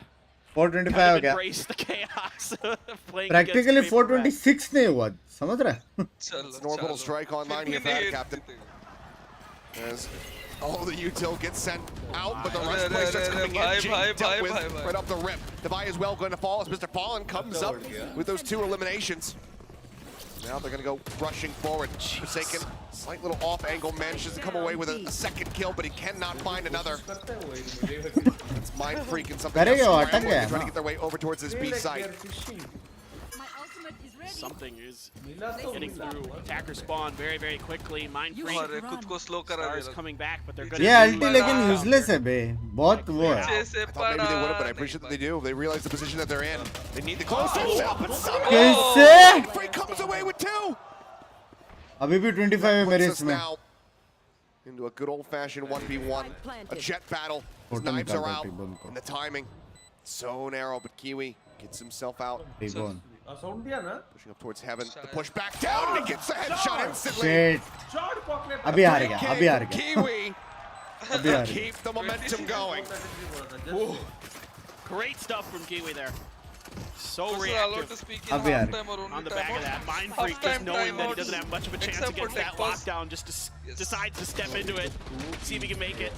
425 हो गया. embrace the chaos of playing Practically against Paper X. 426 नहीं हुआ. समझ रहा है? It's an orbital strike online here for Ada Captain. As all the util gets sent out, but the rest play starts coming in. Jing dealt with right up the rip. Devi is well going to fall as Mr. Fallen comes up with those 2 eliminations. Now they're going to go rushing forward. Forsaken, slight little off angle, manages to come away with a second kill, but he cannot find another. It's Mind Freak and something else scrambling, trying to get their way over towards this B site. Something is getting through attacker spawn very, very quickly. Mind Freak stars coming back, but they're good. ये ulti लेकिन useless है बे, बहुत वो है. I thought maybe they would have, but I appreciate that they do. They realize the position that they're in. They need the close up, but somehow कैसे? Mind Freak comes away with 2. अभी भी 25 है मेरे इसमें. Into a good old-fashioned 1v1, a jet battle. His knives are out, and the timing so narrow, but Kiwi gets himself out. Pushing up towards heaven, the push back down, and he gets the headshot instantly. Shit. अभी हार गया, अभी हार गया. Kiwi अभी हार गया. keep the momentum going. Ooh. Great stuff from Kiwi there. So reactive on the back of that. Mind Freak just knowing that he doesn't have much of a chance against that lockdown, just decides to step into it, see if he can make it.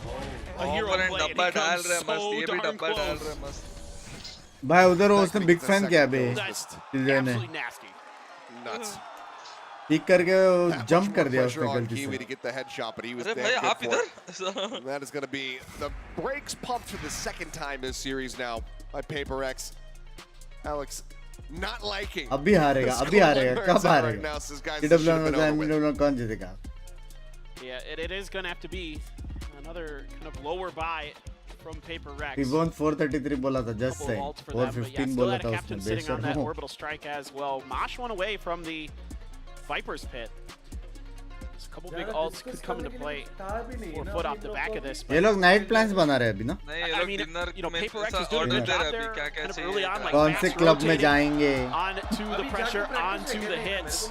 A hero play, and he comes so darn close. भाई उधर उसने big fan किया बे. Absolutely nasty. Nuts. Pick करके jump कर दिया उसने गलती Kiwi से. to get the headshot, but he was there good for it. And that is going to be the brakes pumped for the second time this series now by PRX. Alex not liking. अभी हारेगा, अभी हारेगा, कब हारेगा? TWM कौन जीतेगा? Yeah, it is going to have to be another kind of lower buy from PRX. T-Bone 433 बोला था, just say. 415 बोला था उसने, sitting on that बेशर्म. orbital strike as well. Mosh one away from the Viper's pit. There's a couple big ults could come into play for FUT off the back of this. ये लोग night plans बना रहे हैं अभी ना? I mean, you know, PRX was doing a good job there kind of early on, like कौन से club में जाएंगे? onto the pressure, onto the hits.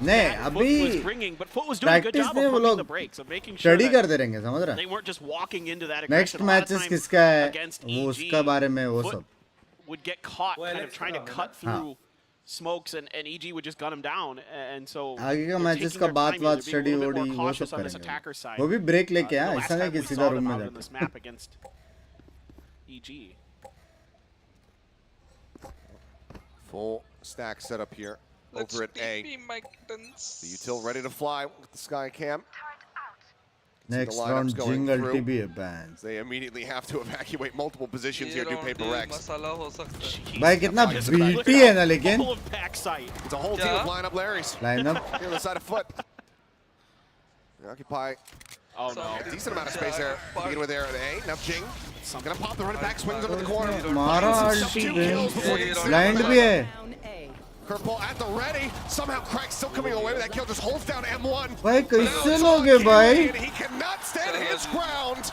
नहीं अभी प्रैक्टिस में वो लोग स्टडी करते रहेंगे, समझ रहा है? नेक्स्ट मैचेस किसका है वो उसका बारे में वो सब. Would get caught kind of trying to cut through smokes and EG would just gun him down, and so आगे का मैचेस का बात स्टडी ओडी वो सब करेंगे. वो भी ब्रेक लेके आया, ऐसा नहीं कि सीधा रूम में जाते. EG. Full stack setup here. Over at A. The util ready to fly with the sky cam. Next round jingle TB bands. They immediately have to evacuate multiple positions here. Do PRX. भाई कितना BT है ना लेकिन. It's a whole team of lineup Larrys. Lineup. Here on the side of FUT. They occupy. Oh no. A decent amount of space there. Begin with there at A. Now Jing. Gonna pop the running back, swings under the corner. मारा ulti. Blind भी है. Curveball at the ready. Somehow Crack's still coming away with that kill. Just holds down M1. भाई कैसे लोगे भाई? He cannot stand his ground.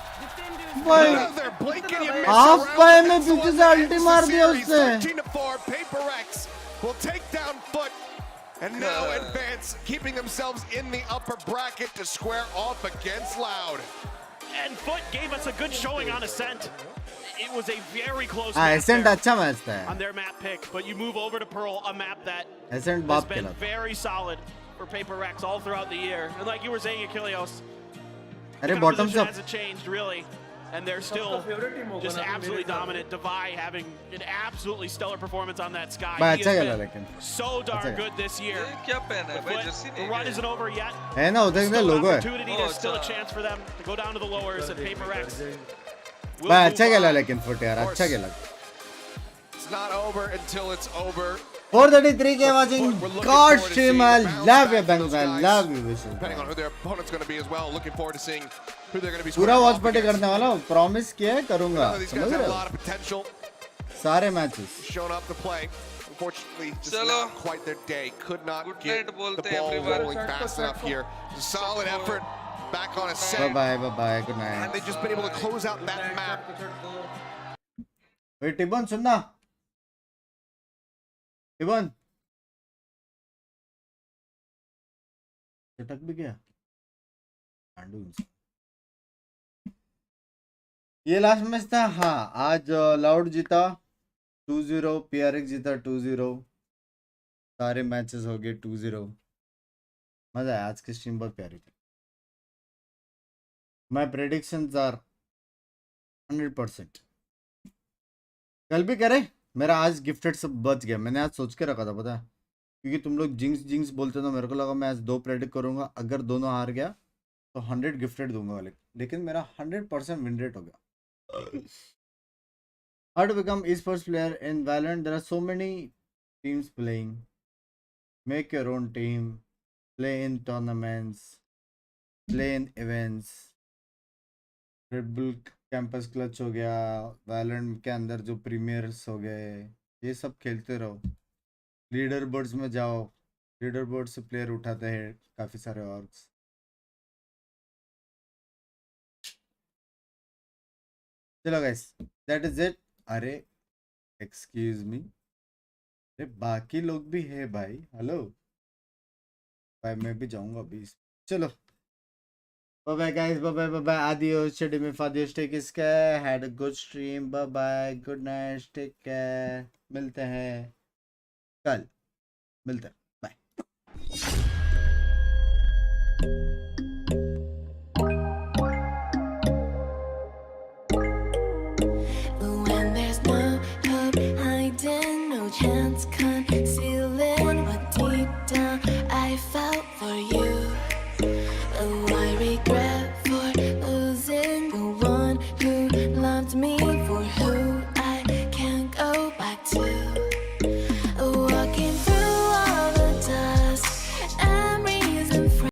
भाई Another blink and you miss half पाए में पीछे से ulti मार दिया उसने. 13-4. PRX will take down FUT and now advance, keeping themselves in the upper bracket to square off against Loud. And FUT gave us a good showing on Ascent. It was a very close Ascent अच्छा match था. on their map pick, but you move over to Pearl, a map that Ascent has बाप been खेला था. very solid for PRX all throughout the year. And like you were saying, Achilleos, अरे bottom से hasn't changed really, and they're still just absolutely dominant. Divai having an absolutely stellar performance on that sky. भाई He अच्छा has खेला been लेकिन. so darn good this year. But the run isn't over yet. है ना उधर का लोगो है. Opportunity, there's still a chance for them to go down to the lowers, and PRX. भाई अच्छा खेला लेकिन FUT यार अच्छा खेला. It's not over until it's over. 433K watching God stream. I love you, Binks. I love you, Vishal. Depending on who their opponent's going to be as well. Looking forward to seeing who they're going to be. पूरा watch party करने वाला हूँ. Promise किया है करूँगा. These guys have a lot of potential. सारे matches. Shown up to play. Unfortunately, just not quite their day. Could not get the ball rolling fast enough here. Solid effort. Back on a set. Bye. Good night. And they've just been able to close out that map. Wait, T-Bone सुनना. T-Bone. चटक भी गया. ये last match था. हाँ आज loud जीता 2-0, PRX जीता 2-0. सारे मैचेस हो गए 2-0. मजा आया. आज की स्ट्रीम बहुत प्यारी थी. My predictions are 100%. कल भी करे. मेरा आज गिफ्टेड सब बच गया. मैंने आज सोच के रखा था पता है. क्योंकि तुम लोग जिंक्स बोलते हो ना, मेरे को लगा मैं आज 2 प्रेडिक्ट करूंगा, अगर दोनों हार गया तो 100 गिफ्टेड दूंगा वाले, लेकिन मेरा 100% विन रेट हो गया। How to become esports player in VALORANT? There are so many teams playing. Make your own team, play in tournaments, play in events. Red Bull campus clutch हो गया, वैलेंट के अंदर जो प्रीमियर्स हो गए, ये सब खेलते रहो। लीडर बोर्ड्स में जाओ, लीडर बोर्ड से प्लेयर उठाते हैं काफी सारे ऑर्ग्स। चलो गाइस, दैट इज इट। अरे एक्सक्यूज मी, अरे बाकी लोग भी है भाई, हेलो भाई, मैं भी जाऊंगा अभी। चलो bye bye guys, bye bye, bye bye, adios, Chedimif, adios, take care, had a good stream, bye bye, good night, take care, मिलते हैं कल, मिलते हैं, bye।